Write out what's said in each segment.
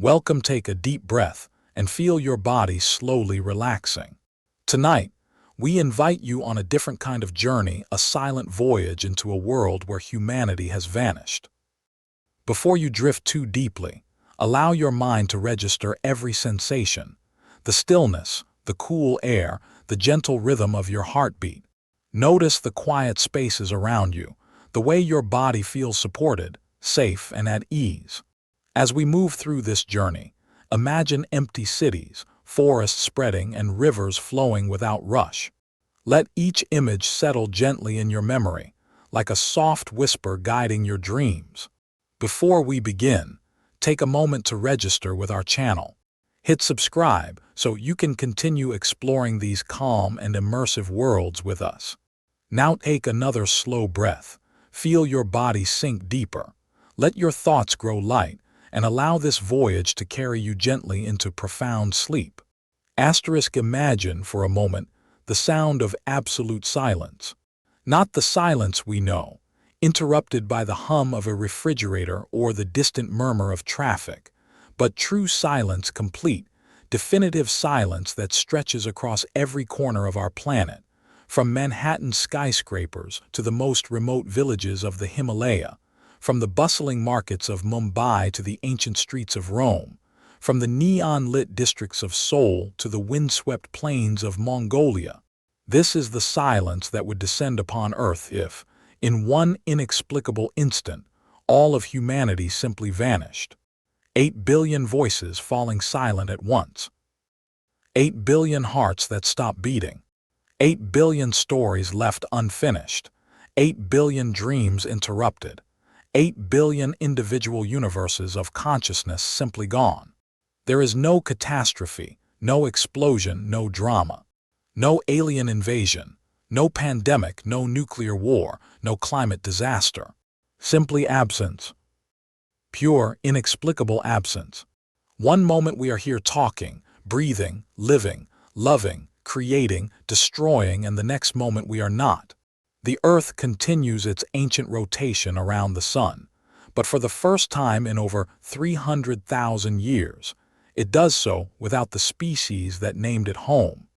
Welcome, take a deep breath and feel your body slowly relaxing. Tonight, we invite you on a different kind of journey, a silent voyage into a world where humanity has vanished. Before you drift too deeply, allow your mind to register every sensation, the stillness, the cool air, the gentle rhythm of your heartbeat. Notice the quiet spaces around you, the way your body feels supported, safe, and at ease. As we move through this journey, imagine empty cities, forests spreading, and rivers flowing without rush. Let each image settle gently in your memory, like a soft whisper guiding your dreams. Before we begin, take a moment to register with our channel. Hit subscribe so you can continue exploring these calm and immersive worlds with us. Now take another slow breath. Feel your body sink deeper. Let your thoughts grow light, and allow this voyage to carry you gently into profound sleep. Imagine for a moment the sound of absolute silence. Not the silence we know, interrupted by the hum of a refrigerator or the distant murmur of traffic, but true silence, complete, definitive silence that stretches across every corner of our planet, from Manhattan skyscrapers to the most remote villages of the Himalaya, from the bustling markets of Mumbai to the ancient streets of Rome, from the neon-lit districts of Seoul to the windswept plains of Mongolia. This is the silence that would descend upon Earth if, in one inexplicable instant, all of humanity simply vanished. 8 billion voices falling silent at once. 8 billion hearts that stopped beating. 8 billion stories left unfinished. 8 billion dreams interrupted. 8 billion individual universes of consciousness simply gone. There is no catastrophe, no explosion, no drama. No alien invasion, no pandemic, no nuclear war, no climate disaster. Simply absence. Pure, inexplicable absence. One moment we are here talking, breathing, living, loving, creating, destroying, and the next moment we are not. The Earth continues its ancient rotation around the Sun, but for the first time in over 300,000 years, it does so without the species that named it home.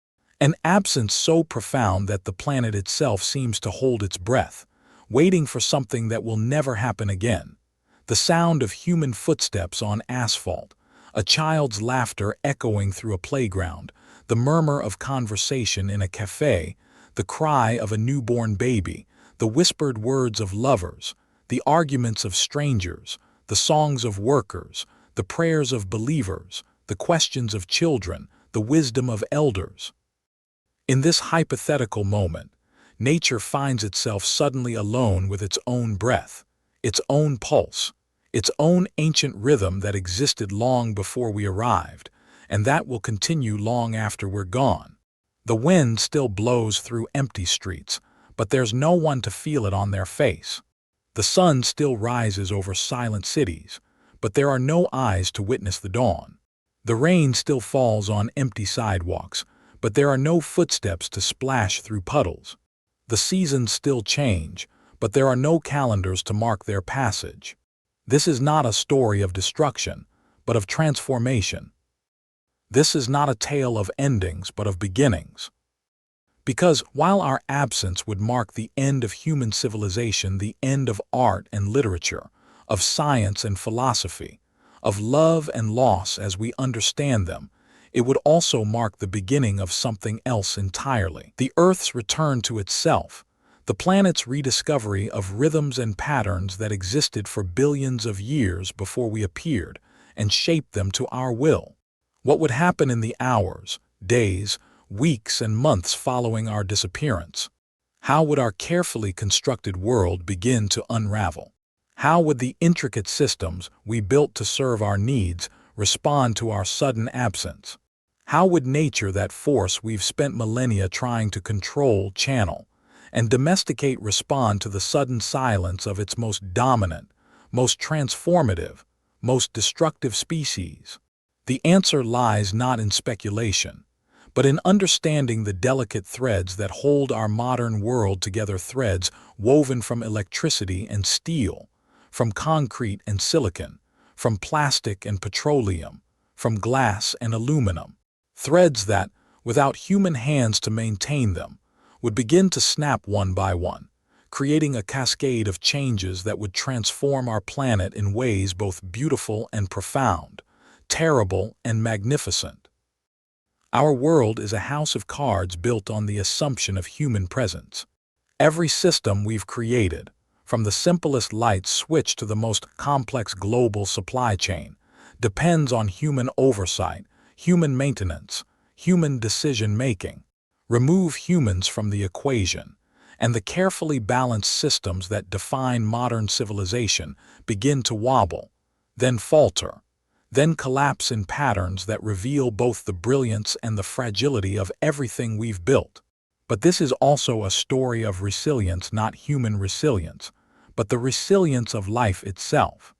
An absence so profound that the planet itself seems to hold its breath, waiting for something that will never happen again. The sound of human footsteps on asphalt, a child's laughter echoing through a playground, the murmur of conversation in a cafe, the cry of a newborn baby, the whispered words of lovers, the arguments of strangers, the songs of workers, the prayers of believers, the questions of children, the wisdom of elders. In this hypothetical moment, nature finds itself suddenly alone with its own breath, its own pulse, its own ancient rhythm that existed long before we arrived, and that will continue long after we're gone. The wind still blows through empty streets, but there's no one to feel it on their face. The sun still rises over silent cities, but there are no eyes to witness the dawn. The rain still falls on empty sidewalks, but there are no footsteps to splash through puddles. The seasons still change, but there are no calendars to mark their passage. This is not a story of destruction, but of transformation. This is not a tale of endings, but of beginnings. Because while our absence would mark the end of human civilization, the end of art and literature, of science and philosophy, of love and loss as we understand them, it would also mark the beginning of something else entirely. The Earth's return to itself, the planet's rediscovery of rhythms and patterns that existed for billions of years before we appeared and shaped them to our will. What would happen in the hours, days, weeks, and months following our disappearance? How would our carefully constructed world begin to unravel? How would the intricate systems we built to serve our needs respond to our sudden absence? How would nature, that force we've spent millennia trying to control, channel, and domesticate, respond to the sudden silence of its most dominant, most transformative, most destructive species? The answer lies not in speculation, but in understanding the delicate threads that hold our modern world together, threads woven from electricity and steel, from concrete and silicon, from plastic and petroleum, from glass and aluminum. Threads that, without human hands to maintain them, would begin to snap one by one, creating a cascade of changes that would transform our planet in ways both beautiful and profound, terrible and magnificent. Our world is a house of cards built on the assumption of human presence. Every system we've created, from the simplest light switch to the most complex global supply chain, depends on human oversight, human maintenance, human decision-making. Remove humans from the equation, and the carefully balanced systems that define modern civilization begin to wobble, then falter, then collapse in patterns that reveal both the brilliance and the fragility of everything we've built. But this is also a story of resilience, not human resilience, but the resilience of life itself.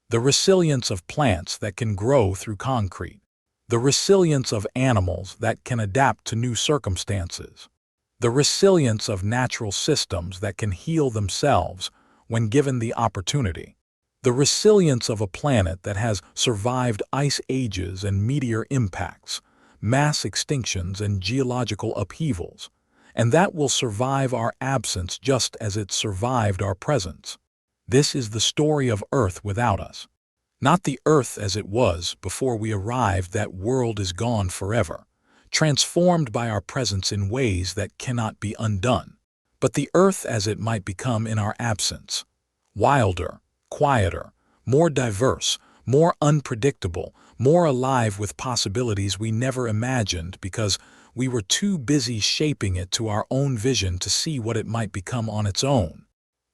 The resilience of plants that can grow through concrete. The resilience of animals that can adapt to new circumstances. The resilience of natural systems that can heal themselves when given the opportunity. The resilience of a planet that has survived ice ages and meteor impacts, mass extinctions and geological upheavals, and that will survive our absence just as it survived our presence. This is the story of Earth without us. Not the Earth as it was before we arrived. That world is gone forever, transformed by our presence in ways that cannot be undone. But the Earth as it might become in our absence. Wilder, quieter, more diverse, more unpredictable, more alive with possibilities we never imagined because we were too busy shaping it to our own vision to see what it might become on its own.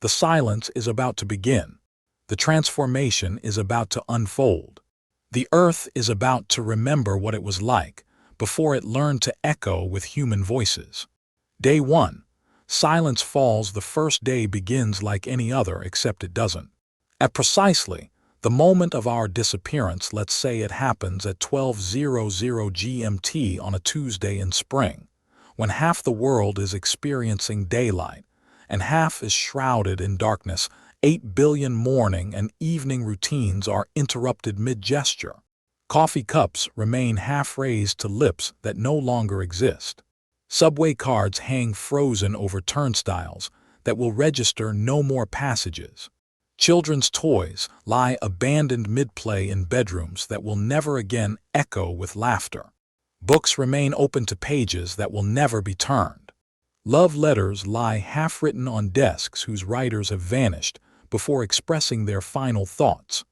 The silence is about to begin. The transformation is about to unfold. The Earth is about to remember what it was like before it learned to echo with human voices. Day 1. Silence falls. The first day begins like any other, except it doesn't. At precisely the moment of our disappearance, let's say it happens at 12:00 GMT on a Tuesday in spring, when half the world is experiencing daylight and half is shrouded in darkness, 8 billion morning and evening routines are interrupted mid-gesture. Coffee cups remain half-raised to lips that no longer exist. Subway cards hang frozen over turnstiles that will register no more passages. Children's toys lie abandoned mid-play in bedrooms that will never again echo with laughter. Books remain open to pages that will never be turned. Love letters lie half-written on desks whose writers have vanished before expressing their final thoughts.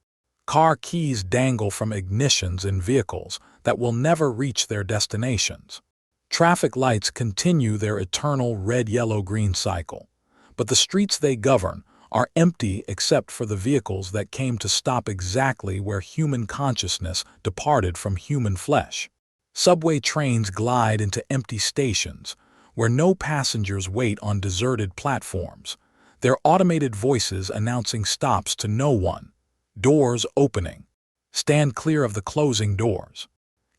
Car keys dangle from ignitions in vehicles that will never reach their destinations. Traffic lights continue their eternal red-yellow-green cycle, but the streets they govern are empty except for the vehicles that came to stop exactly where human consciousness departed from human flesh. Subway trains glide into empty stations, where no passengers wait on deserted platforms, their automated voices announcing stops to no one. Doors opening. Stand clear of the closing doors.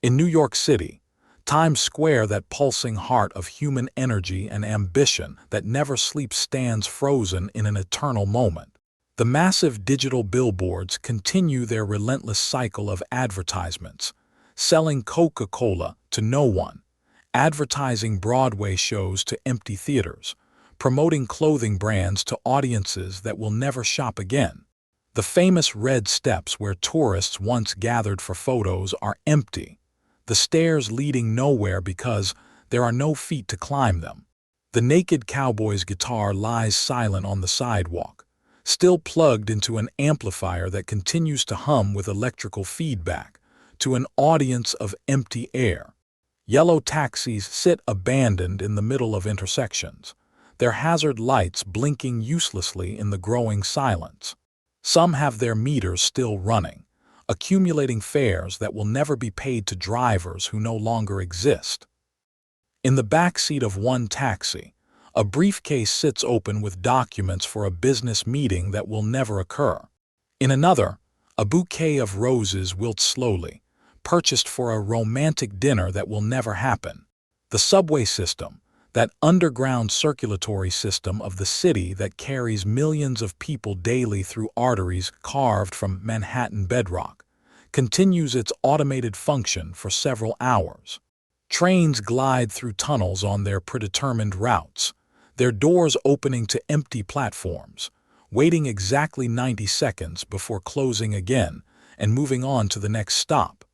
In New York City, Times Square, that pulsing heart of human energy and ambition that never sleeps, stands frozen in an eternal moment. The massive digital billboards continue their relentless cycle of advertisements, selling Coca-Cola to no one, advertising Broadway shows to empty theaters, promoting clothing brands to audiences that will never shop again. The famous red steps where tourists once gathered for photos are empty, the stairs leading nowhere because there are no feet to climb them. The naked cowboy's guitar lies silent on the sidewalk, still plugged into an amplifier that continues to hum with electrical feedback, to an audience of empty air. Yellow taxis sit abandoned in the middle of intersections, their hazard lights blinking uselessly in the growing silence. Some have their meters still running, accumulating fares that will never be paid to drivers who no longer exist. In the back seat of one taxi, a briefcase sits open with documents for a business meeting that will never occur. In another, a bouquet of roses wilts slowly, purchased for a romantic dinner that will never happen. The subway system, that underground circulatory system of the city that carries millions of people daily through arteries carved from Manhattan bedrock, continues its automated function for several hours. Trains glide through tunnels on their predetermined routes, their doors opening to empty platforms, waiting exactly 90 seconds before closing again and moving on to the next stop.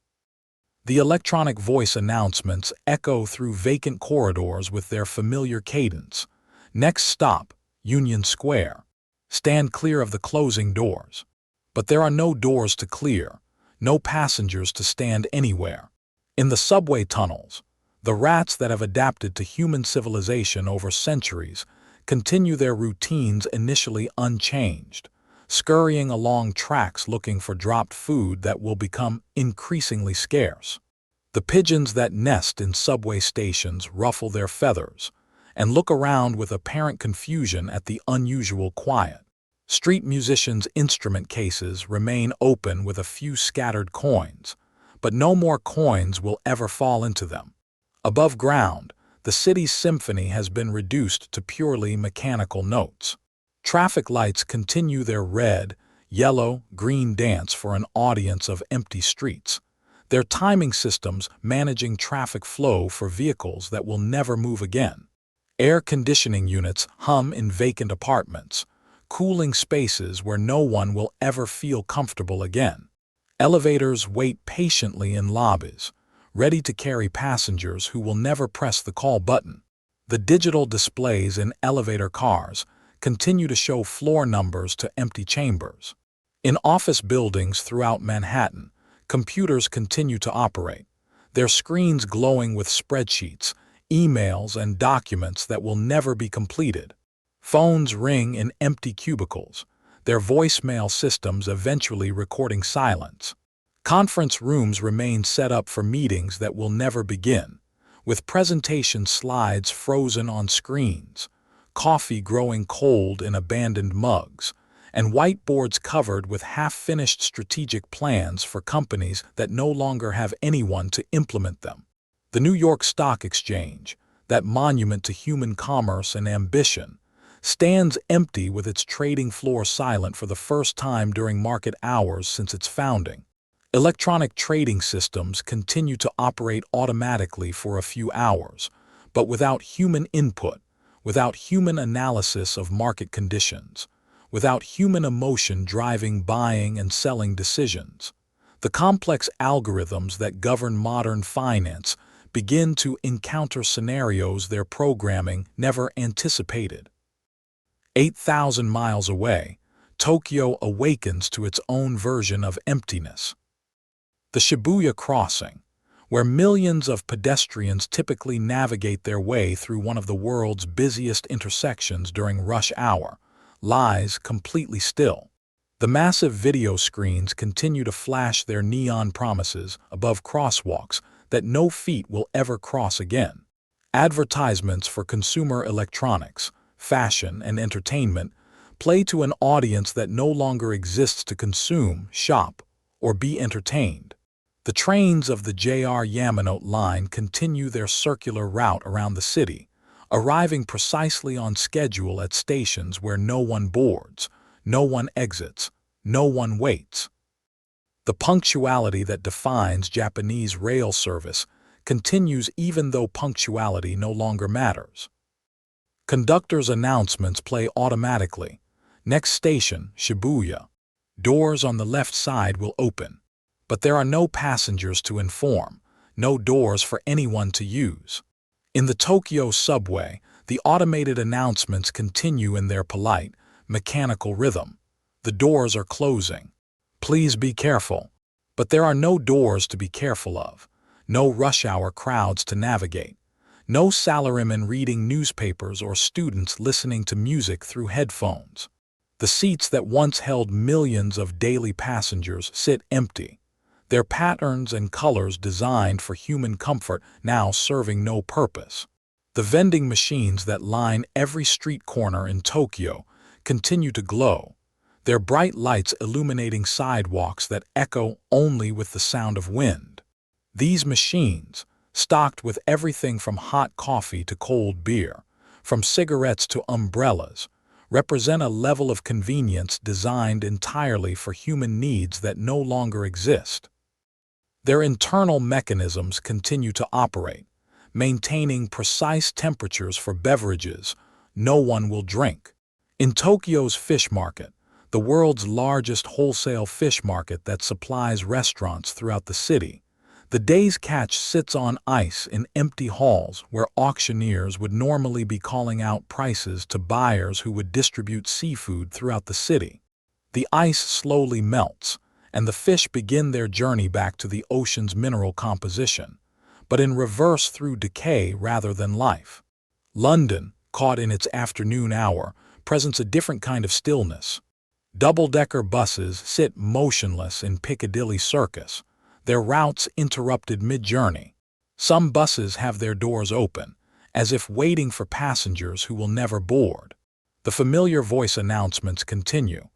The electronic voice announcements echo through vacant corridors with their familiar cadence. Next stop, Union Square. Stand clear of the closing doors. But there are no doors to clear, no passengers to stand anywhere. In the subway tunnels, the rats that have adapted to human civilization over centuries continue their routines initially unchanged, scurrying along tracks looking for dropped food that will become increasingly scarce. The pigeons that nest in subway stations ruffle their feathers and look around with apparent confusion at the unusual quiet. Street musicians' instrument cases remain open with a few scattered coins, but no more coins will ever fall into them. Above ground, the city's symphony has been reduced to purely mechanical notes. Traffic lights continue their red, yellow, green dance for an audience of empty streets, their timing systems managing traffic flow for vehicles that will never move again. Air conditioning units hum in vacant apartments, cooling spaces where no one will ever feel comfortable again. Elevators wait patiently in lobbies, ready to carry passengers who will never press the call button. The digital displays in elevator cars continue to show floor numbers to empty chambers. In office buildings throughout Manhattan, computers continue to operate, their screens glowing with spreadsheets, emails, and documents that will never be completed. Phones ring in empty cubicles, their voicemail systems eventually recording silence. Conference rooms remain set up for meetings that will never begin, with presentation slides frozen on screens, coffee growing cold in abandoned mugs, and whiteboards covered with half-finished strategic plans for companies that no longer have anyone to implement them. The New York Stock Exchange, that monument to human commerce and ambition, stands empty with its trading floor silent for the first time during market hours since its founding. Electronic trading systems continue to operate automatically for a few hours, but without human input, without human analysis of market conditions, without human emotion driving buying and selling decisions. The complex algorithms that govern modern finance begin to encounter scenarios their programming never anticipated. 8,000 miles away, Tokyo awakens to its own version of emptiness. The Shibuya crossing, where millions of pedestrians typically navigate their way through one of the world's busiest intersections during rush hour, lies completely still. The massive video screens continue to flash their neon promises above crosswalks that no feet will ever cross again. Advertisements for consumer electronics, fashion, and entertainment play to an audience that no longer exists to consume, shop, or be entertained. The trains of the JR Yamanote line continue their circular route around the city, arriving precisely on schedule at stations where no one boards, no one exits, no one waits. The punctuality that defines Japanese rail service continues even though punctuality no longer matters. Conductors' announcements play automatically. Next station, Shibuya. Doors on the left side will open. But there are no passengers to inform, no doors for anyone to use. In the Tokyo subway, the automated announcements continue in their polite, mechanical rhythm. The doors are closing. Please be careful. But there are no doors to be careful of, no rush hour crowds to navigate, no salarymen reading newspapers or students listening to music through headphones. The seats that once held millions of daily passengers sit empty, their patterns and colors designed for human comfort now serving no purpose. The vending machines that line every street corner in Tokyo continue to glow, their bright lights illuminating sidewalks that echo only with the sound of wind. These machines, stocked with everything from hot coffee to cold beer, from cigarettes to umbrellas, represent a level of convenience designed entirely for human needs that no longer exist. Their internal mechanisms continue to operate, maintaining precise temperatures for beverages no one will drink. In Tokyo's fish market, the world's largest wholesale fish market that supplies restaurants throughout the city, the day's catch sits on ice in empty halls where auctioneers would normally be calling out prices to buyers who would distribute seafood throughout the city. The ice slowly melts, and the fish begin their journey back to the ocean's mineral composition, but in reverse through decay rather than life. London, caught in its afternoon hour, presents a different kind of stillness. Double-decker buses sit motionless in Piccadilly Circus, their routes interrupted mid-journey. Some buses have their doors open, as if waiting for passengers who will never board. The familiar voice announcements continue.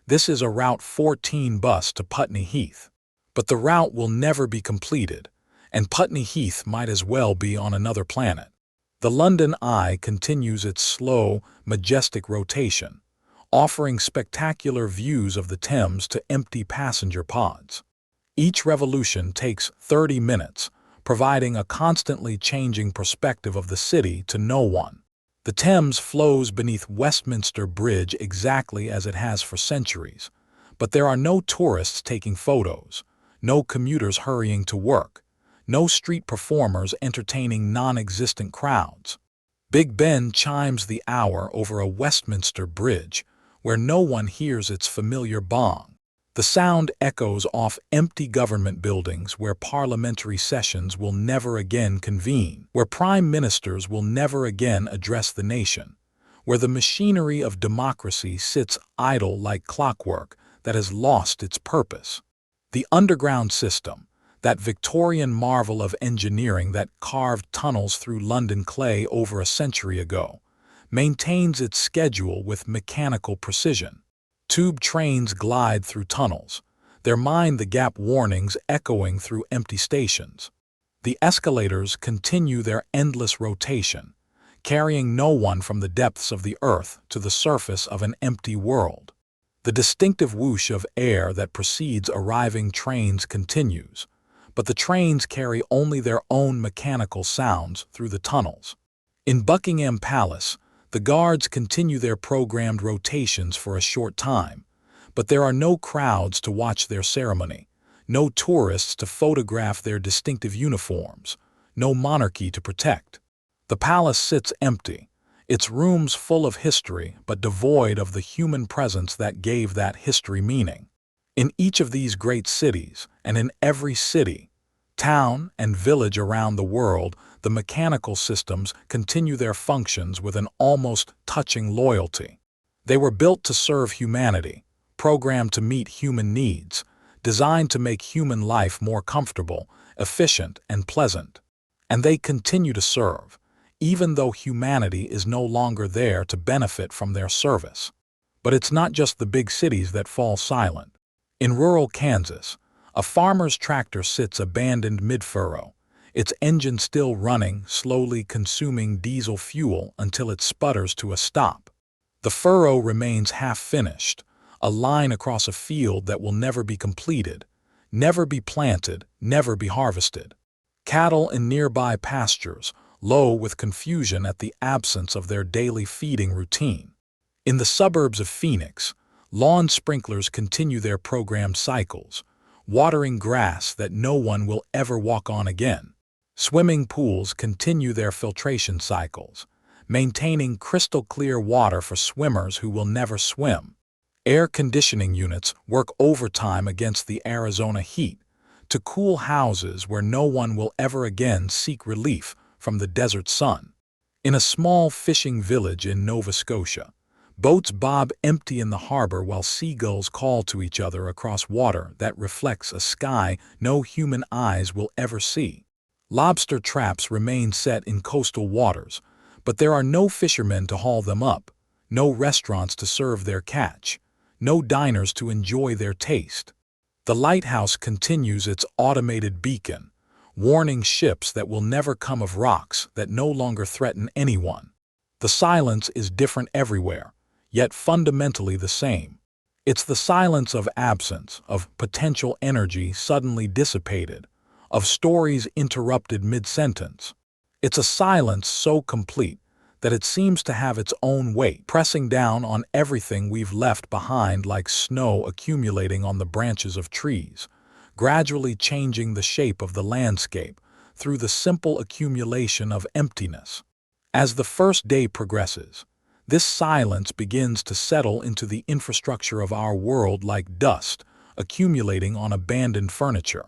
This is a Route 14 bus to Putney Heath. But the route will never be completed, and Putney Heath might as well be on another planet. The London Eye continues its slow, majestic rotation, offering spectacular views of the Thames to empty passenger pods. Each revolution takes 30 minutes, providing a constantly changing perspective of the city to no one. The Thames flows beneath Westminster Bridge exactly as it has for centuries, but there are no tourists taking photos, no commuters hurrying to work, no street performers entertaining non-existent crowds. Big Ben chimes the hour over a Westminster Bridge, where no one hears its familiar bong. The sound echoes off empty government buildings where parliamentary sessions will never again convene, where prime ministers will never again address the nation, where the machinery of democracy sits idle like clockwork that has lost its purpose. The underground system, that Victorian marvel of engineering that carved tunnels through London clay over a century ago, maintains its schedule with mechanical precision. Tube trains glide through tunnels, their mind-the-gap warnings echoing through empty stations. The escalators continue their endless rotation, carrying no one from the depths of the earth to the surface of an empty world. The distinctive whoosh of air that precedes arriving trains continues, but the trains carry only their own mechanical sounds through the tunnels. In Buckingham Palace, the guards continue their programmed rotations for a short time, but there are no crowds to watch their ceremony, no tourists to photograph their distinctive uniforms, no monarchy to protect. The palace sits empty, its rooms full of history but devoid of the human presence that gave that history meaning. In each of these great cities, and in every city, town, and village around the world, the mechanical systems continue their functions with an almost touching loyalty. They were built to serve humanity, programmed to meet human needs, designed to make human life more comfortable, efficient, and pleasant. And they continue to serve, even though humanity is no longer there to benefit from their service. But it's not just the big cities that fall silent. In rural Kansas, a farmer's tractor sits abandoned mid-furrow, its engine still running, slowly consuming diesel fuel until it sputters to a stop. The furrow remains half-finished, a line across a field that will never be completed, never be planted, never be harvested. Cattle in nearby pastures low with confusion at the absence of their daily feeding routine. In the suburbs of Phoenix, lawn sprinklers continue their programmed cycles, watering grass that no one will ever walk on again. Swimming pools continue their filtration cycles, maintaining crystal-clear water for swimmers who will never swim. Air conditioning units work overtime against the Arizona heat to cool houses where no one will ever again seek relief from the desert sun. In a small fishing village in Nova Scotia, boats bob empty in the harbor while seagulls call to each other across water that reflects a sky no human eyes will ever see. Lobster traps remain set in coastal waters, but there are no fishermen to haul them up, no restaurants to serve their catch, no diners to enjoy their taste. The lighthouse continues its automated beacon, warning ships that will never come of rocks that no longer threaten anyone. The silence is different everywhere, yet fundamentally the same. It's the silence of absence, of potential energy suddenly dissipated, of stories interrupted mid-sentence. It's a silence so complete that it seems to have its own weight, pressing down on everything we've left behind like snow accumulating on the branches of trees, gradually changing the shape of the landscape through the simple accumulation of emptiness. As the first day progresses, this silence begins to settle into the infrastructure of our world like dust accumulating on abandoned furniture.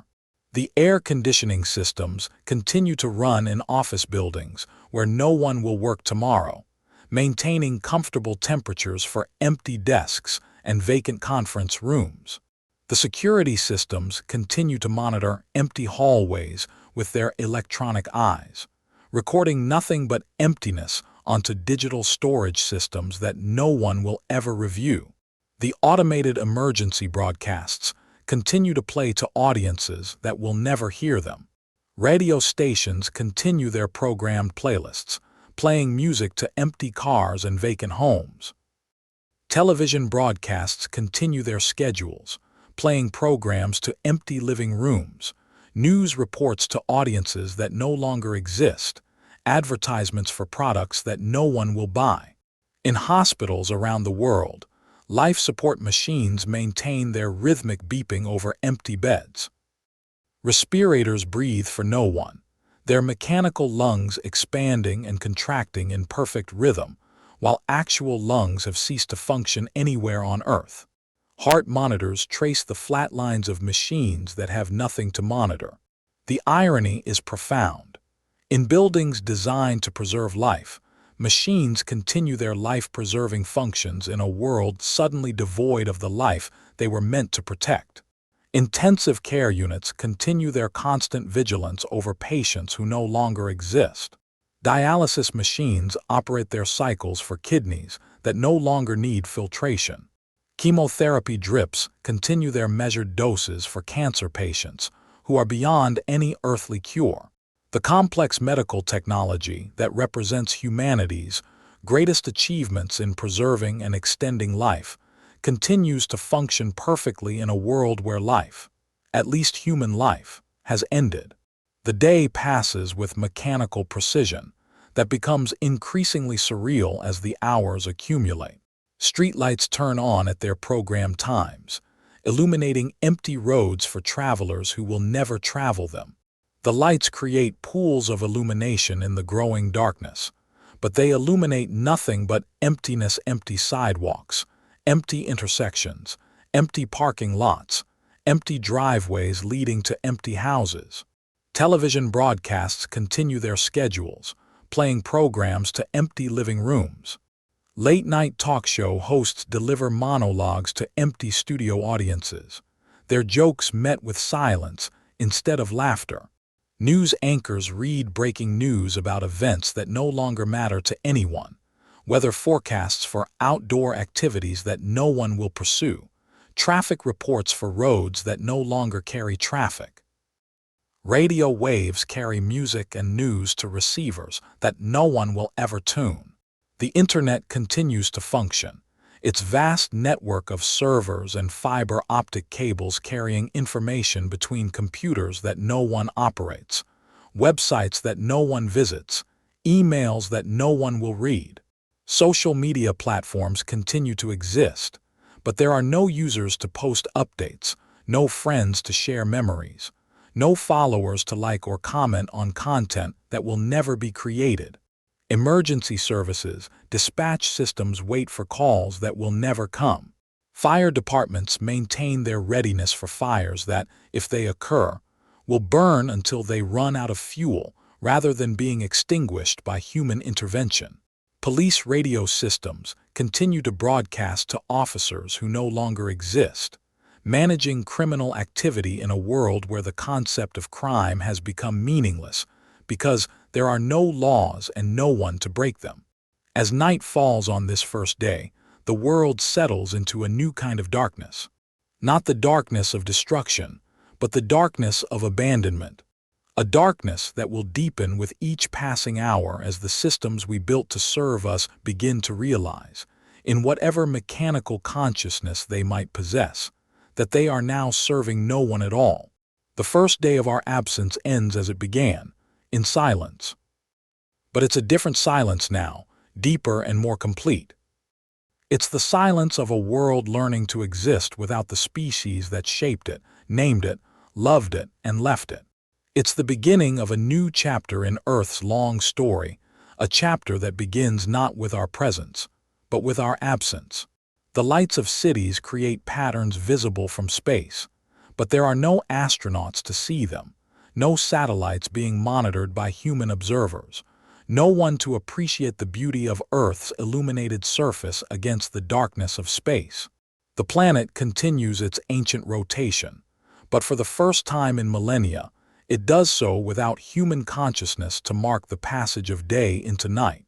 The air conditioning systems continue to run in office buildings where no one will work tomorrow, maintaining comfortable temperatures for empty desks and vacant conference rooms. The security systems continue to monitor empty hallways with their electronic eyes, recording nothing but emptiness onto digital storage systems that no one will ever review. The automated emergency broadcasts continue to play to audiences that will never hear them. Radio stations continue their programmed playlists, playing music to empty cars and vacant homes. Television broadcasts continue their schedules, playing programs to empty living rooms, news reports to audiences that no longer exist, advertisements for products that no one will buy. In hospitals around the world, life support machines maintain their rhythmic beeping over empty beds. Respirators breathe for no one, their mechanical lungs expanding and contracting in perfect rhythm, while actual lungs have ceased to function anywhere on Earth. Heart monitors trace the flat lines of machines that have nothing to monitor. The irony is profound. In buildings designed to preserve life, machines continue their life-preserving functions in a world suddenly devoid of the life they were meant to protect. Intensive care units continue their constant vigilance over patients who no longer exist. Dialysis machines operate their cycles for kidneys that no longer need filtration. Chemotherapy drips continue their measured doses for cancer patients who are beyond any earthly cure. The complex medical technology that represents humanity's greatest achievements in preserving and extending life continues to function perfectly in a world where life, at least human life, has ended. The day passes with mechanical precision that becomes increasingly surreal as the hours accumulate. Streetlights turn on at their programmed times, illuminating empty roads for travelers who will never travel them. The lights create pools of illumination in the growing darkness, but they illuminate nothing but emptiness, empty sidewalks, empty intersections, empty parking lots, empty driveways leading to empty houses. Television broadcasts continue their schedules, playing programs to empty living rooms. Late-night talk show hosts deliver monologues to empty studio audiences, their jokes met with silence instead of laughter. News anchors read breaking news about events that no longer matter to anyone, weather forecasts for outdoor activities that no one will pursue, traffic reports for roads that no longer carry traffic. Radio waves carry music and news to receivers that no one will ever tune. The internet continues to function, its vast network of servers and fiber optic cables carrying information between computers that no one operates, websites that no one visits, emails that no one will read. Social media platforms continue to exist, but there are no users to post updates, no friends to share memories, no followers to like or comment on content that will never be created. Emergency services, dispatch systems wait for calls that will never come. Fire departments maintain their readiness for fires that, if they occur, will burn until they run out of fuel rather than being extinguished by human intervention. Police radio systems continue to broadcast to officers who no longer exist, managing criminal activity in a world where the concept of crime has become meaningless because there are no laws and no one to break them. As night falls on this first day, the world settles into a new kind of darkness. Not the darkness of destruction, but the darkness of abandonment. a darkness that will deepen with each passing hour as the systems we built to serve us begin to realize, in whatever mechanical consciousness they might possess, that they are now serving no one at all. The first day of our absence ends as it began, in silence. But it's a different silence now, deeper and more complete. It's the silence of a world learning to exist without the species that shaped it, named it, loved it, and left it. It's the beginning of a new chapter in Earth's long story, a chapter that begins not with our presence, but with our absence. The lights of cities create patterns visible from space, but there are no astronauts to see them, no satellites being monitored by human observers, no one to appreciate the beauty of Earth's illuminated surface against the darkness of space. The planet continues its ancient rotation, but for the first time in millennia, it does so without human consciousness to mark the passage of day into night.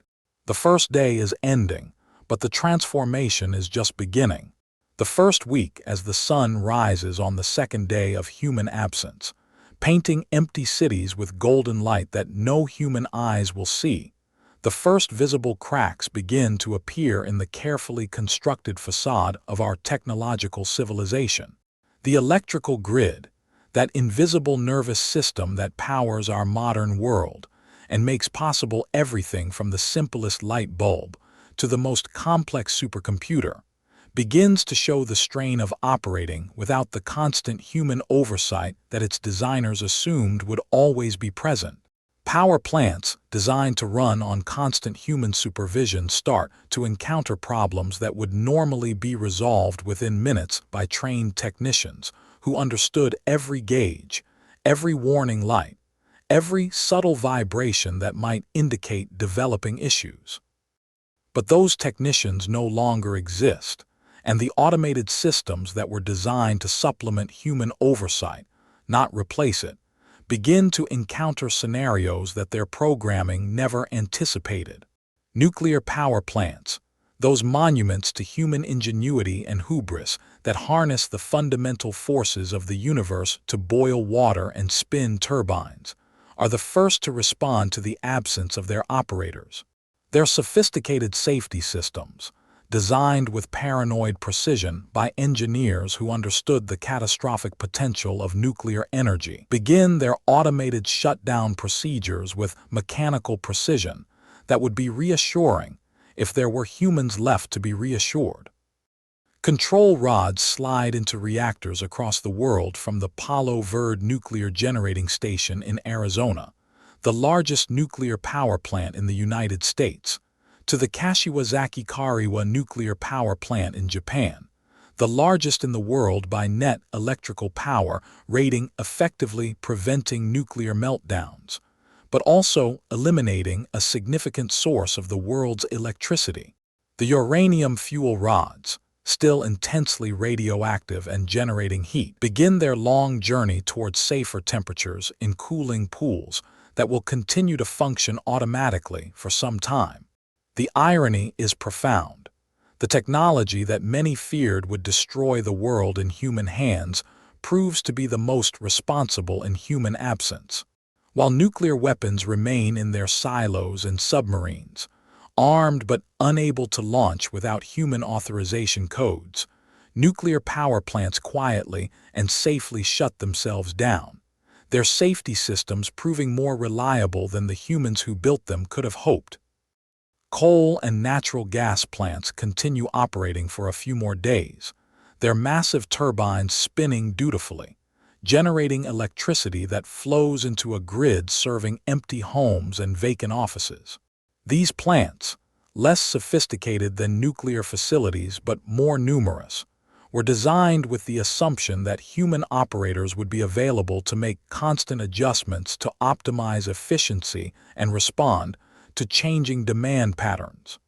The first day is ending, but the transformation is just beginning. The first week as the sun rises on the second day of human absence, painting empty cities with golden light that no human eyes will see. The first visible cracks begin to appear in the carefully constructed facade of our technological civilization. The electrical grid, that invisible nervous system that powers our modern world and makes possible everything from the simplest light bulb to the most complex supercomputer, begins to show the strain of operating without the constant human oversight that its designers assumed would always be present. Power plants, designed to run on constant human supervision, start to encounter problems that would normally be resolved within minutes by trained technicians who understood every gauge, every warning light, every subtle vibration that might indicate developing issues. But those technicians no longer exist, and the automated systems that were designed to supplement human oversight, not replace it, begin to encounter scenarios that their programming never anticipated. Nuclear power plants, those monuments to human ingenuity and hubris that harness the fundamental forces of the universe to boil water and spin turbines, are the first to respond to the absence of their operators. Their sophisticated safety systems, designed with paranoid precision by engineers who understood the catastrophic potential of nuclear energy, begin their automated shutdown procedures with mechanical precision that would be reassuring if there were humans left to be reassured. Control rods slide into reactors across the world, from the Palo Verde nuclear generating station in Arizona, the largest nuclear power plant in the United States, to the Kashiwazaki Kariwa nuclear power plant in Japan, the largest in the world by net electrical power rating, effectively preventing nuclear meltdowns, but also eliminating a significant source of the world's electricity. The uranium fuel rods, still intensely radioactive and generating heat, begin their long journey towards safer temperatures in cooling pools that will continue to function automatically for some time. The irony is profound. The technology that many feared would destroy the world in human hands proves to be the most responsible in human absence. While nuclear weapons remain in their silos and submarines, armed but unable to launch without human authorization codes, nuclear power plants quietly and safely shut themselves down, their safety systems proving more reliable than the humans who built them could have hoped. Coal and natural gas plants continue operating for a few more days, their massive turbines spinning dutifully, generating electricity that flows into a grid serving empty homes and vacant offices. These plants, less sophisticated than nuclear facilities but more numerous, were designed with the assumption that human operators would be available to make constant adjustments to optimize efficiency and respond to changing demand patterns.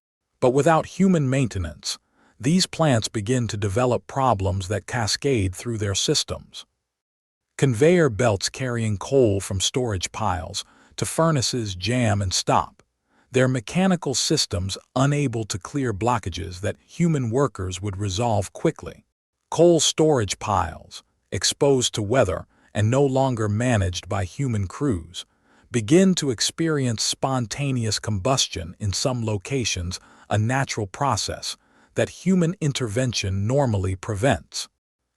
But without human maintenance, these plants begin to develop problems that cascade through their systems. Conveyor belts carrying coal from storage piles to furnaces jam and stop, their mechanical systems unable to clear blockages that human workers would resolve quickly. Coal storage piles, exposed to weather and no longer managed by human crews, begin to experience spontaneous combustion in some locations, a natural process that human intervention normally prevents.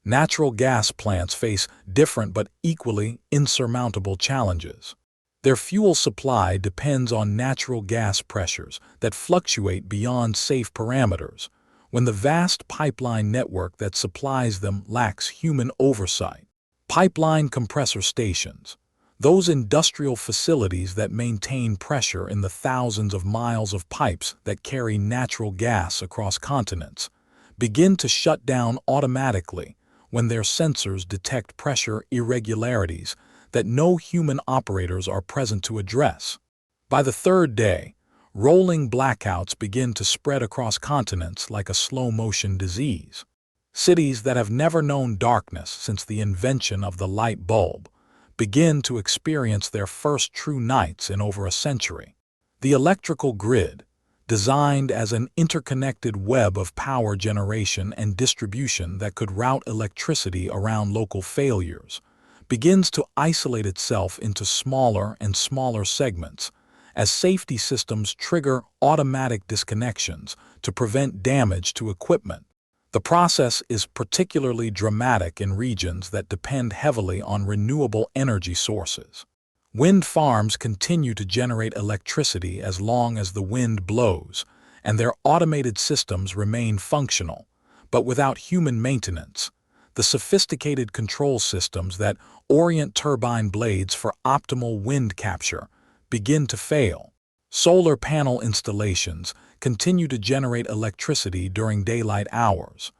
Natural gas plants face different but equally insurmountable challenges. Their fuel supply depends on natural gas pressures that fluctuate beyond safe parameters, when the vast pipeline network that supplies them lacks human oversight. Pipeline compressor stations, those industrial facilities that maintain pressure in the thousands of miles of pipes that carry natural gas across continents, begin to shut down automatically when their sensors detect pressure irregularities that no human operators are present to address. By the third day, rolling blackouts begin to spread across continents like a slow-motion disease. Cities that have never known darkness since the invention of the light bulb begin to experience their first true nights in over a century. The electrical grid, designed as an interconnected web of power generation and distribution that could route electricity around local failures, begins to isolate itself into smaller and smaller segments as safety systems trigger automatic disconnections to prevent damage to equipment. The process is particularly dramatic in regions that depend heavily on renewable energy sources. Wind farms continue to generate electricity as long as the wind blows, and their automated systems remain functional, but without human maintenance. The sophisticated control systems that orient turbine blades for optimal wind capture begin to fail. Solar panel installations continue to generate electricity during daylight hours,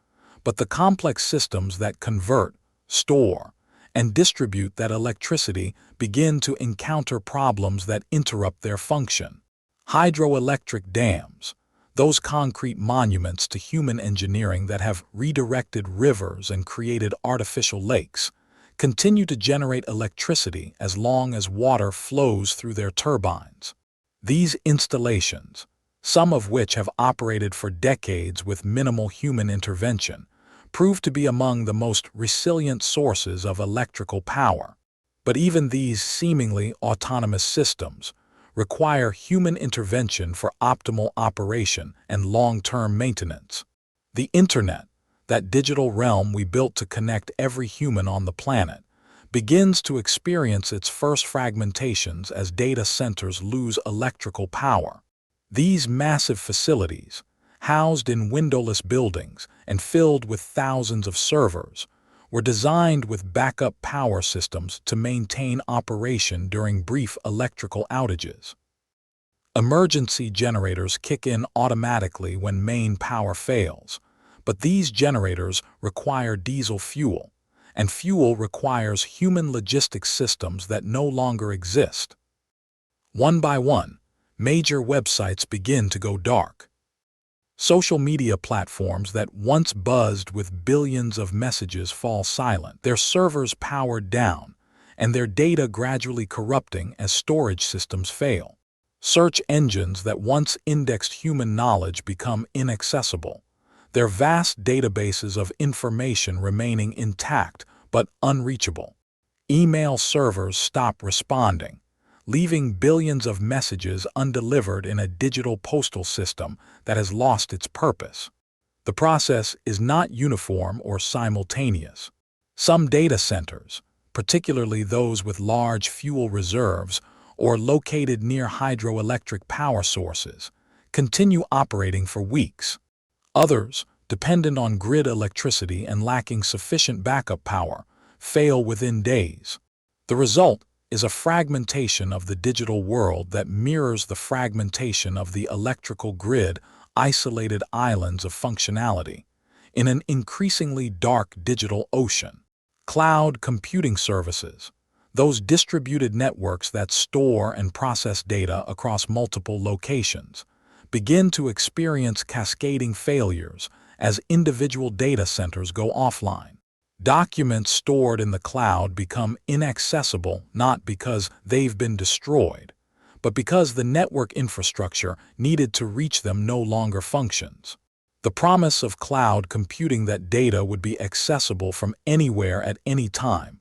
but the complex systems that convert, store, and distribute that electricity begin to encounter problems that interrupt their function. Hydroelectric dams, those concrete monuments to human engineering that have redirected rivers and created artificial lakes, continue to generate electricity as long as water flows through their turbines. These installations, some of which have operated for decades with minimal human intervention, prove to be among the most resilient sources of electrical power. But even these seemingly autonomous systems require human intervention for optimal operation and long-term maintenance. The Internet, that digital realm we built to connect every human on the planet, begins to experience its first fragmentations as data centers lose electrical power. These massive facilities, housed in windowless buildings and filled with thousands of servers, were designed with backup power systems to maintain operation during brief electrical outages. Emergency generators kick in automatically when main power fails, but these generators require diesel fuel, and fuel requires human logistics systems that no longer exist. One by one, major websites begin to go dark. Social media platforms that once buzzed with billions of messages fall silent, their servers powered down, and their data gradually corrupting as storage systems fail. Search engines that once indexed human knowledge become inaccessible, their vast databases of information remaining intact but unreachable. Email servers stop responding, leaving billions of messages undelivered in a digital postal system that has lost its purpose. The process is not uniform or simultaneous. Some data centers, particularly those with large fuel reserves or located near hydroelectric power sources, continue operating for weeks. Others, dependent on grid electricity and lacking sufficient backup power, fail within days. The result is a fragmentation of the digital world that mirrors the fragmentation of the electrical grid, isolated islands of functionality, in an increasingly dark digital ocean. Cloud computing services, those distributed networks that store and process data across multiple locations, begin to experience cascading failures as individual data centers go offline. Documents stored in the cloud become inaccessible not because they've been destroyed, but because the network infrastructure needed to reach them no longer functions. The promise of cloud computing that data would be accessible from anywhere at any time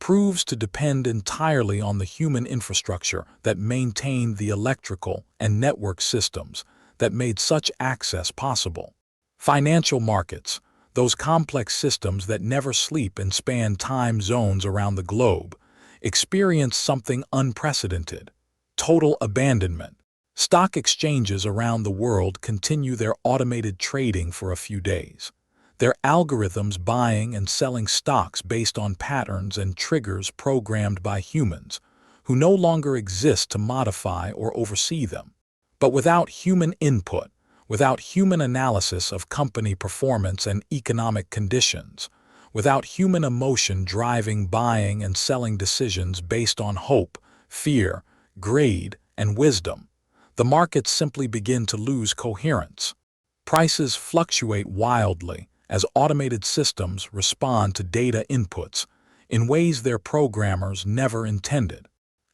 proves to depend entirely on the human infrastructure that maintained the electrical and network systems that made such access possible. Financial markets, those complex systems that never sleep and span time zones around the globe, experience something unprecedented: total abandonment. Stock exchanges around the world continue their automated trading for a few days, their algorithms buying and selling stocks based on patterns and triggers programmed by humans, who no longer exist to modify or oversee them. But without human input, without human analysis of company performance and economic conditions, without human emotion driving buying and selling decisions based on hope, fear, greed, and wisdom, the markets simply begin to lose coherence. Prices fluctuate wildly as automated systems respond to data inputs in ways their programmers never intended.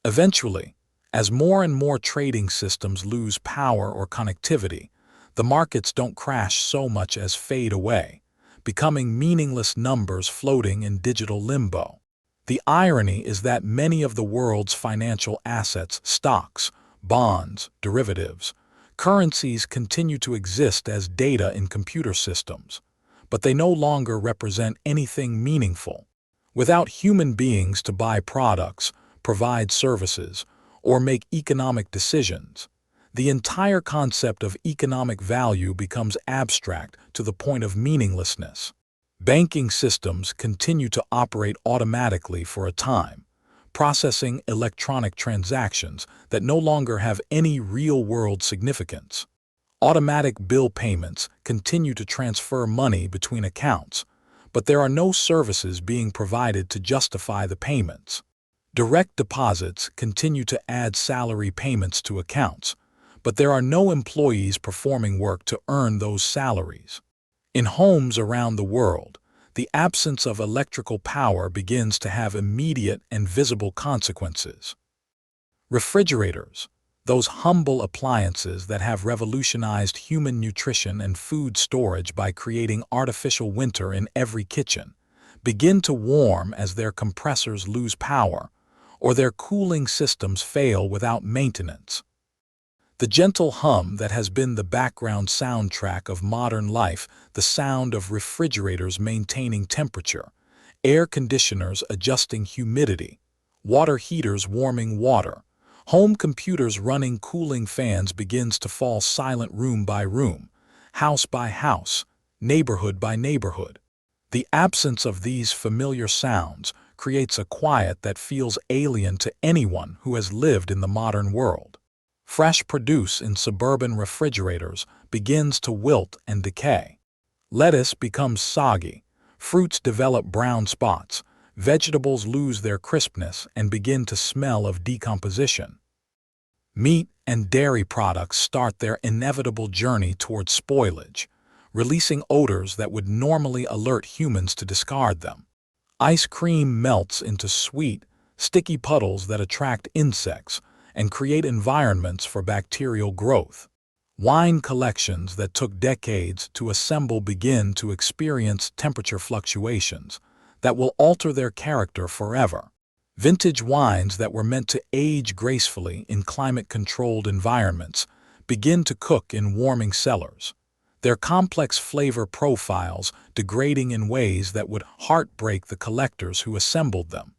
Eventually, as more and more trading systems lose power or connectivity, the markets don't crash so much as fade away, becoming meaningless numbers floating in digital limbo. The irony is that many of the world's financial assets, stocks, bonds, derivatives, currencies continue to exist as data in computer systems, but they no longer represent anything meaningful. Without human beings to buy products, provide services, or make economic decisions, the entire concept of economic value becomes abstract to the point of meaninglessness. Banking systems continue to operate automatically for a time, processing electronic transactions that no longer have any real-world significance. Automatic bill payments continue to transfer money between accounts, but there are no services being provided to justify the payments. Direct deposits continue to add salary payments to accounts, but there are no employees performing work to earn those salaries. In homes around the world, the absence of electrical power begins to have immediate and visible consequences. Refrigerators, those humble appliances that have revolutionized human nutrition and food storage by creating artificial winter in every kitchen, begin to warm as their compressors lose power or their cooling systems fail without maintenance. The gentle hum that has been the background soundtrack of modern life, the sound of refrigerators maintaining temperature, air conditioners adjusting humidity, water heaters warming water, home computers running cooling fans, begins to fall silent room by room, house by house, neighborhood by neighborhood. The absence of these familiar sounds creates a quiet that feels alien to anyone who has lived in the modern world. Fresh produce in suburban refrigerators begins to wilt and decay. Lettuce becomes soggy, fruits develop brown spots, vegetables lose their crispness and begin to smell of decomposition. Meat and dairy products start their inevitable journey toward spoilage, releasing odors that would normally alert humans to discard them. Ice cream melts into sweet, sticky puddles that attract insects and create environments for bacterial growth. Wine collections that took decades to assemble begin to experience temperature fluctuations that will alter their character forever. Vintage wines that were meant to age gracefully in climate-controlled environments begin to cook in warming cellars, their complex flavor profiles degrading in ways that would heartbreak the collectors who assembled them.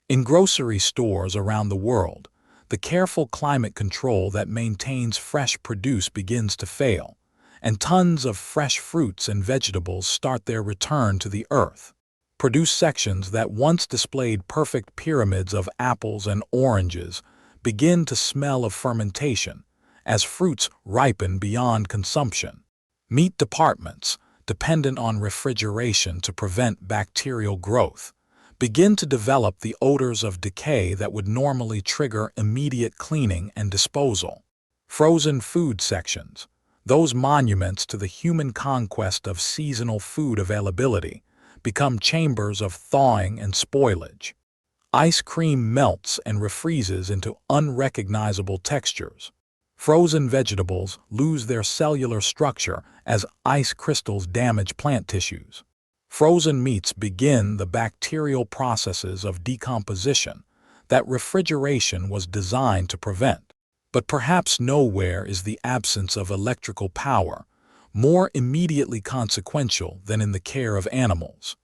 In grocery stores around the world, the careful climate control that maintains fresh produce begins to fail, and tons of fresh fruits and vegetables start their return to the earth. Produce sections that once displayed perfect pyramids of apples and oranges begin to smell of fermentation as fruits ripen beyond consumption. Meat departments, dependent on refrigeration to prevent bacterial growth, begin to develop the odors of decay that would normally trigger immediate cleaning and disposal. Frozen food sections, those monuments to the human conquest of seasonal food availability, become chambers of thawing and spoilage. Ice cream melts and refreezes into unrecognizable textures. Frozen vegetables lose their cellular structure as ice crystals damage plant tissues. Frozen meats begin the bacterial processes of decomposition that refrigeration was designed to prevent. But perhaps nowhere is the absence of electrical power more immediately consequential than in the care of animals.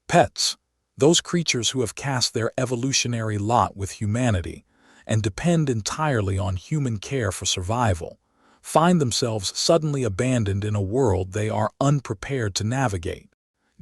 Pets, those creatures who have cast their evolutionary lot with humanity and depend entirely on human care for survival, find themselves suddenly abandoned in a world they are unprepared to navigate.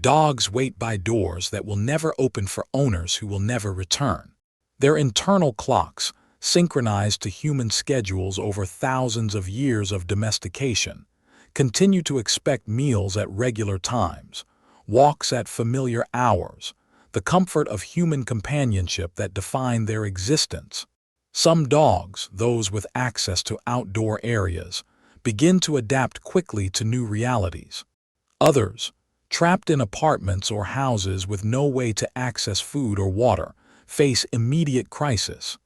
Dogs wait by doors that will never open for owners who will never return. Their internal clocks, synchronized to human schedules over thousands of years of domestication, continue to expect meals at regular times, walks at familiar hours, the comfort of human companionship that define their existence. Some dogs, those with access to outdoor areas, begin to adapt quickly to new realities. Others, trapped in apartments or houses with no way to access food or water, face immediate crisis.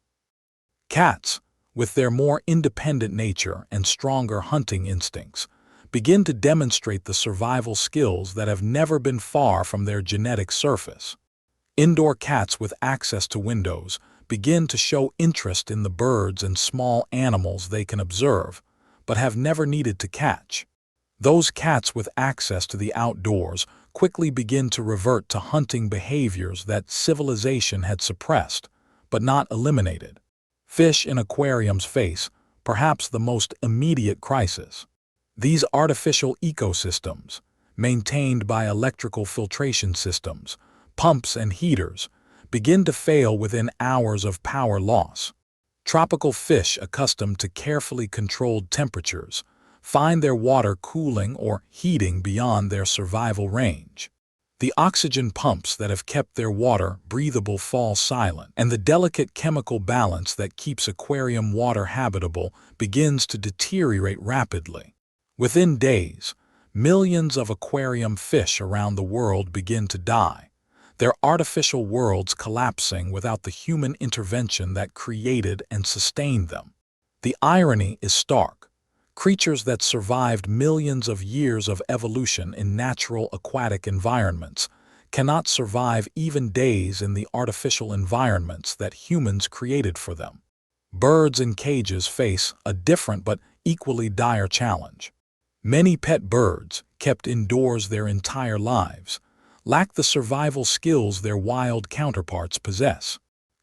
Cats, with their more independent nature and stronger hunting instincts, begin to demonstrate the survival skills that have never been far from their genetic surface. Indoor cats with access to windows begin to show interest in the birds and small animals they can observe, but have never needed to catch. Those cats with access to the outdoors quickly begin to revert to hunting behaviors that civilization had suppressed, but not eliminated. Fish in aquariums face, perhaps the most immediate crisis. These artificial ecosystems, maintained by electrical filtration systems, pumps and heaters, begin to fail within hours of power loss. Tropical fish accustomed to carefully controlled temperatures find their water cooling or heating beyond their survival range. The oxygen pumps that have kept their water breathable fall silent, and the delicate chemical balance that keeps aquarium water habitable begins to deteriorate rapidly. Within days, millions of aquarium fish around the world begin to die, their artificial worlds collapsing without the human intervention that created and sustained them. The irony is stark. Creatures that survived millions of years of evolution in natural aquatic environments cannot survive even days in the artificial environments that humans created for them. Birds in cages face a different but equally dire challenge. Many pet birds, kept indoors their entire lives, lack the survival skills their wild counterparts possess.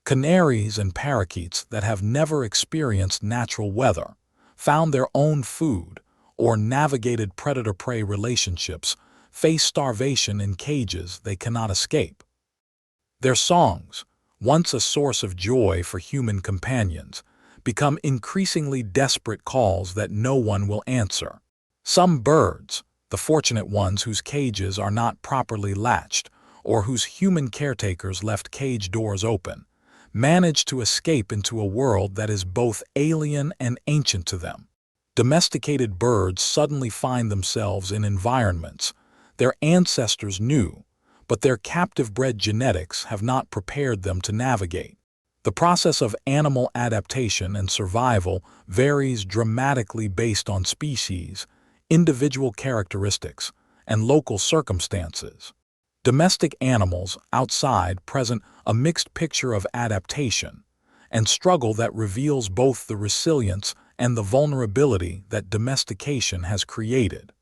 Canaries and parakeets that have never experienced natural weather, found their own food, or navigated predator-prey relationships face starvation in cages they cannot escape. Their songs, once a source of joy for human companions, become increasingly desperate calls that no one will answer. Some birds, the fortunate ones whose cages are not properly latched or whose human caretakers left cage doors open, manage to escape into a world that is both alien and ancient to them. Domesticated birds suddenly find themselves in environments their ancestors knew, but their captive-bred genetics have not prepared them to navigate. The process of animal adaptation and survival varies dramatically based on species, individual characteristics, and local circumstances. Domestic animals outside present a mixed picture of adaptation and struggle that reveals both the resilience and the vulnerability that domestication has created.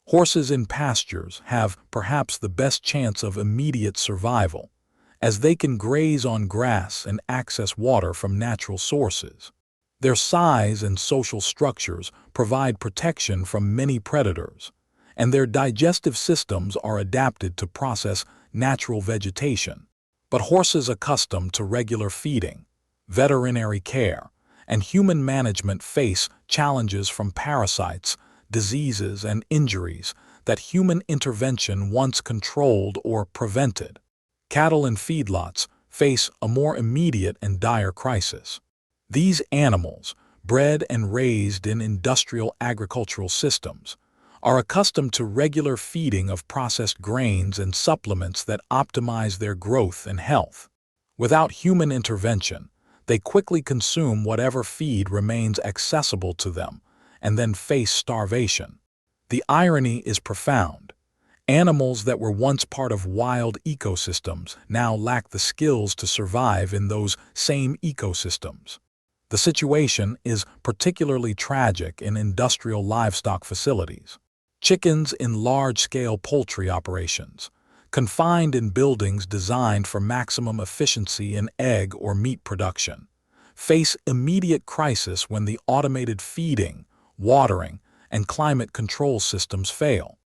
Horses in pastures have perhaps the best chance of immediate survival, as they can graze on grass and access water from natural sources. Their size and social structures provide protection from many predators, and their digestive systems are adapted to process natural vegetation. But horses accustomed to regular feeding, veterinary care, and human management face challenges from parasites, diseases, and injuries that human intervention once controlled or prevented. Cattle in feedlots face a more immediate and dire crisis. These animals, bred and raised in industrial agricultural systems, are accustomed to regular feeding of processed grains and supplements that optimize their growth and health. Without human intervention, they quickly consume whatever feed remains accessible to them and then face starvation. The irony is profound. Animals that were once part of wild ecosystems now lack the skills to survive in those same ecosystems. The situation is particularly tragic in industrial livestock facilities. Chickens in large-scale poultry operations, confined in buildings designed for maximum efficiency in egg or meat production, face immediate crisis when the automated feeding, watering, and climate control systems fail.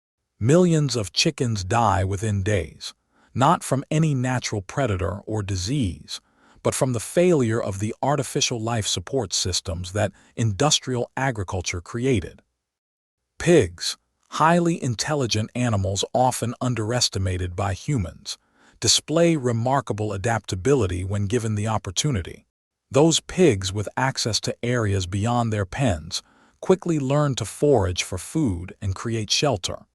Millions of chickens die within days, not from any natural predator or disease, but from the failure of the artificial life support systems that industrial agriculture created. Pigs, highly intelligent animals often underestimated by humans, display remarkable adaptability when given the opportunity. Those pigs with access to areas beyond their pens quickly learn to forage for food and create shelter.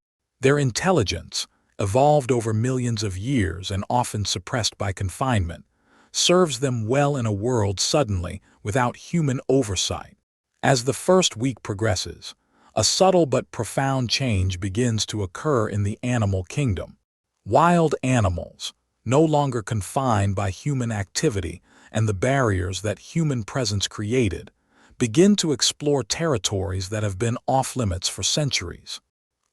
Their intelligence, evolved over millions of years and often suppressed by confinement, serves them well in a world suddenly without human oversight. As the first week progresses, a subtle but profound change begins to occur in the animal kingdom. Wild animals, no longer confined by human activity and the barriers that human presence created, begin to explore territories that have been off-limits for centuries.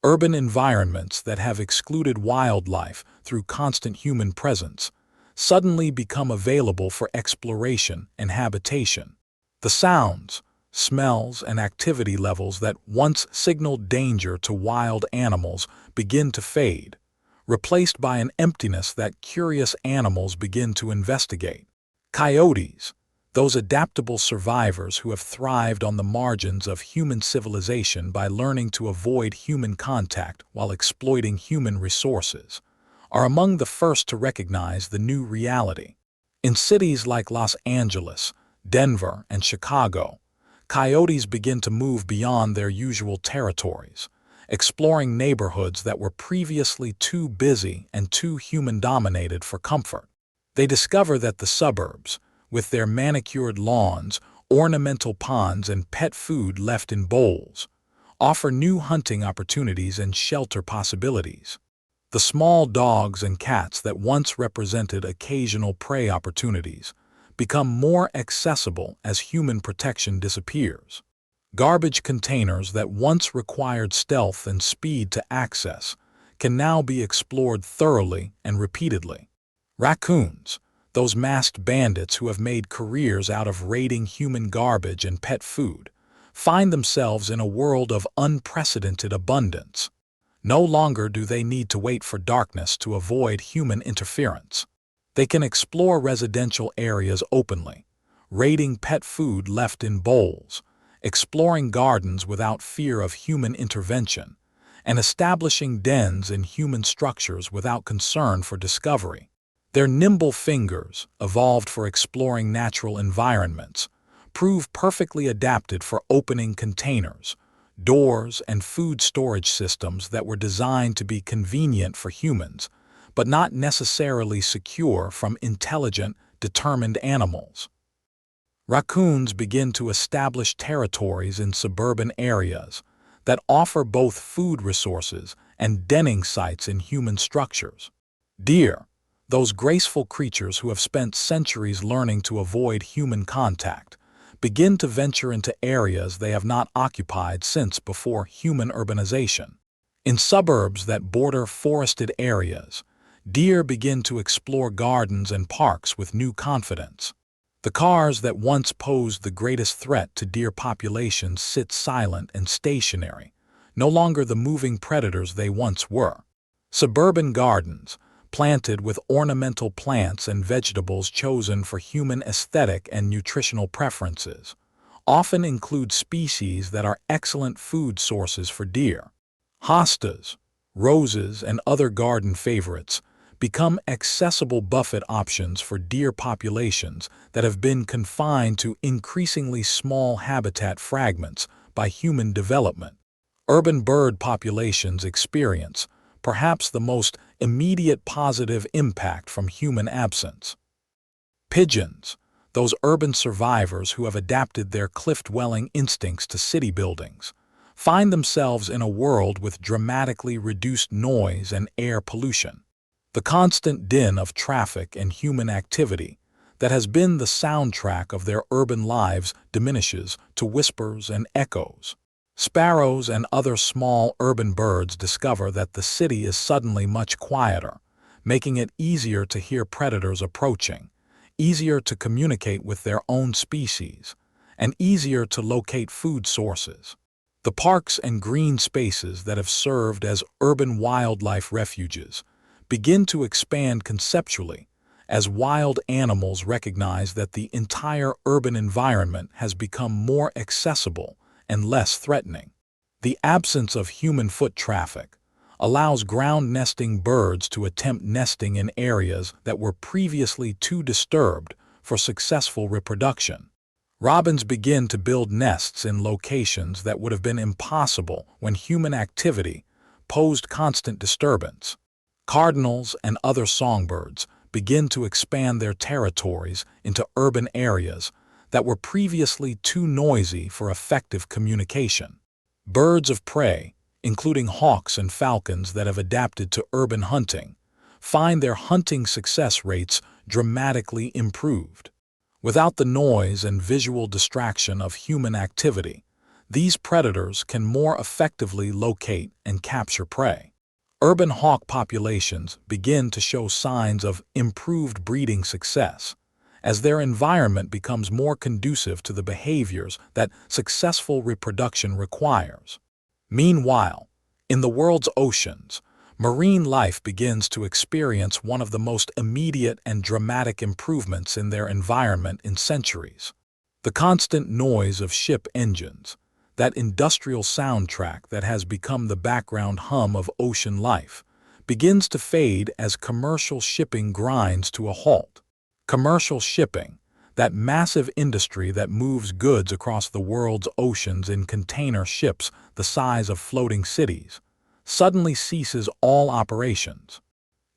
Urban environments that have excluded wildlife through constant human presence suddenly become available for exploration and habitation. The sounds, smells, and activity levels that once signaled danger to wild animals begin to fade, replaced by an emptiness that curious animals begin to investigate. Coyotes, those adaptable survivors who have thrived on the margins of human civilization by learning to avoid human contact while exploiting human resources, are among the first to recognize the new reality. In cities like Los Angeles, Denver, and Chicago, coyotes begin to move beyond their usual territories, exploring neighborhoods that were previously too busy and too human-dominated for comfort. They discover that the suburbs, with their manicured lawns, ornamental ponds, and pet food left in bowls, offer new hunting opportunities and shelter possibilities. The small dogs and cats that once represented occasional prey opportunities become more accessible as human protection disappears. Garbage containers that once required stealth and speed to access can now be explored thoroughly and repeatedly. Raccoons, those masked bandits who have made careers out of raiding human garbage and pet food, find themselves in a world of unprecedented abundance. No longer do they need to wait for darkness to avoid human interference. They can explore residential areas openly, raiding pet food left in bowls, exploring gardens without fear of human intervention, and establishing dens in human structures without concern for discovery. Their nimble fingers, evolved for exploring natural environments, prove perfectly adapted for opening containers, doors, and food storage systems that were designed to be convenient for humans, but not necessarily secure from intelligent, determined animals. Raccoons begin to establish territories in suburban areas that offer both food resources and denning sites in human structures. Deer, those graceful creatures who have spent centuries learning to avoid human contact, begin to venture into areas they have not occupied since before human urbanization. In suburbs that border forested areas, deer begin to explore gardens and parks with new confidence. The cars that once posed the greatest threat to deer populations sit silent and stationary, no longer the moving predators they once were. Suburban gardens, planted with ornamental plants and vegetables chosen for human aesthetic and nutritional preferences, often include species that are excellent food sources for deer. Hostas, roses, and other garden favorites become accessible buffet options for deer populations that have been confined to increasingly small habitat fragments by human development. Urban bird populations experience perhaps the most immediate positive impact from human absence. Pigeons, those urban survivors who have adapted their cliff-dwelling instincts to city buildings, find themselves in a world with dramatically reduced noise and air pollution. The constant din of traffic and human activity that has been the soundtrack of their urban lives diminishes to whispers and echoes. Sparrows and other small urban birds discover that the city is suddenly much quieter, making it easier to hear predators approaching, easier to communicate with their own species, and easier to locate food sources. The parks and green spaces that have served as urban wildlife refuges begin to expand conceptually as wild animals recognize that the entire urban environment has become more accessible and less threatening. The absence of human foot traffic allows ground-nesting birds to attempt nesting in areas that were previously too disturbed for successful reproduction. Robins begin to build nests in locations that would have been impossible when human activity posed constant disturbance. Cardinals and other songbirds begin to expand their territories into urban areas that were previously too noisy for effective communication. Birds of prey, including hawks and falcons that have adapted to urban hunting, find their hunting success rates dramatically improved. Without the noise and visual distraction of human activity, these predators can more effectively locate and capture prey. Urban hawk populations begin to show signs of improved breeding success as their environment becomes more conducive to the behaviors that successful reproduction requires. Meanwhile, in the world's oceans, marine life begins to experience one of the most immediate and dramatic improvements in their environment in centuries. The constant noise of ship engines, that industrial soundtrack that has become the background hum of ocean life, begins to fade as commercial shipping grinds to a halt. Commercial shipping, that massive industry that moves goods across the world's oceans in container ships the size of floating cities, suddenly ceases all operations.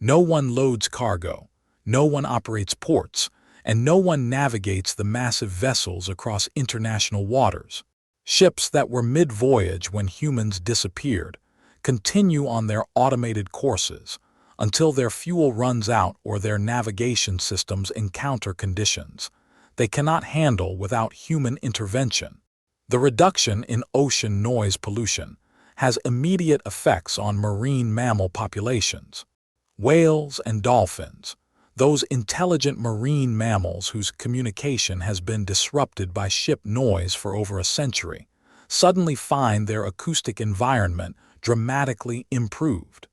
No one loads cargo, no one operates ports, and no one navigates the massive vessels across international waters. Ships that were mid-voyage when humans disappeared continue on their automated courses until their fuel runs out or their navigation systems encounter conditions they cannot handle without human intervention. The reduction in ocean noise pollution has immediate effects on marine mammal populations. Whales and dolphins, those intelligent marine mammals whose communication has been disrupted by ship noise for over a century, suddenly find their acoustic environment dramatically improved.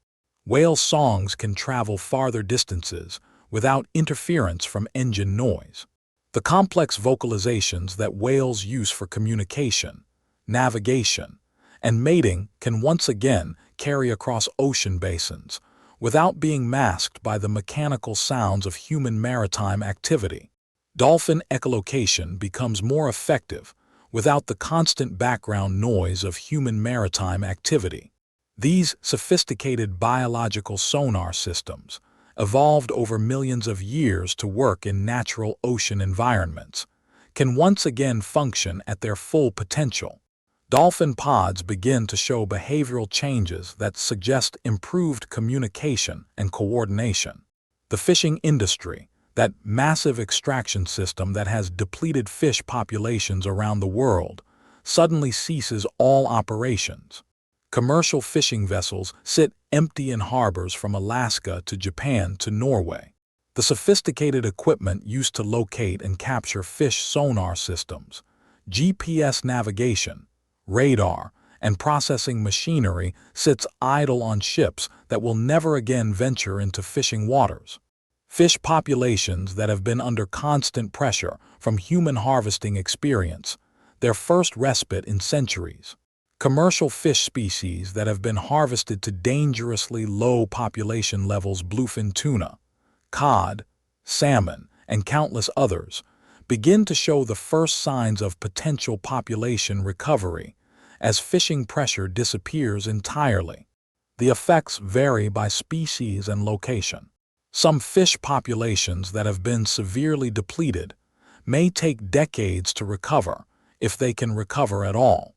Whale songs can travel farther distances without interference from engine noise. The complex vocalizations that whales use for communication, navigation, and mating can once again carry across ocean basins without being masked by the mechanical sounds of human maritime activity. Dolphin echolocation becomes more effective without the constant background noise of human maritime activity. These sophisticated biological sonar systems, evolved over millions of years to work in natural ocean environments, can once again function at their full potential. Dolphin pods begin to show behavioral changes that suggest improved communication and coordination. The fishing industry, that massive extraction system that has depleted fish populations around the world, suddenly ceases all operations. Commercial fishing vessels sit empty in harbors from Alaska to Japan to Norway. The sophisticated equipment used to locate and capture fish sonar systems, GPS navigation, radar, and processing machinery sits idle on ships that will never again venture into fishing waters. Fish populations that have been under constant pressure from human harvesting experience their first respite in centuries. Commercial fish species that have been harvested to dangerously low population levels, bluefin tuna, cod, salmon, and countless others, begin to show the first signs of potential population recovery as fishing pressure disappears entirely. The effects vary by species and location. Some fish populations that have been severely depleted may take decades to recover, if they can recover at all.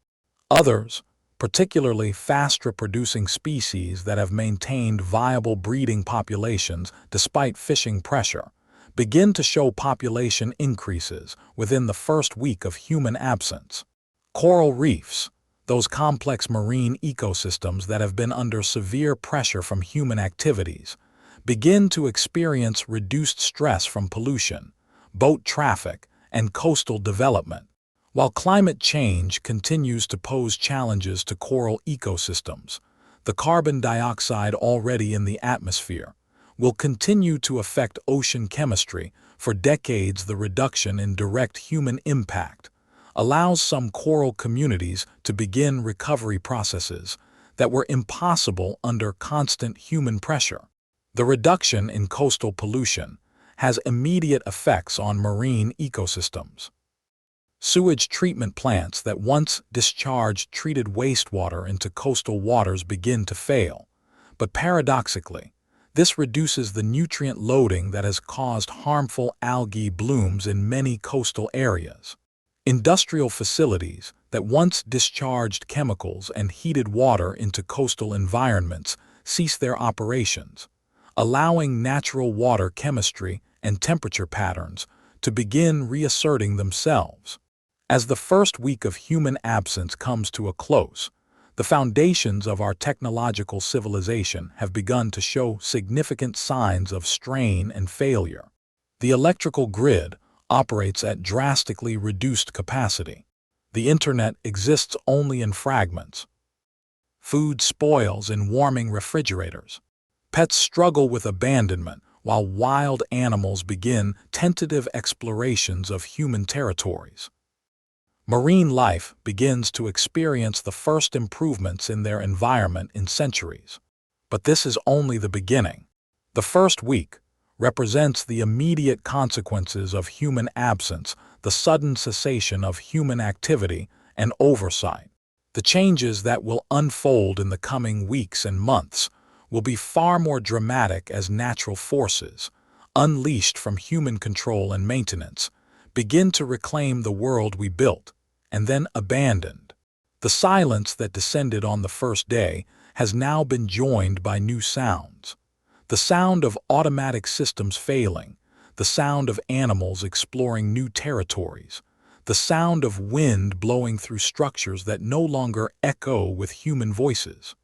Others, particularly fast-reproducing species that have maintained viable breeding populations despite fishing pressure, begin to show population increases within the first week of human absence. Coral reefs, those complex marine ecosystems that have been under severe pressure from human activities, begin to experience reduced stress from pollution, boat traffic, and coastal development. While climate change continues to pose challenges to coral ecosystems, the carbon dioxide already in the atmosphere will continue to affect ocean chemistry for decades. The reduction in direct human impact allows some coral communities to begin recovery processes that were impossible under constant human pressure. The reduction in coastal pollution has immediate effects on marine ecosystems. Sewage treatment plants that once discharged treated wastewater into coastal waters begin to fail, but paradoxically, this reduces the nutrient loading that has caused harmful algae blooms in many coastal areas. Industrial facilities that once discharged chemicals and heated water into coastal environments cease their operations, allowing natural water chemistry and temperature patterns to begin reasserting themselves. As the first week of human absence comes to a close, the foundations of our technological civilization have begun to show significant signs of strain and failure. The electrical grid operates at drastically reduced capacity. The internet exists only in fragments. Food spoils in warming refrigerators. Pets struggle with abandonment, while wild animals begin tentative explorations of human territories. Marine life begins to experience the first improvements in their environment in centuries. But this is only the beginning. The first week represents the immediate consequences of human absence, the sudden cessation of human activity and oversight. The changes that will unfold in the coming weeks and months will be far more dramatic as natural forces, unleashed from human control and maintenance, begin to reclaim the world we built and then abandoned. The silence that descended on the first day has now been joined by new sounds. The sound of automatic systems failing, the sound of animals exploring new territories, the sound of wind blowing through structures that no longer echo with human voices.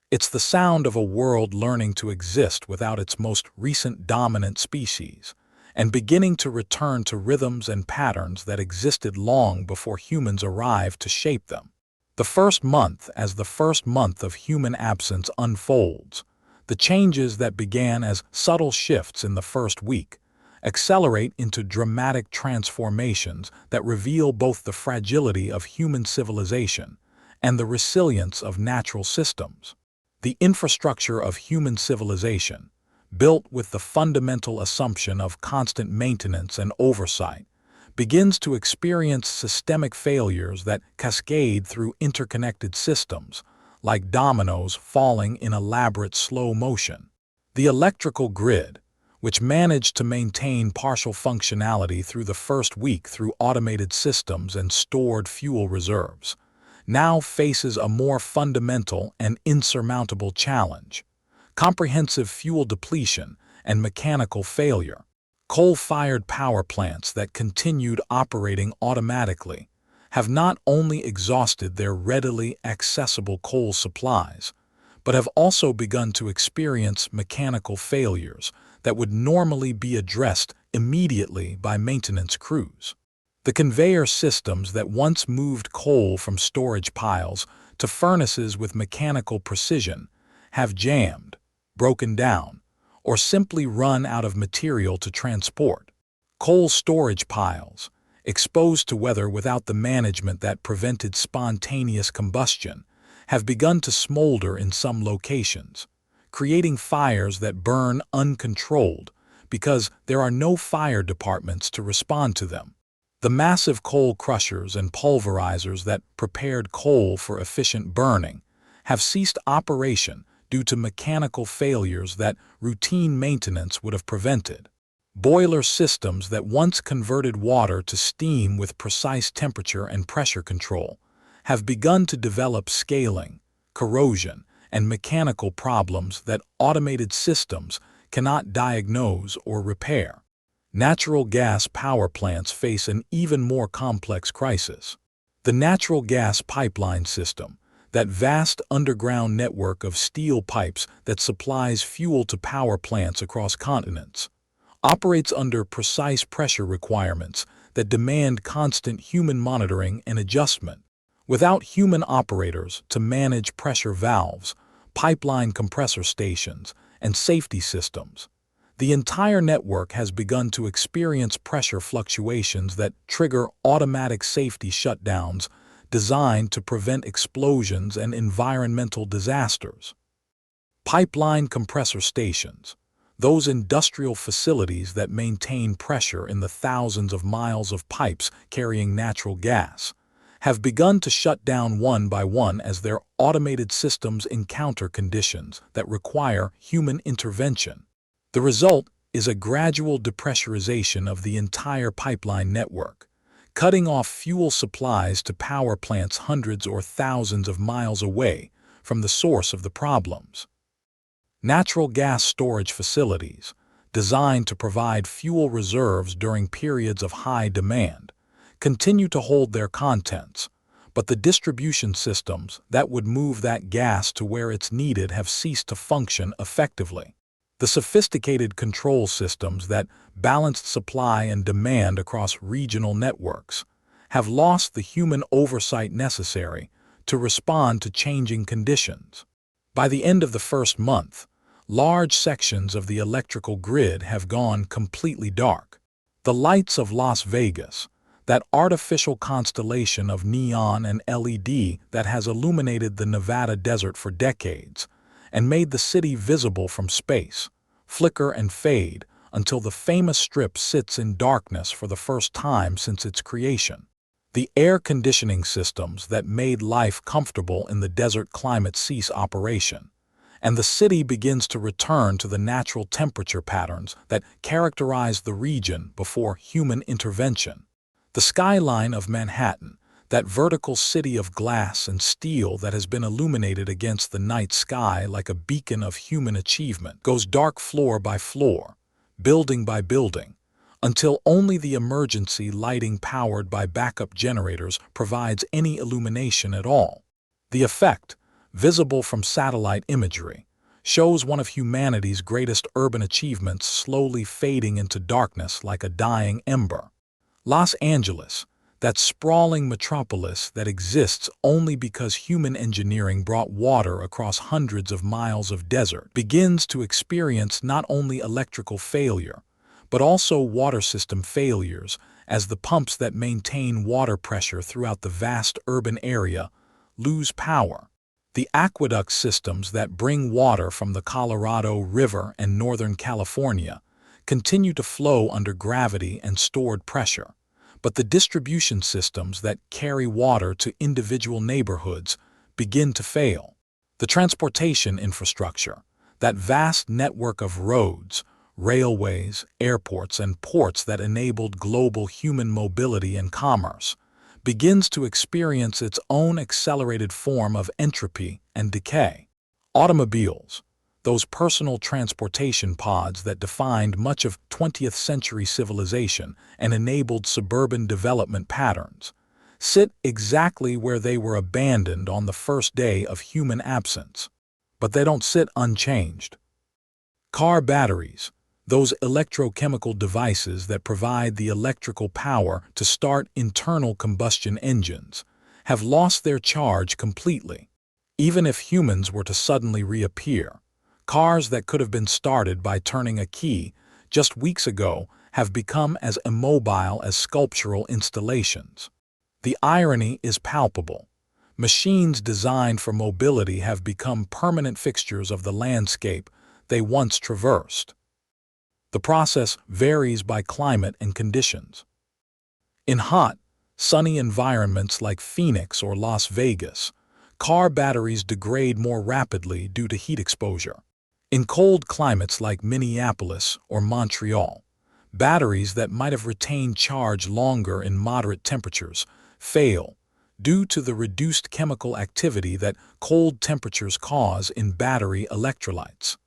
It's the sound of a world learning to exist without its most recent dominant species, and beginning to return to rhythms and patterns that existed long before humans arrived to shape them. The first month, as the first month of human absence unfolds, the changes that began as subtle shifts in the first week accelerate into dramatic transformations that reveal both the fragility of human civilization and the resilience of natural systems. The infrastructure of human civilization, built with the fundamental assumption of constant maintenance and oversight, begins to experience systemic failures that cascade through interconnected systems, like dominoes falling in elaborate slow motion. The electrical grid, which managed to maintain partial functionality through the first week through automated systems and stored fuel reserves, now faces a more fundamental and insurmountable challenge: comprehensive fuel depletion and mechanical failure. Coal-fired power plants that continued operating automatically have not only exhausted their readily accessible coal supplies, but have also begun to experience mechanical failures that would normally be addressed immediately by maintenance crews. The conveyor systems that once moved coal from storage piles to furnaces with mechanical precision have jammed, broken down, or simply run out of material to transport. Coal storage piles, exposed to weather without the management that prevented spontaneous combustion, have begun to smolder in some locations, creating fires that burn uncontrolled because there are no fire departments to respond to them. The massive coal crushers and pulverizers that prepared coal for efficient burning have ceased operation due to mechanical failures that routine maintenance would have prevented. Boiler systems that once converted water to steam with precise temperature and pressure control have begun to develop scaling, corrosion, and mechanical problems that automated systems cannot diagnose or repair. Natural gas power plants face an even more complex crisis. The natural gas pipeline system, that vast underground network of steel pipes that supplies fuel to power plants across continents, operates under precise pressure requirements that demand constant human monitoring and adjustment. Without human operators to manage pressure valves, pipeline compressor stations, and safety systems, the entire network has begun to experience pressure fluctuations that trigger automatic safety shutdowns designed to prevent explosions and environmental disasters. Pipeline compressor stations, those industrial facilities that maintain pressure in the thousands of miles of pipes carrying natural gas, have begun to shut down one by one as their automated systems encounter conditions that require human intervention. The result is a gradual depressurization of the entire pipeline network, cutting off fuel supplies to power plants hundreds or thousands of miles away from the source of the problems. Natural gas storage facilities, designed to provide fuel reserves during periods of high demand, continue to hold their contents, but the distribution systems that would move that gas to where it's needed have ceased to function effectively. The sophisticated control systems that balanced supply and demand across regional networks have lost the human oversight necessary to respond to changing conditions. By the end of the first month, large sections of the electrical grid have gone completely dark. The lights of Las Vegas, that artificial constellation of neon and LED that has illuminated the Nevada desert for decades and made the city visible from space, flicker and fade until the famous strip sits in darkness for the first time since its creation. The air conditioning systems that made life comfortable in the desert climate cease operation, and the city begins to return to the natural temperature patterns that characterized the region before human intervention. The skyline of Manhattan, that vertical city of glass and steel that has been illuminated against the night sky like a beacon of human achievement, goes dark floor by floor, building by building, until only the emergency lighting powered by backup generators provides any illumination at all. The effect, visible from satellite imagery, shows one of humanity's greatest urban achievements slowly fading into darkness like a dying ember. Los Angeles, that sprawling metropolis that exists only because human engineering brought water across hundreds of miles of desert, begins to experience not only electrical failure, but also water system failures as the pumps that maintain water pressure throughout the vast urban area lose power. The aqueduct systems that bring water from the Colorado River and Northern California continue to flow under gravity and stored pressure, but the distribution systems that carry water to individual neighborhoods begin to fail. The transportation infrastructure, that vast network of roads, railways, airports, and ports that enabled global human mobility and commerce, begins to experience its own accelerated form of entropy and decay. Automobiles, those personal transportation pods that defined much of 20th century civilization and enabled suburban development patterns, sit exactly where they were abandoned on the first day of human absence. But they don't sit unchanged. Car batteries, those electrochemical devices that provide the electrical power to start internal combustion engines, have lost their charge completely. Even if humans were to suddenly reappear, cars that could have been started by turning a key just weeks ago have become as immobile as sculptural installations. The irony is palpable. Machines designed for mobility have become permanent fixtures of the landscape they once traversed. The process varies by climate and conditions. In hot, sunny environments like Phoenix or Las Vegas, car batteries degrade more rapidly due to heat exposure. In cold climates like Minneapolis or Montreal, batteries that might have retained charge longer in moderate temperatures fail due to the reduced chemical activity that cold temperatures cause in battery electrolytes.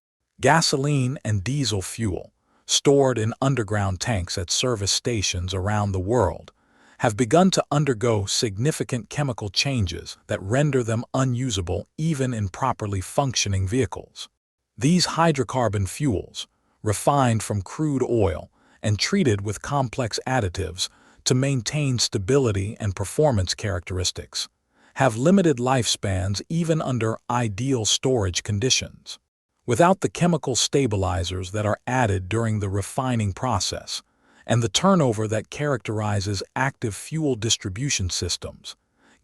Gasoline and diesel fuel, stored in underground tanks at service stations around the world, have begun to undergo significant chemical changes that render them unusable even in properly functioning vehicles. These hydrocarbon fuels, refined from crude oil and treated with complex additives to maintain stability and performance characteristics, have limited lifespans even under ideal storage conditions. Without the chemical stabilizers that are added during the refining process, and the turnover that characterizes active fuel distribution systems,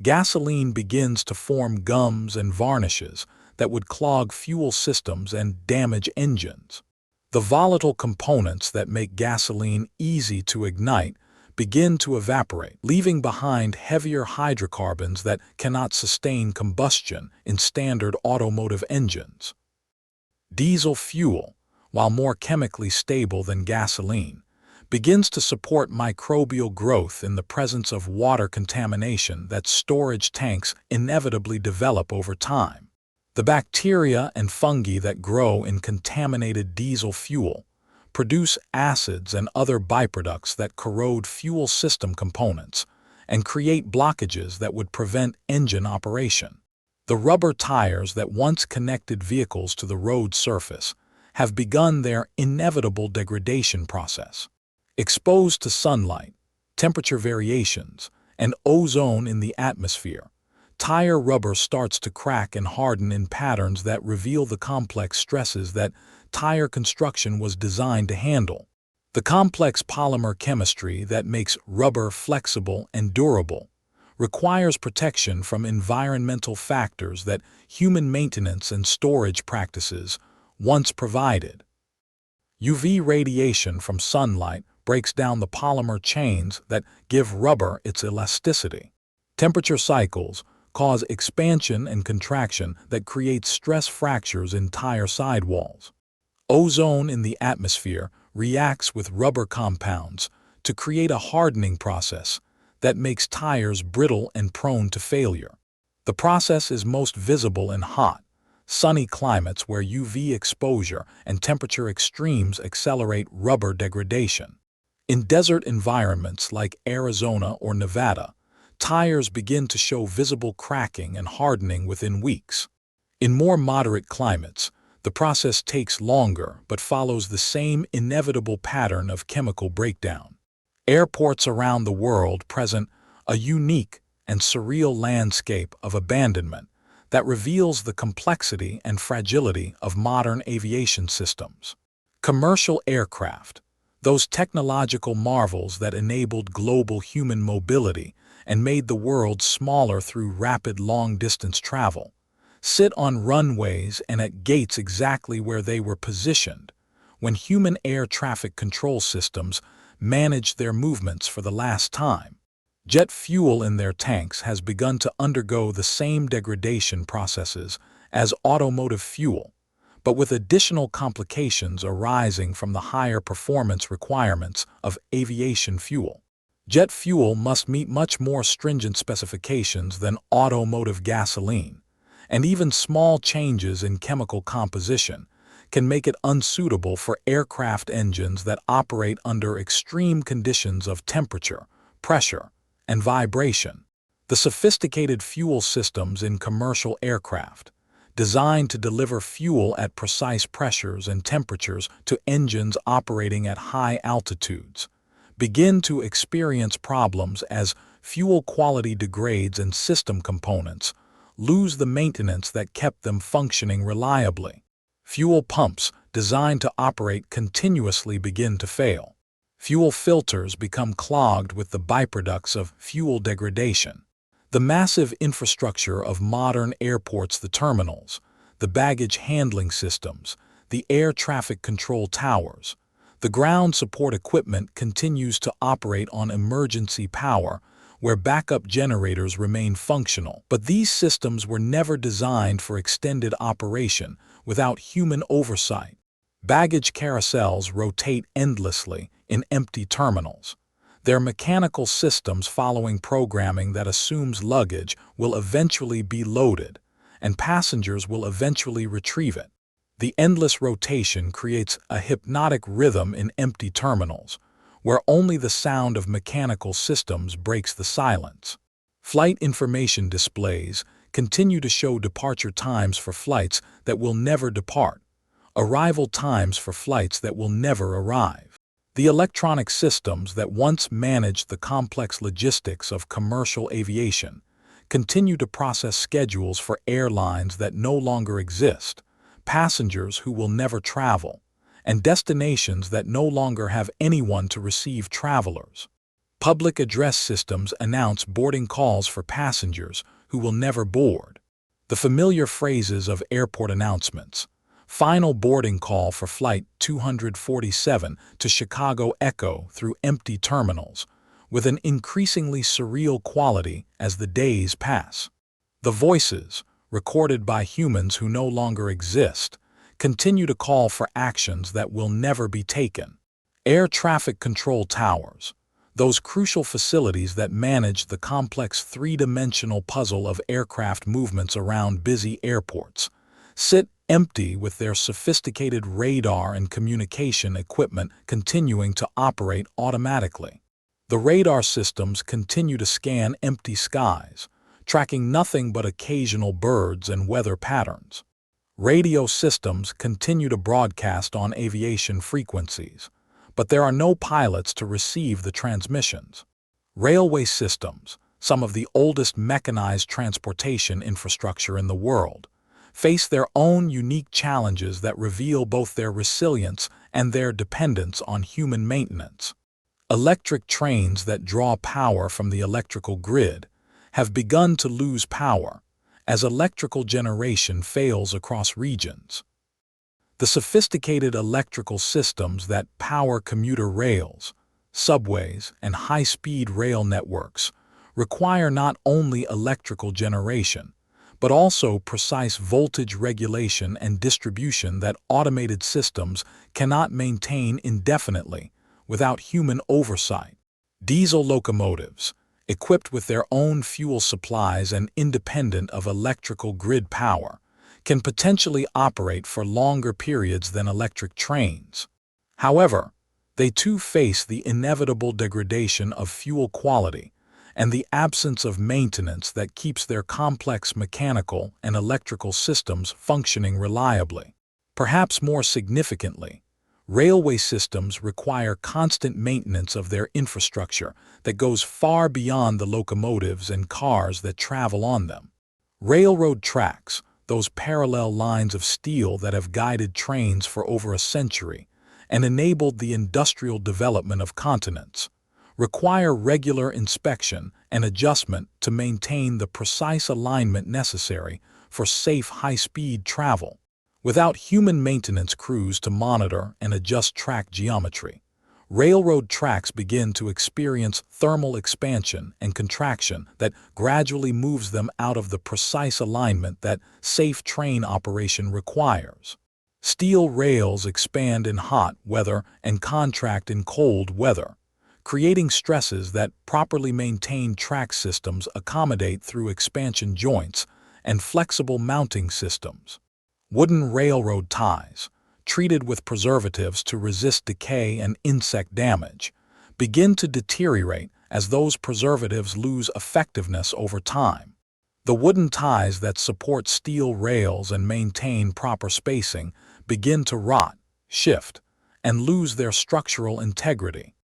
gasoline begins to form gums and varnishes that would clog fuel systems and damage engines. The volatile components that make gasoline easy to ignite begin to evaporate, leaving behind heavier hydrocarbons that cannot sustain combustion in standard automotive engines. Diesel fuel, while more chemically stable than gasoline, begins to support microbial growth in the presence of water contamination that storage tanks inevitably develop over time. The bacteria and fungi that grow in contaminated diesel fuel produce acids and other byproducts that corrode fuel system components and create blockages that would prevent engine operation. The rubber tires that once connected vehicles to the road surface have begun their inevitable degradation process. Exposed to sunlight, temperature variations, and ozone in the atmosphere, tire rubber starts to crack and harden in patterns that reveal the complex stresses that tire construction was designed to handle. The complex polymer chemistry that makes rubber flexible and durable requires protection from environmental factors that human maintenance and storage practices once provided. UV radiation from sunlight breaks down the polymer chains that give rubber its elasticity. Temperature cycles cause expansion and contraction that create stress fractures in tire sidewalls. Ozone in the atmosphere reacts with rubber compounds to create a hardening process that makes tires brittle and prone to failure. The process is most visible in hot, sunny climates where UV exposure and temperature extremes accelerate rubber degradation. In desert environments like Arizona or Nevada, tires begin to show visible cracking and hardening within weeks. In more moderate climates, the process takes longer but follows the same inevitable pattern of chemical breakdown. Airports around the world present a unique and surreal landscape of abandonment that reveals the complexity and fragility of modern aviation systems. Commercial aircraft, those technological marvels that enabled global human mobility and made the world smaller through rapid long-distance travel, sit on runways and at gates exactly where they were positioned when human air traffic control systems managed their movements for the last time. Jet fuel in their tanks has begun to undergo the same degradation processes as automotive fuel, but with additional complications arising from the higher performance requirements of aviation fuel. Jet fuel must meet much more stringent specifications than automotive gasoline, and even small changes in chemical composition can make it unsuitable for aircraft engines that operate under extreme conditions of temperature, pressure, and vibration. The sophisticated fuel systems in commercial aircraft, designed to deliver fuel at precise pressures and temperatures to engines operating at high altitudes, begin to experience problems as fuel quality degrades and system components lose the maintenance that kept them functioning reliably. Fuel pumps designed to operate continuously begin to fail. Fuel filters become clogged with the byproducts of fuel degradation. The massive infrastructure of modern airports, the terminals, the baggage handling systems, the air traffic control towers, the ground support equipment continues to operate on emergency power where backup generators remain functional. But these systems were never designed for extended operation without human oversight. Baggage carousels rotate endlessly in empty terminals. Their mechanical systems following programming that assumes luggage will eventually be loaded, and passengers will eventually retrieve it. The endless rotation creates a hypnotic rhythm in empty terminals, where only the sound of mechanical systems breaks the silence. Flight information displays continue to show departure times for flights that will never depart, arrival times for flights that will never arrive. The electronic systems that once managed the complex logistics of commercial aviation continue to process schedules for airlines that no longer exist, passengers who will never travel, and destinations that no longer have anyone to receive travelers. Public address systems announce boarding calls for passengers who will never board. The familiar phrases of airport announcements: final boarding call for Flight 247 to Chicago echo through empty terminals, with an increasingly surreal quality as the days pass. The voices, recorded by humans who no longer exist, continue to call for actions that will never be taken. Air traffic control towers, those crucial facilities that manage the complex three-dimensional puzzle of aircraft movements around busy airports, sit empty with their sophisticated radar and communication equipment continuing to operate automatically. The radar systems continue to scan empty skies, tracking nothing but occasional birds and weather patterns. Radio systems continue to broadcast on aviation frequencies, but there are no pilots to receive the transmissions. Railway systems, some of the oldest mechanized transportation infrastructure in the world, face their own unique challenges that reveal both their resilience and their dependence on human maintenance. Electric trains that draw power from the electrical grid have begun to lose power as electrical generation fails across regions. The sophisticated electrical systems that power commuter rails, subways, and high-speed rail networks require not only electrical generation, but also precise voltage regulation and distribution that automated systems cannot maintain indefinitely without human oversight. Diesel locomotives, equipped with their own fuel supplies and independent of electrical grid power, can potentially operate for longer periods than electric trains. However, they too face the inevitable degradation of fuel quality and the absence of maintenance that keeps their complex mechanical and electrical systems functioning reliably. Perhaps more significantly, railway systems require constant maintenance of their infrastructure that goes far beyond the locomotives and cars that travel on them. Railroad tracks, those parallel lines of steel that have guided trains for over a century and enabled the industrial development of continents, require regular inspection and adjustment to maintain the precise alignment necessary for safe high-speed travel. Without human maintenance crews to monitor and adjust track geometry, railroad tracks begin to experience thermal expansion and contraction that gradually moves them out of the precise alignment that safe train operation requires. Steel rails expand in hot weather and contract in cold weather, creating stresses that properly maintained track systems accommodate through expansion joints and flexible mounting systems. Wooden railroad ties, treated with preservatives to resist decay and insect damage, begin to deteriorate as those preservatives lose effectiveness over time. The wooden ties that support steel rails and maintain proper spacing begin to rot, shift, and lose their structural integrity.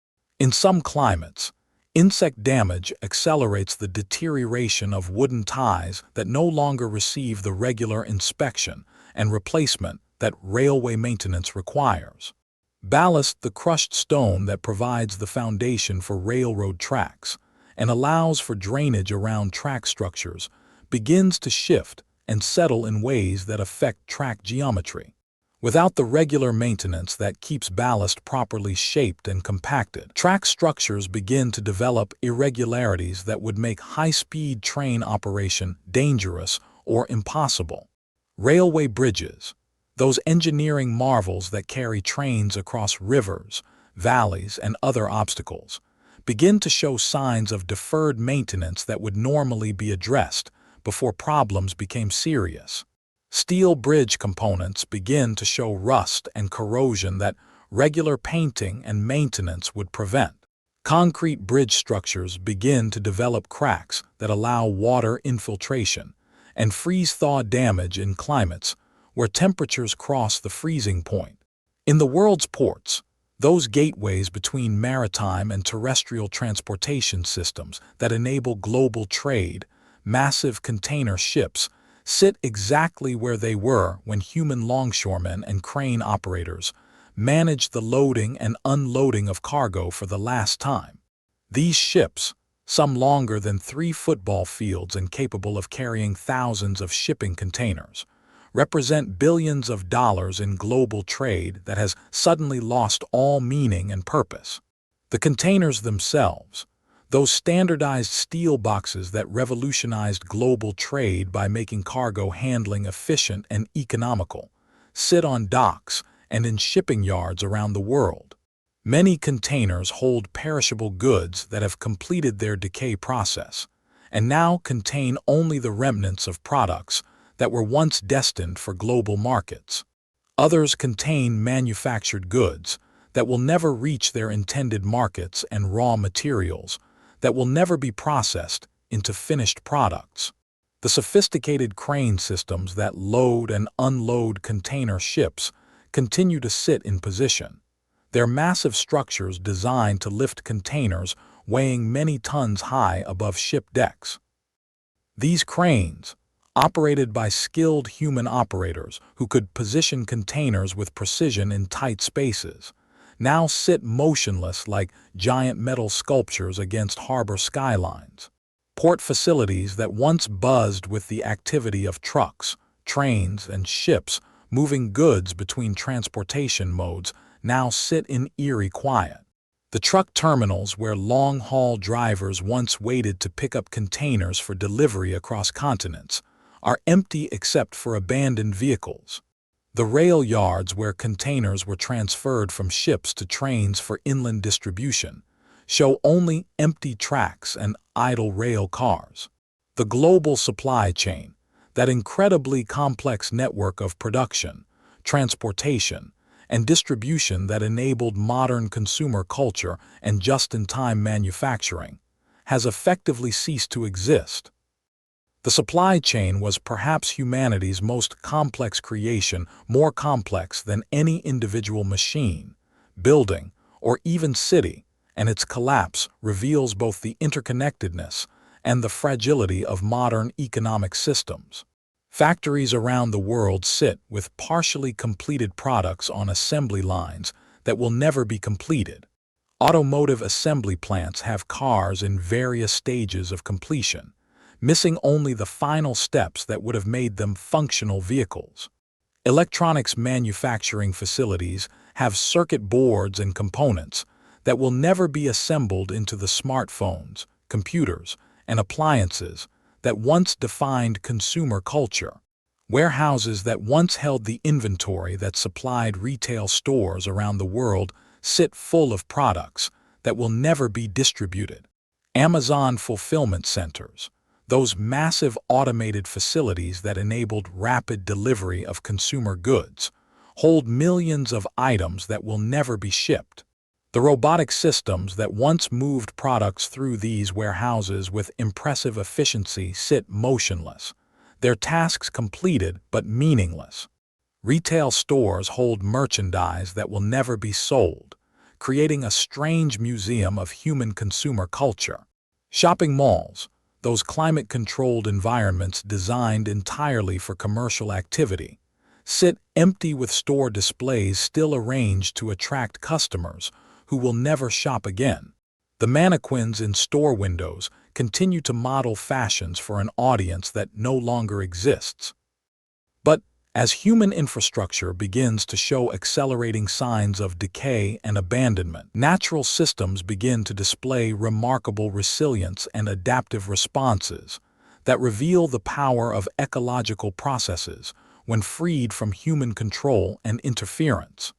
In some climates, insect damage accelerates the deterioration of wooden ties that no longer receive the regular inspection and replacement that railway maintenance requires. Ballast, the crushed stone that provides the foundation for railroad tracks and allows for drainage around track structures, begins to shift and settle in ways that affect track geometry. Without the regular maintenance that keeps ballast properly shaped and compacted, track structures begin to develop irregularities that would make high-speed train operation dangerous or impossible. Railway bridges, those engineering marvels that carry trains across rivers, valleys, and other obstacles, begin to show signs of deferred maintenance that would normally be addressed before problems became serious. Steel bridge components begin to show rust and corrosion that regular painting and maintenance would prevent. Concrete bridge structures begin to develop cracks that allow water infiltration and freeze-thaw damage in climates where temperatures cross the freezing point. In the world's ports, those gateways between maritime and terrestrial transportation systems that enable global trade, massive container ships sit exactly where they were when human longshoremen and crane operators managed the loading and unloading of cargo for the last time. These ships, some longer than 3 football fields and capable of carrying thousands of shipping containers, represent billions of dollars in global trade that has suddenly lost all meaning and purpose. The containers themselves, those standardized steel boxes that revolutionized global trade by making cargo handling efficient and economical, sit on docks and in shipping yards around the world. Many containers hold perishable goods that have completed their decay process and now contain only the remnants of products that were once destined for global markets. Others contain manufactured goods that will never reach their intended markets and raw materials that will never be processed into finished products. The sophisticated crane systems that load and unload container ships continue to sit in position. They're massive structures designed to lift containers weighing many tons high above ship decks. These cranes, operated by skilled human operators who could position containers with precision in tight spaces, now sit motionless like giant metal sculptures against harbor skylines. Port facilities that once buzzed with the activity of trucks, trains, and ships moving goods between transportation modes now sit in eerie quiet. The truck terminals where long-haul drivers once waited to pick up containers for delivery across continents are empty except for abandoned vehicles. The rail yards where containers were transferred from ships to trains for inland distribution show only empty tracks and idle rail cars. The global supply chain, that incredibly complex network of production, transportation, and distribution that enabled modern consumer culture and just-in-time manufacturing, has effectively ceased to exist. The supply chain was perhaps humanity's most complex creation, more complex than any individual machine, building, or even city, and its collapse reveals both the interconnectedness and the fragility of modern economic systems. Factories around the world sit with partially completed products on assembly lines that will never be completed. Automotive assembly plants have cars in various stages of completion, missing only the final steps that would have made them functional vehicles. Electronics manufacturing facilities have circuit boards and components that will never be assembled into the smartphones, computers, and appliances that once defined consumer culture. Warehouses that once held the inventory that supplied retail stores around the world sit full of products that will never be distributed. Amazon fulfillment centers, those massive automated facilities that enabled rapid delivery of consumer goods, hold millions of items that will never be shipped. The robotic systems that once moved products through these warehouses with impressive efficiency sit motionless, their tasks completed but meaningless. Retail stores hold merchandise that will never be sold, creating a strange museum of human consumer culture. Shopping malls, those climate-controlled environments designed entirely for commercial activity, sit empty with store displays still arranged to attract customers who will never shop again. The mannequins in store windows continue to model fashions for an audience that no longer exists. But as human infrastructure begins to show accelerating signs of decay and abandonment, natural systems begin to display remarkable resilience and adaptive responses that reveal the power of ecological processes when freed from human control and interference.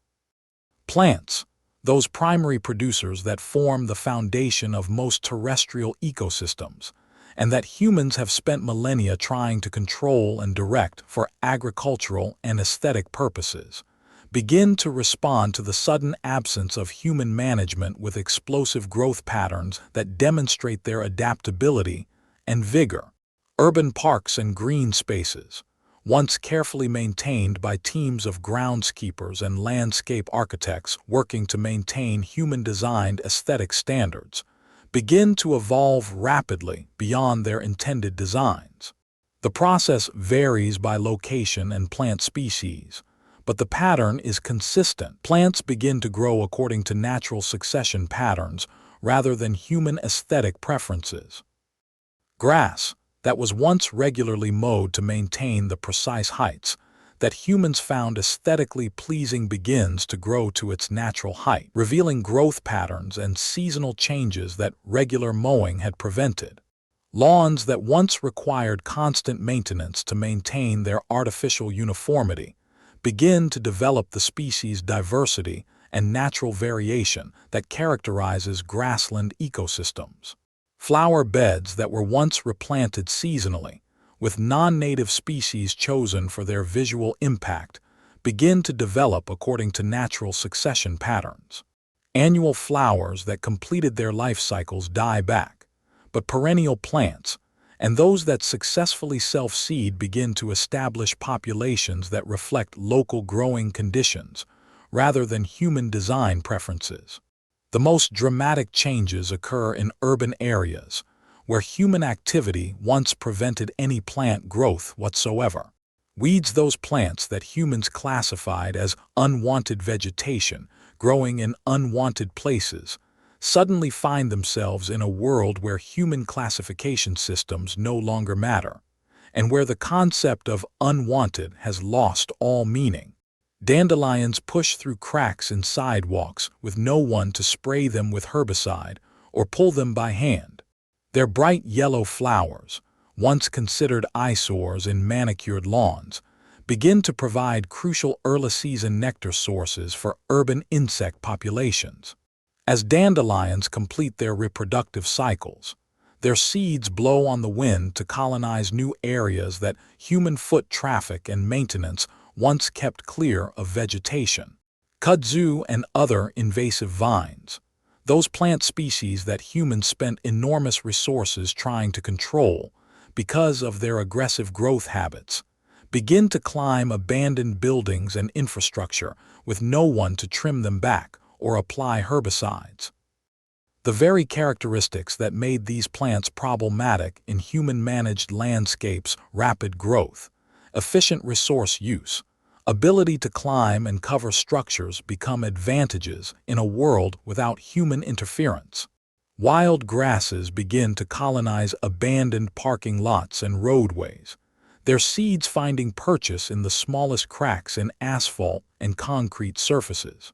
Plants, those primary producers that form the foundation of most terrestrial ecosystems, and that humans have spent millennia trying to control and direct for agricultural and aesthetic purposes, begin to respond to the sudden absence of human management with explosive growth patterns that demonstrate their adaptability and vigor. Urban parks and green spaces, once carefully maintained by teams of groundskeepers and landscape architects working to maintain human-designed aesthetic standards, begin to evolve rapidly beyond their intended designs. The process varies by location and plant species, but the pattern is consistent. Plants begin to grow according to natural succession patterns rather than human aesthetic preferences. Grass, that was once regularly mowed to maintain the precise heights that humans found aesthetically pleasing, begins to grow to its natural height, revealing growth patterns and seasonal changes that regular mowing had prevented. Lawns that once required constant maintenance to maintain their artificial uniformity begin to develop the species diversity and natural variation that characterizes grassland ecosystems. Flower beds that were once replanted seasonally, with non-native species chosen for their visual impact, begin to develop according to natural succession patterns. Annual flowers that completed their life cycles die back, but perennial plants, and those that successfully self-seed, begin to establish populations that reflect local growing conditions rather than human design preferences. The most dramatic changes occur in urban areas, where human activity once prevented any plant growth whatsoever. Weeds, those plants that humans classified as unwanted vegetation, growing in unwanted places, suddenly find themselves in a world where human classification systems no longer matter, and where the concept of unwanted has lost all meaning. Dandelions push through cracks in sidewalks with no one to spray them with herbicide or pull them by hand. Their bright yellow flowers, once considered eyesores in manicured lawns, begin to provide crucial early-season nectar sources for urban insect populations. As dandelions complete their reproductive cycles, their seeds blow on the wind to colonize new areas that human foot traffic and maintenance once kept clear of vegetation. Kudzu and other invasive vines, those plant species that humans spent enormous resources trying to control because of their aggressive growth habits, begin to climb abandoned buildings and infrastructure with no one to trim them back or apply herbicides. The very characteristics that made these plants problematic in human-managed landscapes, rapid growth, efficient resource use, ability to climb and cover structures, become advantages in a world without human interference. Wild grasses begin to colonize abandoned parking lots and roadways, their seeds finding purchase in the smallest cracks in asphalt and concrete surfaces.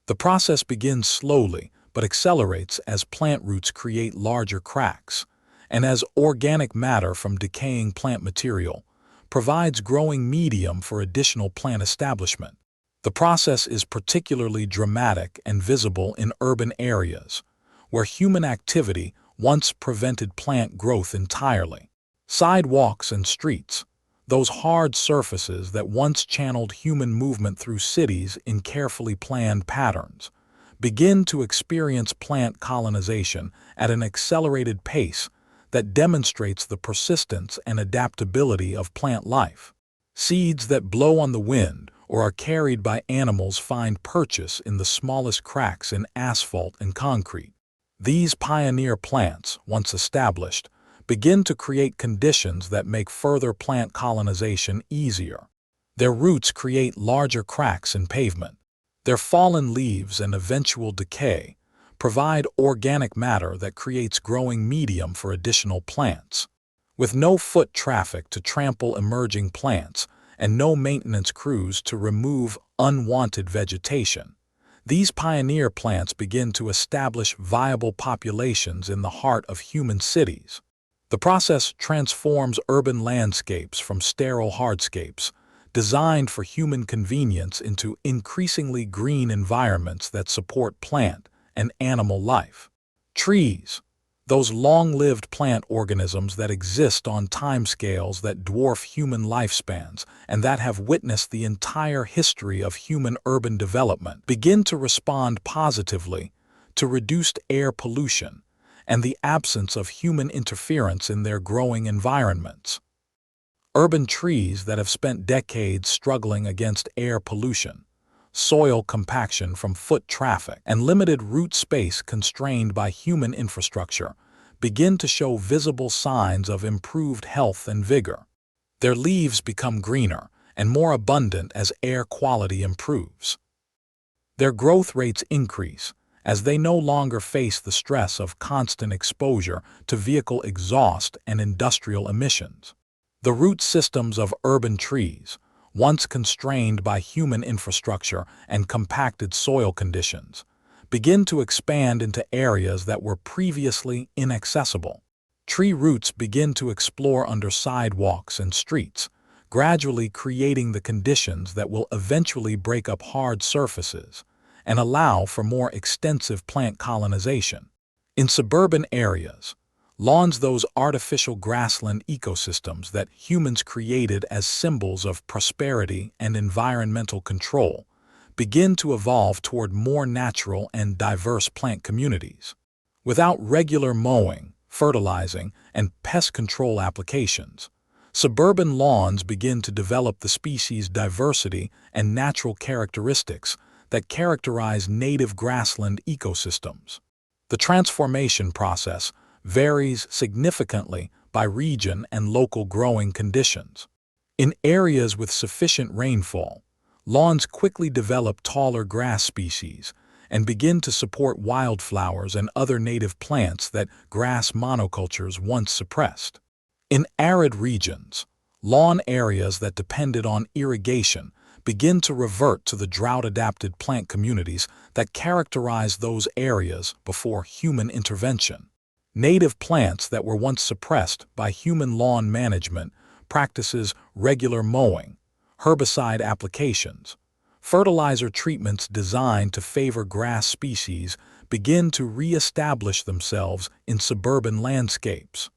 The process begins slowly but accelerates as plant roots create larger cracks, and as organic matter from decaying plant material provides growing medium for additional plant establishment. The process is particularly dramatic and visible in urban areas, where human activity once prevented plant growth entirely. Sidewalks and streets, those hard surfaces that once channeled human movement through cities in carefully planned patterns, begin to experience plant colonization at an accelerated pace that demonstrates the persistence and adaptability of plant life. Seeds that blow on the wind or are carried by animals find purchase in the smallest cracks in asphalt and concrete. These pioneer plants, once established, begin to create conditions that make further plant colonization easier. Their roots create larger cracks in pavement. Their fallen leaves and eventual decay provide organic matter that creates growing medium for additional plants. With no foot traffic to trample emerging plants and no maintenance crews to remove unwanted vegetation, these pioneer plants begin to establish viable populations in the heart of human cities. The process transforms urban landscapes from sterile hardscapes designed for human convenience into increasingly green environments that support plant and animal life. Trees, those long-lived plant organisms that exist on timescales that dwarf human lifespans and that have witnessed the entire history of human urban development, begin to respond positively to reduced air pollution and the absence of human interference in their growing environments. Urban trees that have spent decades struggling against air pollution, soil compaction from foot traffic, and limited root space constrained by human infrastructure begin to show visible signs of improved health and vigor. Their leaves become greener and more abundant as air quality improves. Their growth rates increase as they no longer face the stress of constant exposure to vehicle exhaust and industrial emissions. The root systems of urban trees, once constrained by human infrastructure and compacted soil conditions, begin to expand into areas that were previously inaccessible. Tree roots begin to explore under sidewalks and streets, gradually creating the conditions that will eventually break up hard surfaces and allow for more extensive plant colonization. In suburban areas, lawns, those artificial grassland ecosystems that humans created as symbols of prosperity and environmental control, begin to evolve toward more natural and diverse plant communities. Without regular mowing, fertilizing, and pest control applications, suburban lawns begin to develop the species diversity and natural characteristics that characterize native grassland ecosystems. The transformation process varies significantly by region and local growing conditions. In areas with sufficient rainfall, lawns quickly develop taller grass species and begin to support wildflowers and other native plants that grass monocultures once suppressed. In arid regions, lawn areas that depended on irrigation begin to revert to the drought-adapted plant communities that characterized those areas before human intervention. Native plants that were once suppressed by human lawn management practices, regular mowing, herbicide applications, fertilizer treatments designed to favor grass species begin to re-establish themselves in suburban landscapes.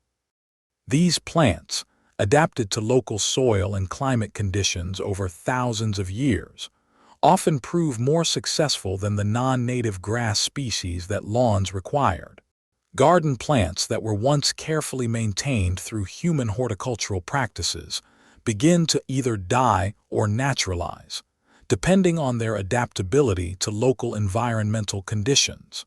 These plants, adapted to local soil and climate conditions over thousands of years, often prove more successful than the non-native grass species that lawns required. Garden plants that were once carefully maintained through human horticultural practices begin to either die or naturalize, depending on their adaptability to local environmental conditions.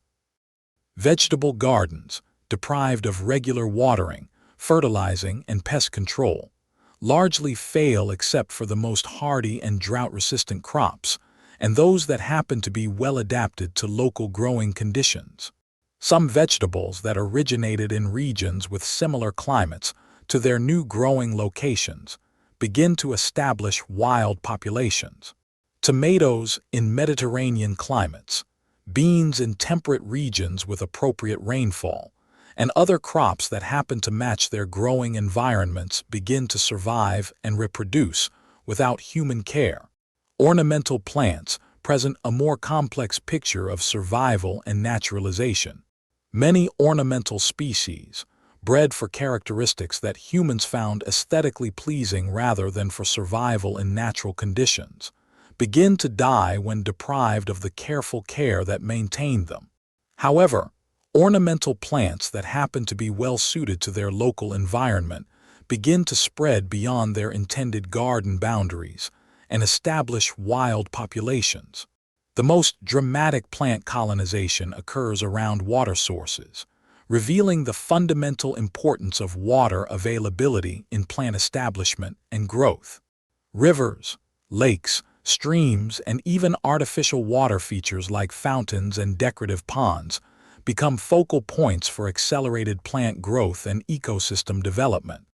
Vegetable gardens, deprived of regular watering, fertilizing, and pest control, largely fail except for the most hardy and drought-resistant crops, and those that happen to be well adapted to local growing conditions. Some vegetables that originated in regions with similar climates to their new growing locations begin to establish wild populations. Tomatoes in Mediterranean climates, beans in temperate regions with appropriate rainfall, and other crops that happen to match their growing environments begin to survive and reproduce without human care. Ornamental plants present a more complex picture of survival and naturalization. Many ornamental species, bred for characteristics that humans found aesthetically pleasing rather than for survival in natural conditions, begin to die when deprived of the careful care that maintained them. However, ornamental plants that happen to be well suited to their local environment begin to spread beyond their intended garden boundaries and establish wild populations. The most dramatic plant colonization occurs around water sources, revealing the fundamental importance of water availability in plant establishment and growth. Rivers, lakes, streams, and even artificial water features like fountains and decorative ponds become focal points for accelerated plant growth and ecosystem development.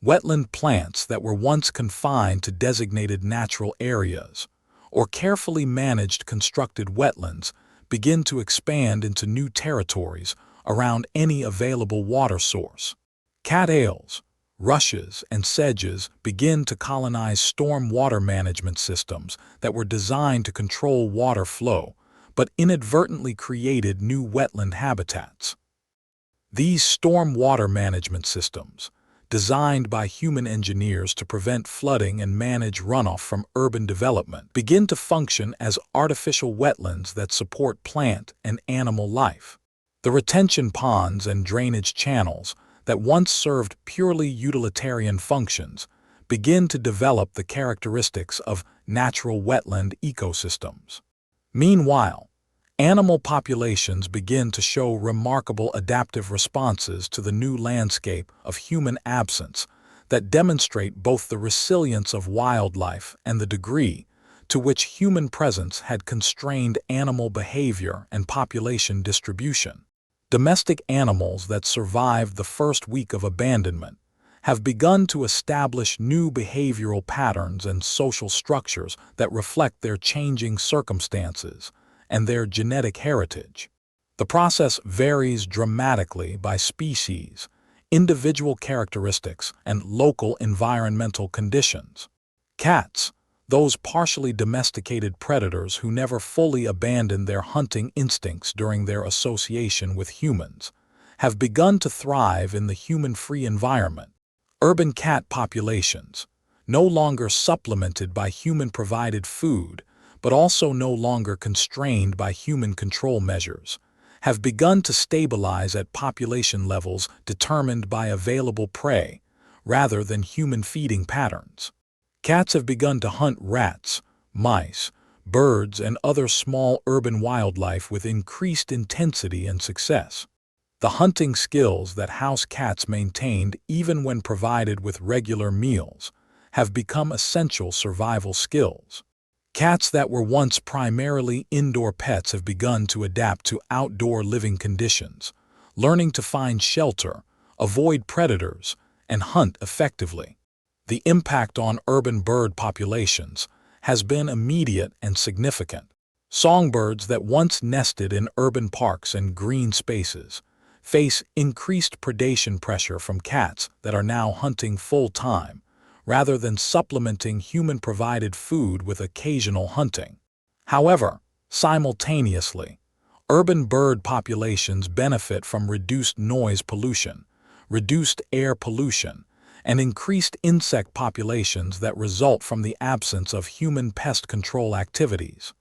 Wetland plants that were once confined to designated natural areas or carefully managed constructed wetlands begin to expand into new territories around any available water source. Cattails, rushes, and sedges begin to colonize storm water management systems that were designed to control water flow, but inadvertently created new wetland habitats. These storm water management systems, designed by human engineers to prevent flooding and manage runoff from urban development, begin to function as artificial wetlands that support plant and animal life. The retention ponds and drainage channels that once served purely utilitarian functions begin to develop the characteristics of natural wetland ecosystems. Meanwhile, animal populations begin to show remarkable adaptive responses to the new landscape of human absence that demonstrate both the resilience of wildlife and the degree to which human presence had constrained animal behavior and population distribution. Domestic animals that survived the first week of abandonment have begun to establish new behavioral patterns and social structures that reflect their changing circumstances and their genetic heritage. The process varies dramatically by species, individual characteristics, and local environmental conditions. Cats, those partially domesticated predators who never fully abandoned their hunting instincts during their association with humans, have begun to thrive in the human-free environment. Urban cat populations, no longer supplemented by human-provided food, but also no longer constrained by human control measures, have begun to stabilize at population levels determined by available prey, rather than human feeding patterns. Cats have begun to hunt rats, mice, birds, and other small urban wildlife with increased intensity and success. The hunting skills that house cats maintained even when provided with regular meals have become essential survival skills. Cats that were once primarily indoor pets have begun to adapt to outdoor living conditions, learning to find shelter, avoid predators, and hunt effectively. The impact on urban bird populations has been immediate and significant. Songbirds that once nested in urban parks and green spaces face increased predation pressure from cats that are now hunting full-time, rather than supplementing human-provided food with occasional hunting. However, simultaneously, urban bird populations benefit from reduced noise pollution, reduced air pollution, and increased insect populations that result from the absence of human pest control activities.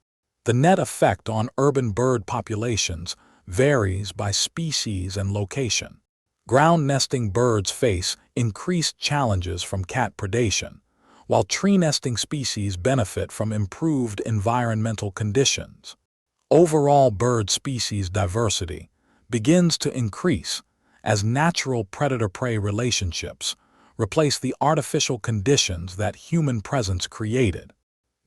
The net effect on urban bird populations varies by species and location. Ground-nesting birds face increased challenges from cat predation, while tree-nesting species benefit from improved environmental conditions. Overall bird species diversity begins to increase as natural predator-prey relationships replace the artificial conditions that human presence created.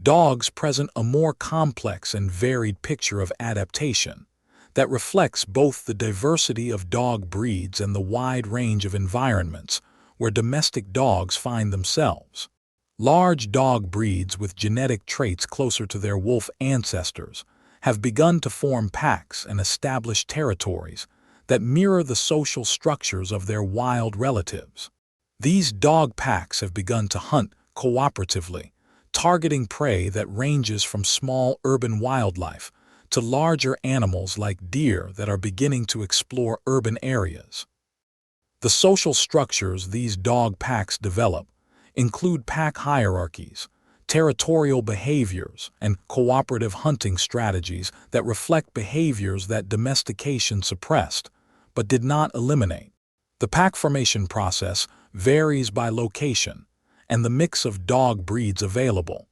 Dogs present a more complex and varied picture of adaptation that reflects both the diversity of dog breeds and the wide range of environments where domestic dogs find themselves. Large dog breeds with genetic traits closer to their wolf ancestors have begun to form packs and establish territories that mirror the social structures of their wild relatives. These dog packs have begun to hunt cooperatively, targeting prey that ranges from small urban wildlife to larger animals like deer that are beginning to explore urban areas. The social structures these dog packs develop include pack hierarchies, territorial behaviors, and cooperative hunting strategies that reflect behaviors that domestication suppressed, but did not eliminate. The pack formation process varies by location and the mix of dog breeds available.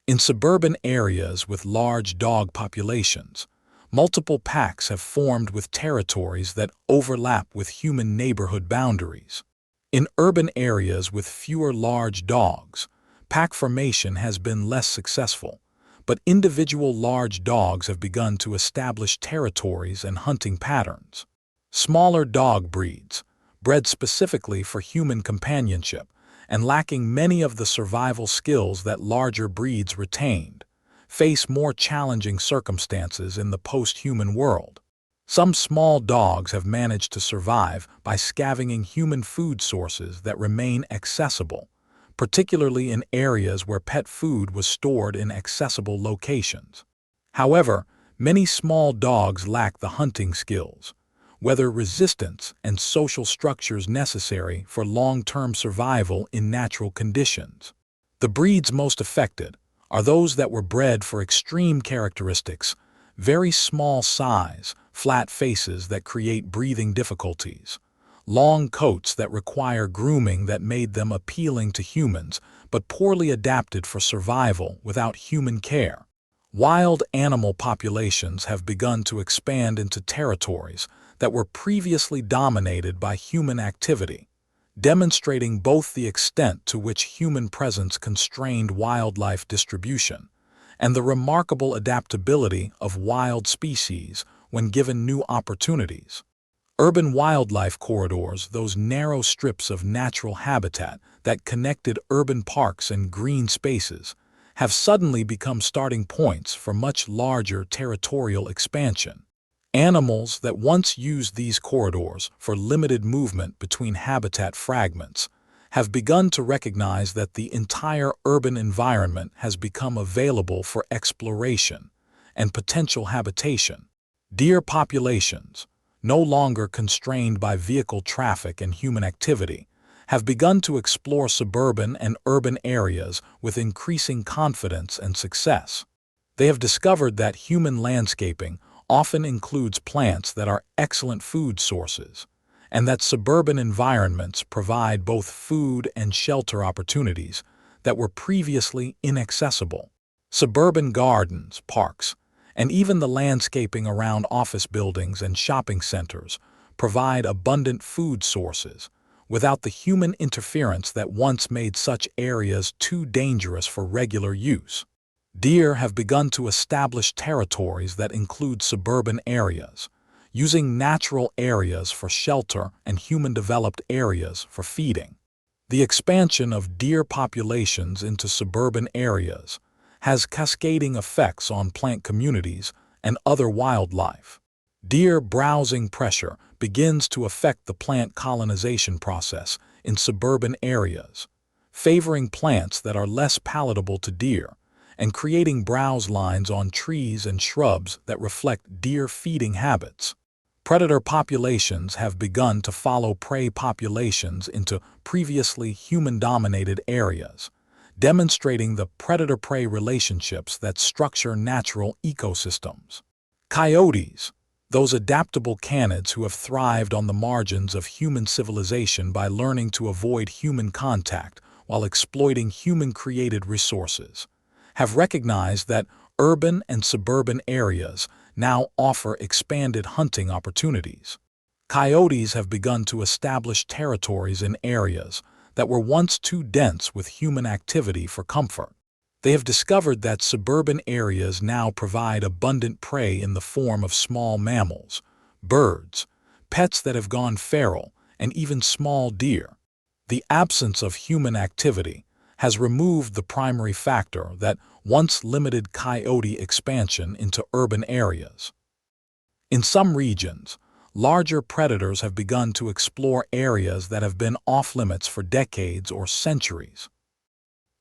In suburban areas with large dog populations, multiple packs have formed with territories that overlap with human neighborhood boundaries. In urban areas with fewer large dogs, pack formation has been less successful, but individual large dogs have begun to establish territories and hunting patterns. Smaller dog breeds, bred specifically for human companionship, and lacking many of the survival skills that larger breeds retained, face more challenging circumstances in the post-human world. Some small dogs have managed to survive by scavenging human food sources that remain accessible, particularly in areas where pet food was stored in accessible locations. However, many small dogs lack the hunting skills, weather resistance, and social structures necessary for long-term survival in natural conditions. The breeds most affected are those that were bred for extreme characteristics, very small size, flat faces that create breathing difficulties, long coats that require grooming that made them appealing to humans but poorly adapted for survival without human care. Wild animal populations have begun to expand into territories that were previously dominated by human activity, demonstrating both the extent to which human presence constrained wildlife distribution and the remarkable adaptability of wild species when given new opportunities. Urban wildlife corridors, those narrow strips of natural habitat that connected urban parks and green spaces, have suddenly become starting points for much larger territorial expansion. Animals that once used these corridors for limited movement between habitat fragments have begun to recognize that the entire urban environment has become available for exploration and potential habitation. Deer populations, no longer constrained by vehicle traffic and human activity, have begun to explore suburban and urban areas with increasing confidence and success. They have discovered that human landscaping often includes plants that are excellent food sources, and that suburban environments provide both food and shelter opportunities that were previously inaccessible. Suburban gardens, parks, and even the landscaping around office buildings and shopping centers provide abundant food sources without the human interference that once made such areas too dangerous for regular use. Deer have begun to establish territories that include suburban areas, using natural areas for shelter and human-developed areas for feeding. The expansion of deer populations into suburban areas has cascading effects on plant communities and other wildlife. Deer browsing pressure begins to affect the plant colonization process in suburban areas, favoring plants that are less palatable to deer and creating browse lines on trees and shrubs that reflect deer feeding habits. Predator populations have begun to follow prey populations into previously human-dominated areas, demonstrating the predator-prey relationships that structure natural ecosystems. Coyotes, those adaptable canids who have thrived on the margins of human civilization by learning to avoid human contact while exploiting human-created resources, have recognized that urban and suburban areas now offer expanded hunting opportunities. Coyotes have begun to establish territories in areas that were once too dense with human activity for comfort. They have discovered that suburban areas now provide abundant prey in the form of small mammals, birds, pets that have gone feral, and even small deer. The absence of human activity has removed the primary factor that once limited coyote expansion into urban areas. In some regions, larger predators have begun to explore areas that have been off-limits for decades or centuries.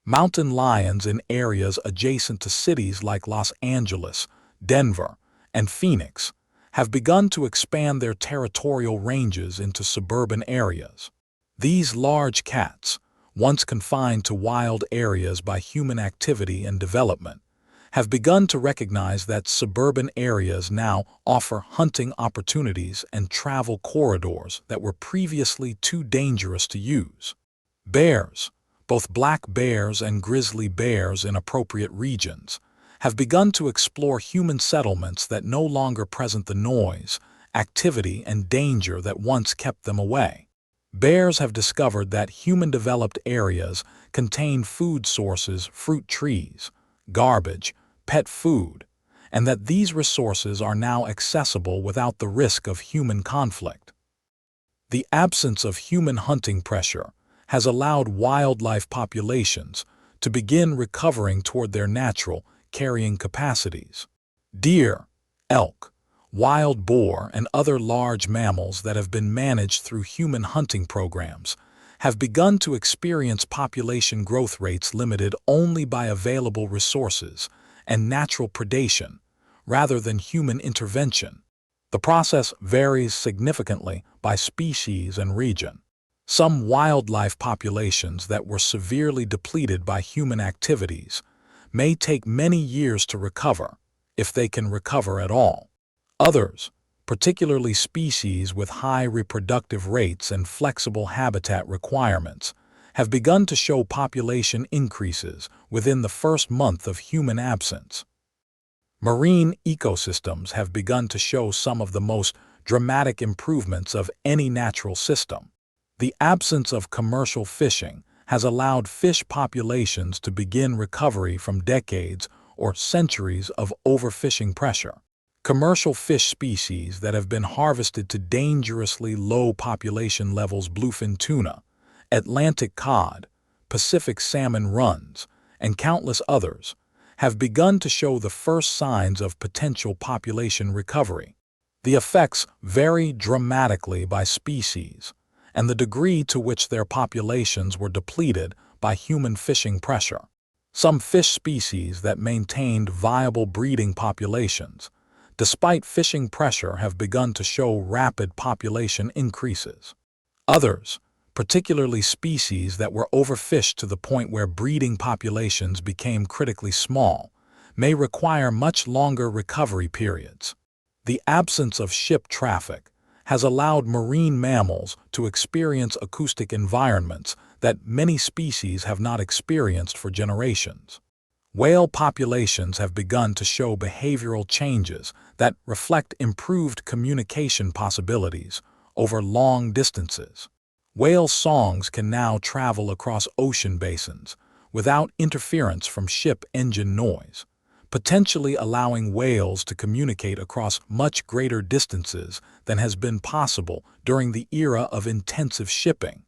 Mountain lions in areas adjacent to cities like Los Angeles, Denver, and Phoenix have begun to expand their territorial ranges into suburban areas. These large cats, once confined to wild areas by human activity and development, have begun to recognize that suburban areas now offer hunting opportunities and travel corridors that were previously too dangerous to use. Bears, both black bears and grizzly bears in appropriate regions, have begun to explore human settlements that no longer present the noise, activity, and danger that once kept them away. Bears have discovered that human-developed areas contain food sources, fruit trees, garbage, pet food, and that these resources are now accessible without the risk of human conflict. The absence of human hunting pressure has allowed wildlife populations to begin recovering toward their natural carrying capacities. Deer, elk, wild boar, and other large mammals that have been managed through human hunting programs have begun to experience population growth rates limited only by available resources and natural predation, rather than human intervention. The process varies significantly by species and region. Some wildlife populations that were severely depleted by human activities may take many years to recover, if they can recover at all. Others, particularly species with high reproductive rates and flexible habitat requirements, have begun to show population increases within the first month of human absence. Marine ecosystems have begun to show some of the most dramatic improvements of any natural system. The absence of commercial fishing has allowed fish populations to begin recovery from decades or centuries of overfishing pressure. Commercial fish species that have been harvested to dangerously low population levels, bluefin tuna, Atlantic cod, Pacific salmon runs, and countless others, have begun to show the first signs of potential population recovery. The effects vary dramatically by species, and the degree to which their populations were depleted by human fishing pressure. Some fish species that maintained viable breeding populations, despite fishing pressure, have begun to show rapid population increases. Others, particularly species that were overfished to the point where breeding populations became critically small, may require much longer recovery periods. The absence of ship traffic has allowed marine mammals to experience acoustic environments that many species have not experienced for generations. Whale populations have begun to show behavioral changes that reflect improved communication possibilities over long distances. Whale songs can now travel across ocean basins without interference from ship engine noise, potentially allowing whales to communicate across much greater distances than has been possible during the era of intensive shipping.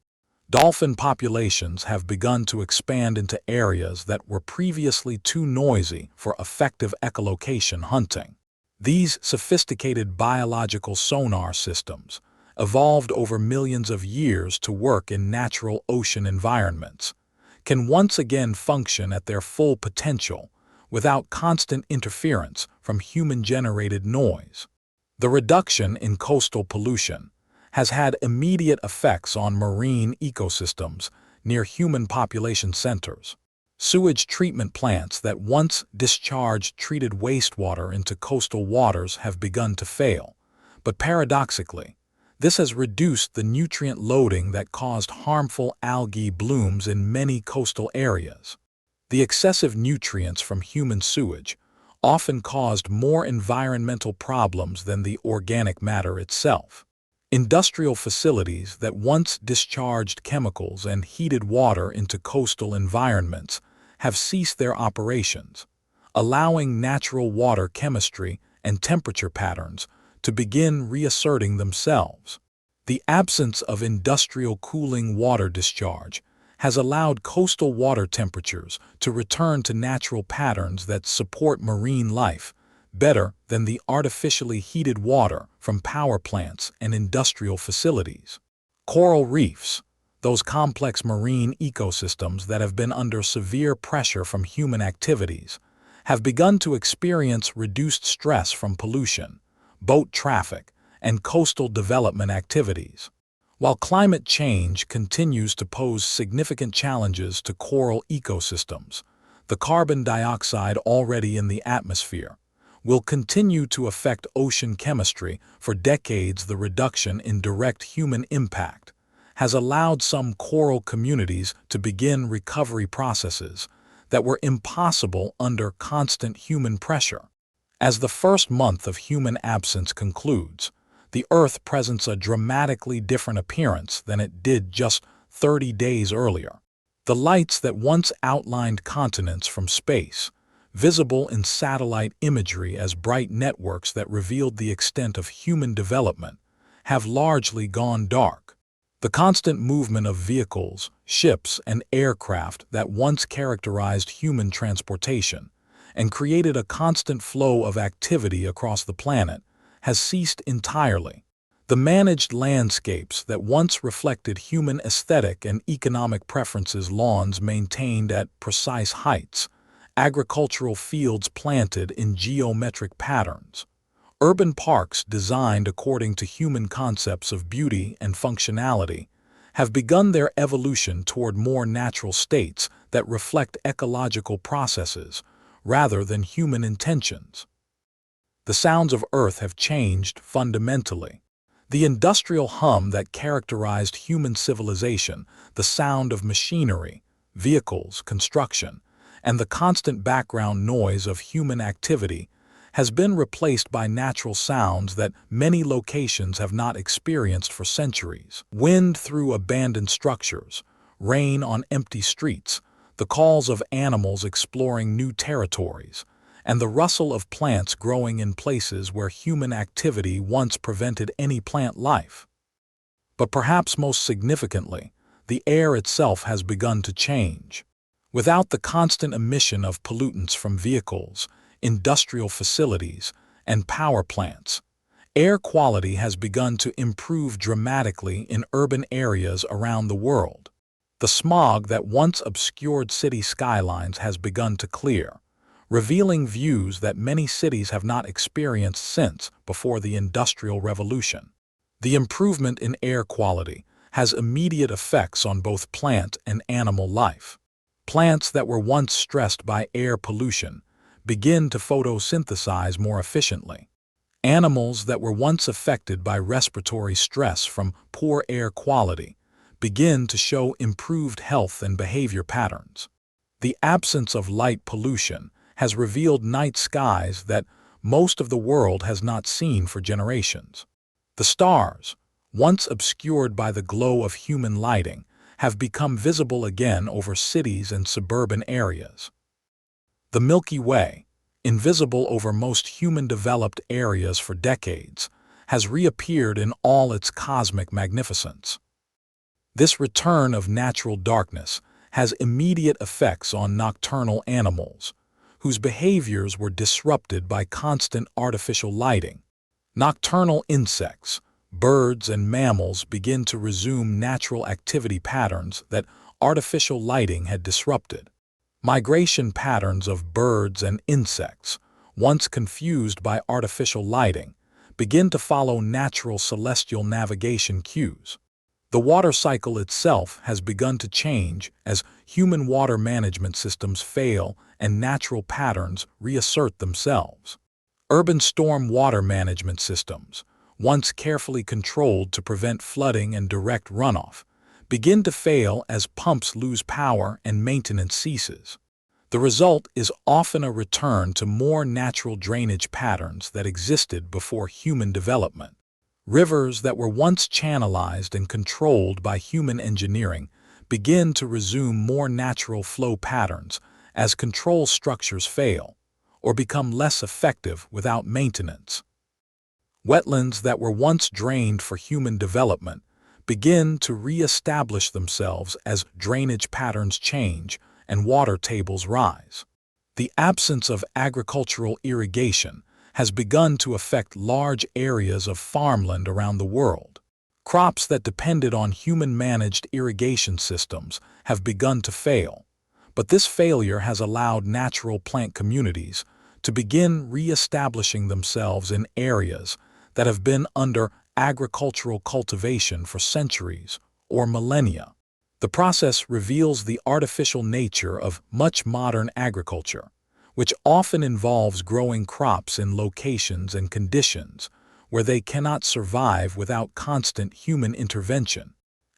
Dolphin populations have begun to expand into areas that were previously too noisy for effective echolocation hunting. These sophisticated biological sonar systems, evolved over millions of years to work in natural ocean environments, can once again function at their full potential without constant interference from human-generated noise. The reduction in coastal pollution has had immediate effects on marine ecosystems near human population centers. Sewage treatment plants that once discharged treated wastewater into coastal waters have begun to fail, but paradoxically, this has reduced the nutrient loading that caused harmful algae blooms in many coastal areas. The excessive nutrients from human sewage often caused more environmental problems than the organic matter itself. Industrial facilities that once discharged chemicals and heated water into coastal environments have ceased their operations, allowing natural water chemistry and temperature patterns to begin reasserting themselves. The absence of industrial cooling water discharge has allowed coastal water temperatures to return to natural patterns that support marine life better than the artificially heated water from power plants and industrial facilities. Coral reefs, those complex marine ecosystems that have been under severe pressure from human activities, have begun to experience reduced stress from pollution, boat traffic, and coastal development activities. While climate change continues to pose significant challenges to coral ecosystems, the carbon dioxide already in the atmosphere will continue to affect ocean chemistry for decades. The reduction in direct human impact has allowed some coral communities to begin recovery processes that were impossible under constant human pressure. As the first month of human absence concludes, the Earth presents a dramatically different appearance than it did just 30 days earlier. The lights that once outlined continents from space, visible in satellite imagery as bright networks that revealed the extent of human development, have largely gone dark. The constant movement of vehicles, ships, and aircraft that once characterized human transportation and created a constant flow of activity across the planet has ceased entirely. The managed landscapes that once reflected human aesthetic and economic preferences, lawns maintained at precise heights, agricultural fields planted in geometric patterns, urban parks designed according to human concepts of beauty and functionality, have begun their evolution toward more natural states that reflect ecological processes rather than human intentions. The sounds of Earth have changed fundamentally. The industrial hum that characterized human civilization, the sound of machinery, vehicles, construction, and the constant background noise of human activity has been replaced by natural sounds that many locations have not experienced for centuries. Wind through abandoned structures, rain on empty streets, the calls of animals exploring new territories, and the rustle of plants growing in places where human activity once prevented any plant life. But perhaps most significantly, the air itself has begun to change. Without the constant emission of pollutants from vehicles, industrial facilities, and power plants, air quality has begun to improve dramatically in urban areas around the world. The smog that once obscured city skylines has begun to clear, revealing views that many cities have not experienced since before the Industrial Revolution. The improvement in air quality has immediate effects on both plant and animal life. Plants that were once stressed by air pollution begin to photosynthesize more efficiently. Animals that were once affected by respiratory stress from poor air quality begin to show improved health and behavior patterns. The absence of light pollution has revealed night skies that most of the world has not seen for generations. The stars, once obscured by the glow of human lighting, have become visible again over cities and suburban areas. The Milky Way, invisible over most human-developed areas for decades, has reappeared in all its cosmic magnificence. This return of natural darkness has immediate effects on nocturnal animals, whose behaviors were disrupted by constant artificial lighting. Nocturnal insects, birds, and mammals begin to resume natural activity patterns that artificial lighting had disrupted. Migration patterns of birds and insects, once confused by artificial lighting, begin to follow natural celestial navigation cues. The water cycle itself has begun to change as human water management systems fail and natural patterns reassert themselves. Urban storm water management systems, once carefully controlled to prevent flooding and direct runoff, begin to fail as pumps lose power and maintenance ceases. The result is often a return to more natural drainage patterns that existed before human development. Rivers that were once channelized and controlled by human engineering begin to resume more natural flow patterns as control structures fail or become less effective without maintenance. Wetlands that were once drained for human development begin to re-establish themselves as drainage patterns change and water tables rise. The absence of agricultural irrigation has begun to affect large areas of farmland around the world. Crops that depended on human-managed irrigation systems have begun to fail, but this failure has allowed natural plant communities to begin re-establishing themselves in areas that have been under agricultural cultivation for centuries or millennia. The process reveals the artificial nature of much modern agriculture, which often involves growing crops in locations and conditions where they cannot survive without constant human intervention.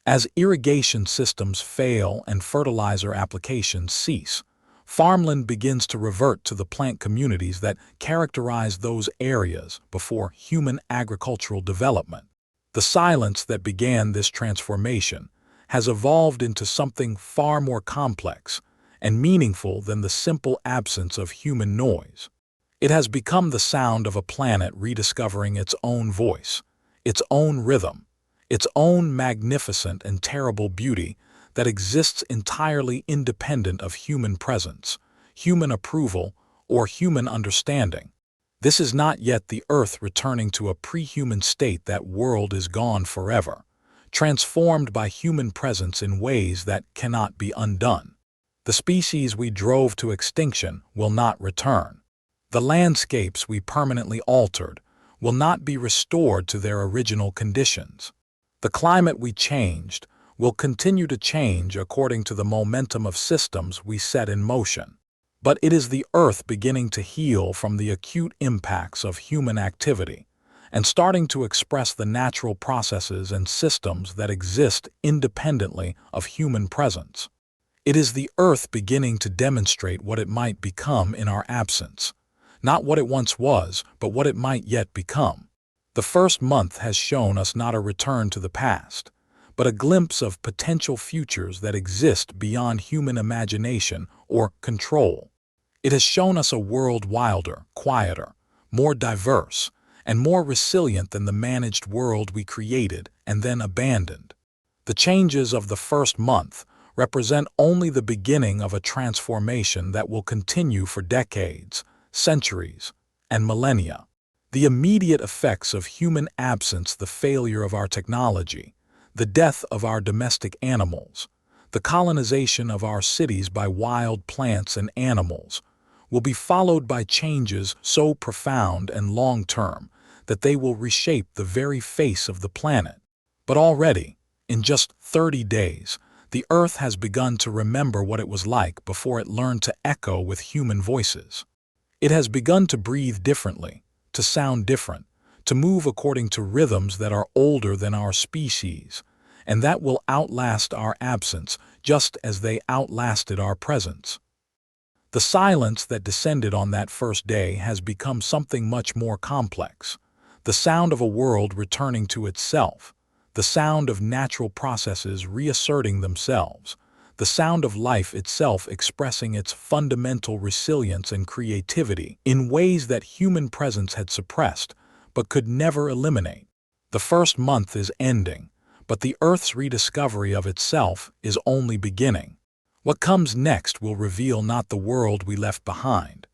As irrigation systems fail and fertilizer applications cease, farmland begins to revert to the plant communities that characterized those areas before human agricultural development. The silence that began this transformation has evolved into something far more complex and meaningful than the simple absence of human noise. It has become the sound of a planet rediscovering its own voice, its own rhythm, its own magnificent and terrible beauty that exists entirely independent of human presence, human approval, or human understanding. This is not yet the Earth returning to a pre-human state. That world is gone forever, transformed by human presence in ways that cannot be undone. The species we drove to extinction will not return. The landscapes we permanently altered will not be restored to their original conditions. The climate we changed will continue to change according to the momentum of systems we set in motion. But it is the Earth beginning to heal from the acute impacts of human activity and starting to express the natural processes and systems that exist independently of human presence. It is the Earth beginning to demonstrate what it might become in our absence. Not what it once was, but what it might yet become. The first month has shown us not a return to the past, but a glimpse of potential futures that exist beyond human imagination or control. It has shown us a world wilder, quieter, more diverse, and more resilient than the managed world we created and then abandoned. The changes of the first month represent only the beginning of a transformation that will continue for decades, centuries, and millennia. The immediate effects of human absence, the failure of our technology, the death of our domestic animals, the colonization of our cities by wild plants and animals, will be followed by changes so profound and long-term that they will reshape the very face of the planet. But already, in just 30 days, the Earth has begun to remember what it was like before it learned to echo with human voices. It has begun to breathe differently, to sound different, to move according to rhythms that are older than our species, and that will outlast our absence just as they outlasted our presence. The silence that descended on that first day has become something much more complex. The sound of a world returning to itself, the sound of natural processes reasserting themselves, the sound of life itself expressing its fundamental resilience and creativity in ways that human presence had suppressed but could never eliminate. The first month is ending, but the Earth's rediscovery of itself is only beginning. What comes next will reveal not the world we left behind,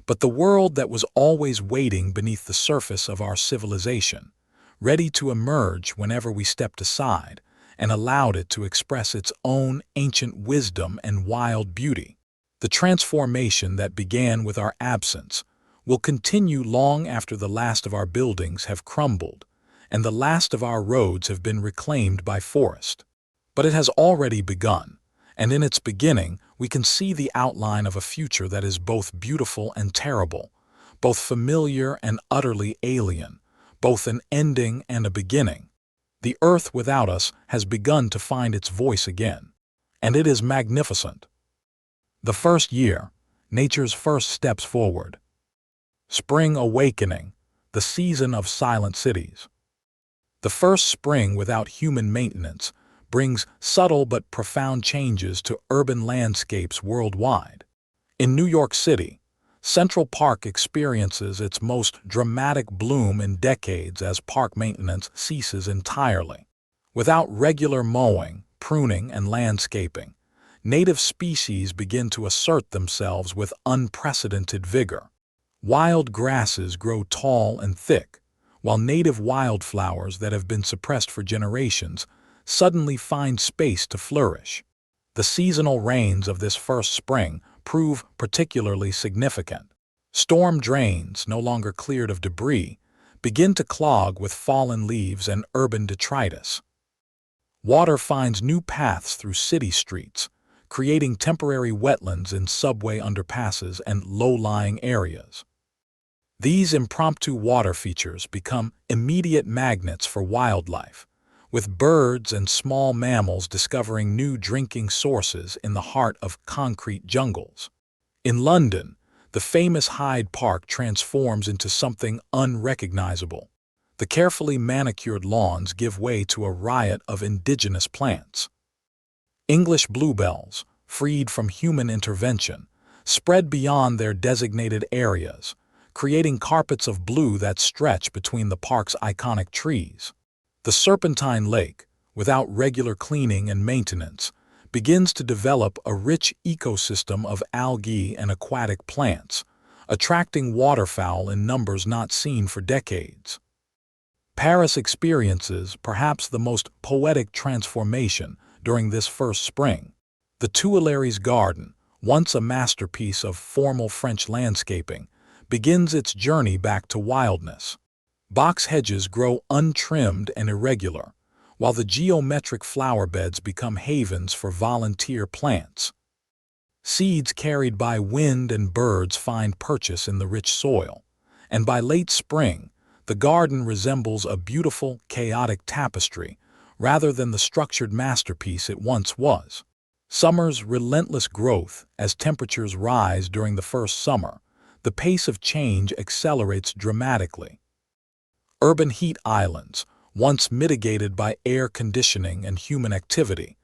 but the world that was always waiting beneath the surface of our civilization, ready to emerge whenever we stepped aside and allowed it to express its own ancient wisdom and wild beauty. The transformation that began with our absence will continue long after the last of our buildings have crumbled and the last of our roads have been reclaimed by forest. But it has already begun, and in its beginning we can see the outline of a future that is both beautiful and terrible, both familiar and utterly alien, both an ending and a beginning. The Earth without us has begun to find its voice again, and it is magnificent. The first year, nature's first steps forward. Spring awakening, the season of silent cities. The first spring without human maintenance brings subtle but profound changes to urban landscapes worldwide. In New York City, Central Park experiences its most dramatic bloom in decades as park maintenance ceases entirely. Without regular mowing, pruning, and landscaping, native species begin to assert themselves with unprecedented vigor. Wild grasses grow tall and thick, while native wildflowers that have been suppressed for generations suddenly find space to flourish. The seasonal rains of this first spring prove particularly significant. Storm drains, no longer cleared of debris, begin to clog with fallen leaves and urban detritus. Water finds new paths through city streets, creating temporary wetlands in subway underpasses and low-lying areas. These impromptu water features become immediate magnets for wildlife, with birds and small mammals discovering new drinking sources in the heart of concrete jungles. In London, the famous Hyde Park transforms into something unrecognizable. The carefully manicured lawns give way to a riot of indigenous plants. English bluebells, freed from human intervention, spread beyond their designated areas, creating carpets of blue that stretch between the park's iconic trees. The Serpentine Lake, without regular cleaning and maintenance, begins to develop a rich ecosystem of algae and aquatic plants, attracting waterfowl in numbers not seen for decades. Paris experiences perhaps the most poetic transformation during this first spring. The Tuileries Garden, once a masterpiece of formal French landscaping, begins its journey back to wildness. Box hedges grow untrimmed and irregular, while the geometric flower beds become havens for volunteer plants. Seeds carried by wind and birds find purchase in the rich soil, and by late spring, the garden resembles a beautiful, chaotic tapestry rather than the structured masterpiece it once was. Summer's relentless growth. As temperatures rise during the first summer, the pace of change accelerates dramatically. Urban heat islands, once mitigated by air conditioning and human activity,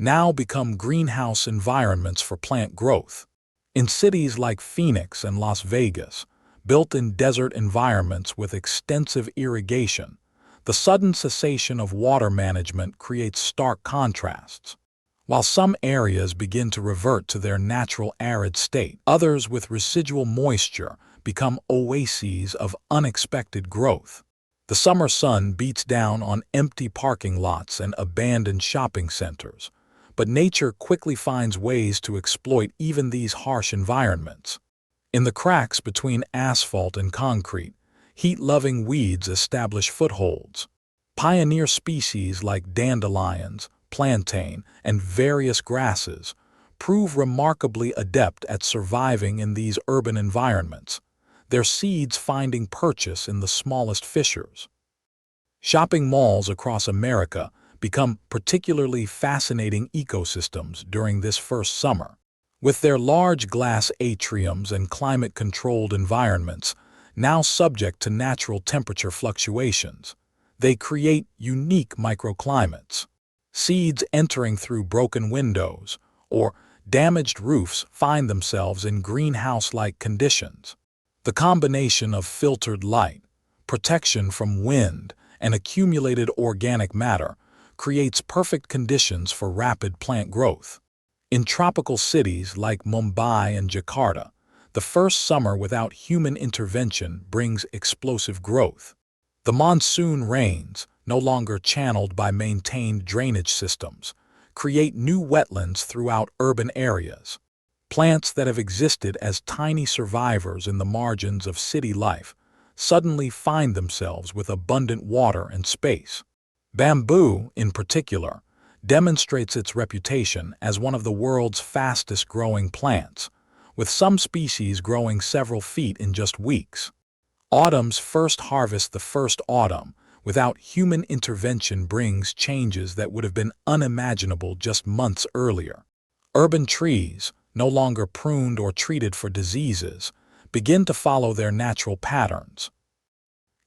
now become greenhouse environments for plant growth. In cities like Phoenix and Las Vegas, built in desert environments with extensive irrigation, the sudden cessation of water management creates stark contrasts. While some areas begin to revert to their natural arid state, others with residual moisture become oases of unexpected growth. The summer sun beats down on empty parking lots and abandoned shopping centers, but nature quickly finds ways to exploit even these harsh environments. In the cracks between asphalt and concrete, heat-loving weeds establish footholds. Pioneer species like dandelions, plantain, and various grasses prove remarkably adept at surviving in these urban environments, their seeds finding purchase in the smallest fissures. Shopping malls across America become particularly fascinating ecosystems during this first summer. With their large glass atriums and climate-controlled environments, now subject to natural temperature fluctuations, they create unique microclimates. Seeds entering through broken windows or damaged roofs find themselves in greenhouse-like conditions. The combination of filtered light, protection from wind, and accumulated organic matter creates perfect conditions for rapid plant growth. In tropical cities like Mumbai and Jakarta, the first summer without human intervention brings explosive growth. The monsoon rains, no longer channeled by maintained drainage systems, create new wetlands throughout urban areas. Plants that have existed as tiny survivors in the margins of city life suddenly find themselves with abundant water and space. Bamboo, in particular, demonstrates its reputation as one of the world's fastest-growing plants, with some species growing several feet in just weeks. Autumn's first harvest, the first autumn, without human intervention, brings changes that would have been unimaginable just months earlier. Urban trees, no longer pruned or treated for diseases, begin to follow their natural patterns.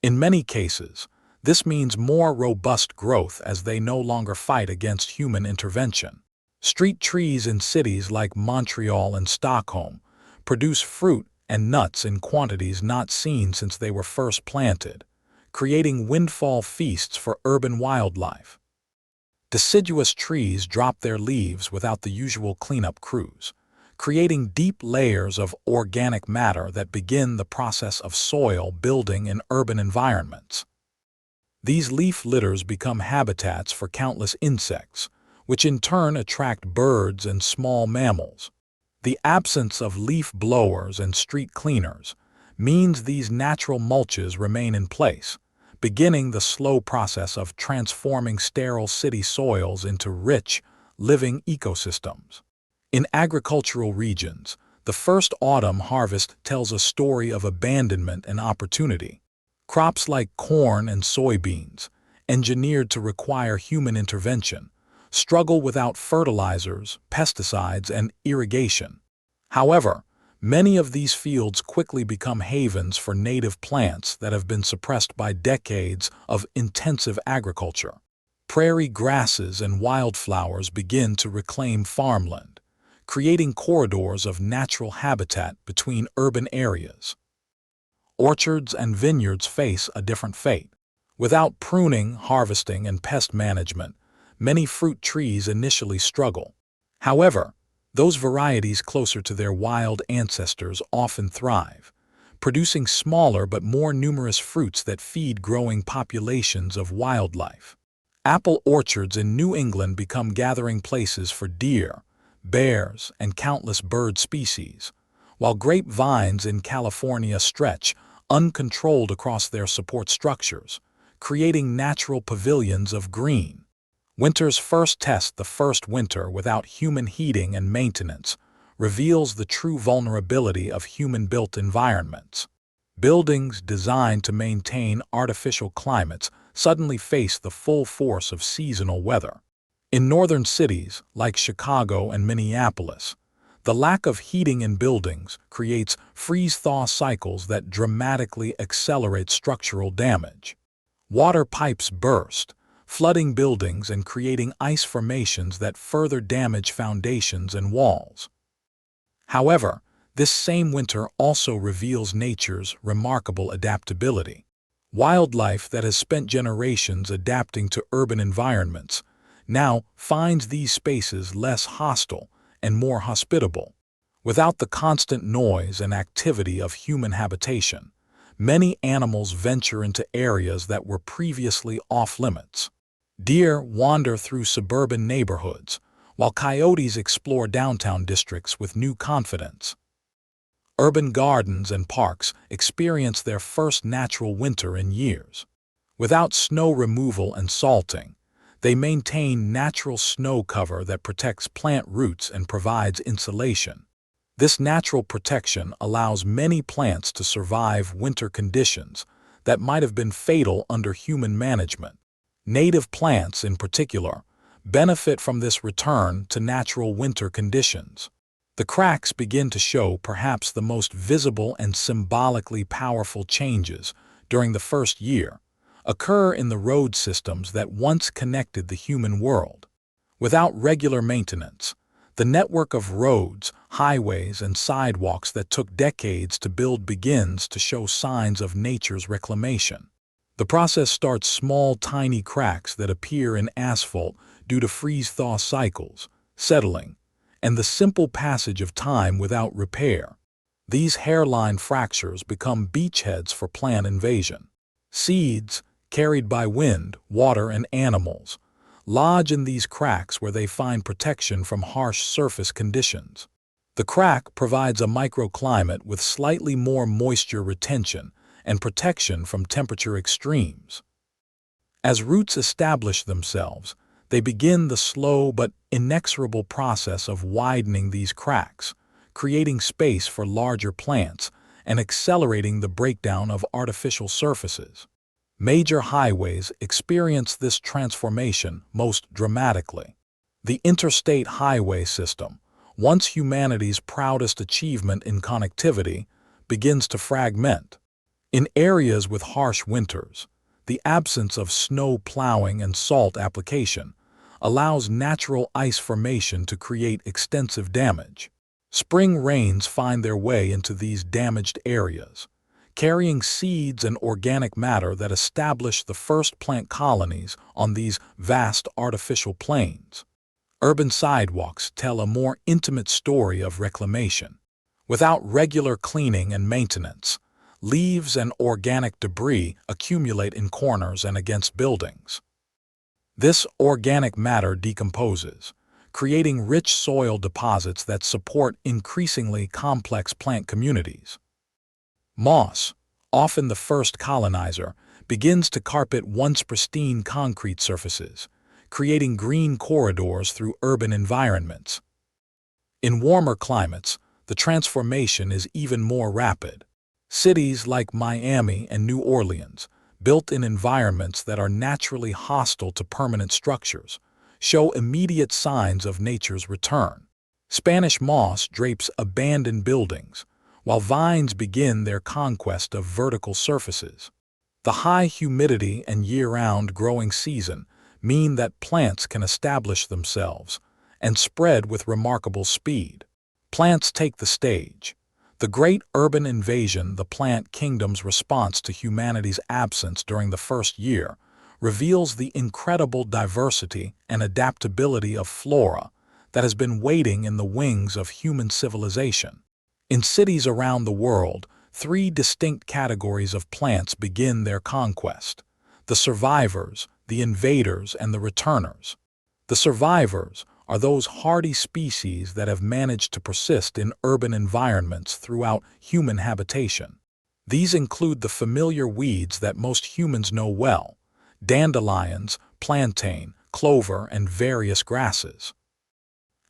In many cases, this means more robust growth as they no longer fight against human intervention. Street trees in cities like Montreal and Stockholm produce fruit and nuts in quantities not seen since they were first planted, creating windfall feasts for urban wildlife. Deciduous trees drop their leaves without the usual cleanup crews, creating deep layers of organic matter that begin the process of soil building in urban environments. These leaf litters become habitats for countless insects, which in turn attract birds and small mammals. The absence of leaf blowers and street cleaners means these natural mulches remain in place, beginning the slow process of transforming sterile city soils into rich, living ecosystems. In agricultural regions, the first autumn harvest tells a story of abandonment and opportunity. Crops like corn and soybeans, engineered to require human intervention, struggle without fertilizers, pesticides, and irrigation. However, many of these fields quickly become havens for native plants that have been suppressed by decades of intensive agriculture. Prairie grasses and wildflowers begin to reclaim farmland, creating corridors of natural habitat between urban areas. Orchards and vineyards face a different fate. Without pruning, harvesting, and pest management, many fruit trees initially struggle. However, those varieties closer to their wild ancestors often thrive, producing smaller but more numerous fruits that feed growing populations of wildlife. Apple orchards in New England become gathering places for deer, bears, and countless bird species, while grapevines in California stretch uncontrolled across their support structures, creating natural pavilions of green. Winter's first test, the first winter without human heating and maintenance, reveals the true vulnerability of human-built environments. Buildings designed to maintain artificial climates suddenly face the full force of seasonal weather. In northern cities like Chicago and Minneapolis, the lack of heating in buildings creates freeze-thaw cycles that dramatically accelerate structural damage. Water pipes burst, flooding buildings and creating ice formations that further damage foundations and walls. However, this same winter also reveals nature's remarkable adaptability. Wildlife that has spent generations adapting to urban environments now finds these spaces less hostile and more hospitable. Without the constant noise and activity of human habitation, many animals venture into areas that were previously off-limits. Deer wander through suburban neighborhoods, while coyotes explore downtown districts with new confidence. Urban gardens and parks experience their first natural winter in years. Without snow removal and salting, they maintain natural snow cover that protects plant roots and provides insulation. This natural protection allows many plants to survive winter conditions that might have been fatal under human management. Native plants, in particular, benefit from this return to natural winter conditions. The cracks begin to show perhaps the most visible and symbolically powerful changes during the first year occur in the road systems that once connected the human world. Without regular maintenance, the network of roads, highways, and sidewalks that took decades to build begins to show signs of nature's reclamation. The process starts small, tiny cracks that appear in asphalt due to freeze-thaw cycles, settling, and the simple passage of time without repair. These hairline fractures become beachheads for plant invasion. Seeds, carried by wind, water, and animals, lodge in these cracks where they find protection from harsh surface conditions. The crack provides a microclimate with slightly more moisture retention and protection from temperature extremes. As roots establish themselves, they begin the slow but inexorable process of widening these cracks, creating space for larger plants and accelerating the breakdown of artificial surfaces. Major highways experience this transformation most dramatically. The interstate highway system, once humanity's proudest achievement in connectivity, begins to fragment. In areas with harsh winters, the absence of snow plowing and salt application allows natural ice formation to create extensive damage. Spring rains find their way into these damaged areas, carrying seeds and organic matter that establish the first plant colonies on these vast artificial plains. Urban sidewalks tell a more intimate story of reclamation. Without regular cleaning and maintenance, leaves and organic debris accumulate in corners and against buildings. This organic matter decomposes, creating rich soil deposits that support increasingly complex plant communities. Moss, often the first colonizer, begins to carpet once pristine concrete surfaces, creating green corridors through urban environments. In warmer climates, the transformation is even more rapid. Cities like Miami and New Orleans, built in environments that are naturally hostile to permanent structures, show immediate signs of nature's return. Spanish moss drapes abandoned buildings, while vines begin their conquest of vertical surfaces. The high humidity and year-round growing season mean that plants can establish themselves and spread with remarkable speed. Plants take the stage. The great urban invasion, the plant kingdom's response to humanity's absence during the first year, reveals the incredible diversity and adaptability of flora that has been waiting in the wings of human civilization. In cities around the world, three distinct categories of plants begin their conquest: the survivors, the invaders, and the returners. The survivors are those hardy species that have managed to persist in urban environments throughout human habitation. These include the familiar weeds that most humans know well: dandelions, plantain, clover, and various grasses.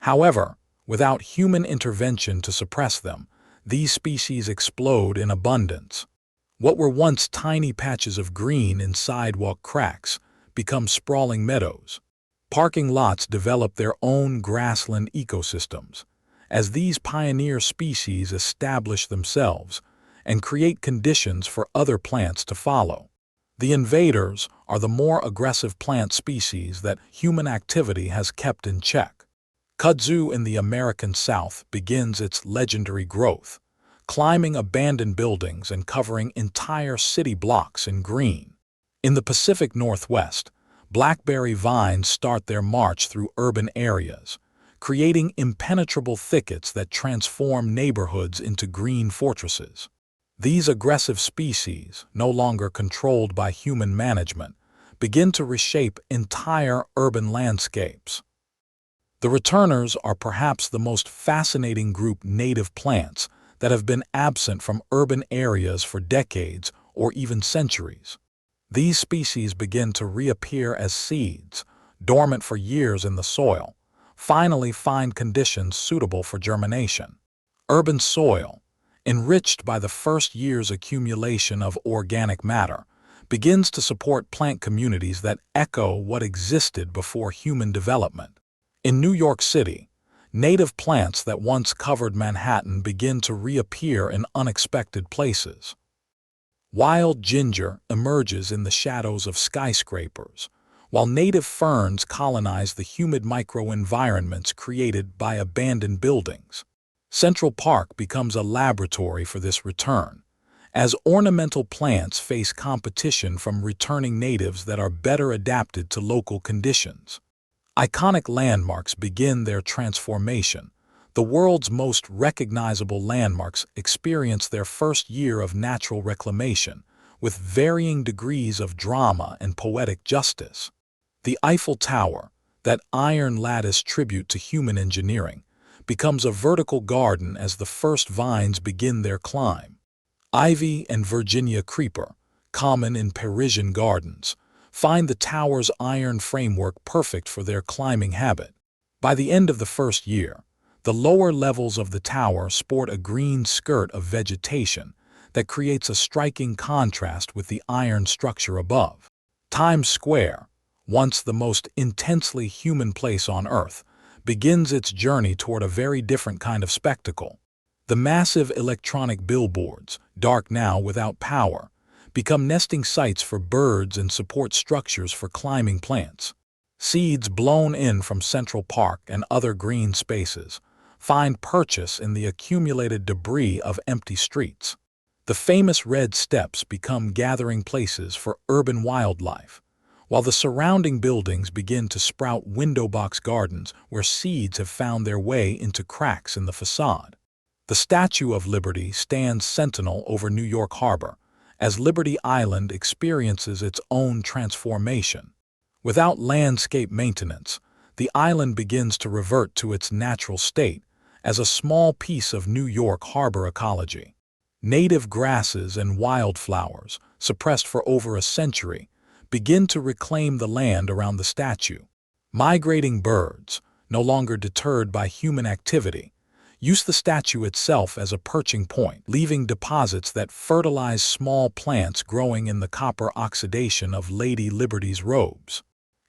However, without human intervention to suppress them, these species explode in abundance. What were once tiny patches of green in sidewalk cracks become sprawling meadows. Parking lots develop their own grassland ecosystems, as these pioneer species establish themselves and create conditions for other plants to follow. The invaders are the more aggressive plant species that human activity has kept in check. Kudzu in the American South begins its legendary growth, climbing abandoned buildings and covering entire city blocks in green. In the Pacific Northwest, blackberry vines start their march through urban areas, creating impenetrable thickets that transform neighborhoods into green fortresses. These aggressive species, no longer controlled by human management, begin to reshape entire urban landscapes. The returners are perhaps the most fascinating group native plants that have been absent from urban areas for decades or even centuries. These species begin to reappear as seeds, dormant for years in the soil, finally find conditions suitable for germination. Urban soil, enriched by the first year's accumulation of organic matter, begins to support plant communities that echo what existed before human development. In New York City, native plants that once covered Manhattan begin to reappear in unexpected places. Wild ginger emerges in the shadows of skyscrapers, while native ferns colonize the humid microenvironments created by abandoned buildings. Central Park becomes a laboratory for this return, as ornamental plants face competition from returning natives that are better adapted to local conditions. Iconic landmarks begin their transformation. The world's most recognizable landmarks experience their first year of natural reclamation, with varying degrees of drama and poetic justice. The Eiffel Tower, that iron lattice tribute to human engineering, becomes a vertical garden as the first vines begin their climb. Ivy and Virginia creeper, common in Parisian gardens, find the tower's iron framework perfect for their climbing habit. By the end of the first year, the lower levels of the tower sport a green skirt of vegetation that creates a striking contrast with the iron structure above. Times Square, once the most intensely human place on Earth, begins its journey toward a very different kind of spectacle. The massive electronic billboards, dark now without power, become nesting sites for birds and support structures for climbing plants. Seeds blown in from Central Park and other green spaces find purchase in the accumulated debris of empty streets. The famous red steps become gathering places for urban wildlife, while the surrounding buildings begin to sprout window box gardens where seeds have found their way into cracks in the facade. The Statue of Liberty stands sentinel over New York Harbor, as Liberty Island experiences its own transformation. Without landscape maintenance, the island begins to revert to its natural state as a small piece of New York harbor ecology. Native grasses and wildflowers, suppressed for over a century, begin to reclaim the land around the statue. Migrating birds, no longer deterred by human activity, use the statue itself as a perching point, leaving deposits that fertilize small plants growing in the copper oxidation of Lady Liberty's robes.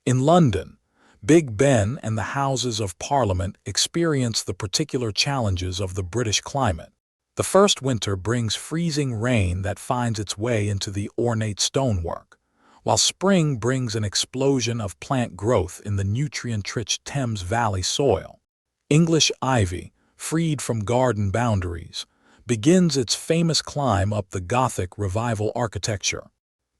In London, Big Ben and the Houses of Parliament experience the particular challenges of the British climate. The first winter brings freezing rain that finds its way into the ornate stonework, while spring brings an explosion of plant growth in the nutrient-rich Thames Valley soil. English ivy, freed from garden boundaries, begins its famous climb up the Gothic Revival architecture.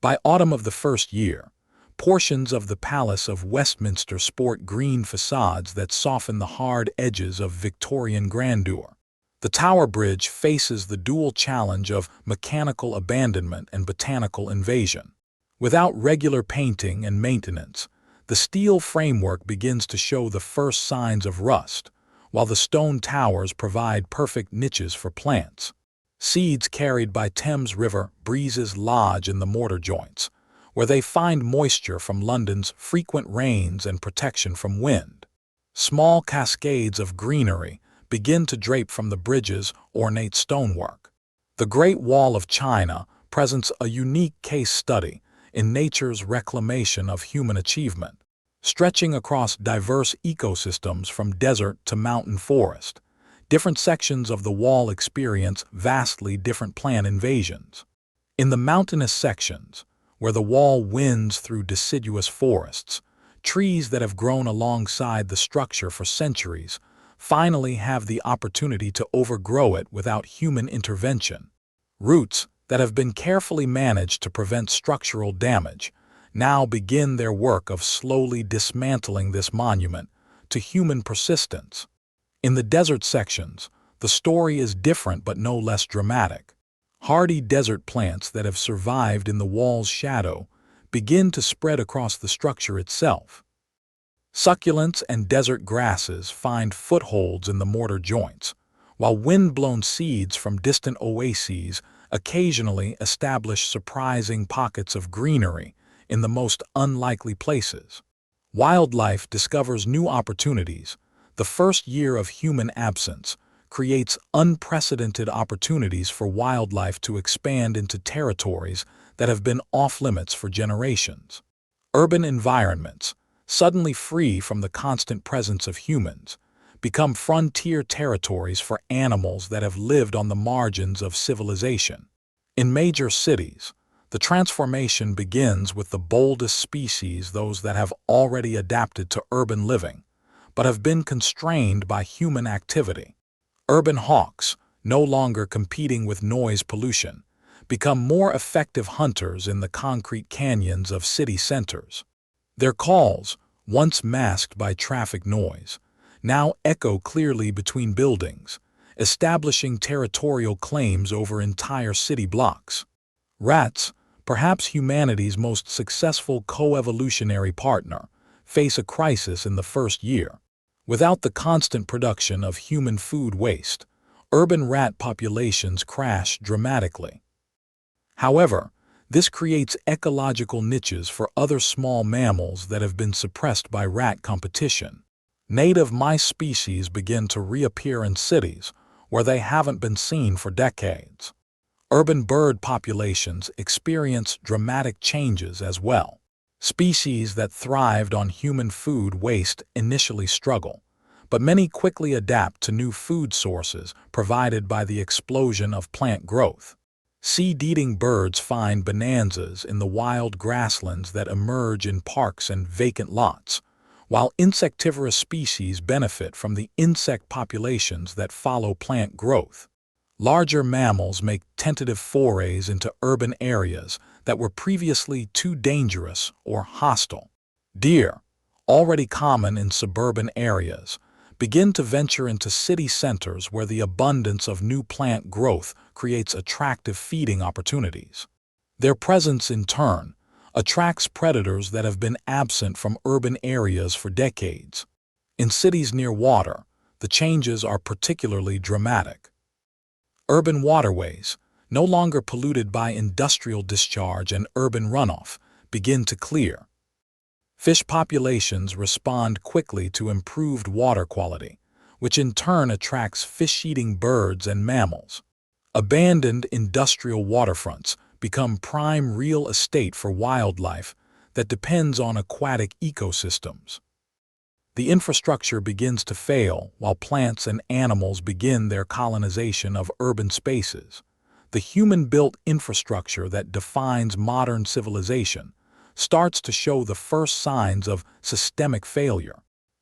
By autumn of the first year, portions of the Palace of Westminster sport green facades that soften the hard edges of Victorian grandeur. The Tower Bridge faces the dual challenge of mechanical abandonment and botanical invasion. Without regular painting and maintenance, the steel framework begins to show the first signs of rust, while the stone towers provide perfect niches for plants. Seeds carried by Thames River breezes lodge in the mortar joints, where they find moisture from London's frequent rains and protection from wind. Small cascades of greenery begin to drape from the bridge's ornate stonework. The Great Wall of China presents a unique case study in nature's reclamation of human achievement. Stretching across diverse ecosystems from desert to mountain forest, different sections of the wall experience vastly different plant invasions. In the mountainous sections, where the wall winds through deciduous forests, trees that have grown alongside the structure for centuries finally have the opportunity to overgrow it without human intervention. Roots that have been carefully managed to prevent structural damage now begin their work of slowly dismantling this monument to human persistence. In the desert sections, the story is different but no less dramatic. Hardy desert plants that have survived in the wall's shadow begin to spread across the structure itself. Succulents and desert grasses find footholds in the mortar joints, while wind-blown seeds from distant oases occasionally establish surprising pockets of greenery in the most unlikely places. Wildlife discovers new opportunities. The first year of human absence creates unprecedented opportunities for wildlife to expand into territories that have been off-limits for generations. Urban environments, suddenly free from the constant presence of humans, become frontier territories for animals that have lived on the margins of civilization. In major cities, the transformation begins with the boldest species, those that have already adapted to urban living, but have been constrained by human activity. Urban hawks, no longer competing with noise pollution, become more effective hunters in the concrete canyons of city centers. Their calls, once masked by traffic noise, now echo clearly between buildings, establishing territorial claims over entire city blocks. Rats, perhaps humanity's most successful co-evolutionary partner, face a crisis in the first year. Without the constant production of human food waste, urban rat populations crash dramatically. However, this creates ecological niches for other small mammals that have been suppressed by rat competition. Native mice species begin to reappear in cities where they haven't been seen for decades. Urban bird populations experience dramatic changes as well. Species that thrived on human food waste initially struggle, but many quickly adapt to new food sources provided by the explosion of plant growth. Seed-eating birds find bonanzas in the wild grasslands that emerge in parks and vacant lots, while insectivorous species benefit from the insect populations that follow plant growth. Larger mammals make tentative forays into urban areas that were previously too dangerous or hostile. Deer, already common in suburban areas, begin to venture into city centers where the abundance of new plant growth creates attractive feeding opportunities. Their presence, in turn, attracts predators that have been absent from urban areas for decades. In cities near water, the changes are particularly dramatic. Urban waterways, no longer polluted by industrial discharge and urban runoff, begin to clear. Fish populations respond quickly to improved water quality, which in turn attracts fish-eating birds and mammals. Abandoned industrial waterfronts become prime real estate for wildlife that depends on aquatic ecosystems. The infrastructure begins to fail while plants and animals begin their colonization of urban spaces. The human-built infrastructure that defines modern civilization starts to show the first signs of systemic failure.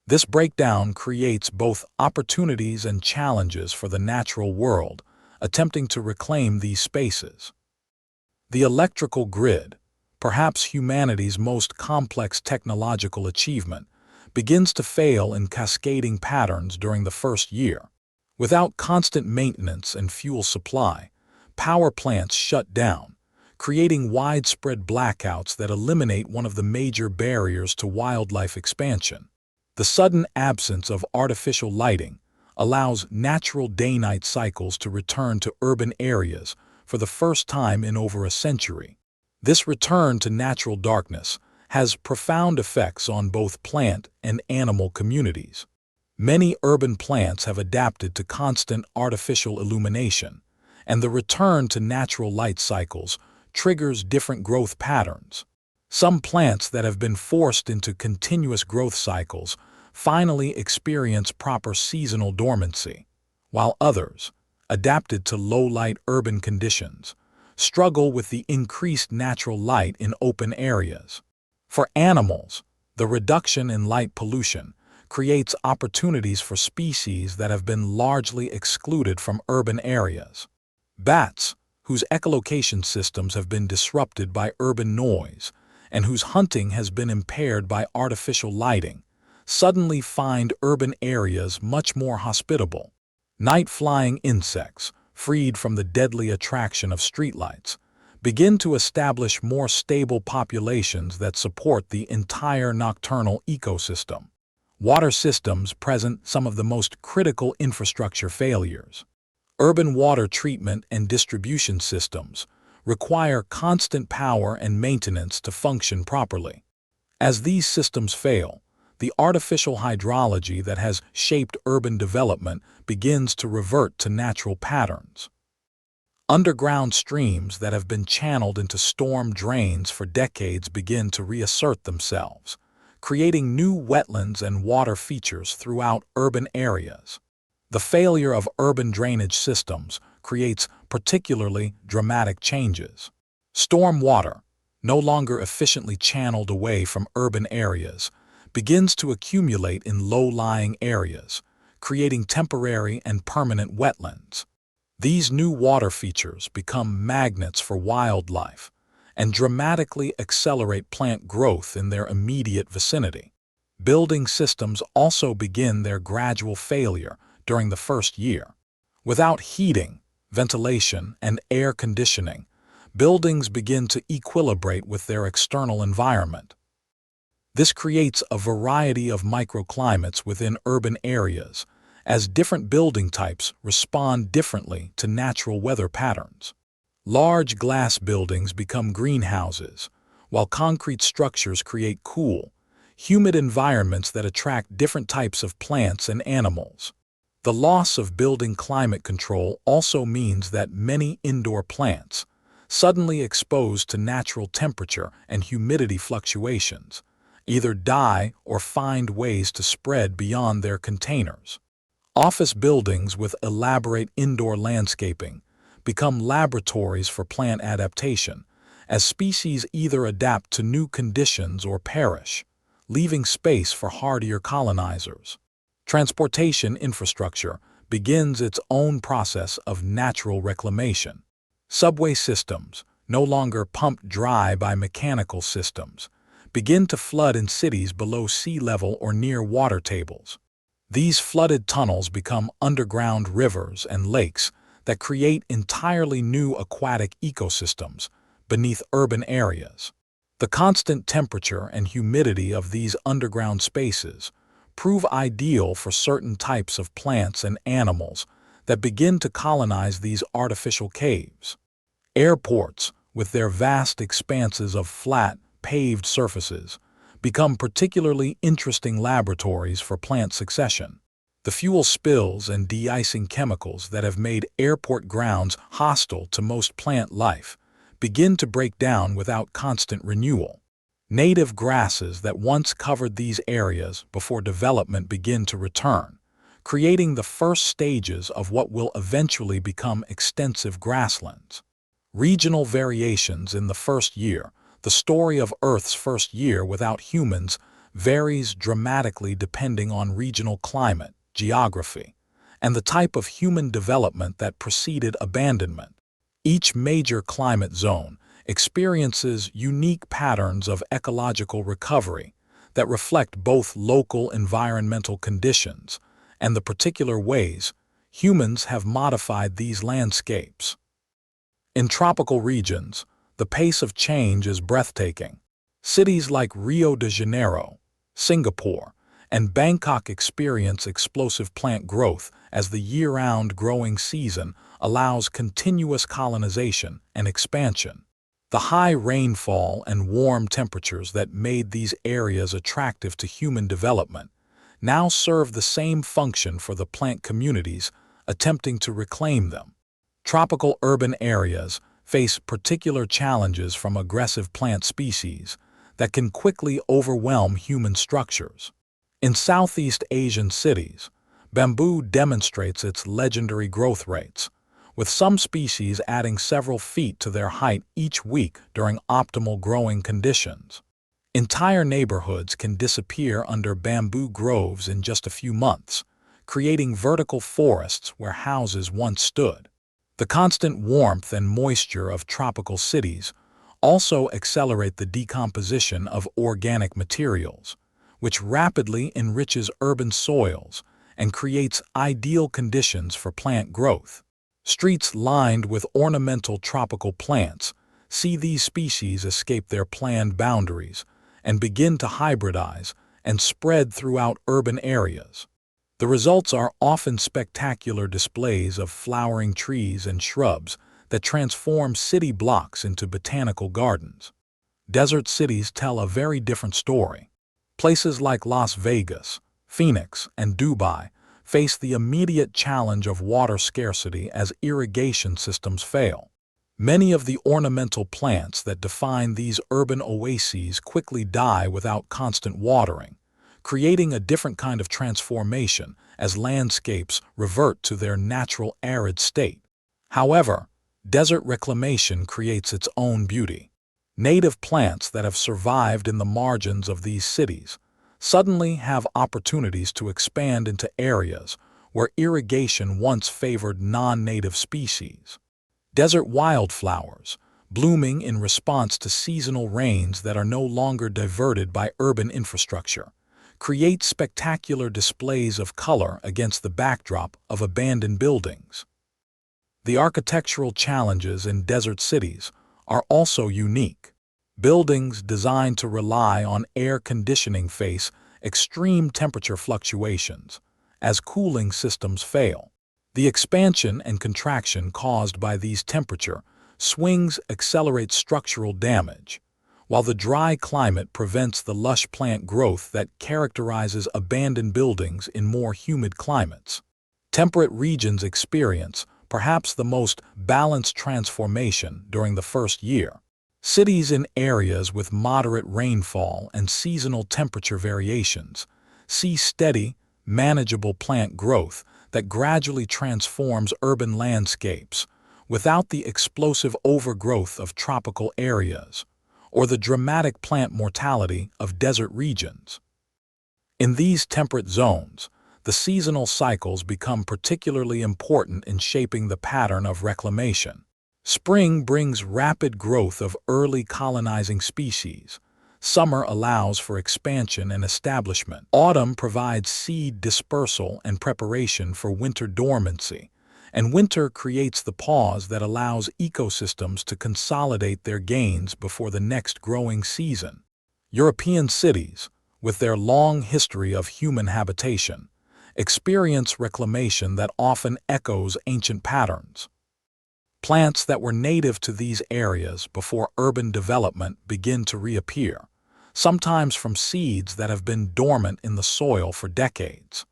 This breakdown creates both opportunities and challenges for the natural world, attempting to reclaim these spaces. The electrical grid, perhaps humanity's most complex technological achievement, begins to fail in cascading patterns during the first year. Without constant maintenance and fuel supply, power plants shut down, creating widespread blackouts that eliminate one of the major barriers to wildlife expansion. The sudden absence of artificial lighting allows natural day-night cycles to return to urban areas for the first time in over a century. This return to natural darkness has profound effects on both plant and animal communities. Many urban plants have adapted to constant artificial illumination, and the return to natural light cycles triggers different growth patterns. Some plants that have been forced into continuous growth cycles finally experience proper seasonal dormancy, while others, adapted to low-light urban conditions, struggle with the increased natural light in open areas. For animals, the reduction in light pollution creates opportunities for species that have been largely excluded from urban areas. Bats, whose echolocation systems have been disrupted by urban noise and whose hunting has been impaired by artificial lighting, suddenly find urban areas much more hospitable. Night-flying insects, freed from the deadly attraction of streetlights, begin to establish more stable populations that support the entire nocturnal ecosystem. Water systems present some of the most critical infrastructure failures. Urban water treatment and distribution systems require constant power and maintenance to function properly. As these systems fail, the artificial hydrology that has shaped urban development begins to revert to natural patterns. Underground streams that have been channeled into storm drains for decades begin to reassert themselves, creating new wetlands and water features throughout urban areas. The failure of urban drainage systems creates particularly dramatic changes. Storm water, no longer efficiently channeled away from urban areas, begins to accumulate in low-lying areas, creating temporary and permanent wetlands. These new water features become magnets for wildlife and dramatically accelerate plant growth in their immediate vicinity. Building systems also begin their gradual failure during the first year. Without heating, ventilation, and air conditioning, buildings begin to equilibrate with their external environment. This creates a variety of microclimates within urban areas, as different building types respond differently to natural weather patterns. Large glass buildings become greenhouses, while concrete structures create cool, humid environments that attract different types of plants and animals. The loss of building climate control also means that many indoor plants, suddenly exposed to natural temperature and humidity fluctuations, either die or find ways to spread beyond their containers. Office buildings with elaborate indoor landscaping become laboratories for plant adaptation, as species either adapt to new conditions or perish, leaving space for hardier colonizers. Transportation infrastructure begins its own process of natural reclamation. Subway systems, no longer pumped dry by mechanical systems, begin to flood in cities below sea level or near water tables. These flooded tunnels become underground rivers and lakes that create entirely new aquatic ecosystems beneath urban areas. The constant temperature and humidity of these underground spaces prove ideal for certain types of plants and animals that begin to colonize these artificial caves. Airports, with their vast expanses of flat, paved surfaces, become particularly interesting laboratories for plant succession. The fuel spills and de-icing chemicals that have made airport grounds hostile to most plant life begin to break down without constant renewal. Native grasses that once covered these areas before development begin to return, creating the first stages of what will eventually become extensive grasslands. Regional variations in the first year. The story of Earth's first year without humans varies dramatically depending on regional climate, geography, and the type of human development that preceded abandonment. Each major climate zone experiences unique patterns of ecological recovery that reflect both local environmental conditions and the particular ways humans have modified these landscapes. In tropical regions, the pace of change is breathtaking. Cities like Rio de Janeiro, Singapore, and Bangkok experience explosive plant growth as the year-round growing season allows continuous colonization and expansion. The high rainfall and warm temperatures that made these areas attractive to human development now serve the same function for the plant communities attempting to reclaim them. Tropical urban areas face particular challenges from aggressive plant species that can quickly overwhelm human structures. In Southeast Asian cities, bamboo demonstrates its legendary growth rates, with some species adding several feet to their height each week during optimal growing conditions. Entire neighborhoods can disappear under bamboo groves in just a few months, creating vertical forests where houses once stood. The constant warmth and moisture of tropical cities also accelerate the decomposition of organic materials, which rapidly enriches urban soils and creates ideal conditions for plant growth. Streets lined with ornamental tropical plants see these species escape their planned boundaries and begin to hybridize and spread throughout urban areas. The results are often spectacular displays of flowering trees and shrubs that transform city blocks into botanical gardens. Desert cities tell a very different story. Places like Las Vegas, Phoenix, and Dubai face the immediate challenge of water scarcity as irrigation systems fail. Many of the ornamental plants that define these urban oases quickly die without constant watering, creating a different kind of transformation as landscapes revert to their natural arid state. However, desert reclamation creates its own beauty. Native plants that have survived in the margins of these cities suddenly have opportunities to expand into areas where irrigation once favored non-native species. Desert wildflowers, blooming in response to seasonal rains that are no longer diverted by urban infrastructure, create spectacular displays of color against the backdrop of abandoned buildings. The architectural challenges in desert cities are also unique. Buildings designed to rely on air conditioning face extreme temperature fluctuations as cooling systems fail. The expansion and contraction caused by these temperature swings accelerate structural damage, while the dry climate prevents the lush plant growth that characterizes abandoned buildings in more humid climates. Temperate regions experience perhaps the most balanced transformation during the first year. Cities in areas with moderate rainfall and seasonal temperature variations see steady, manageable plant growth that gradually transforms urban landscapes without the explosive overgrowth of tropical areas or the dramatic plant mortality of desert regions. In these temperate zones, the seasonal cycles become particularly important in shaping the pattern of reclamation. Spring brings rapid growth of early colonizing species. Summer allows for expansion and establishment. Autumn provides seed dispersal and preparation for winter dormancy. And winter creates the pause that allows ecosystems to consolidate their gains before the next growing season. European cities, with their long history of human habitation, experience reclamation that often echoes ancient patterns. Plants that were native to these areas before urban development begin to reappear, sometimes from seeds that have been dormant in the soil for decades.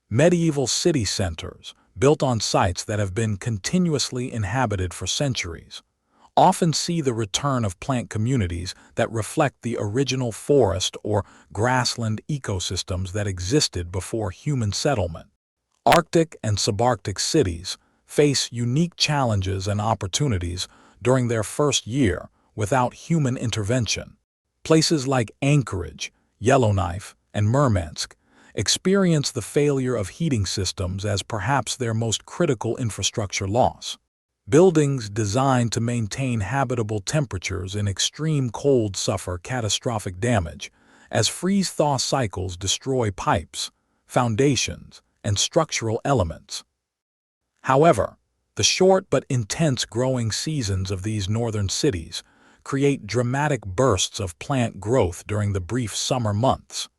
Medieval city centers, built on sites that have been continuously inhabited for centuries, often see the return of plant communities that reflect the original forest or grassland ecosystems that existed before human settlement. Arctic and subarctic cities face unique challenges and opportunities during their first year without human intervention. Places like Anchorage, Yellowknife, and Murmansk experience the failure of heating systems as perhaps their most critical infrastructure loss. Buildings designed to maintain habitable temperatures in extreme cold suffer catastrophic damage as freeze-thaw cycles destroy pipes, foundations, and structural elements. However, the short but intense growing seasons of these northern cities create dramatic bursts of plant growth during the brief summer months.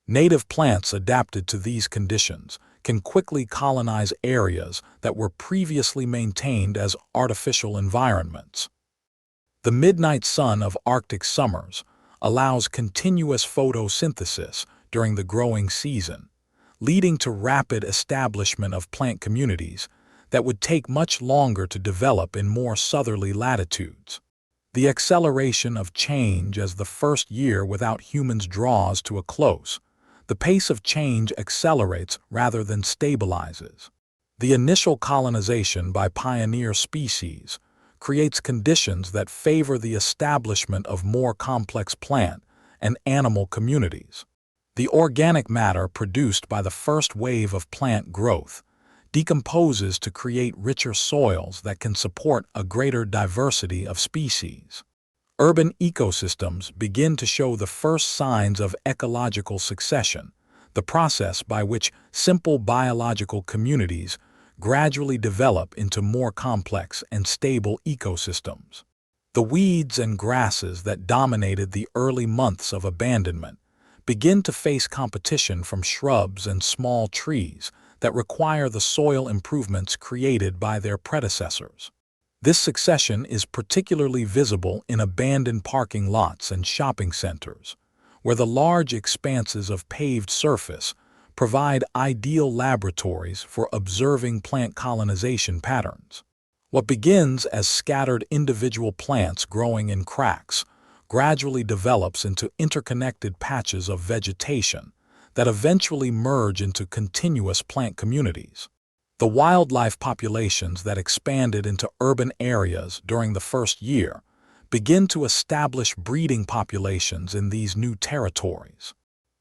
Native plants adapted to these conditions can quickly colonize areas that were previously maintained as artificial environments. The midnight sun of Arctic summers allows continuous photosynthesis during the growing season, leading to rapid establishment of plant communities that would take much longer to develop in more southerly latitudes. The acceleration of change as the first year without humans draws to a close. The pace of change accelerates rather than stabilizes. The initial colonization by pioneer species creates conditions that favor the establishment of more complex plant and animal communities. The organic matter produced by the first wave of plant growth decomposes to create richer soils that can support a greater diversity of species. Urban ecosystems begin to show the first signs of ecological succession, the process by which simple biological communities gradually develop into more complex and stable ecosystems. The weeds and grasses that dominated the early months of abandonment begin to face competition from shrubs and small trees that require the soil improvements created by their predecessors. This succession is particularly visible in abandoned parking lots and shopping centers, where the large expanses of paved surface provide ideal laboratories for observing plant colonization patterns. What begins as scattered individual plants growing in cracks gradually develops into interconnected patches of vegetation that eventually merge into continuous plant communities. The wildlife populations that expanded into urban areas during the first year begin to establish breeding populations in these new territories.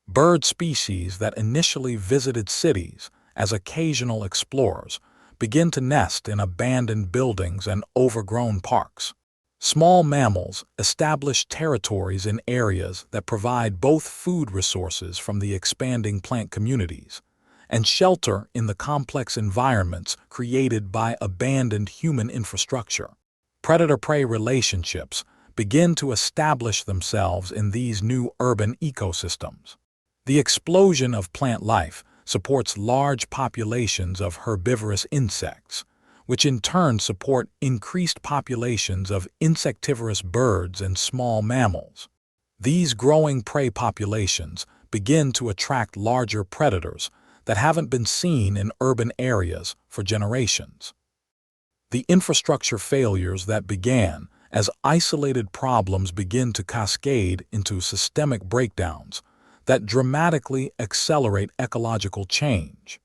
Bird species that initially visited cities as occasional explorers begin to nest in abandoned buildings and overgrown parks. Small mammals establish territories in areas that provide both food resources from the expanding plant communities and shelter in the complex environments created by abandoned human infrastructure. Predator-prey relationships begin to establish themselves in these new urban ecosystems. The explosion of plant life supports large populations of herbivorous insects, which in turn support increased populations of insectivorous birds and small mammals. These growing prey populations begin to attract larger predators that haven't been seen in urban areas for generations. The infrastructure failures that began as isolated problems begin to cascade into systemic breakdowns that dramatically accelerate ecological change.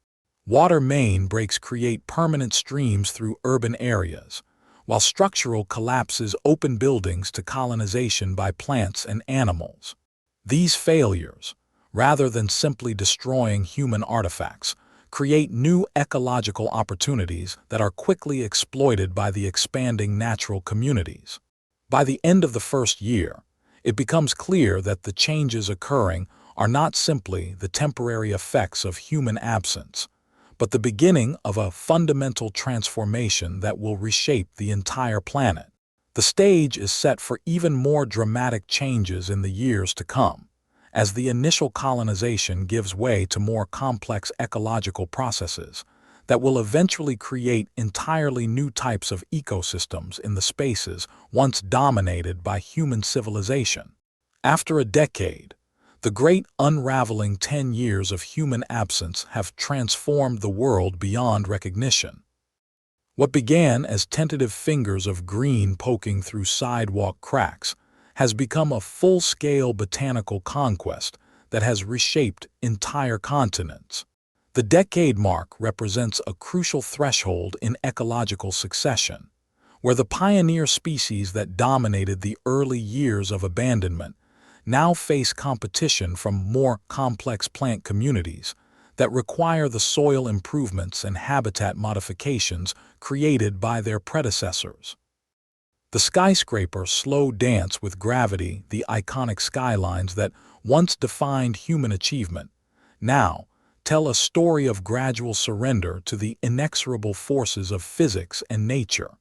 Water main breaks create permanent streams through urban areas, while structural collapses open buildings to colonization by plants and animals. These failures, rather than simply destroying human artifacts, create new ecological opportunities that are quickly exploited by the expanding natural communities. By the end of the first year, it becomes clear that the changes occurring are not simply the temporary effects of human absence, but the beginning of a fundamental transformation that will reshape the entire planet. The stage is set for even more dramatic changes in the years to come, as the initial colonization gives way to more complex ecological processes that will eventually create entirely new types of ecosystems in the spaces once dominated by human civilization. After a decade, the great unraveling 10 years of human absence have transformed the world beyond recognition. What began as tentative fingers of green poking through sidewalk cracks has become a full-scale botanical conquest that has reshaped entire continents. The decade mark represents a crucial threshold in ecological succession, where the pioneer species that dominated the early years of abandonment now face competition from more complex plant communities that require the soil improvements and habitat modifications created by their predecessors. The skyscraper slow dance with gravity, the iconic skylines that once defined human achievement, now tell a story of gradual surrender to the inexorable forces of physics and nature.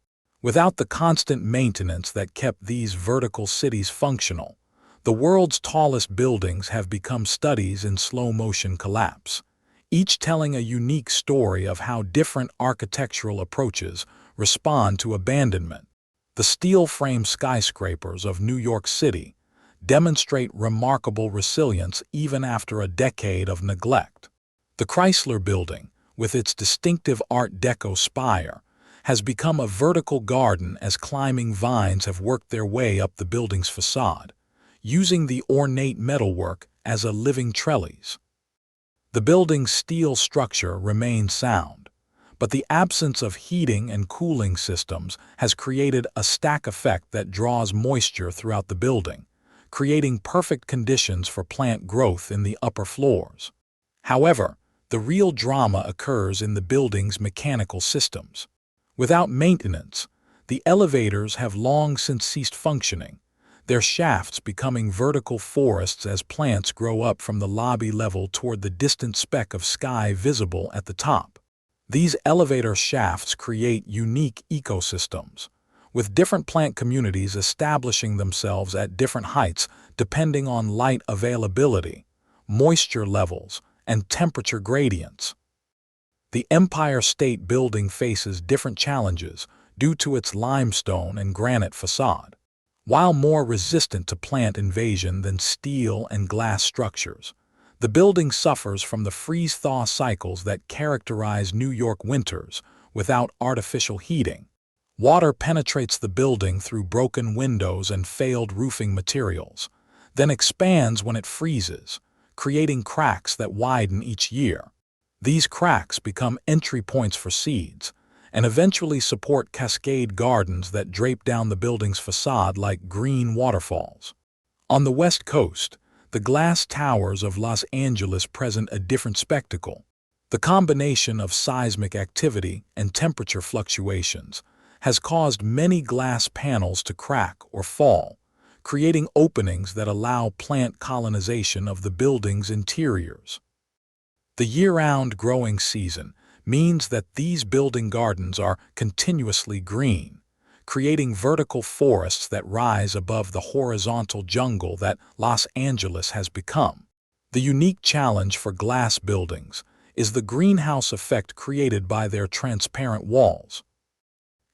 Without the constant maintenance that kept these vertical cities functional, the world's tallest buildings have become studies in slow-motion collapse, each telling a unique story of how different architectural approaches respond to abandonment. The steel-frame skyscrapers of New York City demonstrate remarkable resilience even after a decade of neglect. The Chrysler Building, with its distinctive Art Deco spire, has become a vertical garden as climbing vines have worked their way up the building's facade, using the ornate metalwork as a living trellis. The building's steel structure remains sound, but the absence of heating and cooling systems has created a stack effect that draws moisture throughout the building, creating perfect conditions for plant growth in the upper floors. However, the real drama occurs in the building's mechanical systems. Without maintenance, the elevators have long since ceased functioning, their shafts becoming vertical forests as plants grow up from the lobby level toward the distant speck of sky visible at the top. These elevator shafts create unique ecosystems, with different plant communities establishing themselves at different heights depending on light availability, moisture levels, and temperature gradients. The Empire State Building faces different challenges due to its limestone and granite facade. While more resistant to plant invasion than steel and glass structures, the building suffers from the freeze-thaw cycles that characterize New York winters without artificial heating. Water penetrates the building through broken windows and failed roofing materials, then expands when it freezes, creating cracks that widen each year. These cracks become entry points for seeds, and eventually support cascade gardens that drape down the building's facade like green waterfalls. On the West Coast, the glass towers of Los Angeles present a different spectacle. The combination of seismic activity and temperature fluctuations has caused many glass panels to crack or fall, creating openings that allow plant colonization of the building's interiors. The year-round growing season means that these building gardens are continuously green, creating vertical forests that rise above the horizontal jungle that Los Angeles has become. The unique challenge for glass buildings is the greenhouse effect created by their transparent walls.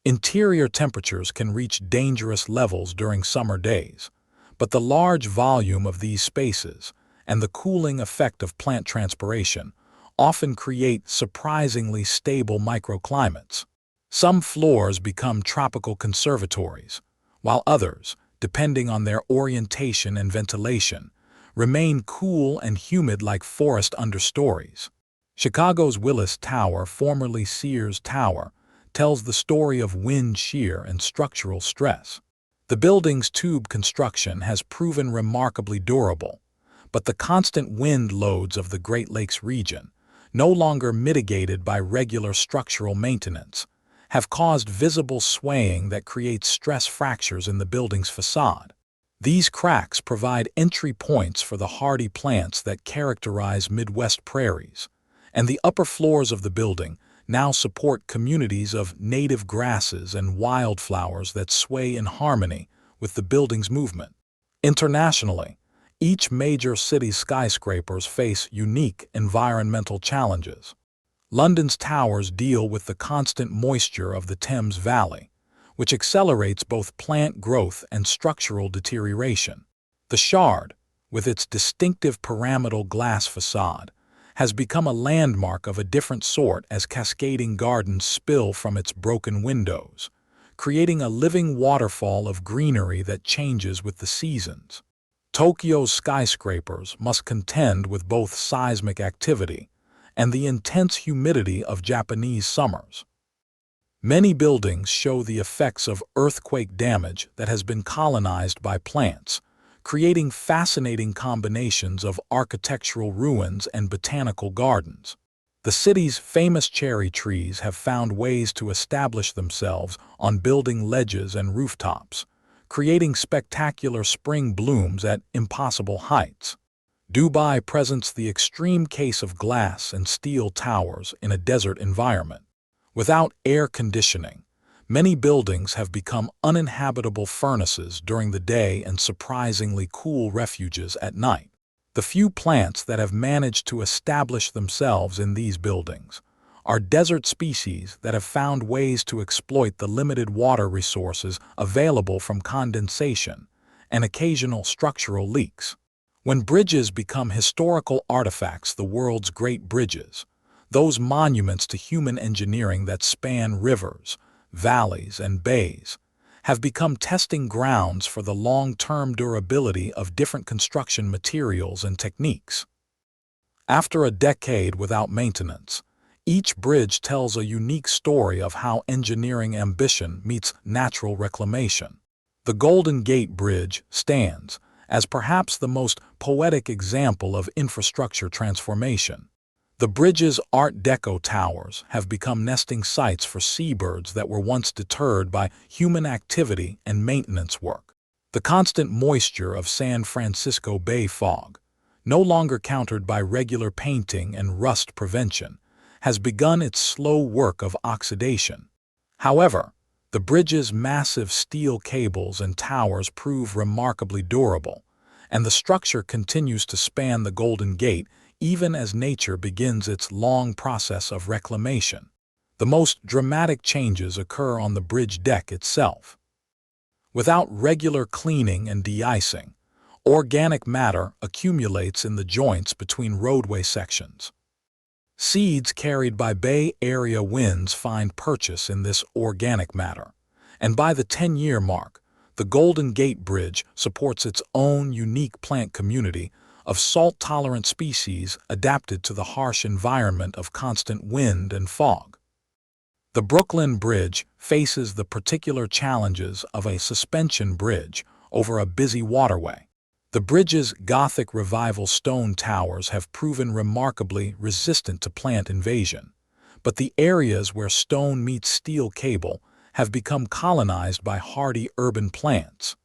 Interior temperatures can reach dangerous levels during summer days, but the large volume of these spaces and the cooling effect of plant transpiration often create surprisingly stable microclimates. Some floors become tropical conservatories, while others, depending on their orientation and ventilation, remain cool and humid like forest understories. Chicago's Willis Tower, formerly Sears Tower, tells the story of wind shear and structural stress. The building's tube construction has proven remarkably durable, but the constant wind loads of the Great Lakes region, no longer mitigated by regular structural maintenance, have caused visible swaying that creates stress fractures in the building's facade. These cracks provide entry points for the hardy plants that characterize Midwest prairies, and the upper floors of the building now support communities of native grasses and wildflowers that sway in harmony with the building's movement. Internationally, each major city's skyscrapers face unique environmental challenges. London's towers deal with the constant moisture of the Thames Valley, which accelerates both plant growth and structural deterioration. The Shard, with its distinctive pyramidal glass facade, has become a landmark of a different sort as cascading gardens spill from its broken windows, creating a living waterfall of greenery that changes with the seasons. Tokyo's skyscrapers must contend with both seismic activity and the intense humidity of Japanese summers. Many buildings show the effects of earthquake damage that has been colonized by plants, creating fascinating combinations of architectural ruins and botanical gardens. The city's famous cherry trees have found ways to establish themselves on building ledges and rooftops, creating spectacular spring blooms at impossible heights. Dubai presents the extreme case of glass and steel towers in a desert environment. Without air conditioning, many buildings have become uninhabitable furnaces during the day and surprisingly cool refuges at night. The few plants that have managed to establish themselves in these buildings are desert species that have found ways to exploit the limited water resources available from condensation and occasional structural leaks. When bridges become historical artifacts, the world's great bridges, those monuments to human engineering that span rivers, valleys, and bays, have become testing grounds for the long-term durability of different construction materials and techniques. After a decade without maintenance, each bridge tells a unique story of how engineering ambition meets natural reclamation. The Golden Gate Bridge stands as perhaps the most poetic example of infrastructure transformation. The bridge's Art Deco towers have become nesting sites for seabirds that were once deterred by human activity and maintenance work. The constant moisture of San Francisco Bay fog, no longer countered by regular painting and rust prevention, has begun its slow work of oxidation. However, the bridge's massive steel cables and towers prove remarkably durable, and the structure continues to span the Golden Gate even as nature begins its long process of reclamation. The most dramatic changes occur on the bridge deck itself. Without regular cleaning and de-icing, organic matter accumulates in the joints between roadway sections. Seeds carried by Bay Area winds find purchase in this organic matter, and by the 10-year mark, the Golden Gate Bridge supports its own unique plant community of salt-tolerant species adapted to the harsh environment of constant wind and fog. The Brooklyn Bridge faces the particular challenges of a suspension bridge over a busy waterway. The bridge's Gothic Revival stone towers have proven remarkably resistant to plant invasion, but the areas where stone meets steel cable have become colonized by hardy urban plants.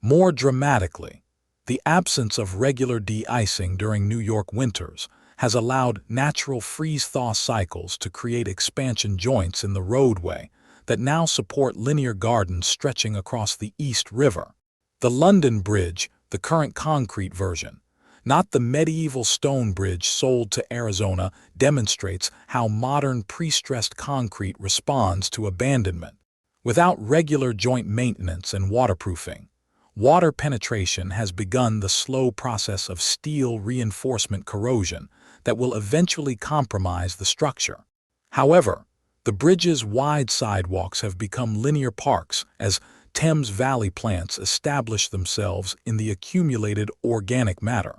More dramatically, the absence of regular de-icing during New York winters has allowed natural freeze-thaw cycles to create expansion joints in the roadway that now support linear gardens stretching across the East River. The London Bridge, the current concrete version, not the medieval stone bridge sold to Arizona, demonstrates how modern pre-stressed concrete responds to abandonment. Without regular joint maintenance and waterproofing, water penetration has begun the slow process of steel reinforcement corrosion that will eventually compromise the structure. However, the bridge's wide sidewalks have become linear parks as Thames Valley plants establish themselves in the accumulated organic matter.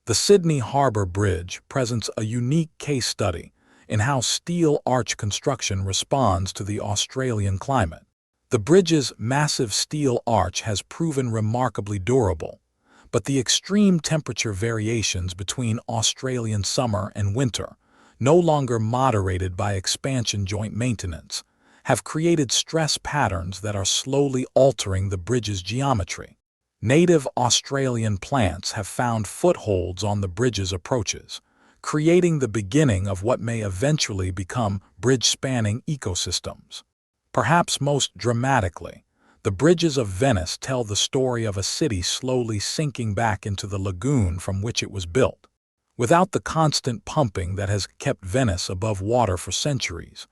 The Sydney Harbour Bridge presents a unique case study in how steel arch construction responds to the Australian climate. The bridge's massive steel arch has proven remarkably durable, but the extreme temperature variations between Australian summer and winter, no longer moderated by expansion joint maintenance, have created stress patterns that are slowly altering the bridge's geometry. Native Australian plants have found footholds on the bridge's approaches, creating the beginning of what may eventually become bridge-spanning ecosystems. Perhaps most dramatically, the bridges of Venice tell the story of a city slowly sinking back into the lagoon from which it was built. Without the constant pumping that has kept Venice above water for centuries,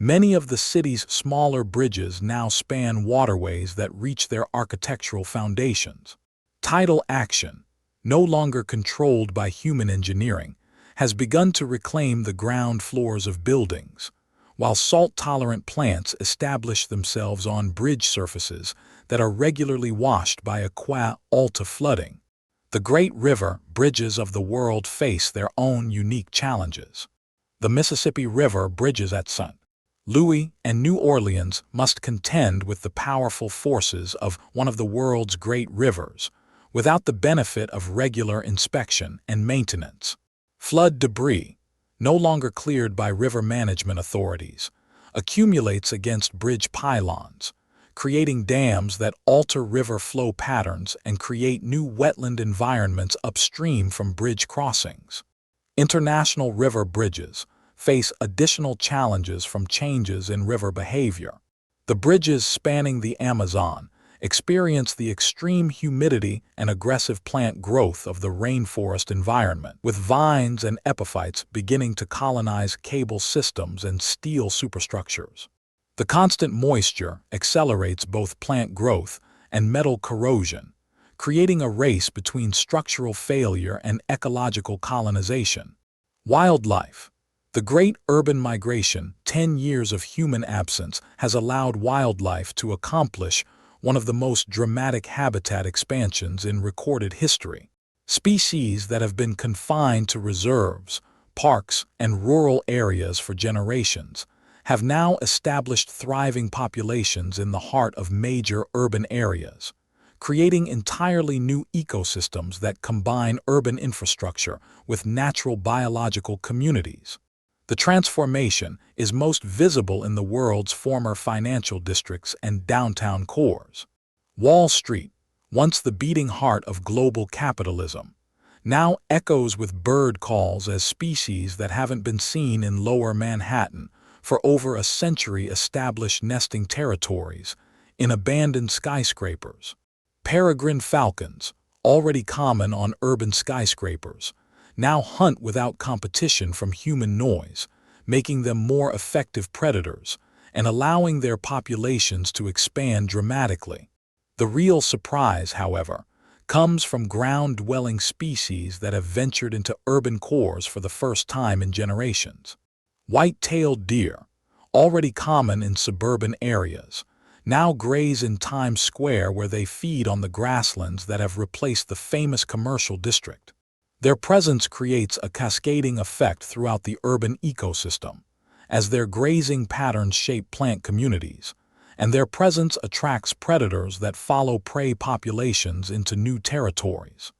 many of the city's smaller bridges now span waterways that reach their architectural foundations. Tidal action, no longer controlled by human engineering, has begun to reclaim the ground floors of buildings, while salt-tolerant plants establish themselves on bridge surfaces that are regularly washed by aqua alta flooding. The great river bridges of the world face their own unique challenges. The Mississippi River bridges at St. Louis and New Orleans must contend with the powerful forces of one of the world's great rivers, without the benefit of regular inspection and maintenance. Flood debris, no longer cleared by river management authorities, accumulates against bridge pylons, creating dams that alter river flow patterns and create new wetland environments upstream from bridge crossings. International river bridges face additional challenges from changes in river behavior. The bridges spanning the Amazon experience the extreme humidity and aggressive plant growth of the rainforest environment, with vines and epiphytes beginning to colonize cable systems and steel superstructures. The constant moisture accelerates both plant growth and metal corrosion, creating a race between structural failure and ecological colonization. Wildlife. The Great Urban Migration, 10 years of human absence, has allowed wildlife to accomplish one of the most dramatic habitat expansions in recorded history. Species that have been confined to reserves, parks, and rural areas for generations have now established thriving populations in the heart of major urban areas, creating entirely new ecosystems that combine urban infrastructure with natural biological communities. The transformation is most visible in the world's former financial districts and downtown cores. Wall Street, once the beating heart of global capitalism, now echoes with bird calls as species that haven't been seen in Lower Manhattan for over a century establish nesting territories in abandoned skyscrapers. Peregrine falcons, already common on urban skyscrapers, now hunt without competition from human noise, making them more effective predators and allowing their populations to expand dramatically. The real surprise, however, comes from ground-dwelling species that have ventured into urban cores for the first time in generations. White-tailed deer, already common in suburban areas, now graze in Times Square where they feed on the grasslands that have replaced the famous commercial district. Their presence creates a cascading effect throughout the urban ecosystem, as their grazing patterns shape plant communities, and their presence attracts predators that follow prey populations into new territories.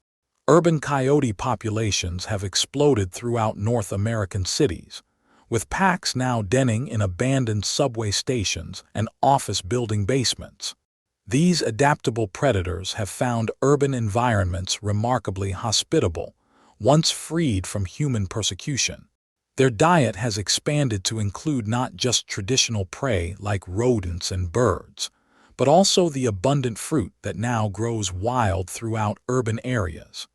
Urban coyote populations have exploded throughout North American cities, with packs now denning in abandoned subway stations and office building basements. These adaptable predators have found urban environments remarkably hospitable, once freed from human persecution. Their diet has expanded to include not just traditional prey like rodents and birds, but also the abundant fruit that now grows wild throughout urban areas.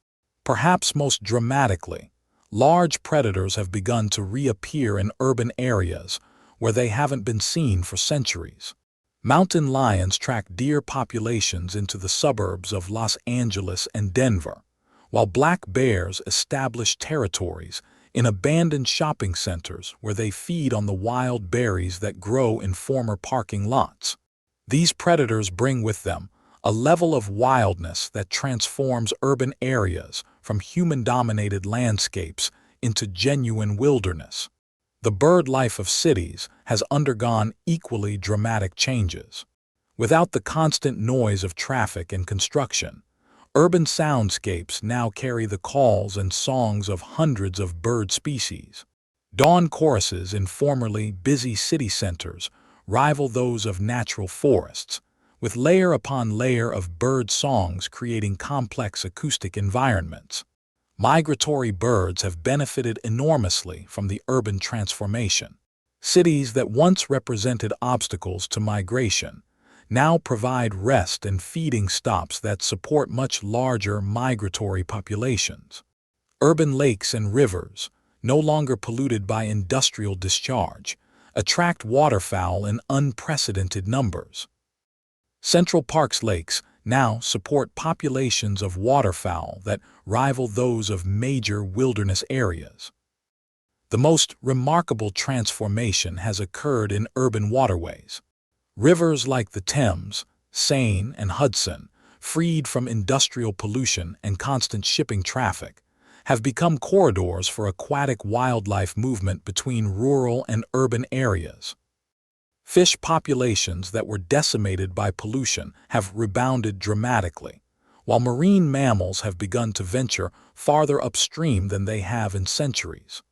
Perhaps most dramatically, large predators have begun to reappear in urban areas where they haven't been seen for centuries. Mountain lions track deer populations into the suburbs of Los Angeles and Denver, while black bears establish territories in abandoned shopping centers where they feed on the wild berries that grow in former parking lots. These predators bring with them a level of wildness that transforms urban areas from human-dominated landscapes into genuine wilderness. The bird life of cities has undergone equally dramatic changes. Without the constant noise of traffic and construction, urban soundscapes now carry the calls and songs of hundreds of bird species. Dawn choruses in formerly busy city centers rival those of natural forests, with layer upon layer of bird songs creating complex acoustic environments. Migratory birds have benefited enormously from the urban transformation. Cities that once represented obstacles to migration now provide rest and feeding stops that support much larger migratory populations. Urban lakes and rivers, no longer polluted by industrial discharge, attract waterfowl in unprecedented numbers. Central Park's lakes now support populations of waterfowl that rival those of major wilderness areas. The most remarkable transformation has occurred in urban waterways. Rivers like the Thames, Seine, and Hudson, freed from industrial pollution and constant shipping traffic, have become corridors for aquatic wildlife movement between rural and urban areas. Fish populations that were decimated by pollution have rebounded dramatically, while marine mammals have begun to venture farther upstream than they have in centuries.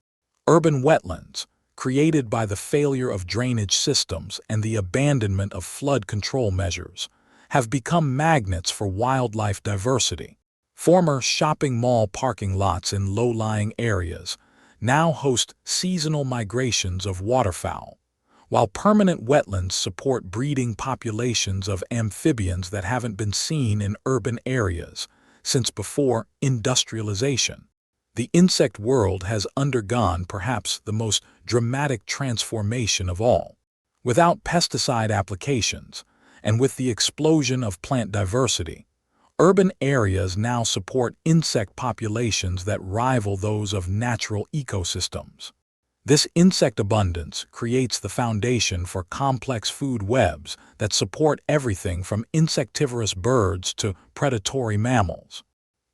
Urban wetlands, created by the failure of drainage systems and the abandonment of flood control measures, have become magnets for wildlife diversity. Former shopping mall parking lots in low-lying areas now host seasonal migrations of waterfowl, while permanent wetlands support breeding populations of amphibians that haven't been seen in urban areas since before industrialization. The insect world has undergone perhaps the most dramatic transformation of all. Without pesticide applications, and with the explosion of plant diversity, urban areas now support insect populations that rival those of natural ecosystems. This insect abundance creates the foundation for complex food webs that support everything from insectivorous birds to predatory mammals.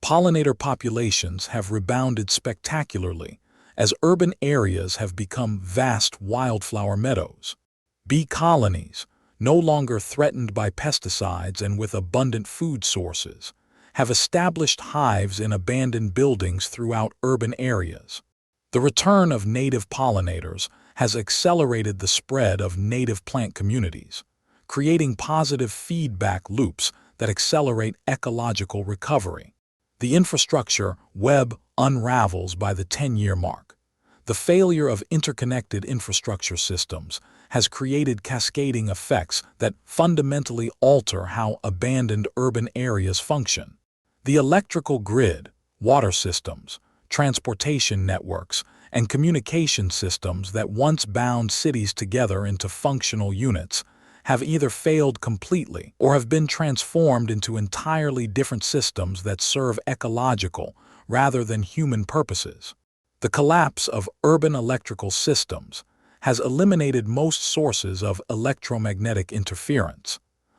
Pollinator populations have rebounded spectacularly as urban areas have become vast wildflower meadows. Bee colonies, no longer threatened by pesticides and with abundant food sources, have established hives in abandoned buildings throughout urban areas. The return of native pollinators has accelerated the spread of native plant communities, creating positive feedback loops that accelerate ecological recovery. The infrastructure web unravels by the 10-year mark. The failure of interconnected infrastructure systems has created cascading effects that fundamentally alter how abandoned urban areas function. The electrical grid, water systems, transportation networks, and communication systems that once bound cities together into functional units have either failed completely or have been transformed into entirely different systems that serve ecological rather than human purposes. The collapse of urban electrical systems has eliminated most sources of electromagnetic interference,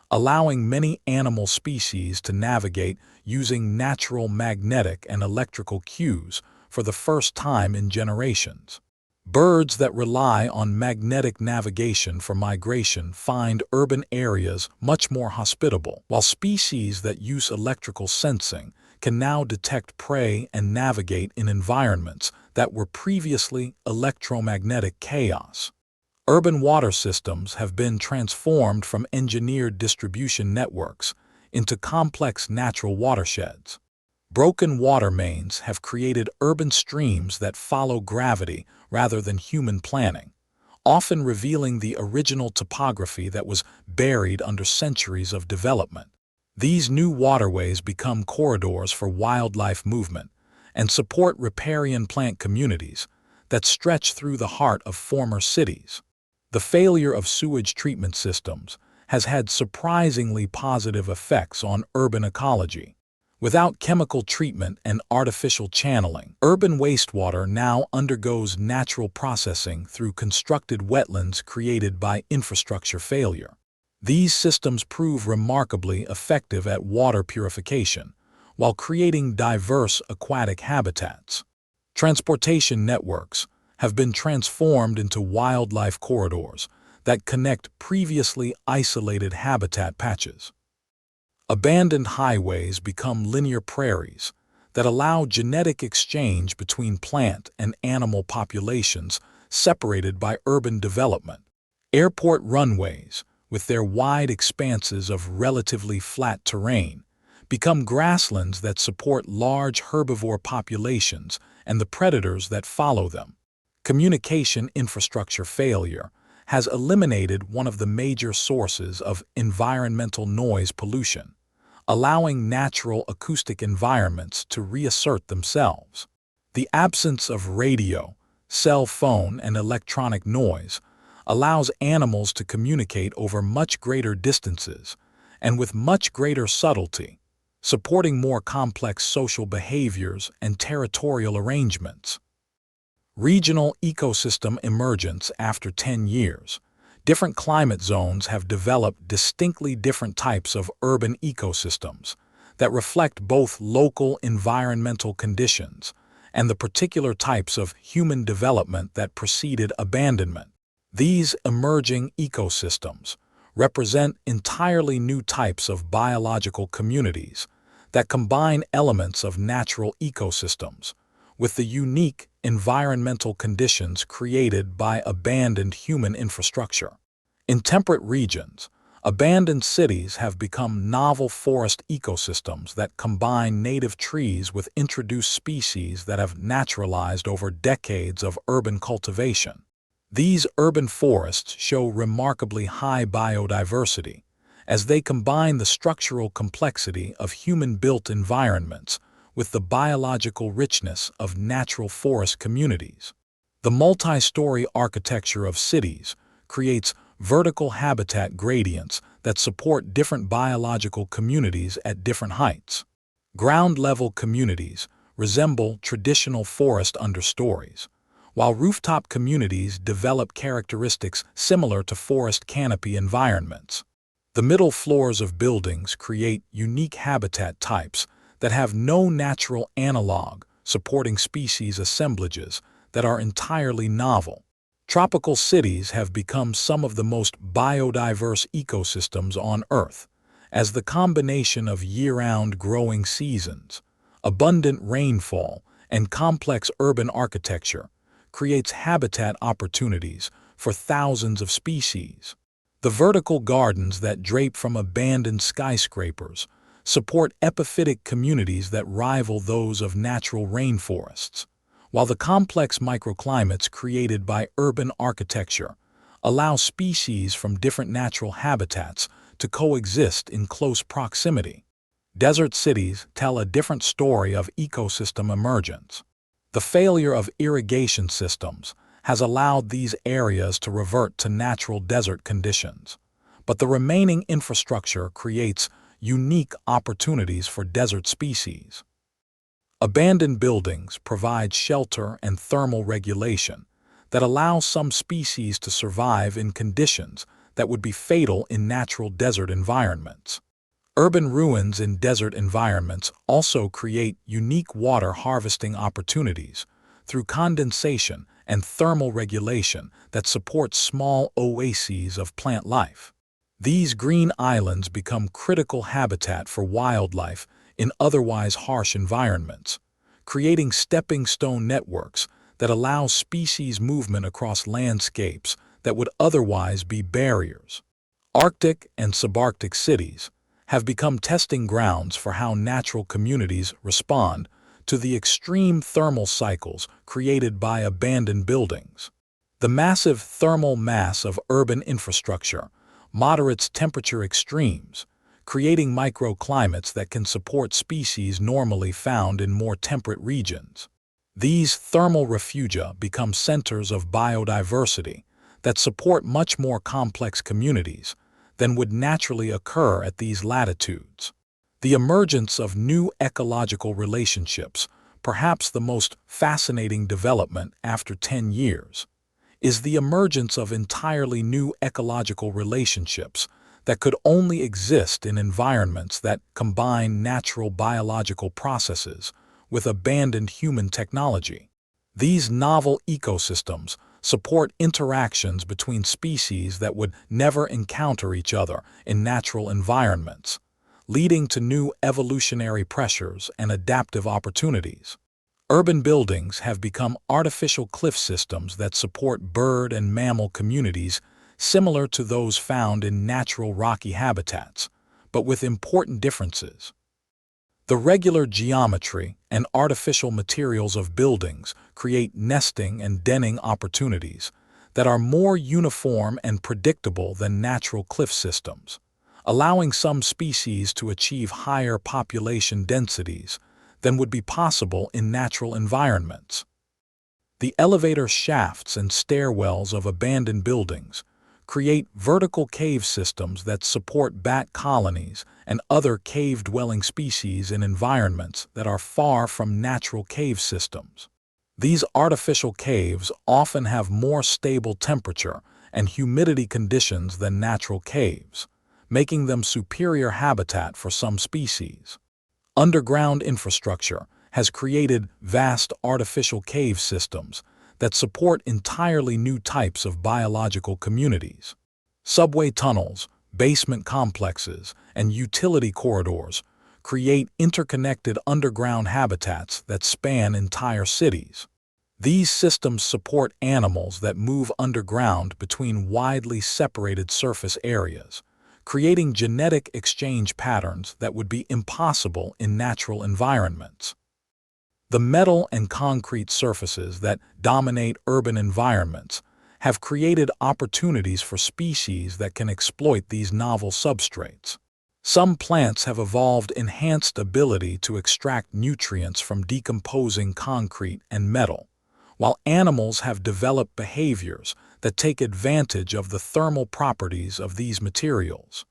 allowing many animal species to navigate using natural magnetic and electrical cues for the first time in generations. Birds that rely on magnetic navigation for migration find urban areas much more hospitable, while species that use electrical sensing can now detect prey and navigate in environments that were previously electromagnetic chaos. Urban water systems have been transformed from engineered distribution networks into complex natural watersheds. Broken water mains have created urban streams that follow gravity rather than human planning, often revealing the original topography that was buried under centuries of development. These new waterways become corridors for wildlife movement and support riparian plant communities that stretch through the heart of former cities. The failure of sewage treatment systems has had surprisingly positive effects on urban ecology. Without chemical treatment and artificial channeling, urban wastewater now undergoes natural processing through constructed wetlands created by infrastructure failure. These systems prove remarkably effective at water purification, while creating diverse aquatic habitats. Transportation networks have been transformed into wildlife corridors that connect previously isolated habitat patches. Abandoned highways become linear prairies that allow genetic exchange between plant and animal populations separated by urban development. Airport runways, with their wide expanses of relatively flat terrain, become grasslands that support large herbivore populations and the predators that follow them. Communication infrastructure failure has eliminated one of the major sources of environmental noise pollution, allowing natural acoustic environments to reassert themselves. The absence of radio, cell phone, and electronic noise allows animals to communicate over much greater distances and with much greater subtlety, supporting more complex social behaviors and territorial arrangements. Regional ecosystem emergence after 10 years. Different climate zones have developed distinctly different types of urban ecosystems that reflect both local environmental conditions and the particular types of human development that preceded abandonment. These emerging ecosystems represent entirely new types of biological communities that combine elements of natural ecosystems with the unique environmental conditions created by abandoned human infrastructure. In temperate regions, abandoned cities have become novel forest ecosystems that combine native trees with introduced species that have naturalized over decades of urban cultivation. These urban forests show remarkably high biodiversity, as they combine the structural complexity of human-built environments with the biological richness of natural forest communities. The multi-story architecture of cities creates vertical habitat gradients that support different biological communities at different heights. Ground-level communities resemble traditional forest understories, while rooftop communities develop characteristics similar to forest canopy environments. The middle floors of buildings create unique habitat types that have no natural analog, supporting species assemblages that are entirely novel. Tropical cities have become some of the most biodiverse ecosystems on Earth, as the combination of year-round growing seasons, abundant rainfall, and complex urban architecture creates habitat opportunities for thousands of species. The vertical gardens that drape from abandoned skyscrapers support epiphytic communities that rival those of natural rainforests, while the complex microclimates created by urban architecture allow species from different natural habitats to coexist in close proximity. Desert cities tell a different story of ecosystem emergence. The failure of irrigation systems has allowed these areas to revert to natural desert conditions, but the remaining infrastructure creates unique opportunities for desert species. Abandoned buildings provide shelter and thermal regulation that allow some species to survive in conditions that would be fatal in natural desert environments. Urban ruins in desert environments also create unique water harvesting opportunities through condensation and thermal regulation that support small oases of plant life. These green islands become critical habitat for wildlife in otherwise harsh environments, creating stepping stone networks that allow species movement across landscapes that would otherwise be barriers. Arctic and subarctic cities have become testing grounds for how natural communities respond to the extreme thermal cycles created by abandoned buildings. The massive thermal mass of urban infrastructure moderates temperature extremes, creating microclimates that can support species normally found in more temperate regions. These thermal refugia become centers of biodiversity that support much more complex communities than would naturally occur at these latitudes. The emergence of new ecological relationships, perhaps the most fascinating development after 10 years, is the emergence of entirely new ecological relationships that could only exist in environments that combine natural biological processes with abandoned human technology. These novel ecosystems support interactions between species that would never encounter each other in natural environments, leading to new evolutionary pressures and adaptive opportunities. Urban buildings have become artificial cliff systems that support bird and mammal communities similar to those found in natural rocky habitats, but with important differences. The regular geometry and artificial materials of buildings create nesting and denning opportunities that are more uniform and predictable than natural cliff systems, allowing some species to achieve higher population densities than would be possible in natural environments. The elevator shafts and stairwells of abandoned buildings create vertical cave systems that support bat colonies and other cave-dwelling species in environments that are far from natural cave systems. These artificial caves often have more stable temperature and humidity conditions than natural caves, making them superior habitat for some species. Underground infrastructure has created vast artificial cave systems that support entirely new types of biological communities. Subway tunnels, basement complexes, and utility corridors create interconnected underground habitats that span entire cities. These systems support animals that move underground between widely separated surface areas, creating genetic exchange patterns that would be impossible in natural environments. The metal and concrete surfaces that dominate urban environments have created opportunities for species that can exploit these novel substrates. Some plants have evolved enhanced ability to extract nutrients from decomposing concrete and metal, while animals have developed behaviors that take advantage of the thermal properties of these materials.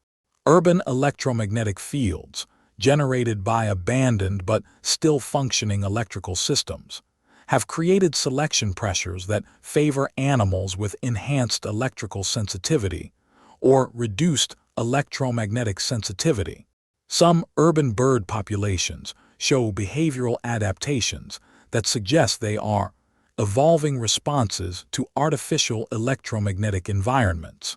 Urban electromagnetic fields, generated by abandoned but still functioning electrical systems, have created selection pressures that favor animals with enhanced electrical sensitivity or reduced electromagnetic sensitivity. Some urban bird populations show behavioral adaptations that suggest they are evolving responses to artificial electromagnetic environments.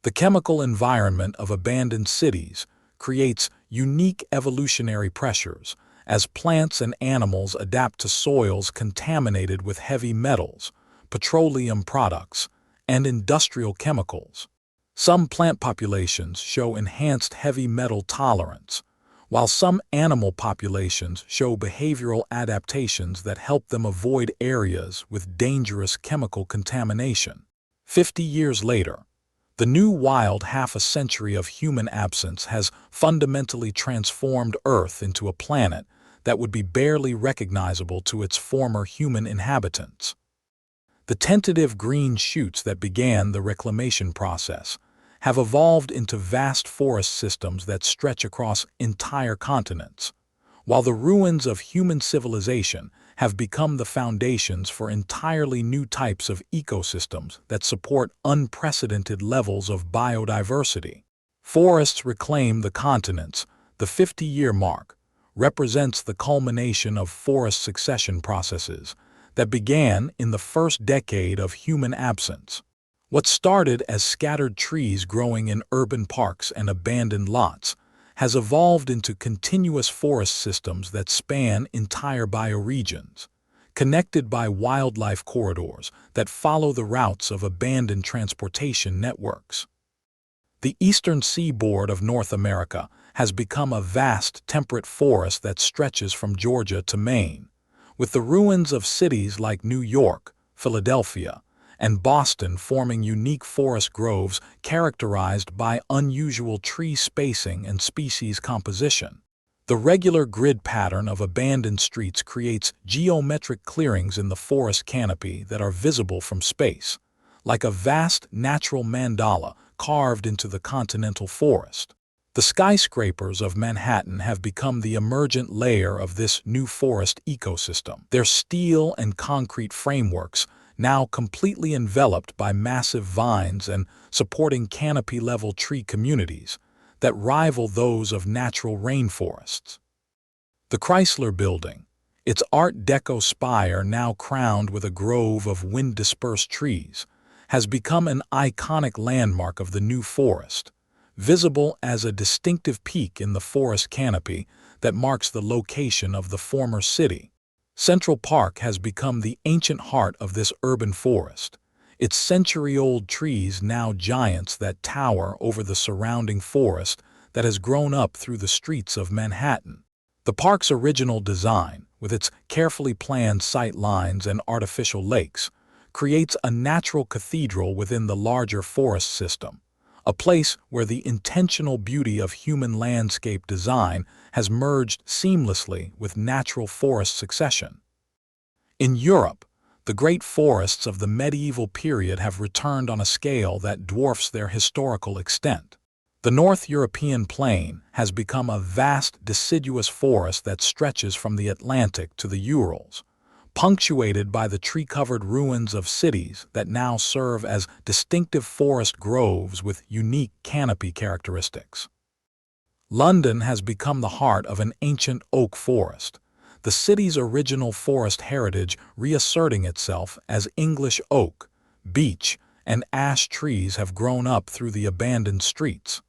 The chemical environment of abandoned cities creates unique evolutionary pressures as plants and animals adapt to soils contaminated with heavy metals, petroleum products, and industrial chemicals. Some plant populations show enhanced heavy metal tolerance, while some animal populations show behavioral adaptations that help them avoid areas with dangerous chemical contamination. 50 years later, the new wild half a century of human absence has fundamentally transformed Earth into a planet that would be barely recognizable to its former human inhabitants. The tentative green shoots that began the reclamation process have evolved into vast forest systems that stretch across entire continents, while the ruins of human civilization have become the foundations for entirely new types of ecosystems that support unprecedented levels of biodiversity. Forests reclaim the continents. The 50-year mark represents the culmination of forest succession processes that began in the first decade of human absence. What started as scattered trees growing in urban parks and abandoned lots has evolved into continuous forest systems that span entire bioregions, connected by wildlife corridors that follow the routes of abandoned transportation networks. The eastern seaboard of North America has become a vast temperate forest that stretches from Georgia to Maine, with the ruins of cities like New York, Philadelphia, and Boston forming unique forest groves characterized by unusual tree spacing and species composition. The regular grid pattern of abandoned streets creates geometric clearings in the forest canopy that are visible from space, like a vast natural mandala carved into the continental forest. The skyscrapers of Manhattan have become the emergent layer of this new forest ecosystem. Their steel and concrete frameworks, now completely enveloped by massive vines and supporting canopy-level tree communities that rival those of natural rainforests. The Chrysler Building, its Art Deco spire now crowned with a grove of wind-dispersed trees, has become an iconic landmark of the new forest, visible as a distinctive peak in the forest canopy that marks the location of the former city. Central Park has become the ancient heart of this urban forest, its century-old trees now giants that tower over the surrounding forest that has grown up through the streets of Manhattan. The park's original design, with its carefully planned sight lines and artificial lakes, creates a natural cathedral within the larger forest system, a place where the intentional beauty of human landscape design has merged seamlessly with natural forest succession. In Europe, the great forests of the medieval period have returned on a scale that dwarfs their historical extent. The North European plain has become a vast deciduous forest that stretches from the Atlantic to the Urals, punctuated by the tree-covered ruins of cities that now serve as distinctive forest groves with unique canopy characteristics. London has become the heart of an ancient oak forest, the city's original forest heritage reasserting itself as English oak, beech, and ash trees have grown up through the abandoned streets.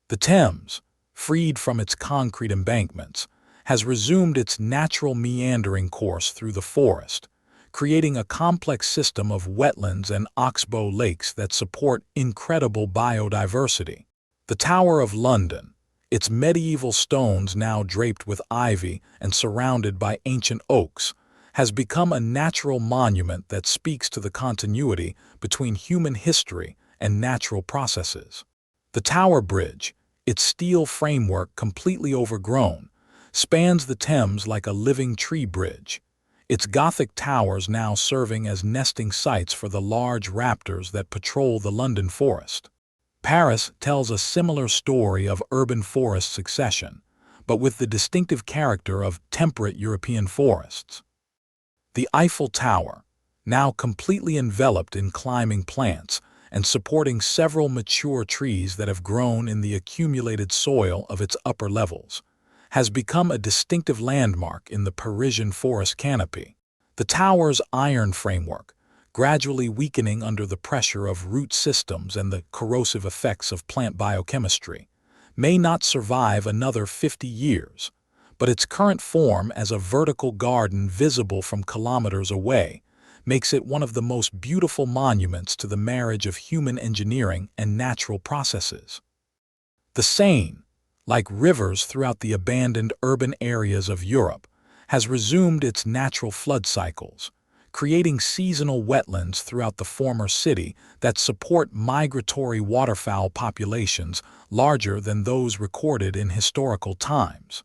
The Thames, freed from its concrete embankments, has resumed its natural meandering course through the forest, creating a complex system of wetlands and oxbow lakes that support incredible biodiversity. The Tower of London, its medieval stones now draped with ivy and surrounded by ancient oaks, has become a natural monument that speaks to the continuity between human history and natural processes. The Tower Bridge, its steel framework completely overgrown, spans the Thames like a living tree bridge, its Gothic towers now serving as nesting sites for the large raptors that patrol the London forest. Paris tells a similar story of urban forest succession, but with the distinctive character of temperate European forests. The Eiffel Tower, now completely enveloped in climbing plants and supporting several mature trees that have grown in the accumulated soil of its upper levels, has become a distinctive landmark in the Parisian forest canopy. The tower's iron framework, gradually weakening under the pressure of root systems and the corrosive effects of plant biochemistry, may not survive another 50 years, but its current form as a vertical garden visible from kilometers away makes it one of the most beautiful monuments to the marriage of human engineering and natural processes. The Seine, like rivers throughout the abandoned urban areas of Europe, has resumed its natural flood cycles, creating seasonal wetlands throughout the former city that support migratory waterfowl populations larger than those recorded in historical times.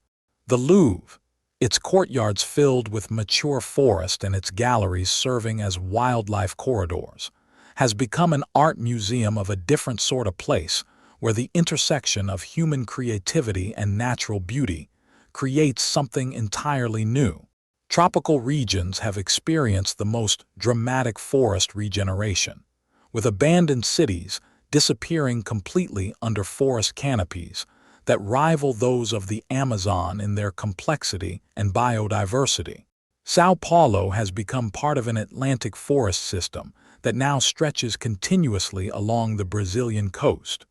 The Louvre, its courtyards filled with mature forest and its galleries serving as wildlife corridors, has become an art museum of a different sort of place where the intersection of human creativity and natural beauty creates something entirely new. Tropical regions have experienced the most dramatic forest regeneration, with abandoned cities disappearing completely under forest canopies that rival those of the Amazon in their complexity and biodiversity. São Paulo has become part of an Atlantic forest system that now stretches continuously along the Brazilian coast,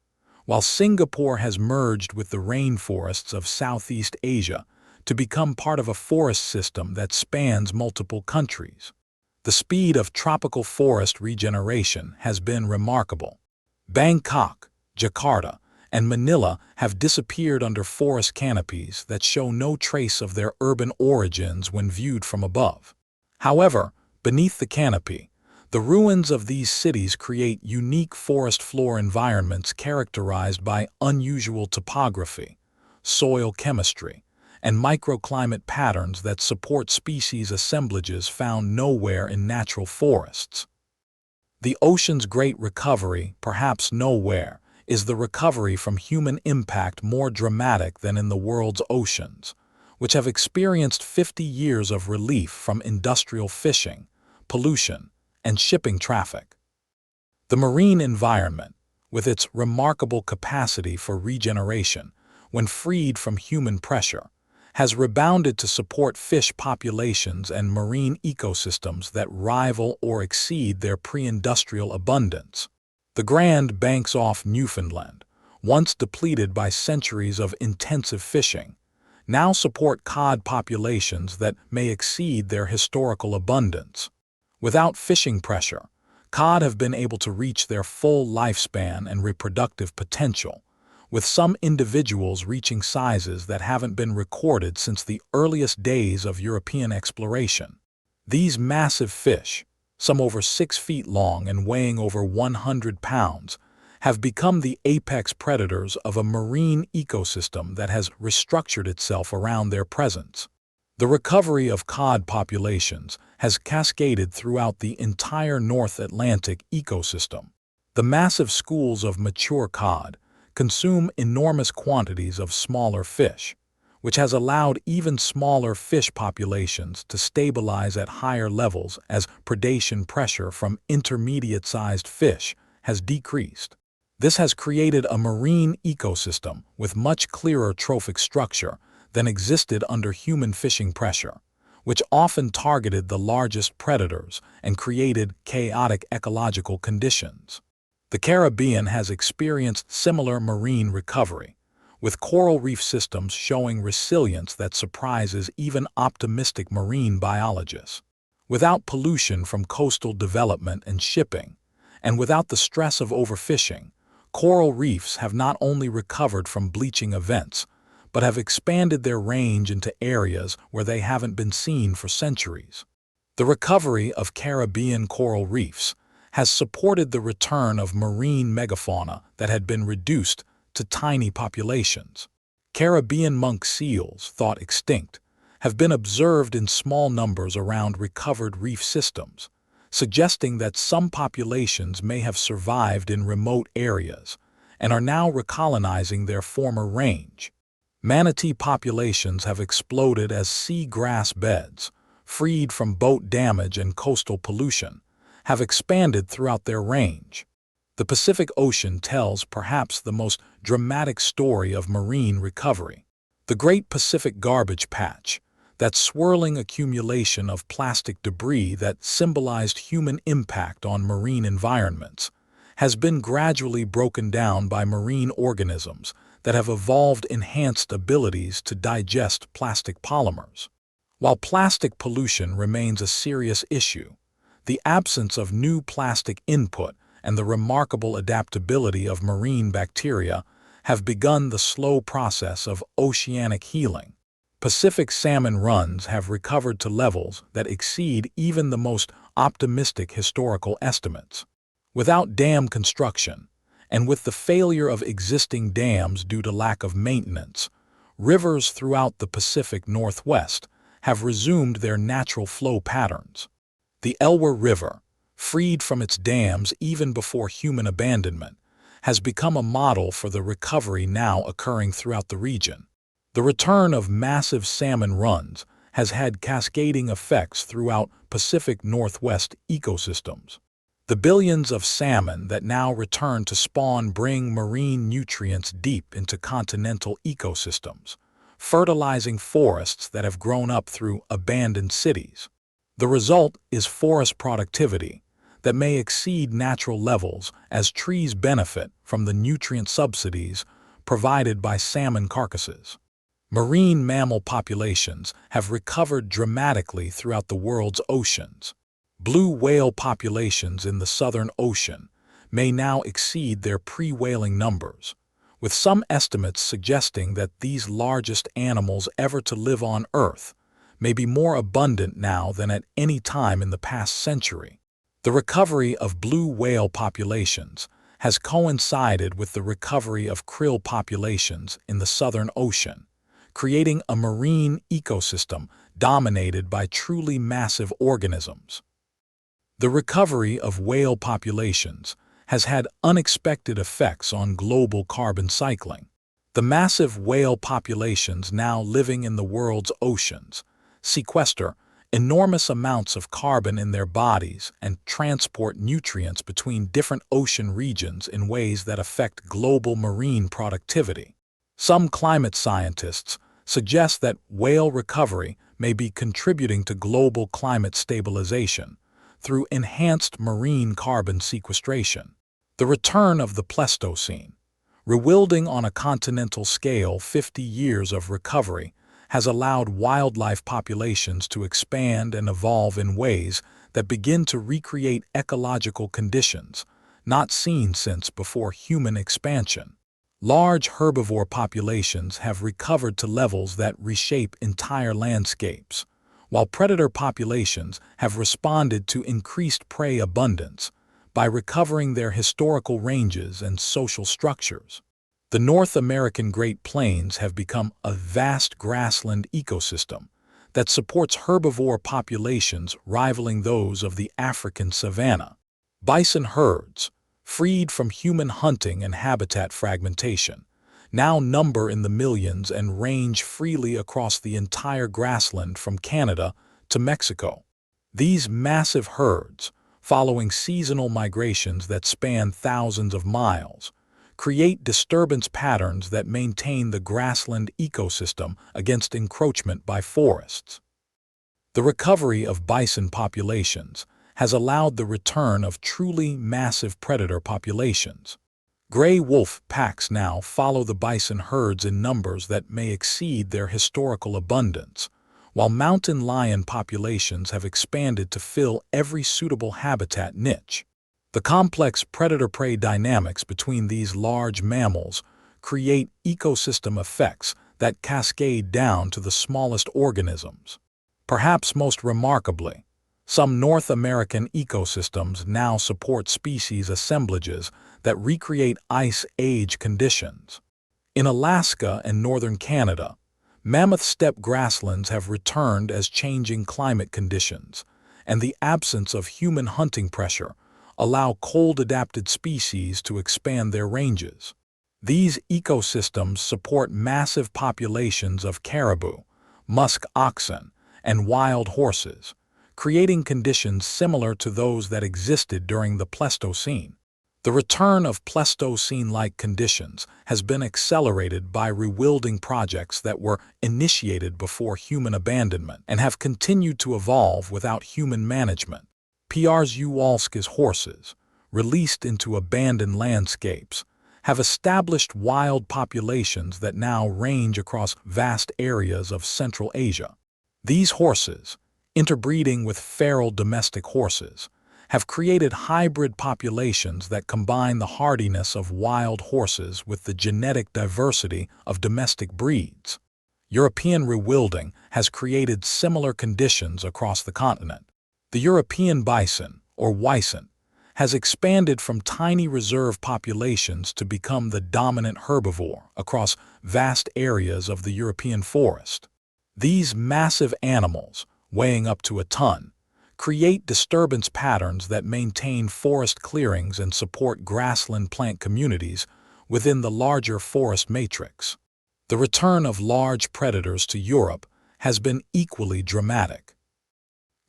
while Singapore has merged with the rainforests of Southeast Asia to become part of a forest system that spans multiple countries. The speed of tropical forest regeneration has been remarkable. Bangkok, Jakarta, and Manila have disappeared under forest canopies that show no trace of their urban origins when viewed from above. However, beneath the canopy, the ruins of these cities create unique forest floor environments characterized by unusual topography, soil chemistry, and microclimate patterns that support species assemblages found nowhere in natural forests. The ocean's great recovery, perhaps nowhere, is the recovery from human impact more dramatic than in the world's oceans, which have experienced 50 years of relief from industrial fishing, pollution, and shipping traffic. The marine environment, with its remarkable capacity for regeneration when freed from human pressure, has rebounded to support fish populations and marine ecosystems that rival or exceed their pre-industrial abundance. The Grand Banks off Newfoundland, once depleted by centuries of intensive fishing, now support cod populations that may exceed their historical abundance. Without fishing pressure, cod have been able to reach their full lifespan and reproductive potential, with some individuals reaching sizes that haven't been recorded since the earliest days of European exploration. These massive fish, some over 6 feet long and weighing over 100 pounds, have become the apex predators of a marine ecosystem that has restructured itself around their presence. The recovery of cod populations has cascaded throughout the entire North Atlantic ecosystem. The massive schools of mature cod consume enormous quantities of smaller fish, which has allowed even smaller fish populations to stabilize at higher levels as predation pressure from intermediate-sized fish has decreased. This has created a marine ecosystem with much clearer trophic structure than existed under human fishing pressure, which often targeted the largest predators and created chaotic ecological conditions. The Caribbean has experienced similar marine recovery, with coral reef systems showing resilience that surprises even optimistic marine biologists. Without pollution from coastal development and shipping, and without the stress of overfishing, coral reefs have not only recovered from bleaching events, but have expanded their range into areas where they haven't been seen for centuries. The recovery of Caribbean coral reefs has supported the return of marine megafauna that had been reduced to tiny populations. Caribbean monk seals, thought extinct, have been observed in small numbers around recovered reef systems, suggesting that some populations may have survived in remote areas and are now recolonizing their former range. Manatee populations have exploded as sea grass beds, freed from boat damage and coastal pollution, have expanded throughout their range. The Pacific Ocean tells perhaps the most dramatic story of marine recovery. The Great Pacific Garbage Patch, that swirling accumulation of plastic debris that symbolized human impact on marine environments, has been gradually broken down by marine organisms that have evolved enhanced abilities to digest plastic polymers. While plastic pollution remains a serious issue, the absence of new plastic input and the remarkable adaptability of marine bacteria have begun the slow process of oceanic healing. Pacific salmon runs have recovered to levels that exceed even the most optimistic historical estimates. Without dam construction, and with the failure of existing dams due to lack of maintenance, rivers throughout the Pacific Northwest have resumed their natural flow patterns. The Elwha River, freed from its dams even before human abandonment, has become a model for the recovery now occurring throughout the region. The return of massive salmon runs has had cascading effects throughout Pacific Northwest ecosystems. The billions of salmon that now return to spawn bring marine nutrients deep into continental ecosystems, fertilizing forests that have grown up through abandoned cities. The result is forest productivity that may exceed natural levels as trees benefit from the nutrient subsidies provided by salmon carcasses. Marine mammal populations have recovered dramatically throughout the world's oceans. Blue whale populations in the Southern Ocean may now exceed their pre-whaling numbers, with some estimates suggesting that these largest animals ever to live on Earth may be more abundant now than at any time in the past century. The recovery of blue whale populations has coincided with the recovery of krill populations in the Southern Ocean, creating a marine ecosystem dominated by truly massive organisms. The recovery of whale populations has had unexpected effects on global carbon cycling. The massive whale populations now living in the world's oceans sequester enormous amounts of carbon in their bodies and transport nutrients between different ocean regions in ways that affect global marine productivity. Some climate scientists suggest that whale recovery may be contributing to global climate stabilization through enhanced marine carbon sequestration. The return of the Pleistocene, rewilding on a continental scale 50 years of recovery, has allowed wildlife populations to expand and evolve in ways that begin to recreate ecological conditions not seen since before human expansion. Large herbivore populations have recovered to levels that reshape entire landscapes, while predator populations have responded to increased prey abundance by recovering their historical ranges and social structures. The North American Great Plains have become a vast grassland ecosystem that supports herbivore populations rivaling those of the African savanna. Bison herds, freed from human hunting and habitat fragmentation, now number in the millions and range freely across the entire grassland from Canada to Mexico. These massive herds, following seasonal migrations that span thousands of miles, create disturbance patterns that maintain the grassland ecosystem against encroachment by forests. The recovery of bison populations has allowed the return of truly massive predator populations. Gray wolf packs now follow the bison herds in numbers that may exceed their historical abundance, while mountain lion populations have expanded to fill every suitable habitat niche. The complex predator-prey dynamics between these large mammals create ecosystem effects that cascade down to the smallest organisms. Perhaps most remarkably, some North American ecosystems now support species assemblages that recreate ice age conditions. In Alaska and northern Canada, mammoth steppe grasslands have returned as changing climate conditions, and the absence of human hunting pressure allow cold-adapted species to expand their ranges. These ecosystems support massive populations of caribou, musk oxen, and wild horses, creating conditions similar to those that existed during the Pleistocene. The return of Pleistocene-like conditions has been accelerated by rewilding projects that were initiated before human abandonment and have continued to evolve without human management. Przewalski's horses, released into abandoned landscapes, have established wild populations that now range across vast areas of Central Asia. These horses, interbreeding with feral domestic horses, have created hybrid populations that combine the hardiness of wild horses with the genetic diversity of domestic breeds. European rewilding has created similar conditions across the continent. The European bison, or wisent, has expanded from tiny reserve populations to become the dominant herbivore across vast areas of the European forest. These massive animals, weighing up to a ton, create disturbance patterns that maintain forest clearings and support grassland plant communities within the larger forest matrix. The return of large predators to Europe has been equally dramatic.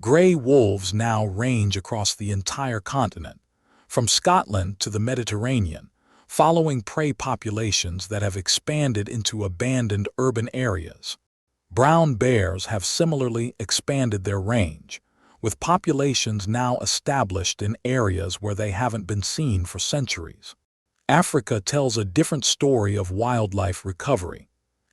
Gray wolves now range across the entire continent, from Scotland to the Mediterranean, following prey populations that have expanded into abandoned urban areas. Brown bears have similarly expanded their range, with populations now established in areas where they haven't been seen for centuries. Africa tells a different story of wildlife recovery,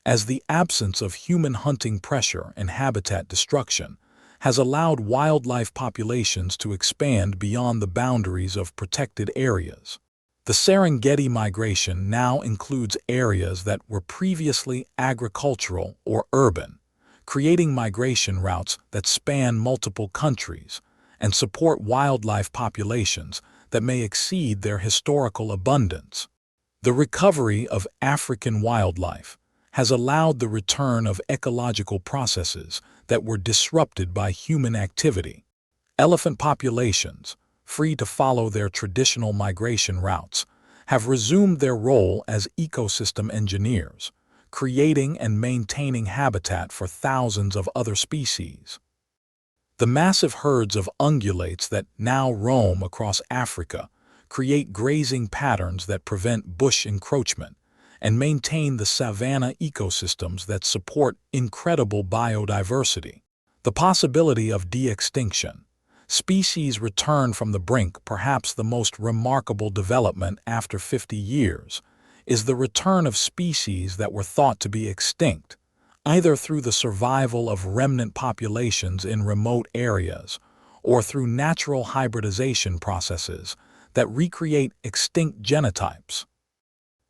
as the absence of human hunting pressure and habitat destruction has allowed wildlife populations to expand beyond the boundaries of protected areas. The Serengeti migration now includes areas that were previously agricultural or urban, creating migration routes that span multiple countries and support wildlife populations that may exceed their historical abundance. The recovery of African wildlife has allowed the return of ecological processes that were disrupted by human activity. Elephant populations, free to follow their traditional migration routes, have resumed their role as ecosystem engineers, creating and maintaining habitat for thousands of other species. The massive herds of ungulates that now roam across Africa create grazing patterns that prevent bush encroachment and maintain the savanna ecosystems that support incredible biodiversity. The possibility of de-extinction. Species return from the brink. Perhaps the most remarkable development after 50 years is the return of species that were thought to be extinct, either through the survival of remnant populations in remote areas or through natural hybridization processes that recreate extinct genotypes.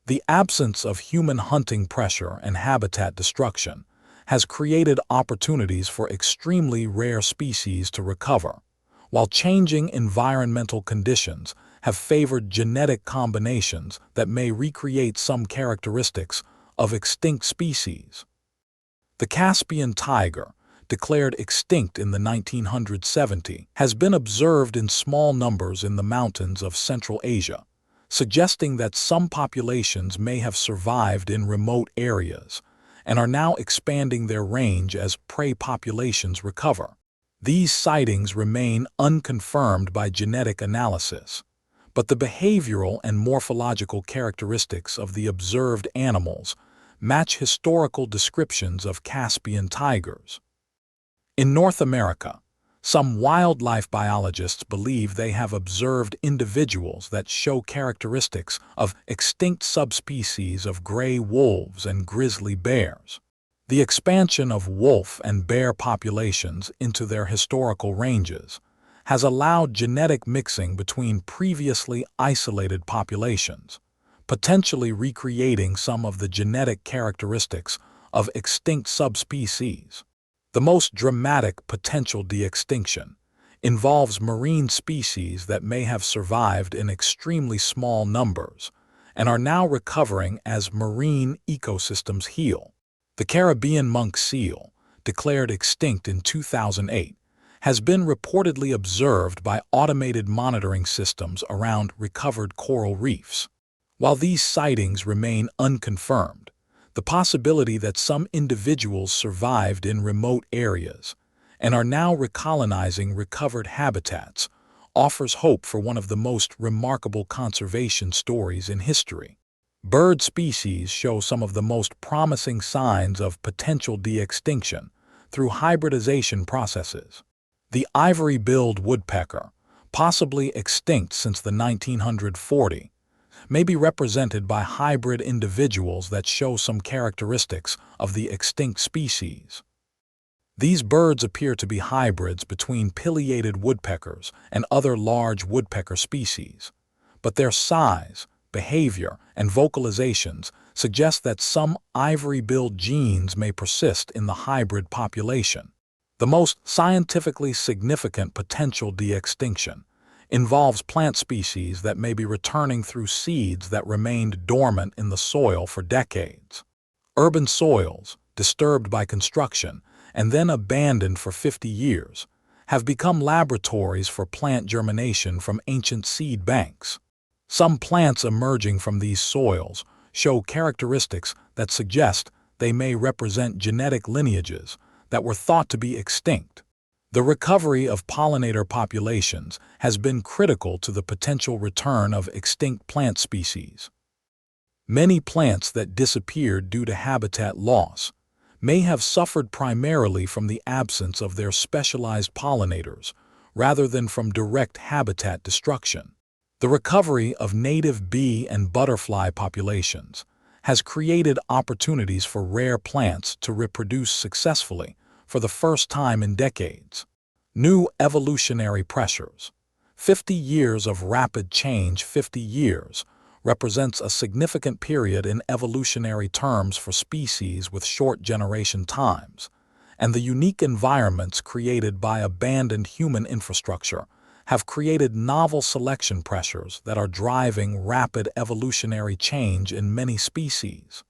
The absence of human hunting pressure and habitat destruction has created opportunities for extremely rare species to recover, while changing environmental conditions have favored genetic combinations that may recreate some characteristics of extinct species. The Caspian tiger, declared extinct in the 1970s, has been observed in small numbers in the mountains of Central Asia, suggesting that some populations may have survived in remote areas and are now expanding their range as prey populations recover. These sightings remain unconfirmed by genetic analysis, but the behavioral and morphological characteristics of the observed animals match historical descriptions of Caspian tigers. In North America, Some wildlife biologists believe they have observed individuals that show characteristics of extinct subspecies of gray wolves and grizzly bears. The expansion of wolf and bear populations into their historical ranges has allowed genetic mixing between previously isolated populations, potentially recreating some of the genetic characteristics of extinct subspecies. The most dramatic potential de-extinction involves marine species that may have survived in extremely small numbers and are now recovering as marine ecosystems heal. The Caribbean monk seal, declared extinct in 2008, has been reportedly observed by automated monitoring systems around recovered coral reefs. While these sightings remain unconfirmed, the possibility that some individuals survived in remote areas and are now recolonizing recovered habitats offers hope for one of the most remarkable conservation stories in history. Bird species show some of the most promising signs of potential de-extinction through hybridization processes. The ivory-billed woodpecker, possibly extinct since the 1940s, may be represented by hybrid individuals that show some characteristics of the extinct species. These birds appear to be hybrids between pileated woodpeckers and other large woodpecker species, but their size, behavior, and vocalizations suggest that some ivory-billed genes may persist in the hybrid population. The most scientifically significant potential de-extinction involves plant species that may be returning through seeds that remained dormant in the soil for decades. Urban soils, disturbed by construction and then abandoned for 50 years, have become laboratories for plant germination from ancient seed banks. Some plants emerging from these soils show characteristics that suggest they may represent genetic lineages that were thought to be extinct. The recovery of pollinator populations has been critical to the potential return of extinct plant species. Many plants that disappeared due to habitat loss may have suffered primarily from the absence of their specialized pollinators rather than from direct habitat destruction. The recovery of native bee and butterfly populations has created opportunities for rare plants to reproduce successfully for the first time in decades. New evolutionary pressures. 50 years of rapid change. 50 years represents a significant period in evolutionary terms for species with short generation times, and the unique environments created by abandoned human infrastructure have created novel selection pressures that are driving rapid evolutionary change in many species.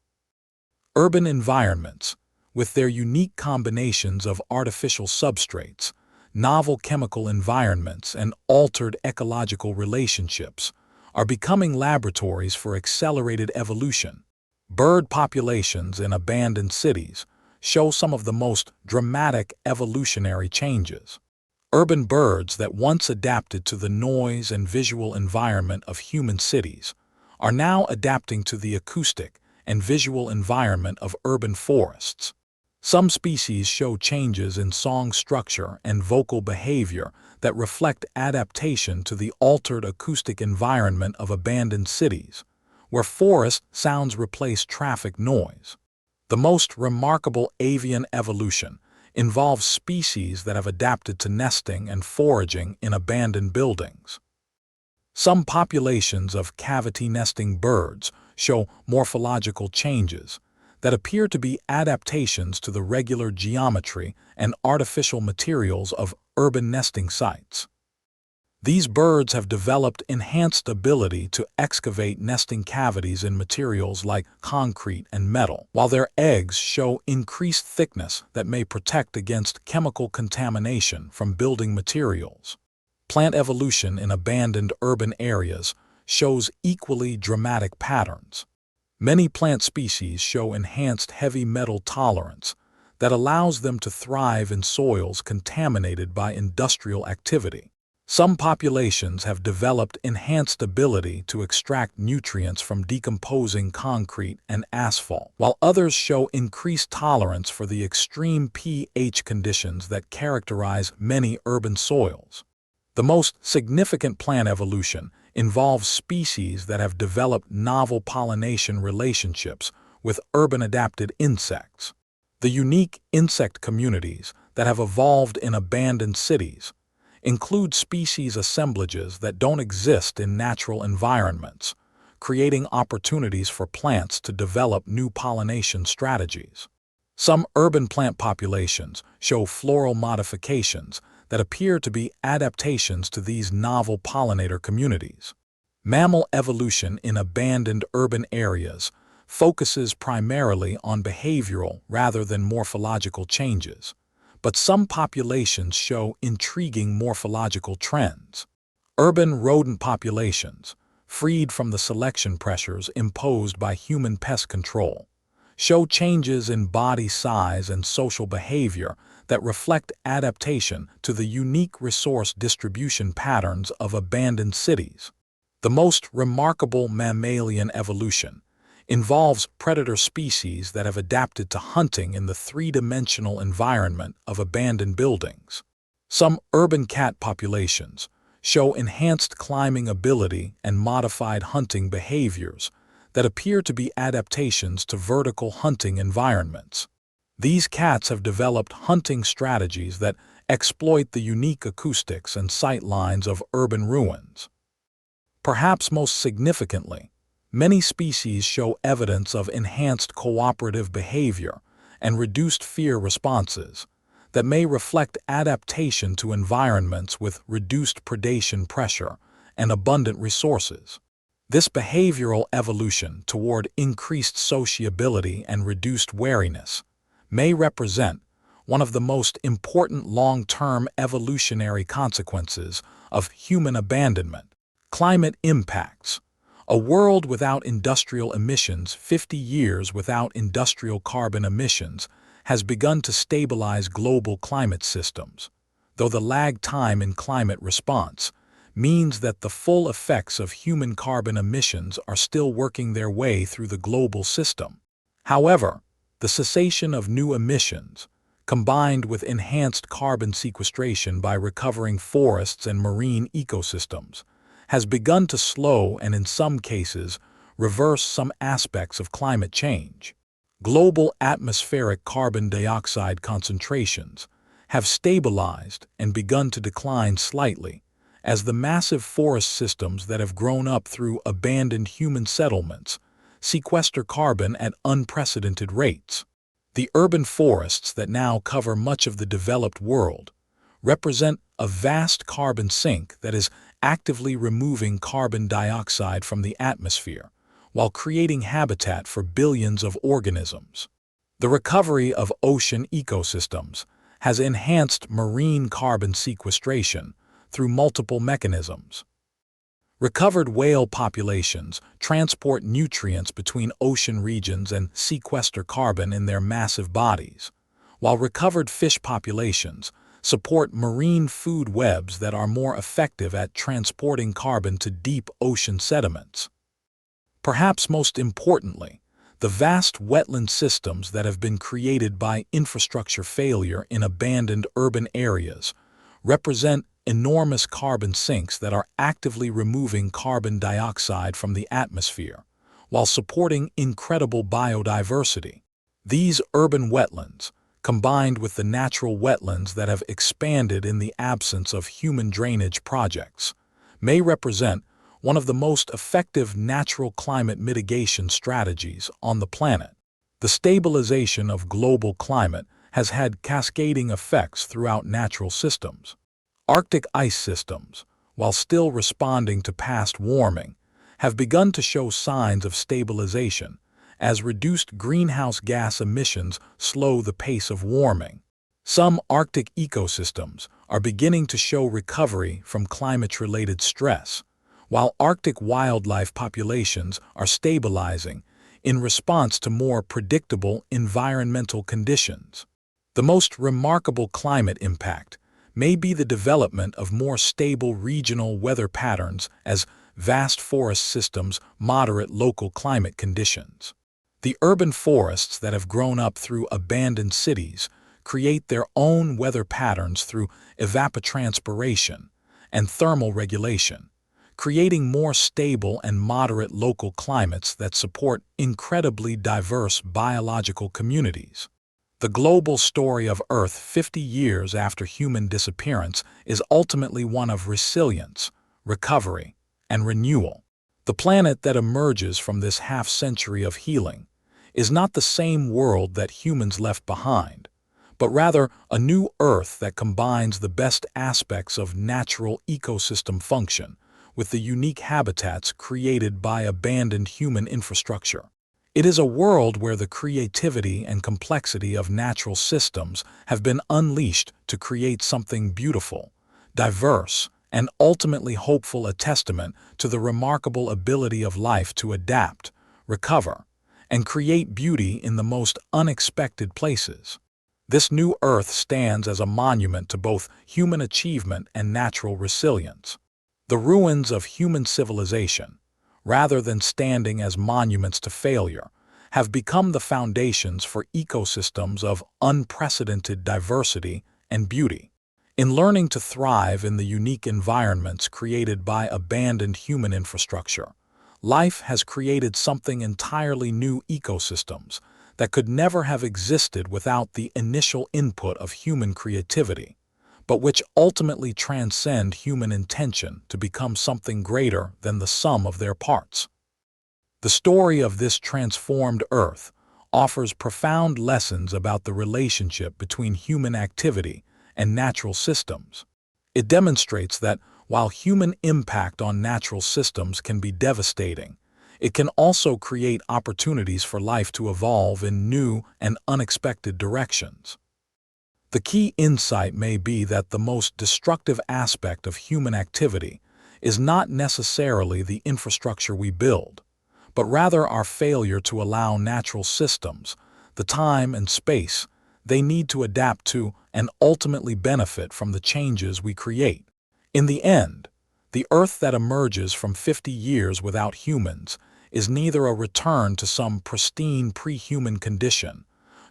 Urban environments, with their unique combinations of artificial substrates, novel chemical environments, and altered ecological relationships, are becoming laboratories for accelerated evolution. Bird populations in abandoned cities show some of the most dramatic evolutionary changes. Urban birds that once adapted to the noise and visual environment of human cities are now adapting to the acoustic and visual environment of urban forests. Some species show changes in song structure and vocal behavior that reflect adaptation to the altered acoustic environment of abandoned cities, where forest sounds replace traffic noise. The most remarkable avian evolution involves species that have adapted to nesting and foraging in abandoned buildings. Some populations of cavity-nesting birds show morphological changes that appear to be adaptations to the regular geometry and artificial materials of urban nesting sites. These birds have developed enhanced ability to excavate nesting cavities in materials like concrete and metal, while their eggs show increased thickness that may protect against chemical contamination from building materials. Plant evolution in abandoned urban areas shows equally dramatic patterns. Many plant species show enhanced heavy metal tolerance that allows them to thrive in soils contaminated by industrial activity. Some populations have developed enhanced ability to extract nutrients from decomposing concrete and asphalt, while others show increased tolerance for the extreme pH conditions that characterize many urban soils. The most significant plant evolution involves species that have developed novel pollination relationships with urban-adapted insects. The unique insect communities that have evolved in abandoned cities include species assemblages that don't exist in natural environments, creating opportunities for plants to develop new pollination strategies. Some urban plant populations show floral modifications that appear to be adaptations to these novel pollinator communities. Mammal evolution in abandoned urban areas focuses primarily on behavioral rather than morphological changes, but some populations show intriguing morphological trends. Urban rodent populations, freed from the selection pressures imposed by human pest control, show changes in body size and social behavior that reflect adaptation to the unique resource distribution patterns of abandoned cities. The most remarkable mammalian evolution involves predator species that have adapted to hunting in the three-dimensional environment of abandoned buildings. Some urban cat populations show enhanced climbing ability and modified hunting behaviors that appear to be adaptations to vertical hunting environments. These cats have developed hunting strategies that exploit the unique acoustics and sight lines of urban ruins. Perhaps most significantly, many species show evidence of enhanced cooperative behavior and reduced fear responses that may reflect adaptation to environments with reduced predation pressure and abundant resources. This behavioral evolution toward increased sociability and reduced wariness may represent one of the most important long-term evolutionary consequences of human abandonment. Climate impacts. A world without industrial emissions, 50 years without industrial carbon emissions, has begun to stabilize global climate systems, though the lag time in climate response means that the full effects of human carbon emissions are still working their way through the global system. However, the cessation of new emissions, combined with enhanced carbon sequestration by recovering forests and marine ecosystems, has begun to slow and in some cases reverse some aspects of climate change. Global atmospheric carbon dioxide concentrations have stabilized and begun to decline slightly as the massive forest systems that have grown up through abandoned human settlements sequester carbon at unprecedented rates. The urban forests that now cover much of the developed world represent a vast carbon sink that is actively removing carbon dioxide from the atmosphere while creating habitat for billions of organisms. The recovery of ocean ecosystems has enhanced marine carbon sequestration through multiple mechanisms. Recovered whale populations transport nutrients between ocean regions and sequester carbon in their massive bodies, while recovered fish populations support marine food webs that are more effective at transporting carbon to deep ocean sediments. Perhaps most importantly, the vast wetland systems that have been created by infrastructure failure in abandoned urban areas represent enormous carbon sinks that are actively removing carbon dioxide from the atmosphere while supporting incredible biodiversity. These urban wetlands, combined with the natural wetlands that have expanded in the absence of human drainage projects, may represent one of the most effective natural climate mitigation strategies on the planet. The stabilization of global climate has had cascading effects throughout natural systems. Arctic ice systems, while still responding to past warming, have begun to show signs of stabilization as reduced greenhouse gas emissions slow the pace of warming. Some Arctic ecosystems are beginning to show recovery from climate-related stress, while Arctic wildlife populations are stabilizing in response to more predictable environmental conditions. The most remarkable climate impact may be the development of more stable regional weather patterns as vast forest systems moderate local climate conditions. The urban forests that have grown up through abandoned cities create their own weather patterns through evapotranspiration and thermal regulation, creating more stable and moderate local climates that support incredibly diverse biological communities. The global story of Earth 50 years after human disappearance is ultimately one of resilience, recovery, and renewal. The planet that emerges from this half-century of healing is not the same world that humans left behind, but rather a new Earth that combines the best aspects of natural ecosystem function with the unique habitats created by abandoned human infrastructure. It is a world where the creativity and complexity of natural systems have been unleashed to create something beautiful, diverse, and ultimately hopeful, a testament to the remarkable ability of life to adapt, recover, and create beauty in the most unexpected places. This new Earth stands as a monument to both human achievement and natural resilience. The ruins of human civilization, rather than standing as monuments to failure, have become the foundations for ecosystems of unprecedented diversity and beauty. In learning to thrive in the unique environments created by abandoned human infrastructure, life has created something entirely new: ecosystems that could never have existed without the initial input of human creativity, but which ultimately transcend human intention to become something greater than the sum of their parts. The story of this transformed Earth offers profound lessons about the relationship between human activity and natural systems. It demonstrates that while human impact on natural systems can be devastating, it can also create opportunities for life to evolve in new and unexpected directions. The key insight may be that the most destructive aspect of human activity is not necessarily the infrastructure we build, but rather our failure to allow natural systems the time and space they need to adapt to and ultimately benefit from the changes we create. In the end, the Earth that emerges from 50 years without humans is neither a return to some pristine pre-human condition,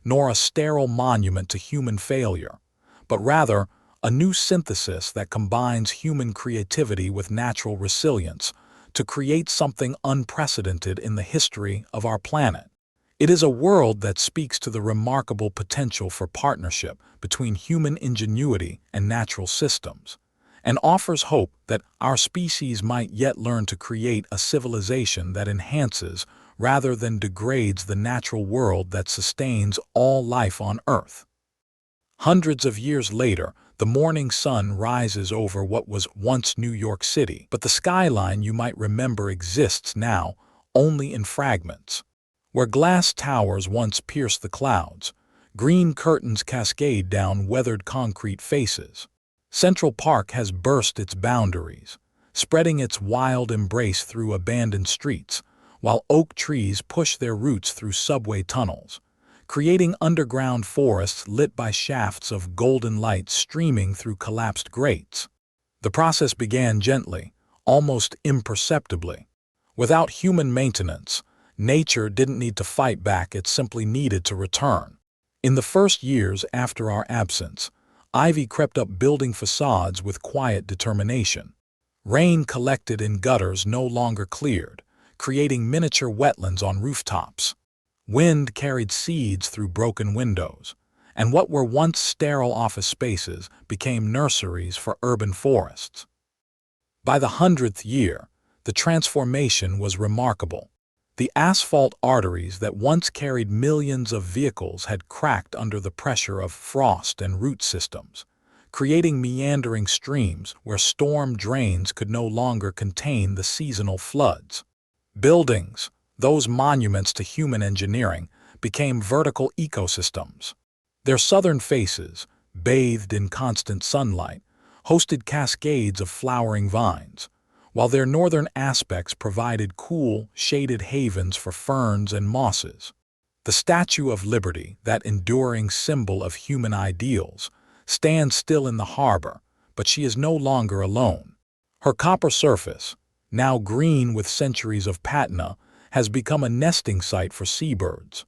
nor a sterile monument to human failure, but rather a new synthesis that combines human creativity with natural resilience to create something unprecedented in the history of our planet. It is a world that speaks to the remarkable potential for partnership between human ingenuity and natural systems, and offers hope that our species might yet learn to create a civilization that enhances rather than degrades the natural world that sustains all life on Earth. Hundreds of years later, the morning sun rises over what was once New York City, but the skyline you might remember exists now only in fragments. Where glass towers once pierced the clouds, green curtains cascade down weathered concrete faces. Central Park has burst its boundaries, spreading its wild embrace through abandoned streets, while oak trees push their roots through subway tunnels, creating underground forests lit by shafts of golden light streaming through collapsed grates. The process began gently, almost imperceptibly. Without human maintenance, nature didn't need to fight back, it simply needed to return. In the first years after our absence, ivy crept up building facades with quiet determination. Rain collected in gutters no longer cleared, creating miniature wetlands on rooftops. Wind carried seeds through broken windows, and what were once sterile office spaces became nurseries for urban forests. By the 100th year, the transformation was remarkable. The asphalt arteries that once carried millions of vehicles had cracked under the pressure of frost and root systems, creating meandering streams where storm drains could no longer contain the seasonal floods. Buildings, those monuments to human engineering, became vertical ecosystems. Their southern faces, bathed in constant sunlight, hosted cascades of flowering vines, while their northern aspects provided cool, shaded havens for ferns and mosses. The Statue of Liberty, that enduring symbol of human ideals, stands still in the harbor, but she is no longer alone. Her copper surface, now green with centuries of patina, has become a nesting site for seabirds.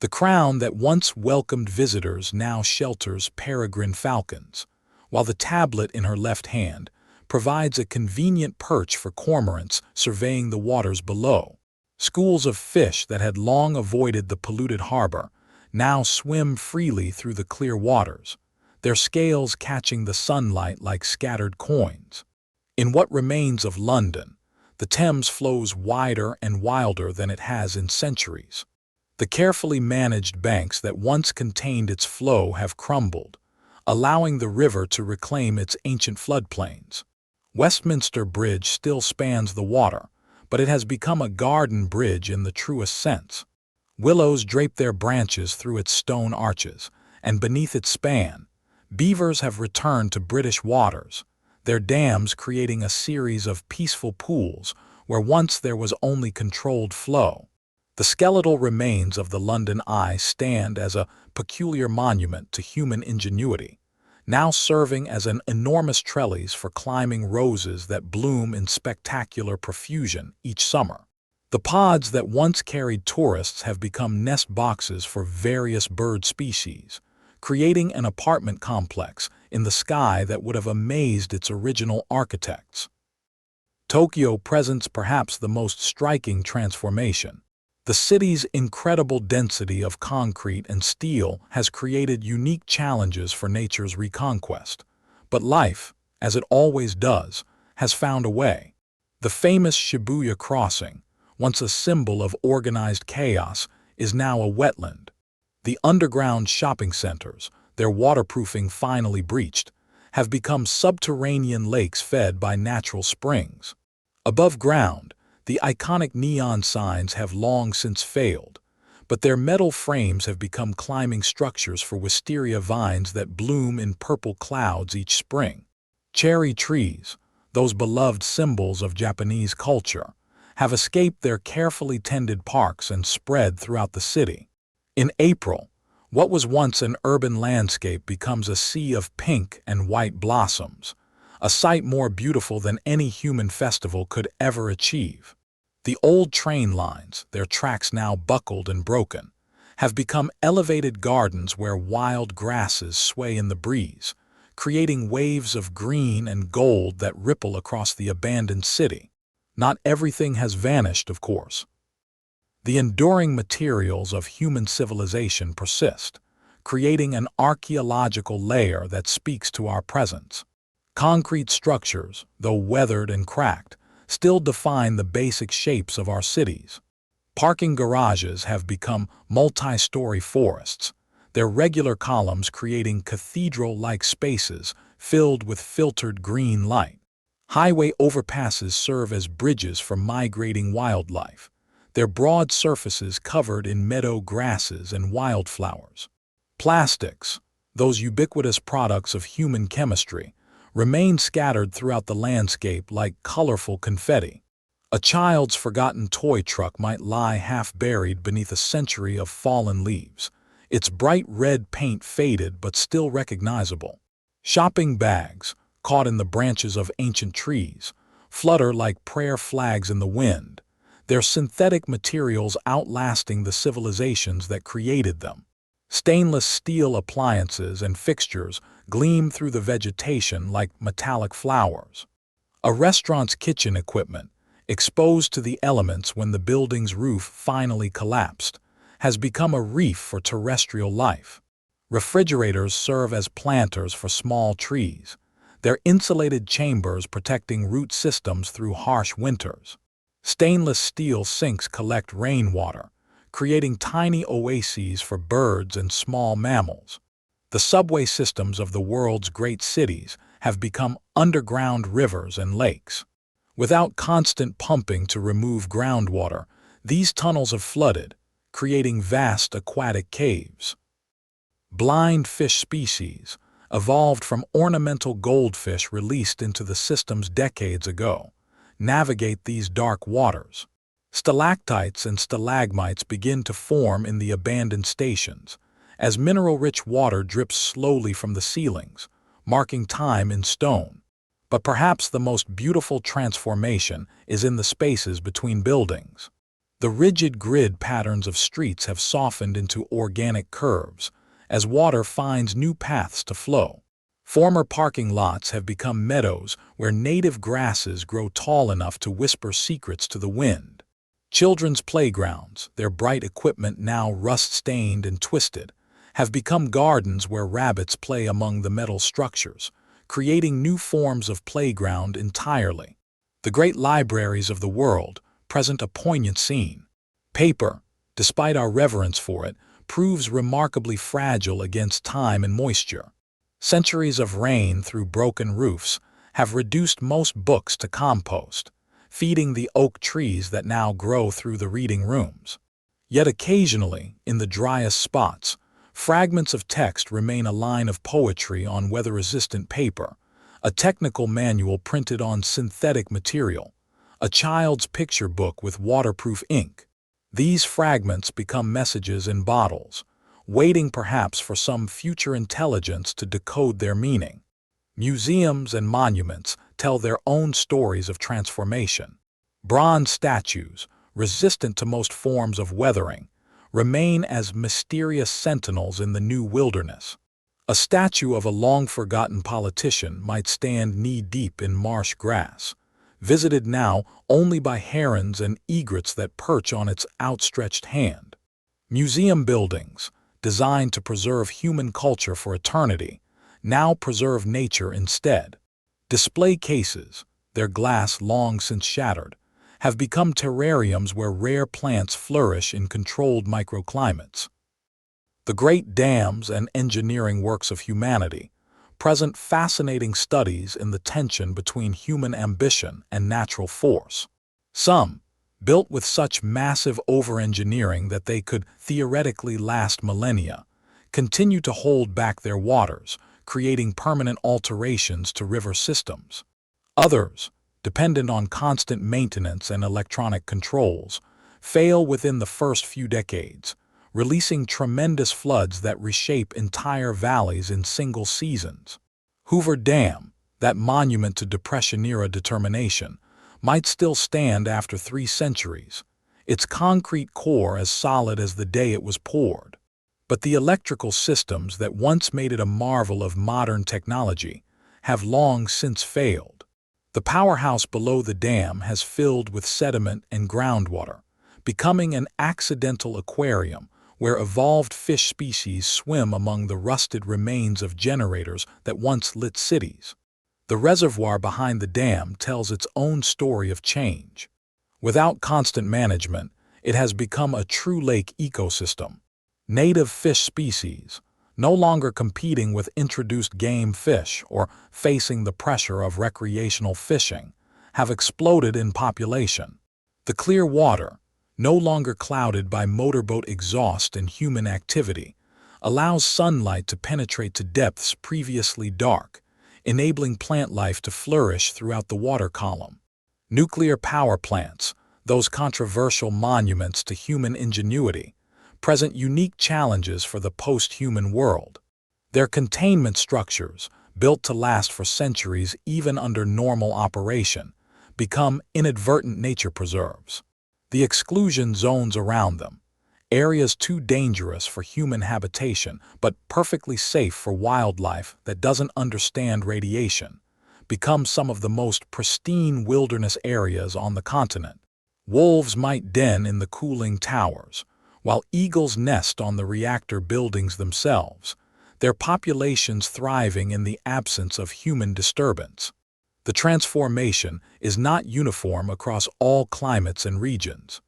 The crown that once welcomed visitors now shelters peregrine falcons, while the tablet in her left hand provides a convenient perch for cormorants surveying the waters below. Schools of fish that had long avoided the polluted harbor now swim freely through the clear waters, their scales catching the sunlight like scattered coins. In what remains of London, the Thames flows wider and wilder than it has in centuries. The carefully managed banks that once contained its flow have crumbled, allowing the river to reclaim its ancient floodplains. Westminster Bridge still spans the water, but it has become a garden bridge in the truest sense. Willows drape their branches through its stone arches, and beneath its span, beavers have returned to British waters, their dams creating a series of peaceful pools where once there was only controlled flow. The skeletal remains of the London Eye stand as a peculiar monument to human ingenuity, now serving as an enormous trellis for climbing roses that bloom in spectacular profusion each summer. The pods that once carried tourists have become nest boxes for various bird species, creating an apartment complex in the sky that would have amazed its original architects. Tokyo presents perhaps the most striking transformation. The city's incredible density of concrete and steel has created unique challenges for nature's reconquest. But life, as it always does, has found a way. The famous Shibuya crossing, once a symbol of organized chaos, is now a wetland. The underground shopping centers, their waterproofing finally breached, have become subterranean lakes fed by natural springs. Above ground, the iconic neon signs have long since failed, but their metal frames have become climbing structures for wisteria vines that bloom in purple clouds each spring. Cherry trees, those beloved symbols of Japanese culture, have escaped their carefully tended parks and spread throughout the city. In April, what was once an urban landscape becomes a sea of pink and white blossoms, a sight more beautiful than any human festival could ever achieve. The old train lines, their tracks now buckled and broken, have become elevated gardens where wild grasses sway in the breeze, creating waves of green and gold that ripple across the abandoned city. Not everything has vanished, of course. The enduring materials of human civilization persist, creating an archaeological layer that speaks to our presence. Concrete structures, though weathered and cracked, still define the basic shapes of our cities. Parking garages have become multi-story forests, their regular columns creating cathedral-like spaces filled with filtered green light. Highway overpasses serve as bridges for migrating wildlife, their broad surfaces covered in meadow grasses and wildflowers. Plastics, those ubiquitous products of human chemistry, remain scattered throughout the landscape like colorful confetti. A child's forgotten toy truck might lie half-buried beneath a century of fallen leaves, its bright red paint faded but still recognizable. Shopping bags, caught in the branches of ancient trees, flutter like prayer flags in the wind, their synthetic materials outlasting the civilizations that created them. Stainless steel appliances and fixtures gleam through the vegetation like metallic flowers. A restaurant's kitchen equipment, exposed to the elements when the building's roof finally collapsed, has become a reef for terrestrial life. Refrigerators serve as planters for small trees, their insulated chambers protecting root systems through harsh winters. Stainless steel sinks collect rainwater, creating tiny oases for birds and small mammals. The subway systems of the world's great cities have become underground rivers and lakes. Without constant pumping to remove groundwater, these tunnels have flooded, creating vast aquatic caves. Blind fish species, evolved from ornamental goldfish released into the systems decades ago, navigate these dark waters. Stalactites and stalagmites begin to form in the abandoned stations, as mineral-rich water drips slowly from the ceilings, marking time in stone. But perhaps the most beautiful transformation is in the spaces between buildings. The rigid grid patterns of streets have softened into organic curves, as water finds new paths to flow. Former parking lots have become meadows where native grasses grow tall enough to whisper secrets to the wind. Children's playgrounds, their bright equipment now rust-stained and twisted, have become gardens where rabbits play among the metal structures, creating new forms of playground entirely. The great libraries of the world present a poignant scene. Paper, despite our reverence for it, proves remarkably fragile against time and moisture. Centuries of rain through broken roofs have reduced most books to compost, feeding the oak trees that now grow through the reading rooms. Yet occasionally, in the driest spots, fragments of text remain, a line of poetry on weather-resistant paper, a technical manual printed on synthetic material, a child's picture book with waterproof ink. These fragments become messages in bottles, waiting perhaps for some future intelligence to decode their meaning. Museums and monuments tell their own stories of transformation. Bronze statues, resistant to most forms of weathering, remain as mysterious sentinels in the new wilderness. A statue of a long-forgotten politician might stand knee-deep in marsh grass, visited now only by herons and egrets that perch on its outstretched hand. Museum buildings, designed to preserve human culture for eternity, now preserve nature instead. Display cases, their glass long since shattered, have become terrariums where rare plants flourish in controlled microclimates. The great dams and engineering works of humanity present fascinating studies in the tension between human ambition and natural force. Some, built with such massive over-engineering that they could theoretically last millennia, continue to hold back their waters, creating permanent alterations to river systems. Others, dependent on constant maintenance and electronic controls, fail within the first few decades, releasing tremendous floods that reshape entire valleys in single seasons. Hoover Dam, that monument to Depression-era determination, might still stand after 3 centuries, its concrete core as solid as the day it was poured. But the electrical systems that once made it a marvel of modern technology have long since failed. The powerhouse below the dam has filled with sediment and groundwater, becoming an accidental aquarium where evolved fish species swim among the rusted remains of generators that once lit cities. The reservoir behind the dam tells its own story of change. Without constant management, it has become a true lake ecosystem. Native fish species, no longer competing with introduced game fish or facing the pressure of recreational fishing, have exploded in population. The clear water, no longer clouded by motorboat exhaust and human activity, allows sunlight to penetrate to depths previously dark, enabling plant life to flourish throughout the water column. Nuclear power plants, those controversial monuments to human ingenuity, present unique challenges for the post-human world. Their containment structures, built to last for centuries even under normal operation, become inadvertent nature preserves. The exclusion zones around them, areas too dangerous for human habitation but perfectly safe for wildlife that doesn't understand radiation, become some of the most pristine wilderness areas on the continent. Wolves might den in the cooling towers, while eagles nest on the reactor buildings themselves, their populations thriving in the absence of human disturbance. The transformation is not uniform across all climates and regions.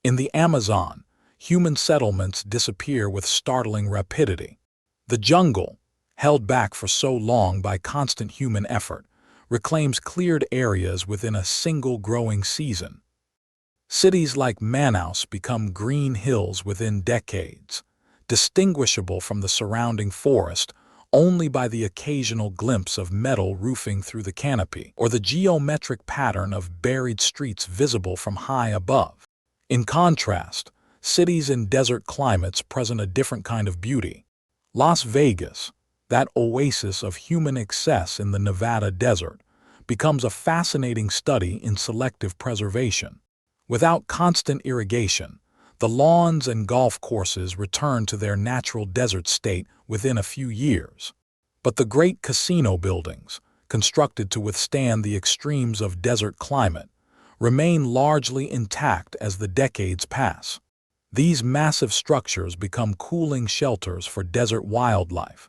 In the Amazon, human settlements disappear with startling rapidity. The jungle, held back for so long by constant human effort, reclaims cleared areas within a single growing season. Cities like Manaus become green hills within decades, distinguishable from the surrounding forest only by the occasional glimpse of metal roofing through the canopy or the geometric pattern of buried streets visible from high above. In contrast, cities in desert climates present a different kind of beauty. Las Vegas, that oasis of human excess in the Nevada desert, becomes a fascinating study in selective preservation. Without constant irrigation, the lawns and golf courses return to their natural desert state within a few years. But the great casino buildings, constructed to withstand the extremes of desert climate, remain largely intact as the decades pass. These massive structures become cooling shelters for desert wildlife,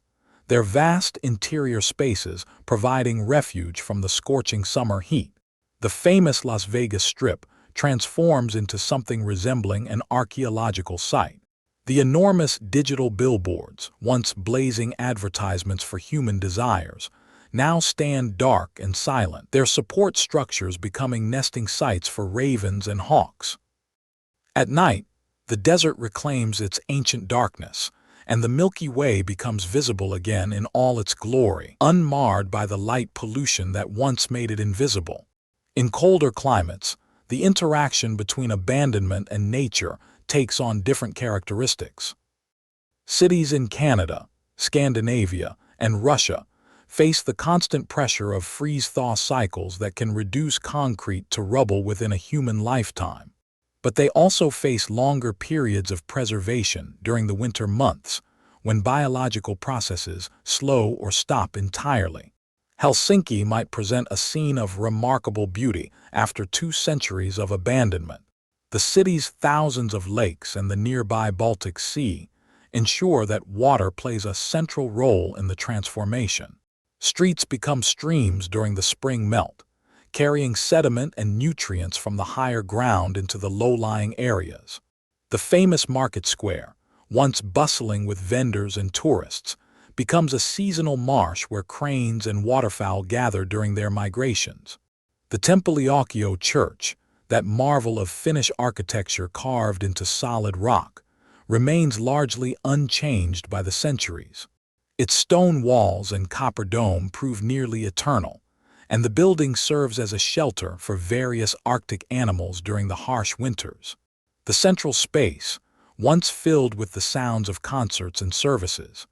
their vast interior spaces providing refuge from the scorching summer heat. The famous Las Vegas Strip transforms into something resembling an archaeological site. The enormous digital billboards, once blazing advertisements for human desires, now stand dark and silent, their support structures becoming nesting sites for ravens and hawks. At night, the desert reclaims its ancient darkness, and the Milky Way becomes visible again in all its glory, unmarred by the light pollution that once made it invisible. In colder climates, the interaction between abandonment and nature takes on different characteristics. Cities in Canada, Scandinavia, and Russia face the constant pressure of freeze-thaw cycles that can reduce concrete to rubble within a human lifetime. But they also face longer periods of preservation during the winter months, when biological processes slow or stop entirely. Helsinki might present a scene of remarkable beauty after 2 centuries of abandonment. The city's thousands of lakes and the nearby Baltic Sea ensure that water plays a central role in the transformation. Streets become streams during the spring melt, carrying sediment and nutrients from the higher ground into the low-lying areas. The famous market square, once bustling with vendors and tourists, becomes a seasonal marsh where cranes and waterfowl gather during their migrations. The Tempoleokio Church, that marvel of Finnish architecture carved into solid rock, remains largely unchanged by the centuries. Its stone walls and copper dome prove nearly eternal, and the building serves as a shelter for various Arctic animals during the harsh winters. The central space, once filled with the sounds of concerts and services,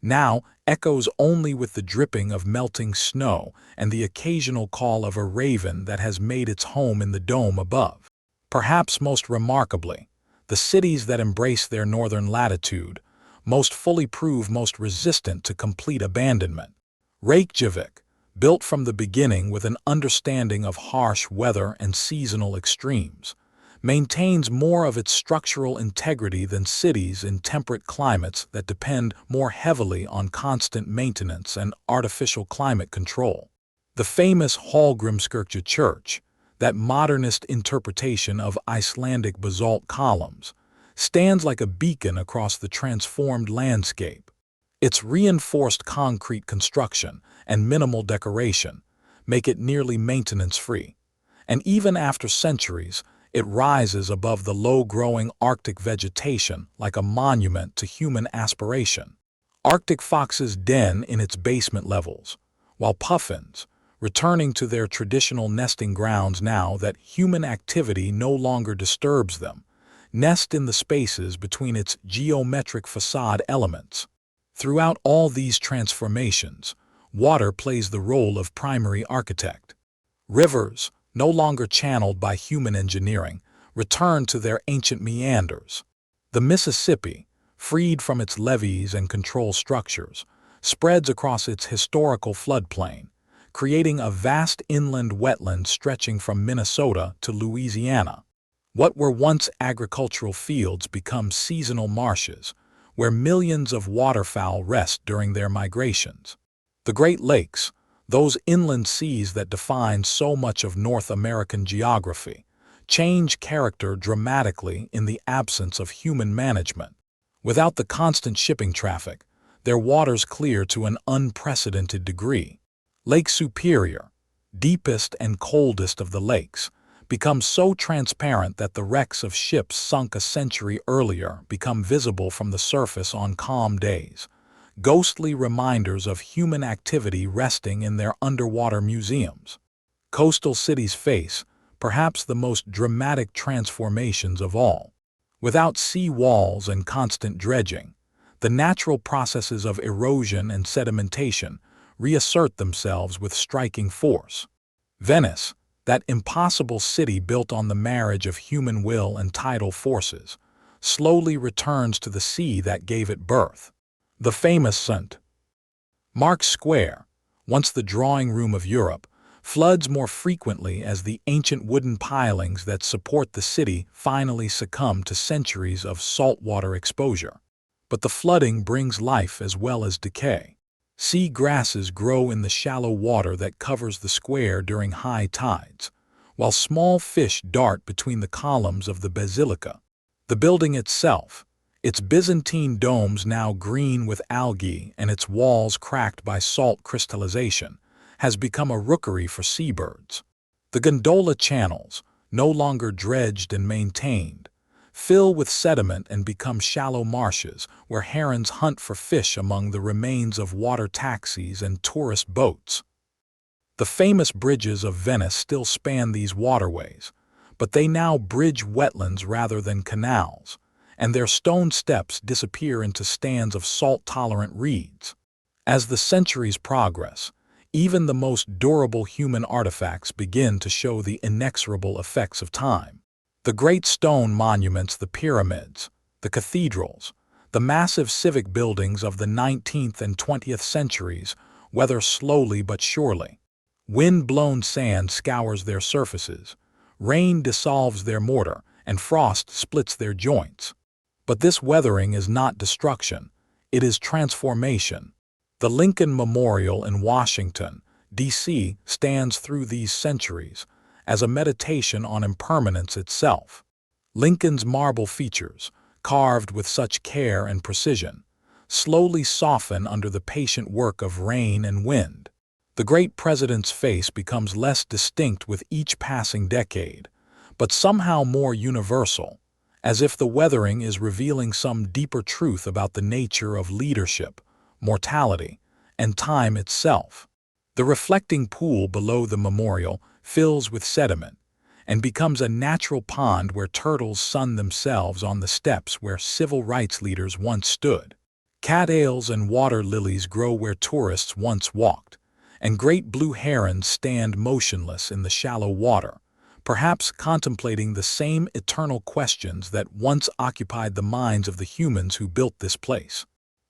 now echoes only with the dripping of melting snow and the occasional call of a raven that has made its home in the dome above. Perhaps most remarkably, the cities that embrace their northern latitude most fully prove most resistant to complete abandonment. Reykjavik, built from the beginning with an understanding of harsh weather and seasonal extremes, maintains more of its structural integrity than cities in temperate climates that depend more heavily on constant maintenance and artificial climate control. The famous Hallgrímskirkja Church, that modernist interpretation of Icelandic basalt columns, stands like a beacon across the transformed landscape. Its reinforced concrete construction and minimal decoration make it nearly maintenance-free, and even after centuries, it rises above the low-growing Arctic vegetation like a monument to human aspiration. Arctic foxes den in its basement levels, while puffins, returning to their traditional nesting grounds now that human activity no longer disturbs them, nest in the spaces between its geometric facade elements. Throughout all these transformations, water plays the role of primary architect. Rivers, no longer channeled by human engineering, return to their ancient meanders. The Mississippi, freed from its levees and control structures, spreads across its historical floodplain, creating a vast inland wetland stretching from Minnesota to Louisiana. What were once agricultural fields become seasonal marshes, where millions of waterfowl rest during their migrations. The Great Lakes, those inland seas that define so much of North American geography, change character dramatically in the absence of human management. Without the constant shipping traffic, their waters clear to an unprecedented degree. Lake Superior, deepest and coldest of the lakes, becomes so transparent that the wrecks of ships sunk a century earlier become visible from the surface on calm days, ghostly reminders of human activity resting in their underwater museums. Coastal cities face, perhaps the most dramatic transformations of all. Without sea walls and constant dredging, The natural processes of erosion and sedimentation reassert themselves with striking force. Venice, that impossible city built on the marriage of human will and tidal forces, slowly returns to the sea that gave it birth. The famous St. Mark's Square, once the drawing room of Europe, floods more frequently as the ancient wooden pilings that support the city finally succumb to centuries of saltwater exposure. But the flooding brings life as well as decay. Sea grasses grow in the shallow water that covers the square during high tides, while small fish dart between the columns of the basilica. The building itself, its Byzantine domes now green with algae and its walls cracked by salt crystallization, has become a rookery for seabirds. The gondola channels, no longer dredged and maintained, fill with sediment and become shallow marshes where herons hunt for fish among the remains of water taxis and tourist boats. The famous bridges of Venice still span these waterways, but they now bridge wetlands rather than canals, and their stone steps disappear into stands of salt-tolerant reeds. As the centuries progress, even the most durable human artifacts begin to show the inexorable effects of time. The great stone monuments, the pyramids, the cathedrals, the massive civic buildings of the 19th and 20th centuries weather slowly but surely. Wind-blown sand scours their surfaces, rain dissolves their mortar, and frost splits their joints. But this weathering is not destruction, it is transformation. The Lincoln Memorial in Washington, D.C. stands through these centuries as a meditation on impermanence itself. Lincoln's marble features, carved with such care and precision, slowly soften under the patient work of rain and wind. The great president's face becomes less distinct with each passing decade, but somehow more universal, as if the weathering is revealing some deeper truth about the nature of leadership, mortality, and time itself. The reflecting pool below the memorial fills with sediment and becomes a natural pond where turtles sun themselves on the steps where civil rights leaders once stood. Cattails and water lilies grow where tourists once walked, and great blue herons stand motionless in the shallow water, perhaps contemplating the same eternal questions that once occupied the minds of the humans who built this place.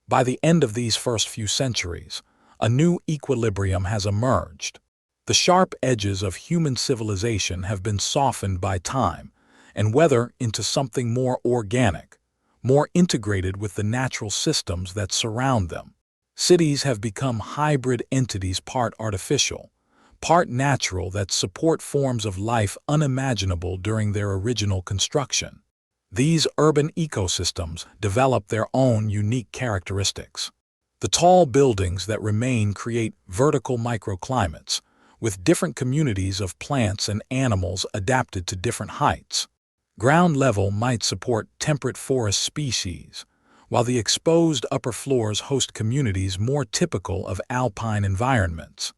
By the end of these first few centuries, a new equilibrium has emerged. The sharp edges of human civilization have been softened by time and weather into something more organic, more integrated with the natural systems that surround them. Cities have become hybrid entities, part artificial, part natural, that support forms of life unimaginable during their original construction. These urban ecosystems develop their own unique characteristics. The tall buildings that remain create vertical microclimates, with different communities of plants and animals adapted to different heights. Ground level might support temperate forest species, while the exposed upper floors host communities more typical of alpine environments.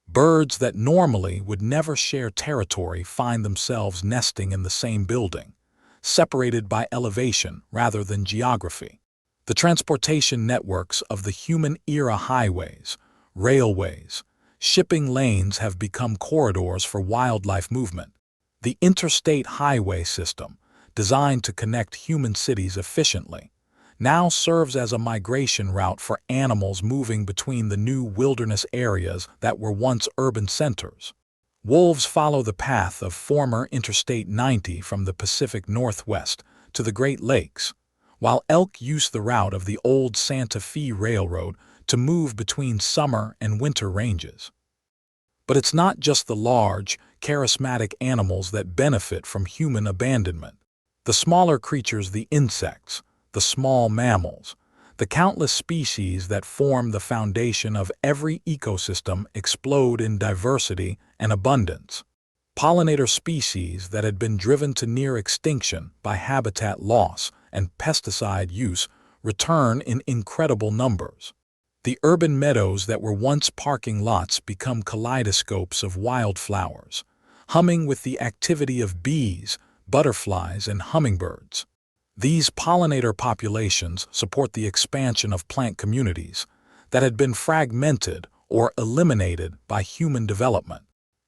Birds that normally would never share territory find themselves nesting in the same building, separated by elevation rather than geography. The transportation networks of the human era, highways, railways, shipping lanes, have become corridors for wildlife movement. The interstate highway system, designed to connect human cities efficiently, now serves as a migration route for animals moving between the new wilderness areas that were once urban centers. Wolves follow the path of former Interstate 90 from the Pacific Northwest to the Great Lakes, while elk use the route of the old Santa Fe Railroad to move between summer and winter ranges. But it's not just the large, charismatic animals that benefit from human abandonment. The smaller creatures, the insects, the small mammals, the countless species that form the foundation of every ecosystem, explode in diversity and abundance. Pollinator species that had been driven to near extinction by habitat loss and pesticide use return in incredible numbers. The urban meadows that were once parking lots become kaleidoscopes of wildflowers, humming with the activity of bees, butterflies, and hummingbirds. These pollinator populations support the expansion of plant communities that had been fragmented or eliminated by human development.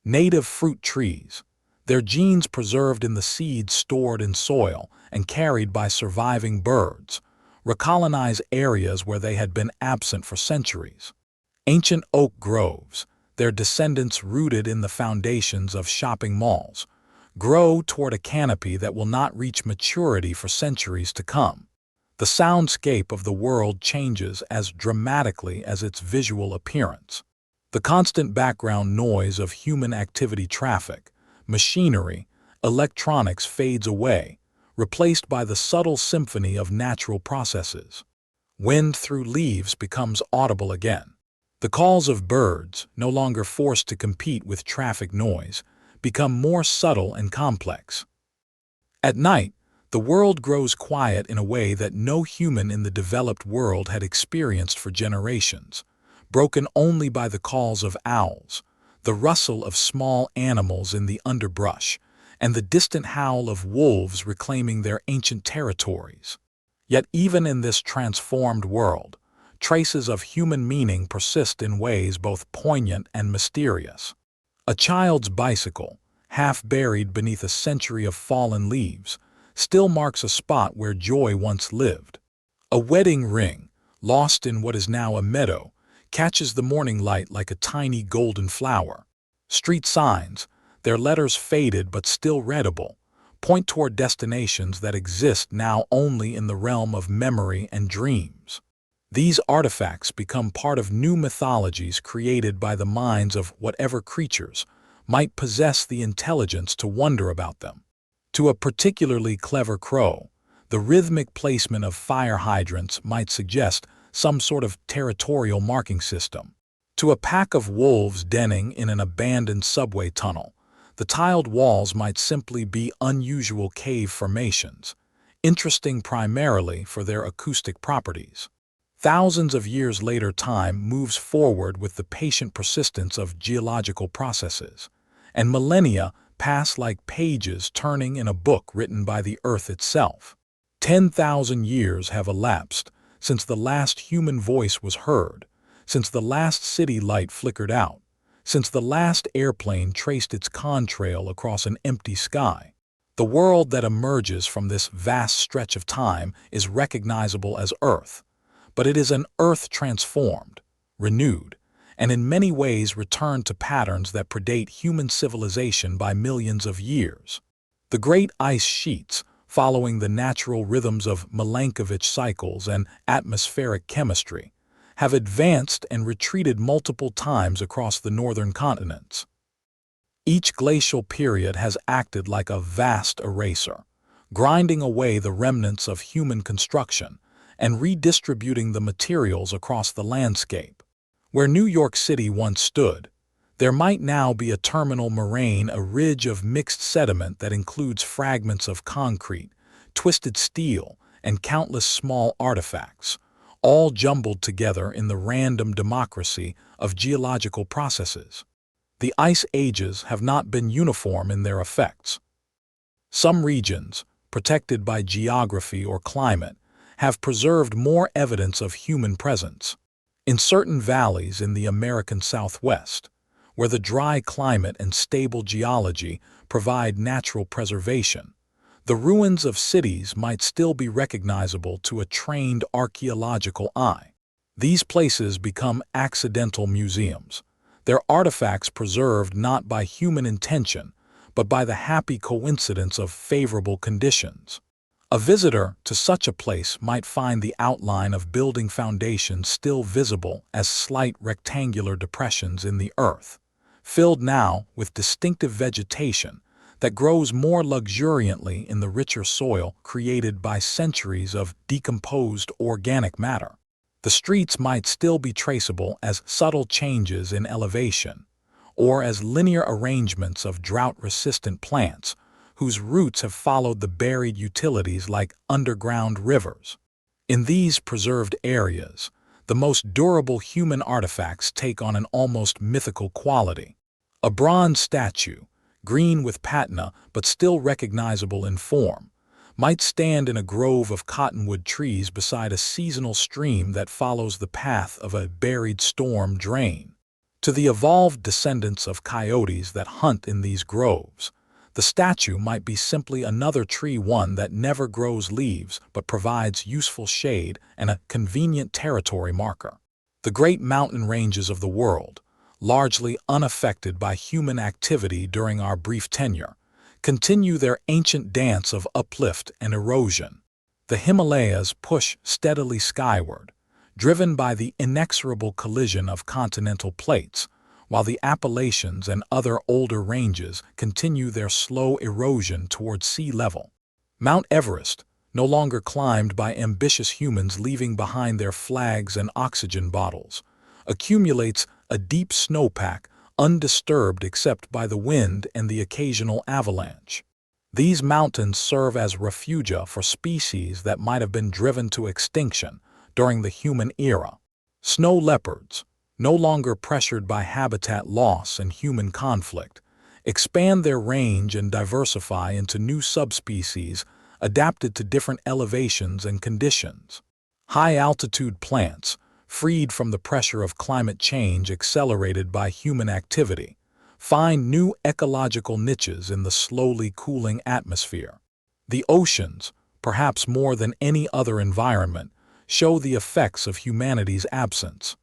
Native fruit trees, their genes preserved in the seeds stored in soil and carried by surviving birds, recolonize areas where they had been absent for centuries. Ancient oak groves, their descendants rooted in the foundations of shopping malls, grow toward a canopy that will not reach maturity for centuries to come. The soundscape of the world changes as dramatically as its visual appearance. The constant background noise of human activity, traffic, machinery, electronics fades away, replaced by the subtle symphony of natural processes. Wind through leaves becomes audible again. The calls of birds, no longer forced to compete with traffic noise, become more subtle and complex. At night, the world grows quiet in a way that no human in the developed world had experienced for generations, broken only by the calls of owls, the rustle of small animals in the underbrush, and the distant howl of wolves reclaiming their ancient territories. Yet even in this transformed world, traces of human meaning persist in ways both poignant and mysterious. A child's bicycle, half buried beneath a century of fallen leaves, still marks a spot where joy once lived. A wedding ring, lost in what is now a meadow, catches the morning light like a tiny golden flower. Street signs, their letters faded but still readable, point toward destinations that exist now only in the realm of memory and dreams. These artifacts become part of new mythologies created by the minds of whatever creatures might possess the intelligence to wonder about them. To a particularly clever crow, the rhythmic placement of fire hydrants might suggest some sort of territorial marking system. To a pack of wolves denning in an abandoned subway tunnel, the tiled walls might simply be unusual cave formations, interesting primarily for their acoustic properties. Thousands of years later, time moves forward with the patient persistence of geological processes, and millennia pass like pages turning in a book written by the earth itself. 10,000 years have elapsed since the last human voice was heard, since the last city light flickered out, since the last airplane traced its contrail across an empty sky. The world that emerges from this vast stretch of time is recognizable as Earth, but it is an Earth transformed, renewed, and in many ways returned to patterns that predate human civilization by millions of years. The great ice sheets, following the natural rhythms of Milankovitch cycles and atmospheric chemistry, have advanced and retreated multiple times across the northern continents. Each glacial period has acted like a vast eraser, grinding away the remnants of human construction and redistributing the materials across the landscape. Where New York City once stood, there might now be a terminal moraine, a ridge of mixed sediment that includes fragments of concrete, twisted steel, and countless small artifacts, all jumbled together in the random democracy of geological processes. The ice ages have not been uniform in their effects. Some regions, protected by geography or climate, have preserved more evidence of human presence. In certain valleys in the American Southwest, where the dry climate and stable geology provide natural preservation, the ruins of cities might still be recognizable to a trained archaeological eye. These places become accidental museums, their artifacts preserved not by human intention, but by the happy coincidence of favorable conditions. A visitor to such a place might find the outline of building foundations still visible as slight rectangular depressions in the earth, filled now with distinctive vegetation that grows more luxuriantly in the richer soil created by centuries of decomposed organic matter. The streets might still be traceable as subtle changes in elevation, or as linear arrangements of drought-resistant plants whose roots have followed the buried utilities like underground rivers. In these preserved areas, the most durable human artifacts take on an almost mythical quality. A bronze statue, green with patina but still recognizable in form, might stand in a grove of cottonwood trees beside a seasonal stream that follows the path of a buried storm drain. To the evolved descendants of coyotes that hunt in these groves, the statue might be simply another tree, one that never grows leaves but provides useful shade and a convenient territory marker. The great mountain ranges of the world, largely unaffected by human activity during our brief tenure, continue their ancient dance of uplift and erosion. The Himalayas push steadily skyward, driven by the inexorable collision of continental plates, while the Appalachians and other older ranges continue their slow erosion toward sea level. Mount Everest, no longer climbed by ambitious humans leaving behind their flags and oxygen bottles, accumulates a deep snowpack undisturbed except by the wind and the occasional avalanche. These mountains serve as refugia for species that might have been driven to extinction during the human era. Snow leopards, no longer pressured by habitat loss and human conflict, expand their range and diversify into new subspecies adapted to different elevations and conditions. High-altitude plants, freed from the pressure of climate change accelerated by human activity, find new ecological niches in the slowly cooling atmosphere. The oceans, perhaps more than any other environment, show the effects of humanity's absence.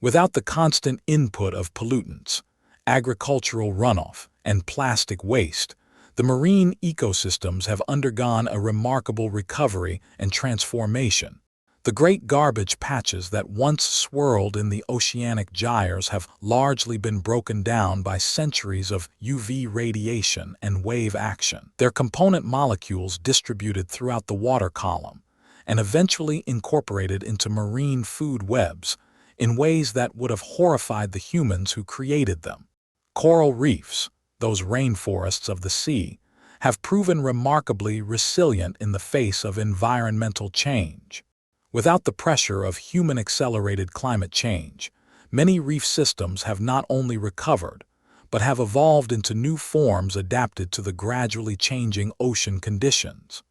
Without the constant input of pollutants, agricultural runoff, and plastic waste, the marine ecosystems have undergone a remarkable recovery and transformation. The great garbage patches that once swirled in the oceanic gyres have largely been broken down by centuries of UV radiation and wave action, their component molecules distributed throughout the water column, and eventually incorporated into marine food webs in ways that would have horrified the humans who created them. Coral reefs, those rainforests of the sea, have proven remarkably resilient in the face of environmental change. Without the pressure of human-accelerated climate change, many reef systems have not only recovered, but have evolved into new forms adapted to the gradually changing ocean conditions.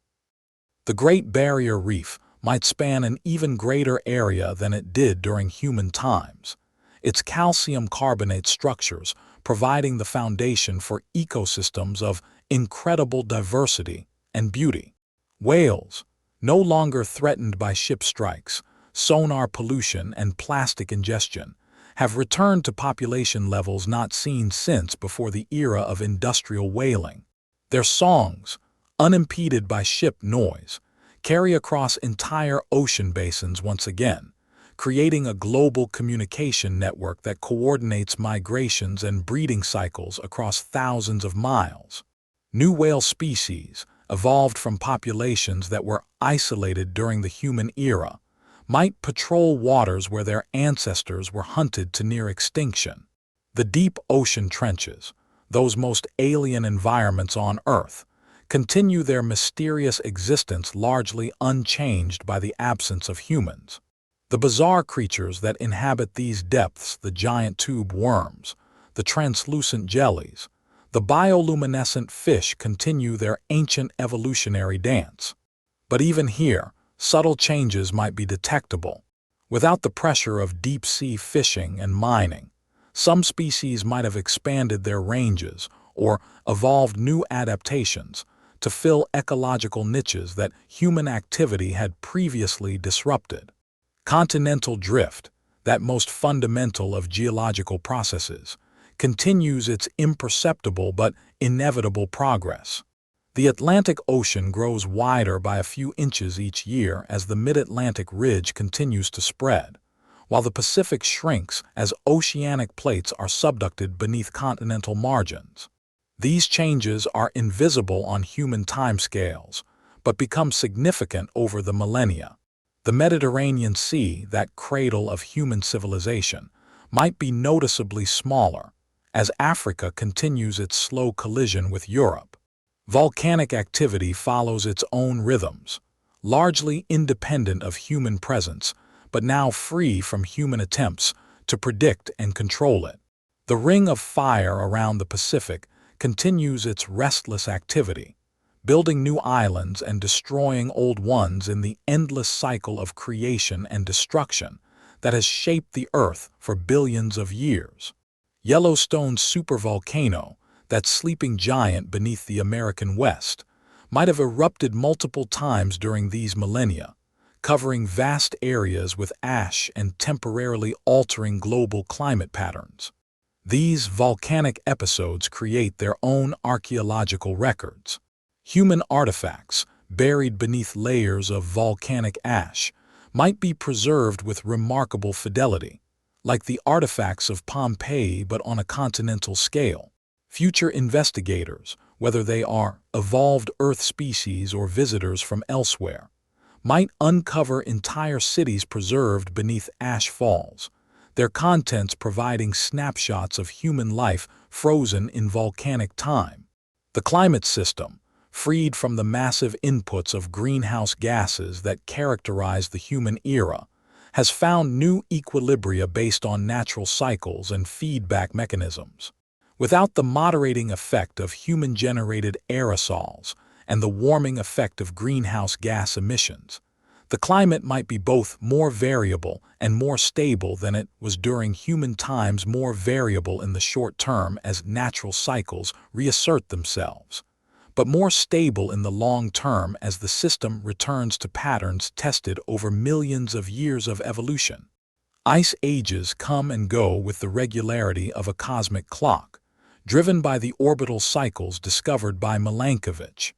The Great Barrier Reef might span an even greater area than it did during human times, its calcium carbonate structures providing the foundation for ecosystems of incredible diversity and beauty. Whales, no longer threatened by ship strikes, sonar pollution, and plastic ingestion, have returned to population levels not seen since before the era of industrial whaling. Their songs, unimpeded by ship noise, carry across entire ocean basins once again, creating a global communication network that coordinates migrations and breeding cycles across thousands of miles. New whale species, evolved from populations that were isolated during the human era, might patrol waters where their ancestors were hunted to near extinction. The deep ocean trenches, those most alien environments on Earth, continue their mysterious existence largely unchanged by the absence of humans. The bizarre creatures that inhabit these depths, the giant tube worms, the translucent jellies, the bioluminescent fish, continue their ancient evolutionary dance. But even here, subtle changes might be detectable. Without the pressure of deep-sea fishing and mining, some species might have expanded their ranges or evolved new adaptations to fill ecological niches that human activity had previously disrupted. Continental drift, that most fundamental of geological processes, continues its imperceptible but inevitable progress. The Atlantic Ocean grows wider by a few inches each year as the mid-Atlantic ridge continues to spread, while the Pacific shrinks as oceanic plates are subducted beneath continental margins. These changes are invisible on human timescales, but become significant over the millennia. The Mediterranean Sea, that cradle of human civilization, might be noticeably smaller, as Africa continues its slow collision with Europe. Volcanic activity follows its own rhythms, largely independent of human presence, but now free from human attempts to predict and control it. The ring of fire around the Pacific continues its restless activity, building new islands and destroying old ones in the endless cycle of creation and destruction that has shaped the Earth for billions of years. Yellowstone's supervolcano, that sleeping giant beneath the American West, might have erupted multiple times during these millennia, covering vast areas with ash and temporarily altering global climate patterns. These volcanic episodes create their own archaeological records. Human artifacts, buried beneath layers of volcanic ash, might be preserved with remarkable fidelity, like the artifacts of Pompeii but on a continental scale. Future investigators, whether they are evolved Earth species or visitors from elsewhere, might uncover entire cities preserved beneath ash falls, their contents providing snapshots of human life frozen in volcanic time. The climate system, freed from the massive inputs of greenhouse gases that characterize the human era, has found new equilibria based on natural cycles and feedback mechanisms. Without the moderating effect of human-generated aerosols and the warming effect of greenhouse gas emissions, the climate might be both more variable and more stable than it was during human times, more variable in the short term as natural cycles reassert themselves, but more stable in the long term as the system returns to patterns tested over millions of years of evolution. Ice ages come and go with the regularity of a cosmic clock, driven by the orbital cycles discovered by Milankovitch.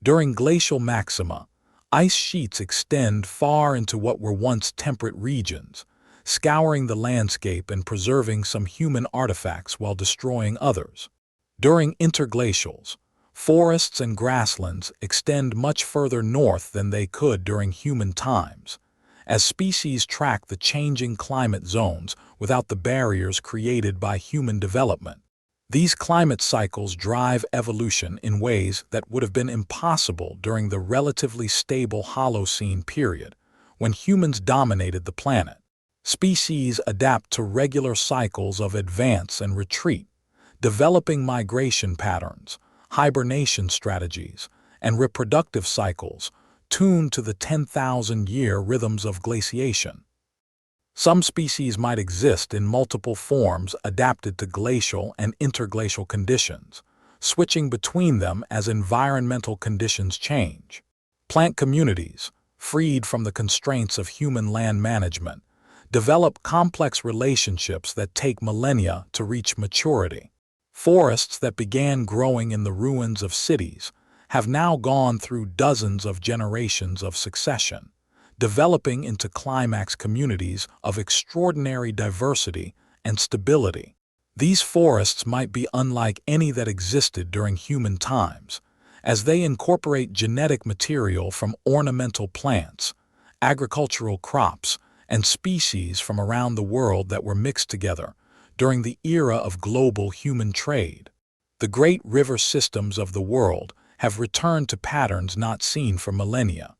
During glacial maxima, ice sheets extend far into what were once temperate regions, scouring the landscape and preserving some human artifacts while destroying others. During interglacials, forests and grasslands extend much further north than they could during human times, as species track the changing climate zones without the barriers created by human development. These climate cycles drive evolution in ways that would have been impossible during the relatively stable Holocene period, when humans dominated the planet. Species adapt to regular cycles of advance and retreat, developing migration patterns, hibernation strategies, and reproductive cycles tuned to the 10,000-year rhythms of glaciation. Some species might exist in multiple forms adapted to glacial and interglacial conditions, switching between them as environmental conditions change. Plant communities, freed from the constraints of human land management, develop complex relationships that take millennia to reach maturity. Forests that began growing in the ruins of cities have now gone through dozens of generations of succession, developing into climax communities of extraordinary diversity and stability. These forests might be unlike any that existed during human times, as they incorporate genetic material from ornamental plants, agricultural crops, and species from around the world that were mixed together during the era of global human trade. The great river systems of the world have returned to patterns not seen for millennia.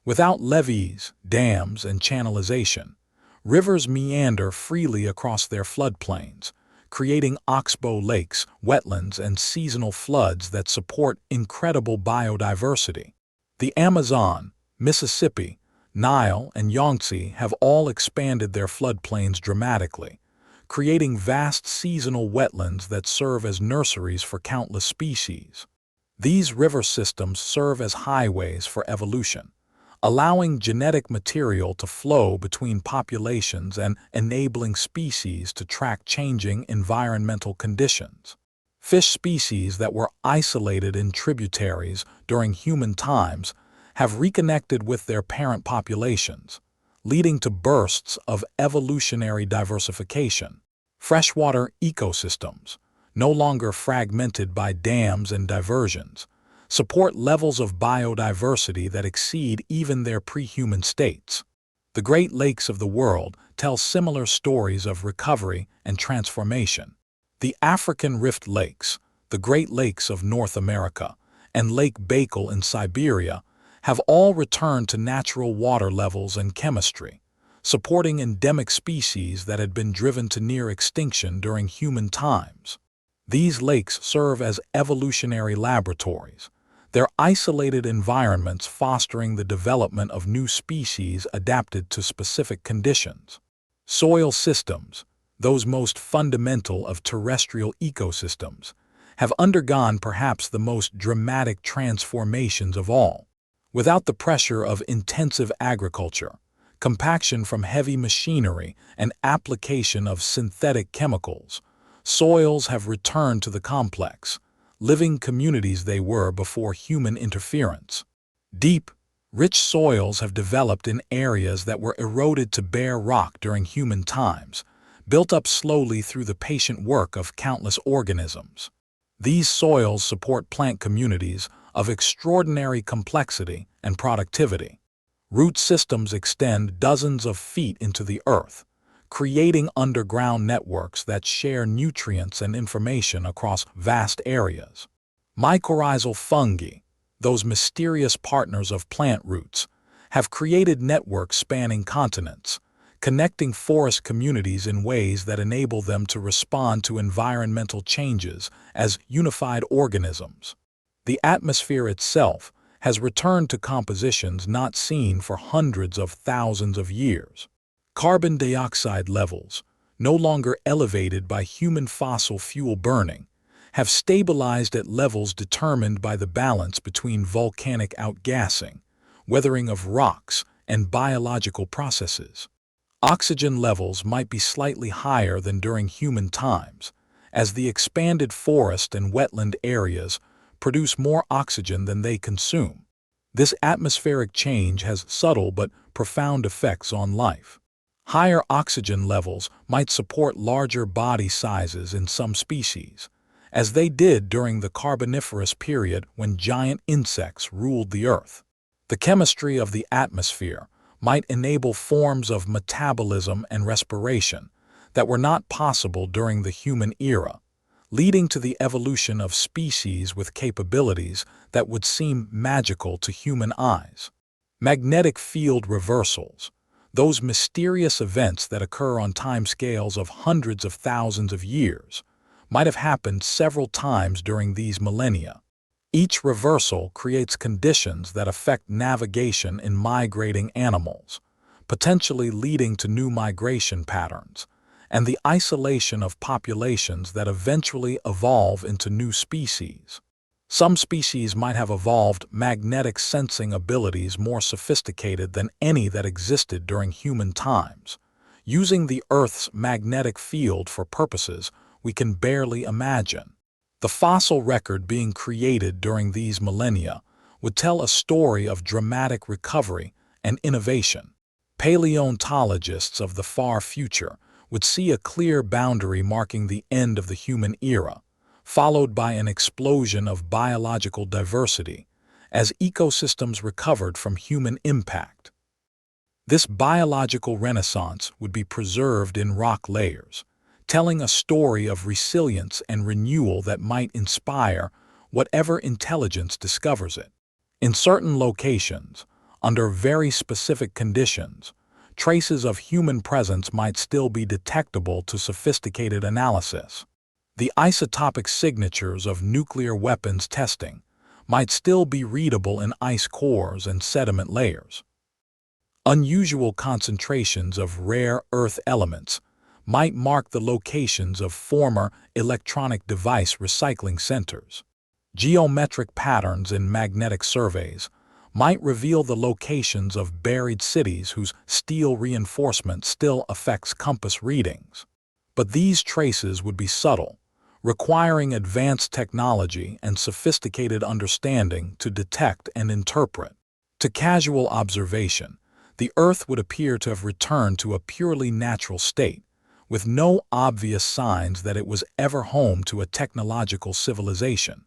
Without levees, dams, and channelization, rivers meander freely across their floodplains, creating oxbow lakes, wetlands, and seasonal floods that support incredible biodiversity. The Amazon, Mississippi, Nile, and Yangtze have all expanded their floodplains dramatically, creating vast seasonal wetlands that serve as nurseries for countless species. These river systems serve as highways for evolution, allowing genetic material to flow between populations and enabling species to track changing environmental conditions. Fish species that were isolated in tributaries during human times have reconnected with their parent populations, leading to bursts of evolutionary diversification. Freshwater ecosystems, no longer fragmented by dams and diversions, support levels of biodiversity that exceed even their pre-human states. The Great Lakes of the world tell similar stories of recovery and transformation. The African Rift Lakes, the Great Lakes of North America, and Lake Baikal in Siberia have all returned to natural water levels and chemistry, supporting endemic species that had been driven to near extinction during human times. These lakes serve as evolutionary laboratories Their isolated environments fostering the development of new species adapted to specific conditions. Soil systems, those most fundamental of terrestrial ecosystems, have undergone perhaps the most dramatic transformations of all. Without the pressure of intensive agriculture, compaction from heavy machinery, and application of synthetic chemicals, soils have returned to the complex, living communities they were before human interference. Deep, rich soils have developed in areas that were eroded to bare rock during human times, built up slowly through the patient work of countless organisms. These soils support plant communities of extraordinary complexity and productivity. Root systems extend dozens of feet into the earth, creating underground networks that share nutrients and information across vast areas. Mycorrhizal fungi, those mysterious partners of plant roots, have created networks spanning continents, connecting forest communities in ways that enable them to respond to environmental changes as unified organisms. The atmosphere itself has returned to compositions not seen for hundreds of thousands of years. Carbon dioxide levels, no longer elevated by human fossil fuel burning, have stabilized at levels determined by the balance between volcanic outgassing, weathering of rocks, and biological processes. Oxygen levels might be slightly higher than during human times, as the expanded forest and wetland areas produce more oxygen than they consume. This atmospheric change has subtle but profound effects on life. Higher oxygen levels might support larger body sizes in some species, as they did during the Carboniferous period when giant insects ruled the Earth. The chemistry of the atmosphere might enable forms of metabolism and respiration that were not possible during the human era, leading to the evolution of species with capabilities that would seem magical to human eyes. Magnetic field reversals, those mysterious events that occur on timescales of hundreds of thousands of years, might have happened several times during these millennia. Each reversal creates conditions that affect navigation in migrating animals, potentially leading to new migration patterns, and the isolation of populations that eventually evolve into new species. Some species might have evolved magnetic sensing abilities more sophisticated than any that existed during human times, using the Earth's magnetic field for purposes we can barely imagine. The fossil record being created during these millennia would tell a story of dramatic recovery and innovation. Paleontologists of the far future would see a clear boundary marking the end of the human era, followed by an explosion of biological diversity as ecosystems recovered from human impact. This biological renaissance would be preserved in rock layers, telling a story of resilience and renewal that might inspire whatever intelligence discovers it. In certain locations, under very specific conditions, traces of human presence might still be detectable to sophisticated analysis. The isotopic signatures of nuclear weapons testing might still be readable in ice cores and sediment layers. Unusual concentrations of rare earth elements might mark the locations of former electronic device recycling centers. Geometric patterns in magnetic surveys might reveal the locations of buried cities whose steel reinforcement still affects compass readings. But these traces would be subtle, requiring advanced technology and sophisticated understanding to detect and interpret. To casual observation, the Earth would appear to have returned to a purely natural state, with no obvious signs that it was ever home to a technological civilization.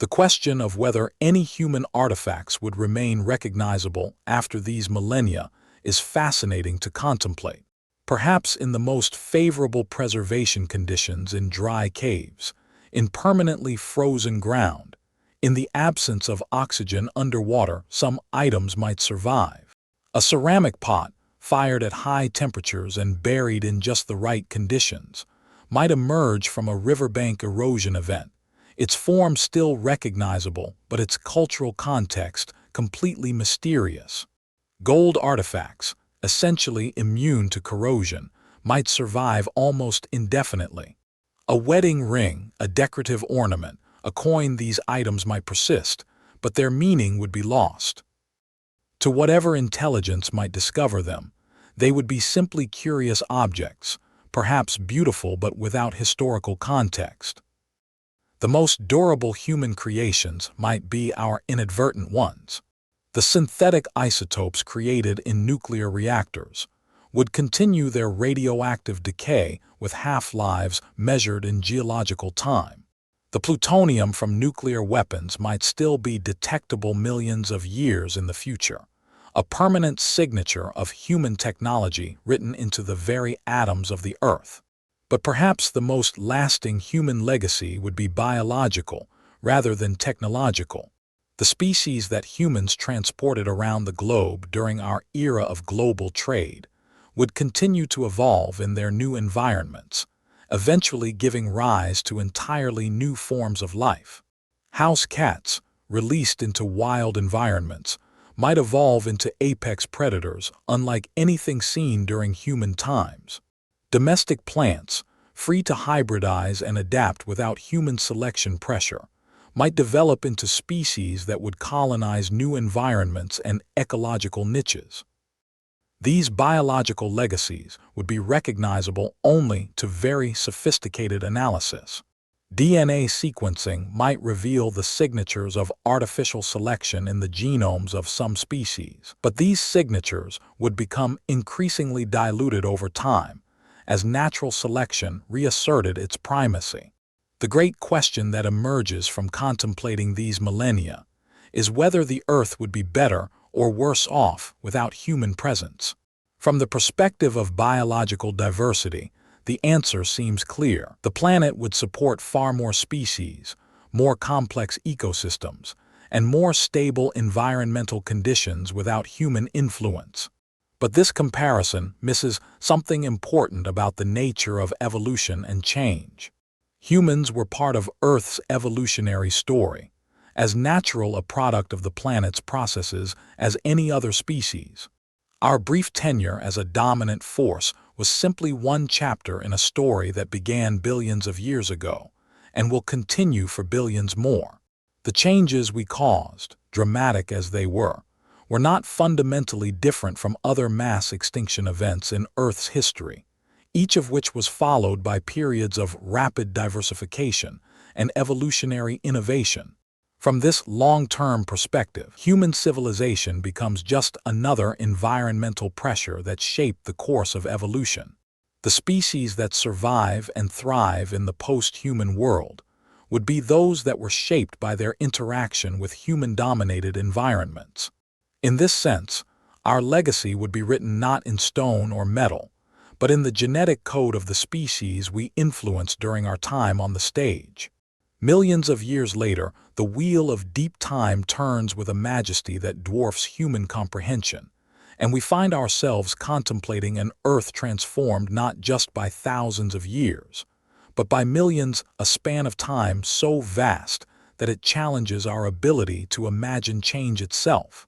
The question of whether any human artifacts would remain recognizable after these millennia is fascinating to contemplate. Perhaps in the most favorable preservation conditions in dry caves, in permanently frozen ground, in the absence of oxygen underwater, some items might survive. A ceramic pot, fired at high temperatures and buried in just the right conditions, might emerge from a riverbank erosion event, its form still recognizable, but its cultural context completely mysterious. Gold artifacts, essentially immune to corrosion, might survive almost indefinitely. A wedding ring, a decorative ornament, a coin, these items might persist, but their meaning would be lost. To whatever intelligence might discover them, they would be simply curious objects, perhaps beautiful but without historical context. The most durable human creations might be our inadvertent ones. The synthetic isotopes created in nuclear reactors would continue their radioactive decay with half-lives measured in geological time. The plutonium from nuclear weapons might still be detectable millions of years in the future, a permanent signature of human technology written into the very atoms of the Earth. But perhaps the most lasting human legacy would be biological rather than technological. The species that humans transported around the globe during our era of global trade would continue to evolve in their new environments, eventually giving rise to entirely new forms of life. House cats, released into wild environments, might evolve into apex predators unlike anything seen during human times. Domestic plants, free to hybridize and adapt without human selection pressure, might develop into species that would colonize new environments and ecological niches. These biological legacies would be recognizable only to very sophisticated analysis. DNA sequencing might reveal the signatures of artificial selection in the genomes of some species, but these signatures would become increasingly diluted over time as natural selection reasserted its primacy. The great question that emerges from contemplating these millennia is whether the Earth would be better or worse off without human presence. From the perspective of biological diversity, the answer seems clear. The planet would support far more species, more complex ecosystems, and more stable environmental conditions without human influence. But this comparison misses something important about the nature of evolution and change. Humans were part of Earth's evolutionary story, as natural a product of the planet's processes as any other species. Our brief tenure as a dominant force was simply one chapter in a story that began billions of years ago and will continue for billions more. The changes we caused, dramatic as they were not fundamentally different from other mass extinction events in Earth's history, each of which was followed by periods of rapid diversification and evolutionary innovation. From this long-term perspective, human civilization becomes just another environmental pressure that shaped the course of evolution. The species that survive and thrive in the post-human world would be those that were shaped by their interaction with human-dominated environments. In this sense, our legacy would be written not in stone or metal, but in the genetic code of the species we influenced during our time on the stage. Millions of years later, the wheel of deep time turns with a majesty that dwarfs human comprehension, and we find ourselves contemplating an Earth transformed not just by thousands of years, but by millions, a span of time so vast that it challenges our ability to imagine change itself.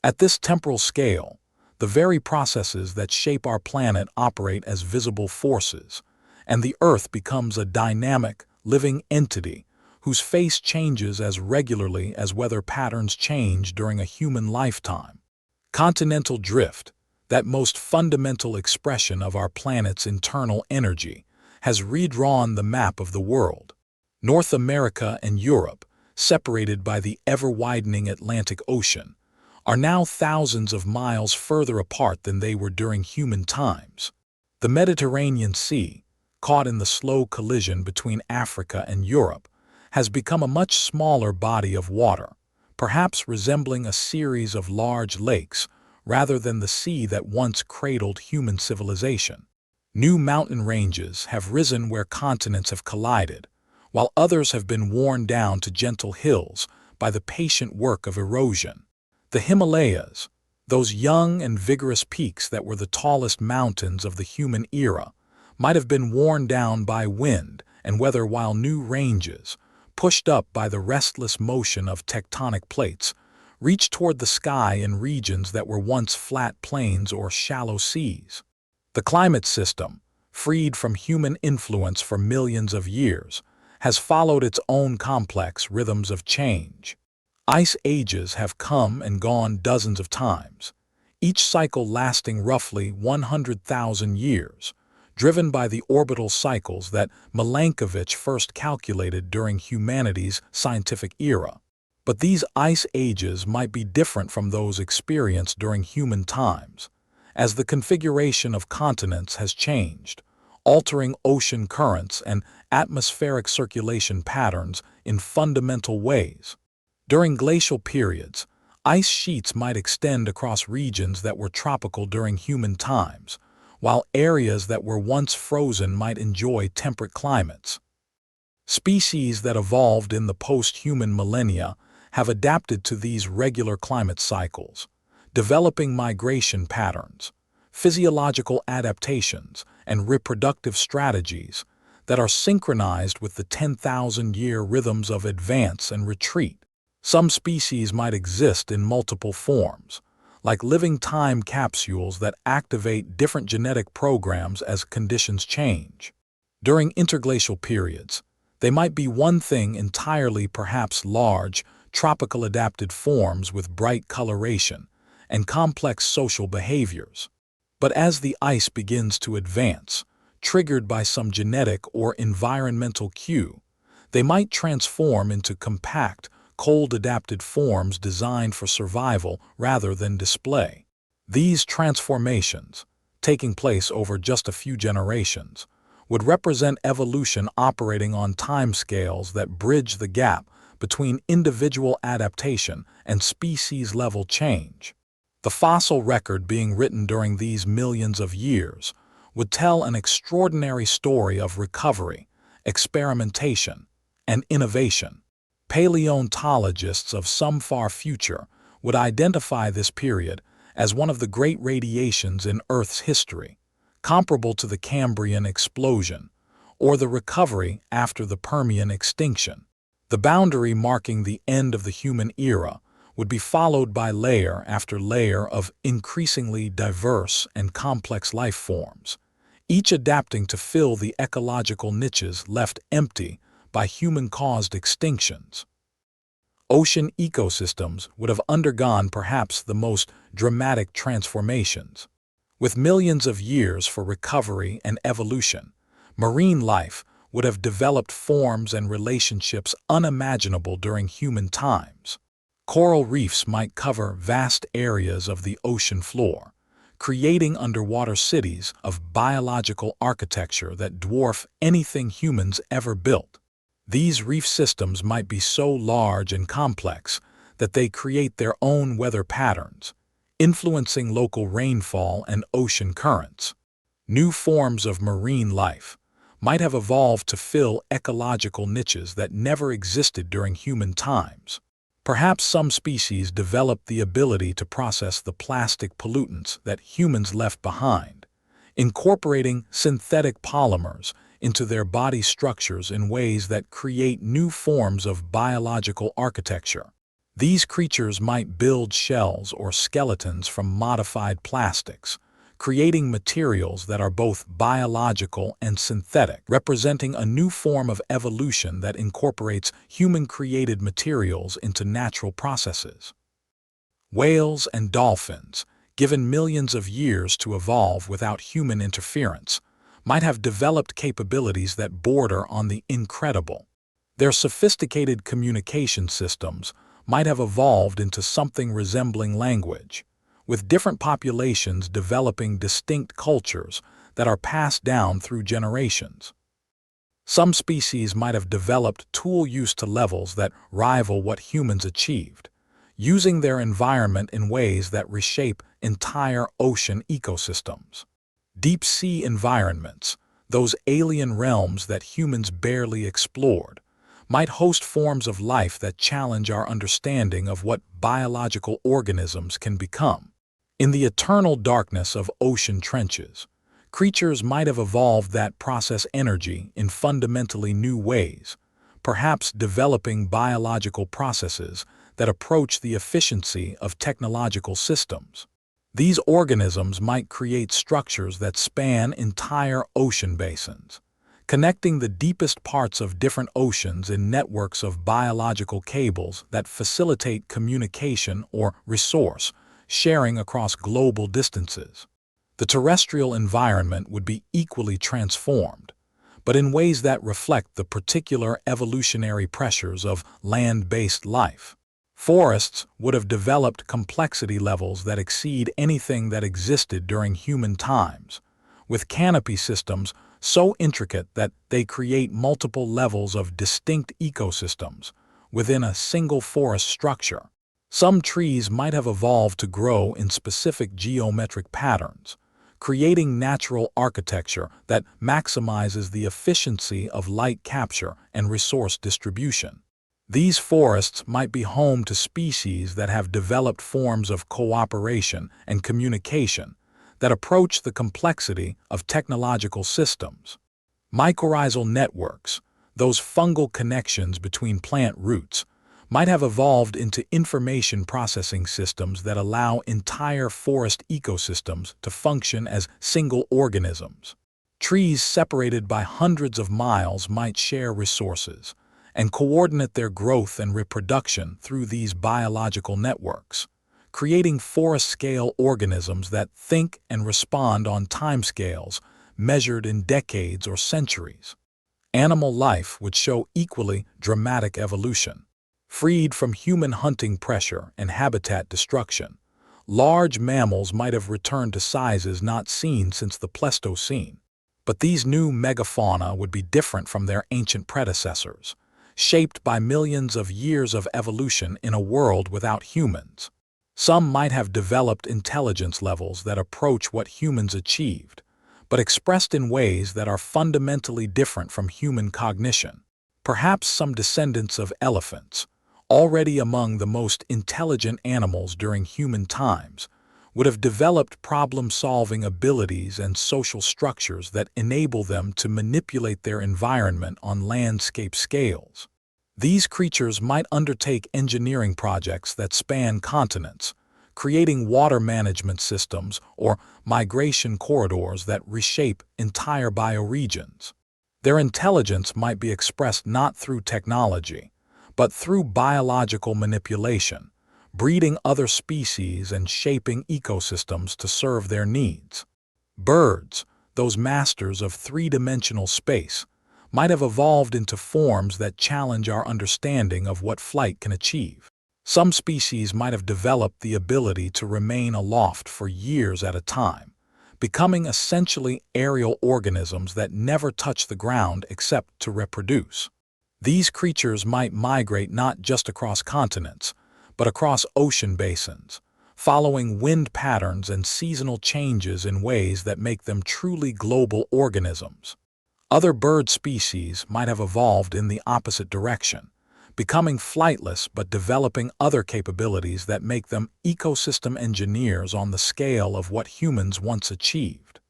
At this temporal scale, the very processes that shape our planet operate as visible forces, and the Earth becomes a dynamic, living entity whose face changes as regularly as weather patterns change during a human lifetime. Continental drift, that most fundamental expression of our planet's internal energy, has redrawn the map of the world. North America and Europe, separated by the ever-widening Atlantic Ocean, are now thousands of miles further apart than they were during human times. The Mediterranean Sea, caught in the slow collision between Africa and Europe, has become a much smaller body of water, perhaps resembling a series of large lakes rather than the sea that once cradled human civilization. New mountain ranges have risen where continents have collided, while others have been worn down to gentle hills by the patient work of erosion. The Himalayas, those young and vigorous peaks that were the tallest mountains of the human era, might have been worn down by wind and weather, while new ranges, pushed up by the restless motion of tectonic plates, reach toward the sky in regions that were once flat plains or shallow seas. The climate system, freed from human influence for millions of years, has followed its own complex rhythms of change. Ice ages have come and gone dozens of times, each cycle lasting roughly 100,000 years, driven by the orbital cycles that Milankovitch first calculated during humanity's scientific era. But these ice ages might be different from those experienced during human times, as the configuration of continents has changed, altering ocean currents and atmospheric circulation patterns in fundamental ways. During glacial periods, ice sheets might extend across regions that were tropical during human times, while areas that were once frozen might enjoy temperate climates. Species that evolved in the post-human millennia have adapted to these regular climate cycles, developing migration patterns, physiological adaptations, and reproductive strategies that are synchronized with the 10,000-year rhythms of advance and retreat. Some species might exist in multiple forms, like living time capsules that activate different genetic programs as conditions change. During interglacial periods, they might be one thing entirely, perhaps large, tropical adapted forms with bright coloration and complex social behaviors. But as the ice begins to advance, triggered by some genetic or environmental cue, they might transform into compact, cold-adapted forms designed for survival rather than display. These transformations, taking place over just a few generations, would represent evolution operating on timescales that bridge the gap between individual adaptation and species-level change. The fossil record being written during these millions of years would tell an extraordinary story of recovery, experimentation, and innovation. Paleontologists of some far future would identify this period as one of the great radiations in Earth's history, comparable to the Cambrian explosion or the recovery after the Permian extinction. The boundary marking the end of the human era would be followed by layer after layer of increasingly diverse and complex life forms, each adapting to fill the ecological niches left empty by human-caused extinctions. Ocean ecosystems would have undergone perhaps the most dramatic transformations. With millions of years for recovery and evolution, marine life would have developed forms and relationships unimaginable during human times. Coral reefs might cover vast areas of the ocean floor, creating underwater cities of biological architecture that dwarf anything humans ever built. These reef systems might be so large and complex that they create their own weather patterns, influencing local rainfall and ocean currents. New forms of marine life might have evolved to fill ecological niches that never existed during human times. Perhaps some species developed the ability to process the plastic pollutants that humans left behind, incorporating synthetic polymers into their body structures in ways that create new forms of biological architecture. These creatures might build shells or skeletons from modified plastics, creating materials that are both biological and synthetic, representing a new form of evolution that incorporates human-created materials into natural processes. Whales and dolphins, given millions of years to evolve without human interference, might have developed capabilities that border on the incredible. Their sophisticated communication systems might have evolved into something resembling language, with different populations developing distinct cultures that are passed down through generations. Some species might have developed tool use to levels that rival what humans achieved, using their environment in ways that reshape entire ocean ecosystems. Deep-sea environments, those alien realms that humans barely explored, might host forms of life that challenge our understanding of what biological organisms can become. In the eternal darkness of ocean trenches, creatures might have evolved that process energy in fundamentally new ways, perhaps developing biological processes that approach the efficiency of technological systems. These organisms might create structures that span entire ocean basins, connecting the deepest parts of different oceans in networks of biological cables that facilitate communication or resource sharing across global distances. The terrestrial environment would be equally transformed, but in ways that reflect the particular evolutionary pressures of land-based life. Forests would have developed complexity levels that exceed anything that existed during human times, with canopy systems so intricate that they create multiple levels of distinct ecosystems within a single forest structure. Some trees might have evolved to grow in specific geometric patterns, creating natural architecture that maximizes the efficiency of light capture and resource distribution. These forests might be home to species that have developed forms of cooperation and communication that approach the complexity of technological systems. Mycorrhizal networks, those fungal connections between plant roots, might have evolved into information processing systems that allow entire forest ecosystems to function as single organisms. Trees separated by hundreds of miles might share resources and coordinate their growth and reproduction through these biological networks, creating forest-scale organisms that think and respond on timescales measured in decades or centuries. Animal life would show equally dramatic evolution. Freed from human hunting pressure and habitat destruction, large mammals might have returned to sizes not seen since the Pleistocene. But these new megafauna would be different from their ancient predecessors, shaped by millions of years of evolution in a world without humans. Some might have developed intelligence levels that approach what humans achieved, but expressed in ways that are fundamentally different from human cognition. Perhaps some descendants of elephants, already among the most intelligent animals during human times, would have developed problem-solving abilities and social structures that enable them to manipulate their environment on landscape scales. These creatures might undertake engineering projects that span continents, creating water management systems or migration corridors that reshape entire bioregions. Their intelligence might be expressed not through technology, but through biological manipulation, breeding other species and shaping ecosystems to serve their needs. Birds, those masters of three-dimensional space, might have evolved into forms that challenge our understanding of what flight can achieve. Some species might have developed the ability to remain aloft for years at a time, becoming essentially aerial organisms that never touch the ground except to reproduce. These creatures might migrate not just across continents, but across ocean basins, following wind patterns and seasonal changes in ways that make them truly global organisms. Other bird species might have evolved in the opposite direction, becoming flightless but developing other capabilities that make them ecosystem engineers on the scale of what humans once achieved.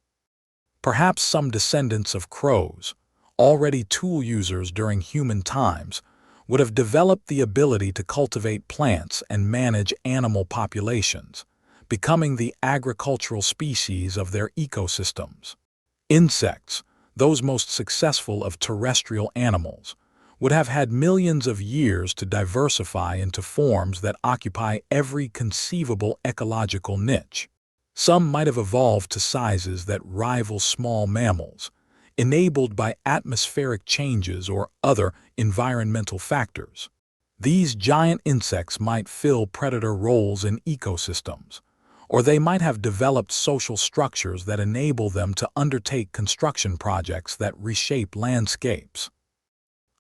Perhaps some descendants of crows, already tool users during human times, would have developed the ability to cultivate plants and manage animal populations, becoming the agricultural species of their ecosystems. Insects, those most successful of terrestrial animals, would have had millions of years to diversify into forms that occupy every conceivable ecological niche. Some might have evolved to sizes that rival small mammals, enabled by atmospheric changes or other environmental factors. These giant insects might fill predator roles in ecosystems, or they might have developed social structures that enable them to undertake construction projects that reshape landscapes.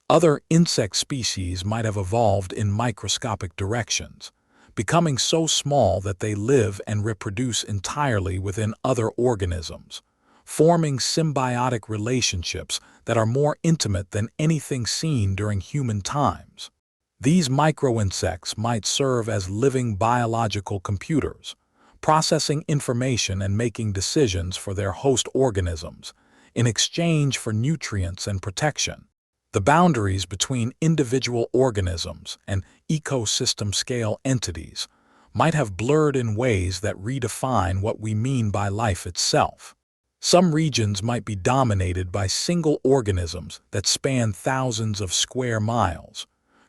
Other insect species might have evolved in microscopic directions, becoming so small that they live and reproduce entirely within other organisms, forming symbiotic relationships that are more intimate than anything seen during human times. These microinsects might serve as living biological computers, processing information and making decisions for their host organisms in exchange for nutrients and protection. The boundaries between individual organisms and ecosystem-scale entities might have blurred in ways that redefine what we mean by life itself. Some regions might be dominated by single organisms that span thousands of square miles,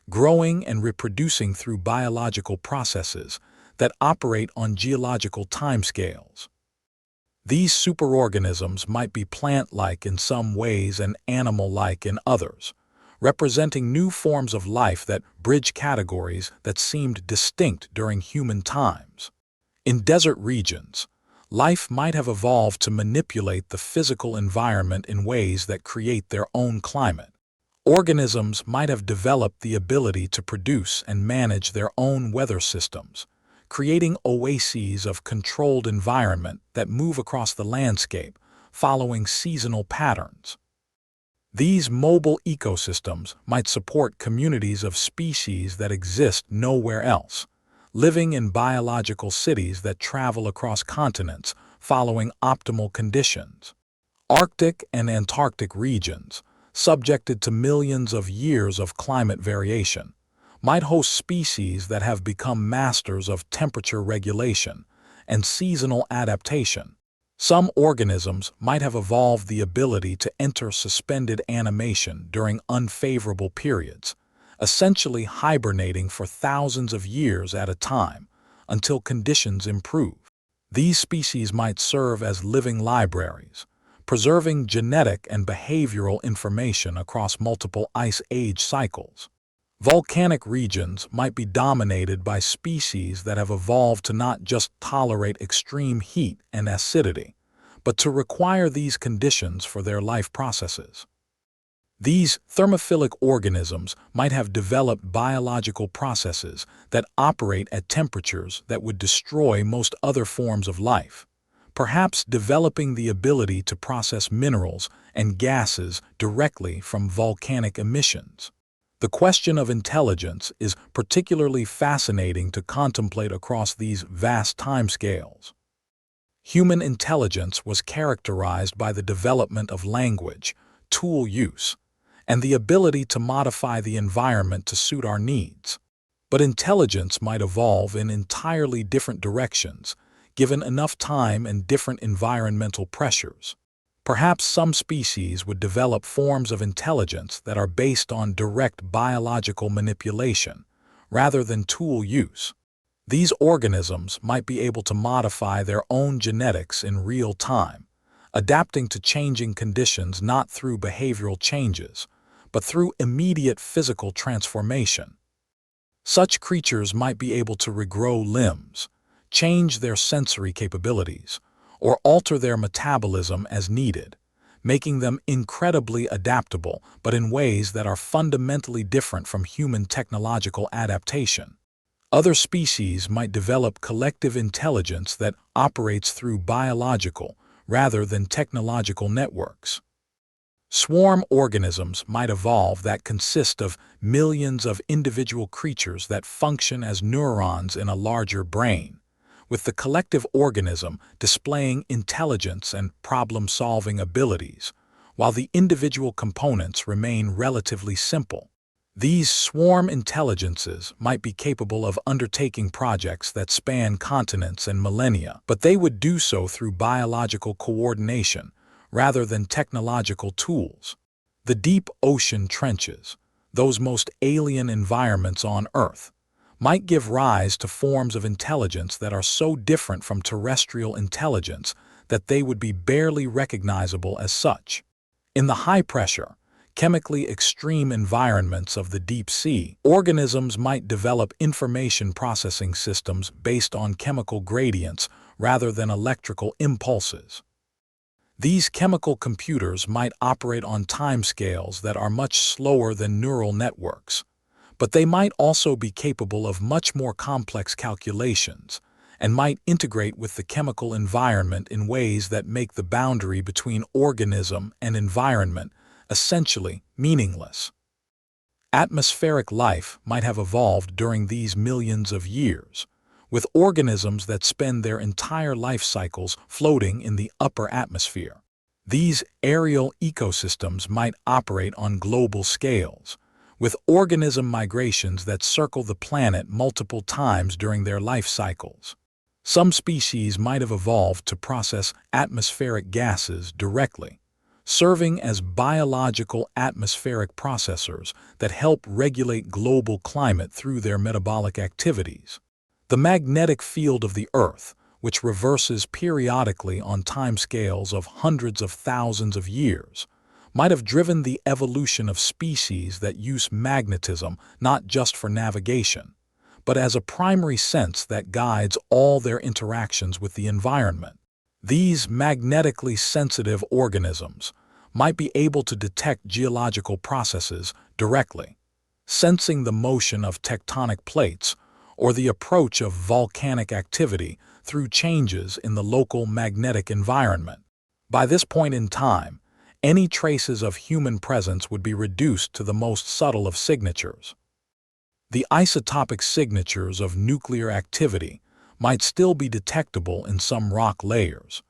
growing and reproducing through biological processes that operate on geological timescales. These superorganisms might be plant-like in some ways and animal-like in others, representing new forms of life that bridge categories that seemed distinct during human times. In desert regions, life might have evolved to manipulate the physical environment in ways that create their own climate. Organisms might have developed the ability to produce and manage their own weather systems, creating oases of controlled environment that move across the landscape, following seasonal patterns. These mobile ecosystems might support communities of species that exist nowhere else, living in biological cities that travel across continents following optimal conditions. Arctic and Antarctic regions, subjected to millions of years of climate variation, might host species that have become masters of temperature regulation and seasonal adaptation. Some organisms might have evolved the ability to enter suspended animation during unfavorable periods, essentially hibernating for thousands of years at a time until conditions improve. These species might serve as living libraries, preserving genetic and behavioral information across multiple ice age cycles. Volcanic regions might be dominated by species that have evolved to not just tolerate extreme heat and acidity, but to require these conditions for their life processes. These thermophilic organisms might have developed biological processes that operate at temperatures that would destroy most other forms of life, perhaps developing the ability to process minerals and gases directly from volcanic emissions. The question of intelligence is particularly fascinating to contemplate across these vast timescales. Human intelligence was characterized by the development of language, tool use, and the ability to modify the environment to suit our needs. But intelligence might evolve in entirely different directions, given enough time and different environmental pressures. Perhaps some species would develop forms of intelligence that are based on direct biological manipulation, rather than tool use. These organisms might be able to modify their own genetics in real time, adapting to changing conditions not through behavioral changes, but through immediate physical transformation. Such creatures might be able to regrow limbs, change their sensory capabilities, or alter their metabolism as needed, making them incredibly adaptable, but in ways that are fundamentally different from human technological adaptation. Other species might develop collective intelligence that operates through biological rather than technological networks. Swarm organisms might evolve that consist of millions of individual creatures that function as neurons in a larger brain, with the collective organism displaying intelligence and problem-solving abilities, while the individual components remain relatively simple. These swarm intelligences might be capable of undertaking projects that span continents and millennia, but they would do so through biological coordination rather than technological tools. The deep ocean trenches, those most alien environments on Earth, might give rise to forms of intelligence that are so different from terrestrial intelligence that they would be barely recognizable as such. In the high-pressure, chemically extreme environments of the deep sea, organisms might develop information processing systems based on chemical gradients rather than electrical impulses. These chemical computers might operate on timescales that are much slower than neural networks, but they might also be capable of much more complex calculations and might integrate with the chemical environment in ways that make the boundary between organism and environment essentially meaningless. Atmospheric life might have evolved during these millions of years, with organisms that spend their entire life cycles floating in the upper atmosphere. These aerial ecosystems might operate on global scales, with organism migrations that circle the planet multiple times during their life cycles. Some species might have evolved to process atmospheric gases directly, serving as biological atmospheric processors that help regulate global climate through their metabolic activities. The magnetic field of the Earth, which reverses periodically on timescales of hundreds of thousands of years, might have driven the evolution of species that use magnetism not just for navigation, but as a primary sense that guides all their interactions with the environment. These magnetically sensitive organisms might be able to detect geological processes directly, sensing the motion of tectonic plates or the approach of volcanic activity through changes in the local magnetic environment. By this point in time, any traces of human presence would be reduced to the most subtle of signatures. The isotopic signatures of nuclear activity might still be detectable in some rock layers,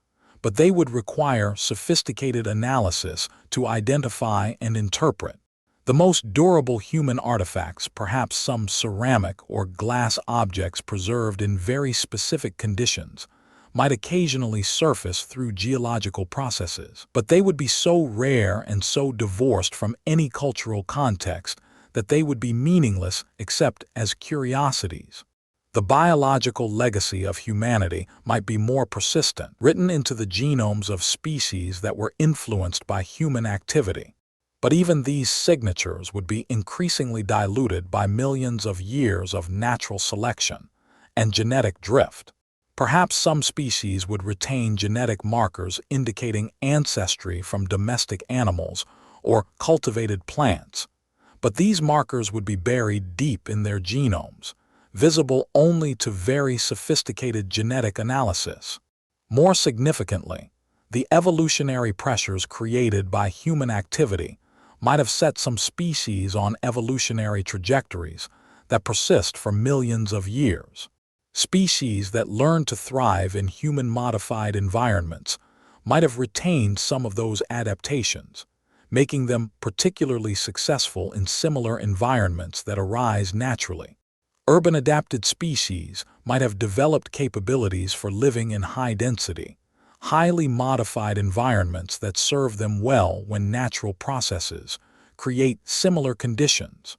but they would require sophisticated analysis to identify and interpret. The most durable human artifacts, perhaps some ceramic or glass objects preserved in very specific conditions, might occasionally surface through geological processes, but they would be so rare and so divorced from any cultural context that they would be meaningless except as curiosities. The biological legacy of humanity might be more persistent, written into the genomes of species that were influenced by human activity. But even these signatures would be increasingly diluted by millions of years of natural selection and genetic drift. Perhaps some species would retain genetic markers indicating ancestry from domestic animals or cultivated plants, but these markers would be buried deep in their genomes, visible only to very sophisticated genetic analysis. More significantly, the evolutionary pressures created by human activity might have set some species on evolutionary trajectories that persist for millions of years. Species that learn to thrive in human-modified environments might have retained some of those adaptations, making them particularly successful in similar environments that arise naturally. Urban-adapted species might have developed capabilities for living in high-density, highly modified environments that serve them well when natural processes create similar conditions.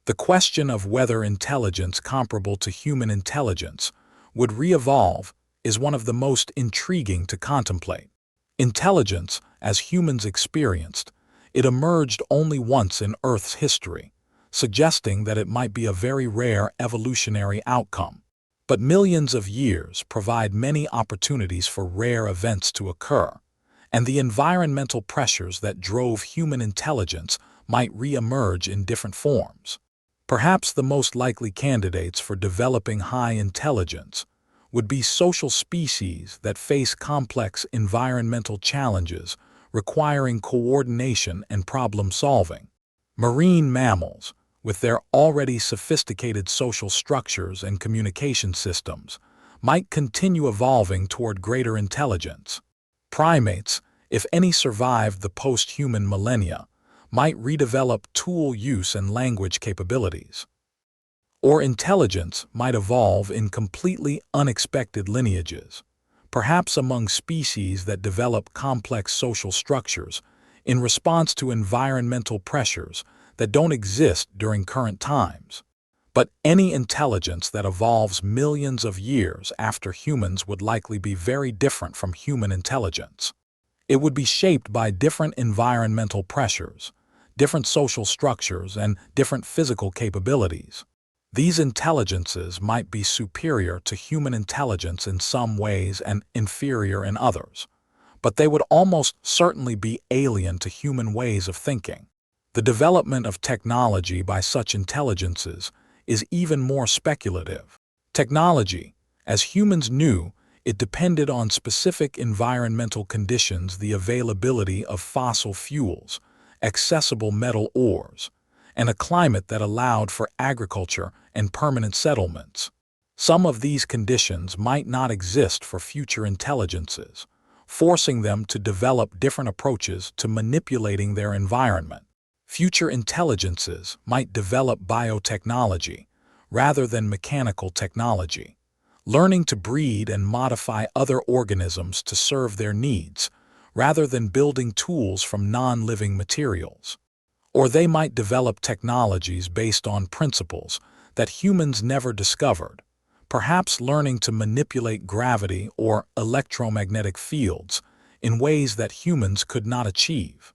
The question of whether intelligence comparable to human intelligence would re-evolve is one of the most intriguing to contemplate. Intelligence, as humans experienced, it emerged only once in Earth's history, suggesting that it might be a very rare evolutionary outcome. But millions of years provide many opportunities for rare events to occur, and the environmental pressures that drove human intelligence might re-emerge in different forms. Perhaps the most likely candidates for developing high intelligence would be social species that face complex environmental challenges requiring coordination and problem-solving. Marine mammals, with their already sophisticated social structures and communication systems, might continue evolving toward greater intelligence. Primates, if any survived the post-human millennia, might redevelop tool use and language capabilities. Or intelligence might evolve in completely unexpected lineages, perhaps among species that develop complex social structures in response to environmental pressures that don't exist during current times. But any intelligence that evolves millions of years after humans would likely be very different from human intelligence. It would be shaped by different environmental pressures, different social structures, and different physical capabilities. These intelligences might be superior to human intelligence in some ways and inferior in others, but they would almost certainly be alien to human ways of thinking. The development of technology by such intelligences is even more speculative. Technology, as humans knew, it depended on specific environmental conditions, the availability of fossil fuels, accessible metal ores, and a climate that allowed for agriculture and permanent settlements. Some of these conditions might not exist for future intelligences, forcing them to develop different approaches to manipulating their environment. Future intelligences might develop biotechnology rather than mechanical technology, learning to breed and modify other organisms to serve their needs rather than building tools from non-living materials. Or they might develop technologies based on principles that humans never discovered, perhaps learning to manipulate gravity or electromagnetic fields in ways that humans could not achieve.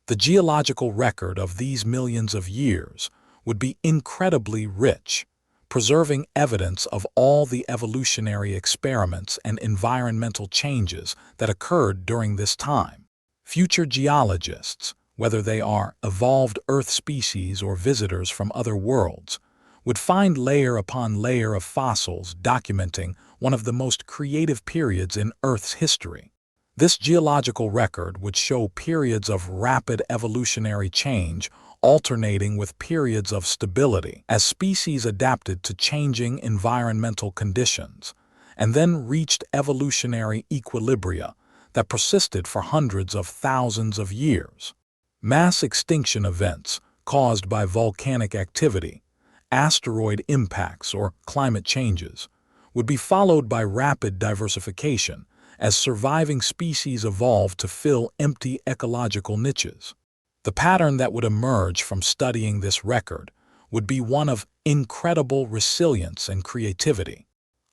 The geological record of these millions of years would be incredibly rich, preserving evidence of all the evolutionary experiments and environmental changes that occurred during this time. Future geologists, whether they are evolved Earth species or visitors from other worlds, would find layer upon layer of fossils documenting one of the most creative periods in Earth's history. This geological record would show periods of rapid evolutionary change alternating with periods of stability as species adapted to changing environmental conditions, and then reached evolutionary equilibria that persisted for hundreds of thousands of years. Mass extinction events caused by volcanic activity, asteroid impacts, or climate changes would be followed by rapid diversification as surviving species evolved to fill empty ecological niches. The pattern that would emerge from studying this record would be one of incredible resilience and creativity.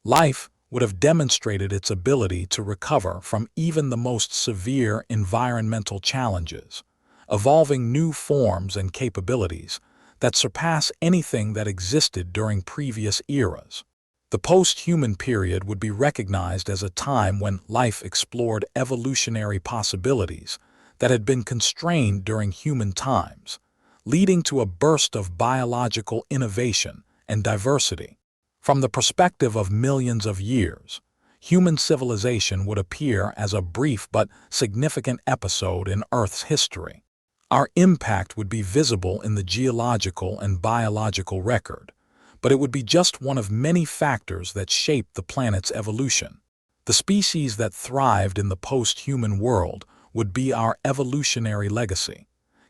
Life would have demonstrated its ability to recover from even the most severe environmental challenges, evolving new forms and capabilities that surpass anything that existed during previous eras. The post-human period would be recognized as a time when life explored evolutionary possibilities that had been constrained during human times, leading to a burst of biological innovation and diversity. From the perspective of millions of years, human civilization would appear as a brief but significant episode in Earth's history. Our impact would be visible in the geological and biological record, but it would be just one of many factors that shaped the planet's evolution. The species that thrived in the post-human world would be our evolutionary legacy,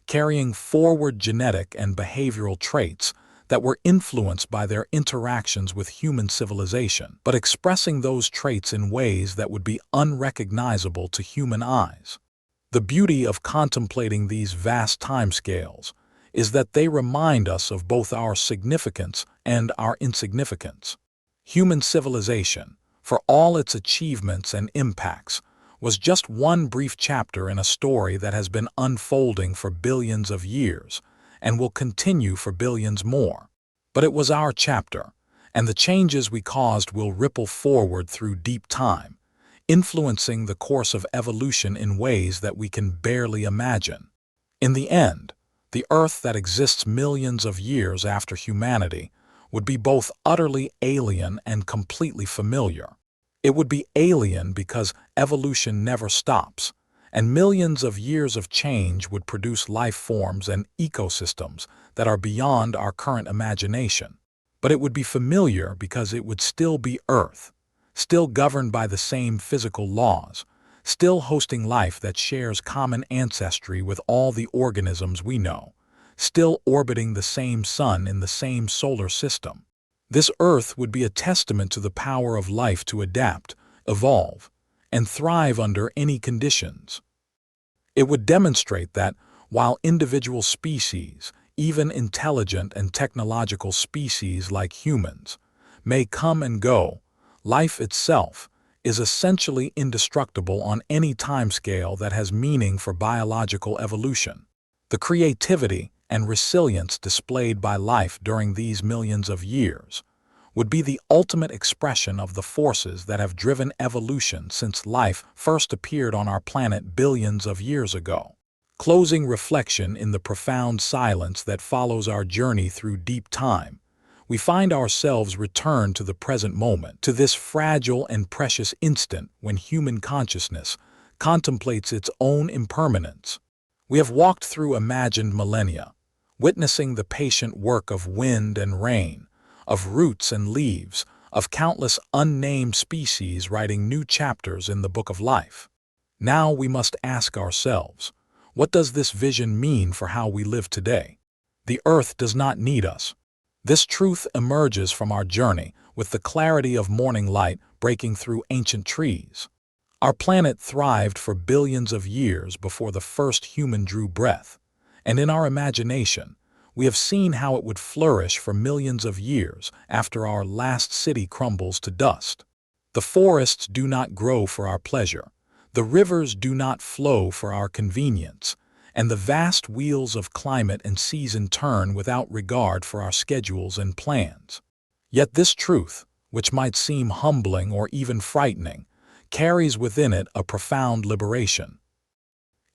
carrying forward genetic and behavioral traits that were influenced by their interactions with human civilization, but expressing those traits in ways that would be unrecognizable to human eyes. The beauty of contemplating these vast timescales is that they remind us of both our significance and our insignificance. Human civilization, for all its achievements and impacts, was just one brief chapter in a story that has been unfolding for billions of years and will continue for billions more. But it was our chapter, and the changes we caused will ripple forward through deep time, influencing the course of evolution in ways that we can barely imagine. In the end, the Earth that exists millions of years after humanity would be both utterly alien and completely familiar. It would be alien because evolution never stops, and millions of years of change would produce life forms and ecosystems that are beyond our current imagination. But it would be familiar because it would still be Earth, still governed by the same physical laws, still hosting life that shares common ancestry with all the organisms we know, still orbiting the same sun in the same solar system. This Earth would be a testament to the power of life to adapt, evolve, and thrive under any conditions. It would demonstrate that, while individual species, even intelligent and technological species like humans, may come and go, life itself is essentially indestructible on any timescale that has meaning for biological evolution. The creativity and resilience displayed by life during these millions of years would be the ultimate expression of the forces that have driven evolution since life first appeared on our planet billions of years ago. Closing reflection in the profound silence that follows our journey through deep time, we find ourselves returned to the present moment, to this fragile and precious instant when human consciousness contemplates its own impermanence. We have walked through imagined millennia, witnessing the patient work of wind and rain, of roots and leaves, of countless unnamed species writing new chapters in the book of life. Now we must ask ourselves, what does this vision mean for how we live today? The Earth does not need us. This truth emerges from our journey with the clarity of morning light breaking through ancient trees. Our planet thrived for billions of years before the first human drew breath, and in our imagination, we have seen how it would flourish for millions of years after our last city crumbles to dust. The forests do not grow for our pleasure, the rivers do not flow for our convenience, and the vast wheels of climate and season turn without regard for our schedules and plans. Yet this truth, which might seem humbling or even frightening, carries within it a profound liberation.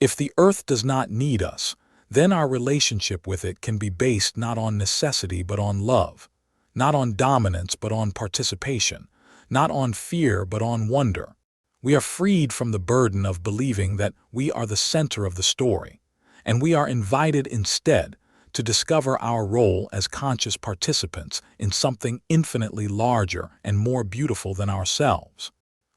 If the Earth does not need us, then our relationship with it can be based not on necessity but on love, not on dominance but on participation, not on fear but on wonder. We are freed from the burden of believing that we are the center of the story, and we are invited instead to discover our role as conscious participants in something infinitely larger and more beautiful than ourselves.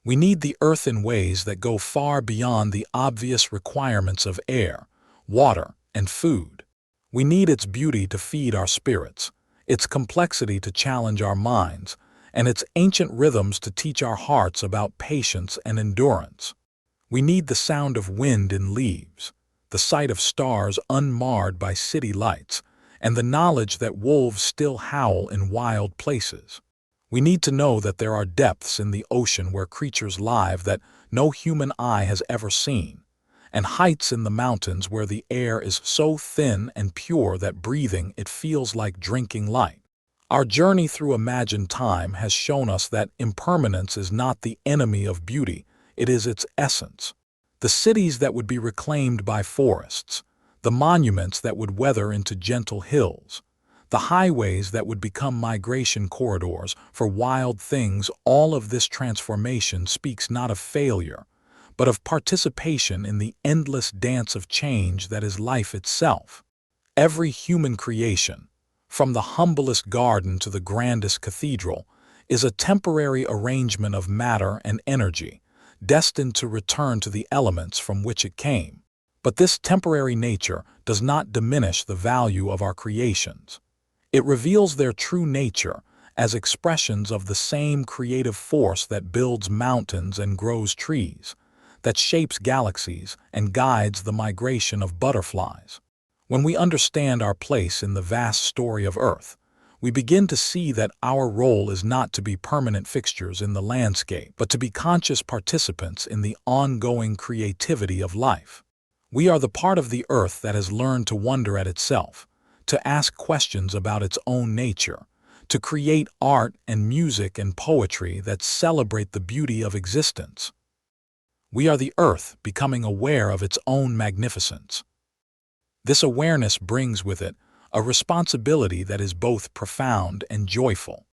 We need the Earth in ways that go far beyond the obvious requirements of air, water, and food. We need its beauty to feed our spirits, its complexity to challenge our minds, and its ancient rhythms to teach our hearts about patience and endurance. We need the sound of wind in leaves, the sight of stars unmarred by city lights, and the knowledge that wolves still howl in wild places. We need to know that there are depths in the ocean where creatures live that no human eye has ever seen, and heights in the mountains where the air is so thin and pure that breathing it feels like drinking light. Our journey through imagined time has shown us that impermanence is not the enemy of beauty, it is its essence. The cities that would be reclaimed by forests, the monuments that would weather into gentle hills, the highways that would become migration corridors for wild things, all of this transformation speaks not of failure, but of participation in the endless dance of change that is life itself. Every human creation, from the humblest garden to the grandest cathedral, is a temporary arrangement of matter and energy, destined to return to the elements from which it came. But this temporary nature does not diminish the value of our creations. It reveals their true nature as expressions of the same creative force that builds mountains and grows trees, that shapes galaxies and guides the migration of butterflies. When we understand our place in the vast story of Earth, we begin to see that our role is not to be permanent fixtures in the landscape, but to be conscious participants in the ongoing creativity of life. We are the part of the Earth that has learned to wonder at itself, to ask questions about its own nature, to create art and music and poetry that celebrate the beauty of existence. We are the Earth becoming aware of its own magnificence. This awareness brings with it a responsibility that is both profound and joyful.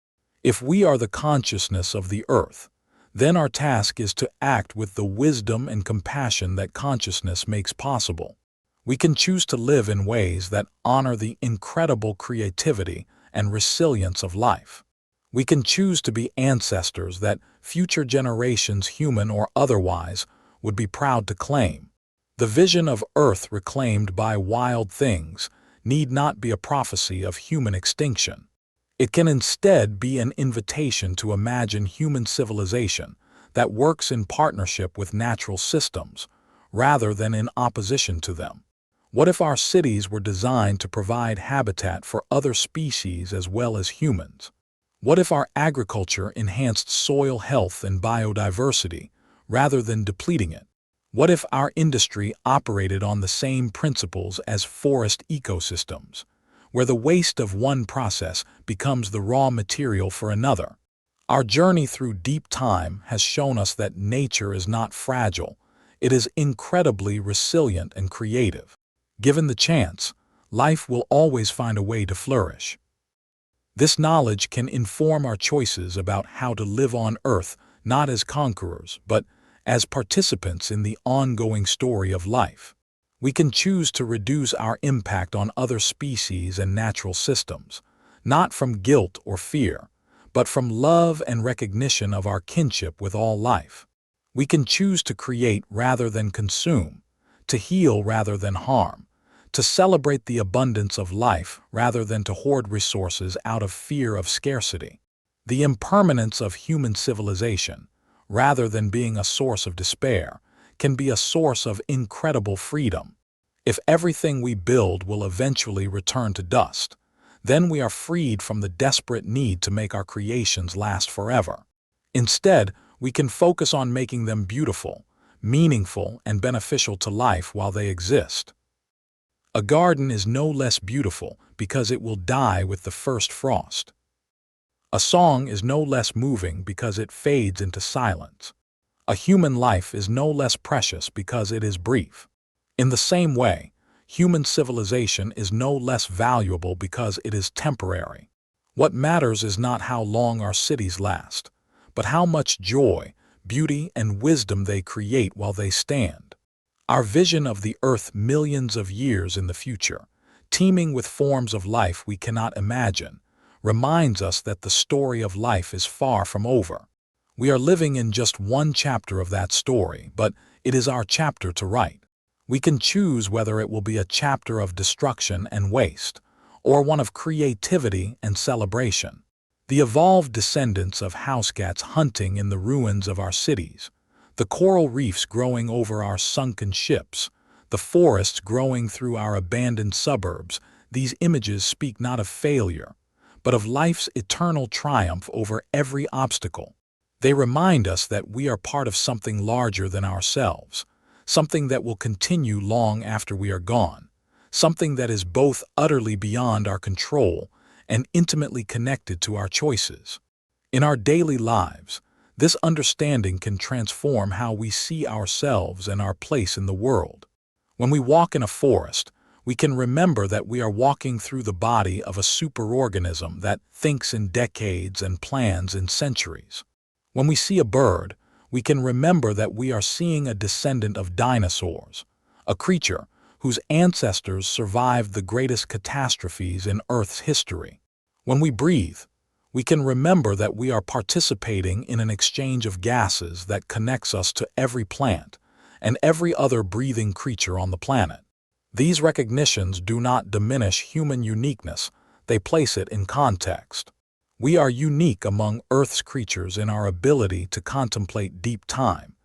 If we are the consciousness of the Earth, then our task is to act with the wisdom and compassion that consciousness makes possible. We can choose to live in ways that honor the incredible creativity and resilience of life. We can choose to be ancestors that future generations, human or otherwise, would be proud to claim. The vision of Earth reclaimed by wild things need not be a prophecy of human extinction. It can instead be an invitation to imagine human civilization that works in partnership with natural systems, rather than in opposition to them. What if our cities were designed to provide habitat for other species as well as humans? What if our agriculture enhanced soil health and biodiversity, rather than depleting it? What if our industry operated on the same principles as forest ecosystems, where the waste of one process becomes the raw material for another? Our journey through deep time has shown us that nature is not fragile, it is incredibly resilient and creative. Given the chance, life will always find a way to flourish. This knowledge can inform our choices about how to live on Earth, not as conquerors, but as participants in the ongoing story of life. We can choose to reduce our impact on other species and natural systems, not from guilt or fear, but from love and recognition of our kinship with all life. We can choose to create rather than consume, to heal rather than harm, to celebrate the abundance of life rather than to hoard resources out of fear of scarcity. The impermanence of human civilization, rather than being a source of despair, can be a source of incredible freedom. If everything we build will eventually return to dust, then we are freed from the desperate need to make our creations last forever. Instead, we can focus on making them beautiful, meaningful, and beneficial to life while they exist. A garden is no less beautiful because it will die with the first frost. A song is no less moving because it fades into silence. A human life is no less precious because it is brief. In the same way, human civilization is no less valuable because it is temporary. What matters is not how long our cities last, but how much joy, beauty, and wisdom they create while they stand. Our vision of the Earth millions of years in the future, teeming with forms of life we cannot imagine, reminds us that the story of life is far from over. We are living in just one chapter of that story, but it is our chapter to write. We can choose whether it will be a chapter of destruction and waste, or one of creativity and celebration. The evolved descendants of housecats hunting in the ruins of our cities, the coral reefs growing over our sunken ships, the forests growing through our abandoned suburbs, these images speak not of failure, but of life's eternal triumph over every obstacle. They remind us that we are part of something larger than ourselves, something that will continue long after we are gone, something that is both utterly beyond our control and intimately connected to our choices. In our daily lives, this understanding can transform how we see ourselves and our place in the world. When we walk in a forest, we can remember that we are walking through the body of a superorganism that thinks in decades and plans in centuries. When we see a bird, we can remember that we are seeing a descendant of dinosaurs, a creature whose ancestors survived the greatest catastrophes in Earth's history. When we breathe, we can remember that we are participating in an exchange of gases that connects us to every plant and every other breathing creature on the planet. These recognitions do not diminish human uniqueness, they place it in context. We are unique among Earth's creatures in our ability to contemplate deep time,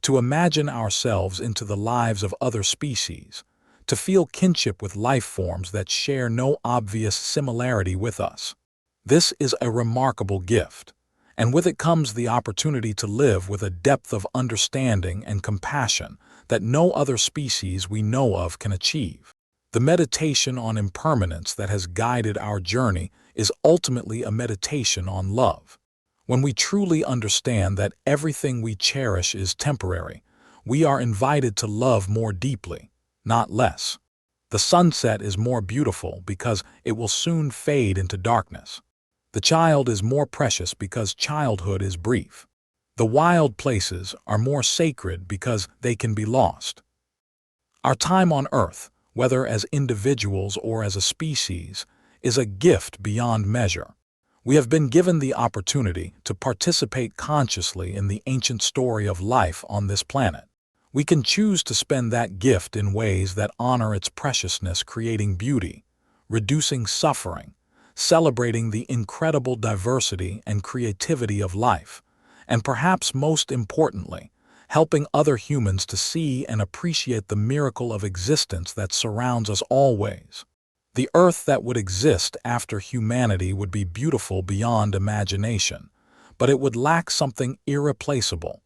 to imagine ourselves into the lives of other species, to feel kinship with life forms that share no obvious similarity with us. This is a remarkable gift, and with it comes the opportunity to live with a depth of understanding and compassion that no other species we know of can achieve. The meditation on impermanence that has guided our journey is ultimately a meditation on love. When we truly understand that everything we cherish is temporary, we are invited to love more deeply, not less. The sunset is more beautiful because it will soon fade into darkness. The child is more precious because childhood is brief. The wild places are more sacred because they can be lost. Our time on Earth, whether as individuals or as a species, is a gift beyond measure. We have been given the opportunity to participate consciously in the ancient story of life on this planet. We can choose to spend that gift in ways that honor its preciousness, creating beauty, reducing suffering, celebrating the incredible diversity and creativity of life, and perhaps most importantly, helping other humans to see and appreciate the miracle of existence that surrounds us always. The Earth that would exist after humanity would be beautiful beyond imagination, but it would lack something irreplaceable: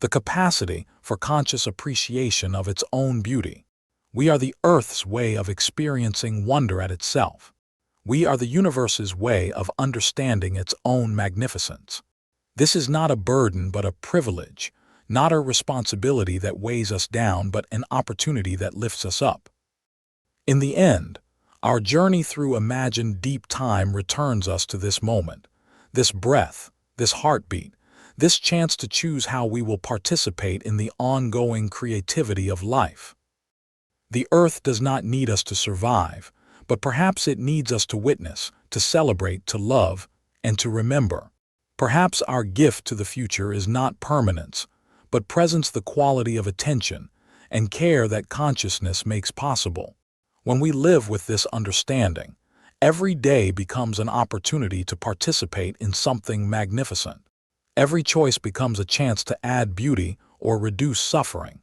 the capacity for conscious appreciation of its own beauty. We are the Earth's way of experiencing wonder at itself. We are the universe's way of understanding its own magnificence. This is not a burden but a privilege, not a responsibility that weighs us down but an opportunity that lifts us up. In the end, our journey through imagined deep time returns us to this moment, this breath, this heartbeat, this chance to choose how we will participate in the ongoing creativity of life. The Earth does not need us to survive, but perhaps it needs us to witness, to celebrate, to love, and to remember. Perhaps our gift to the future is not permanence, but presence the quality of attention and care that consciousness makes possible. When we live with this understanding, every day becomes an opportunity to participate in something magnificent. Every choice becomes a chance to add beauty or reduce suffering.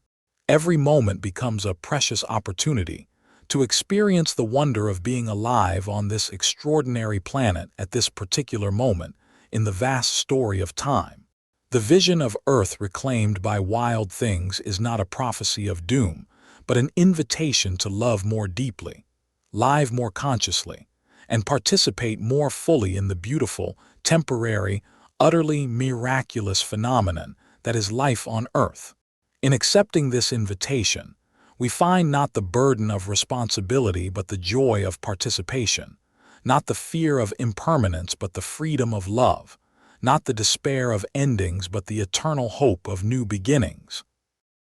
Every moment becomes a precious opportunity to experience the wonder of being alive on this extraordinary planet at this particular moment in the vast story of time. The vision of Earth reclaimed by wild things is not a prophecy of doom, but an invitation to love more deeply, live more consciously, and participate more fully in the beautiful, temporary, utterly miraculous phenomenon that is life on Earth. In accepting this invitation, we find not the burden of responsibility but the joy of participation, not the fear of impermanence but the freedom of love, not the despair of endings but the eternal hope of new beginnings.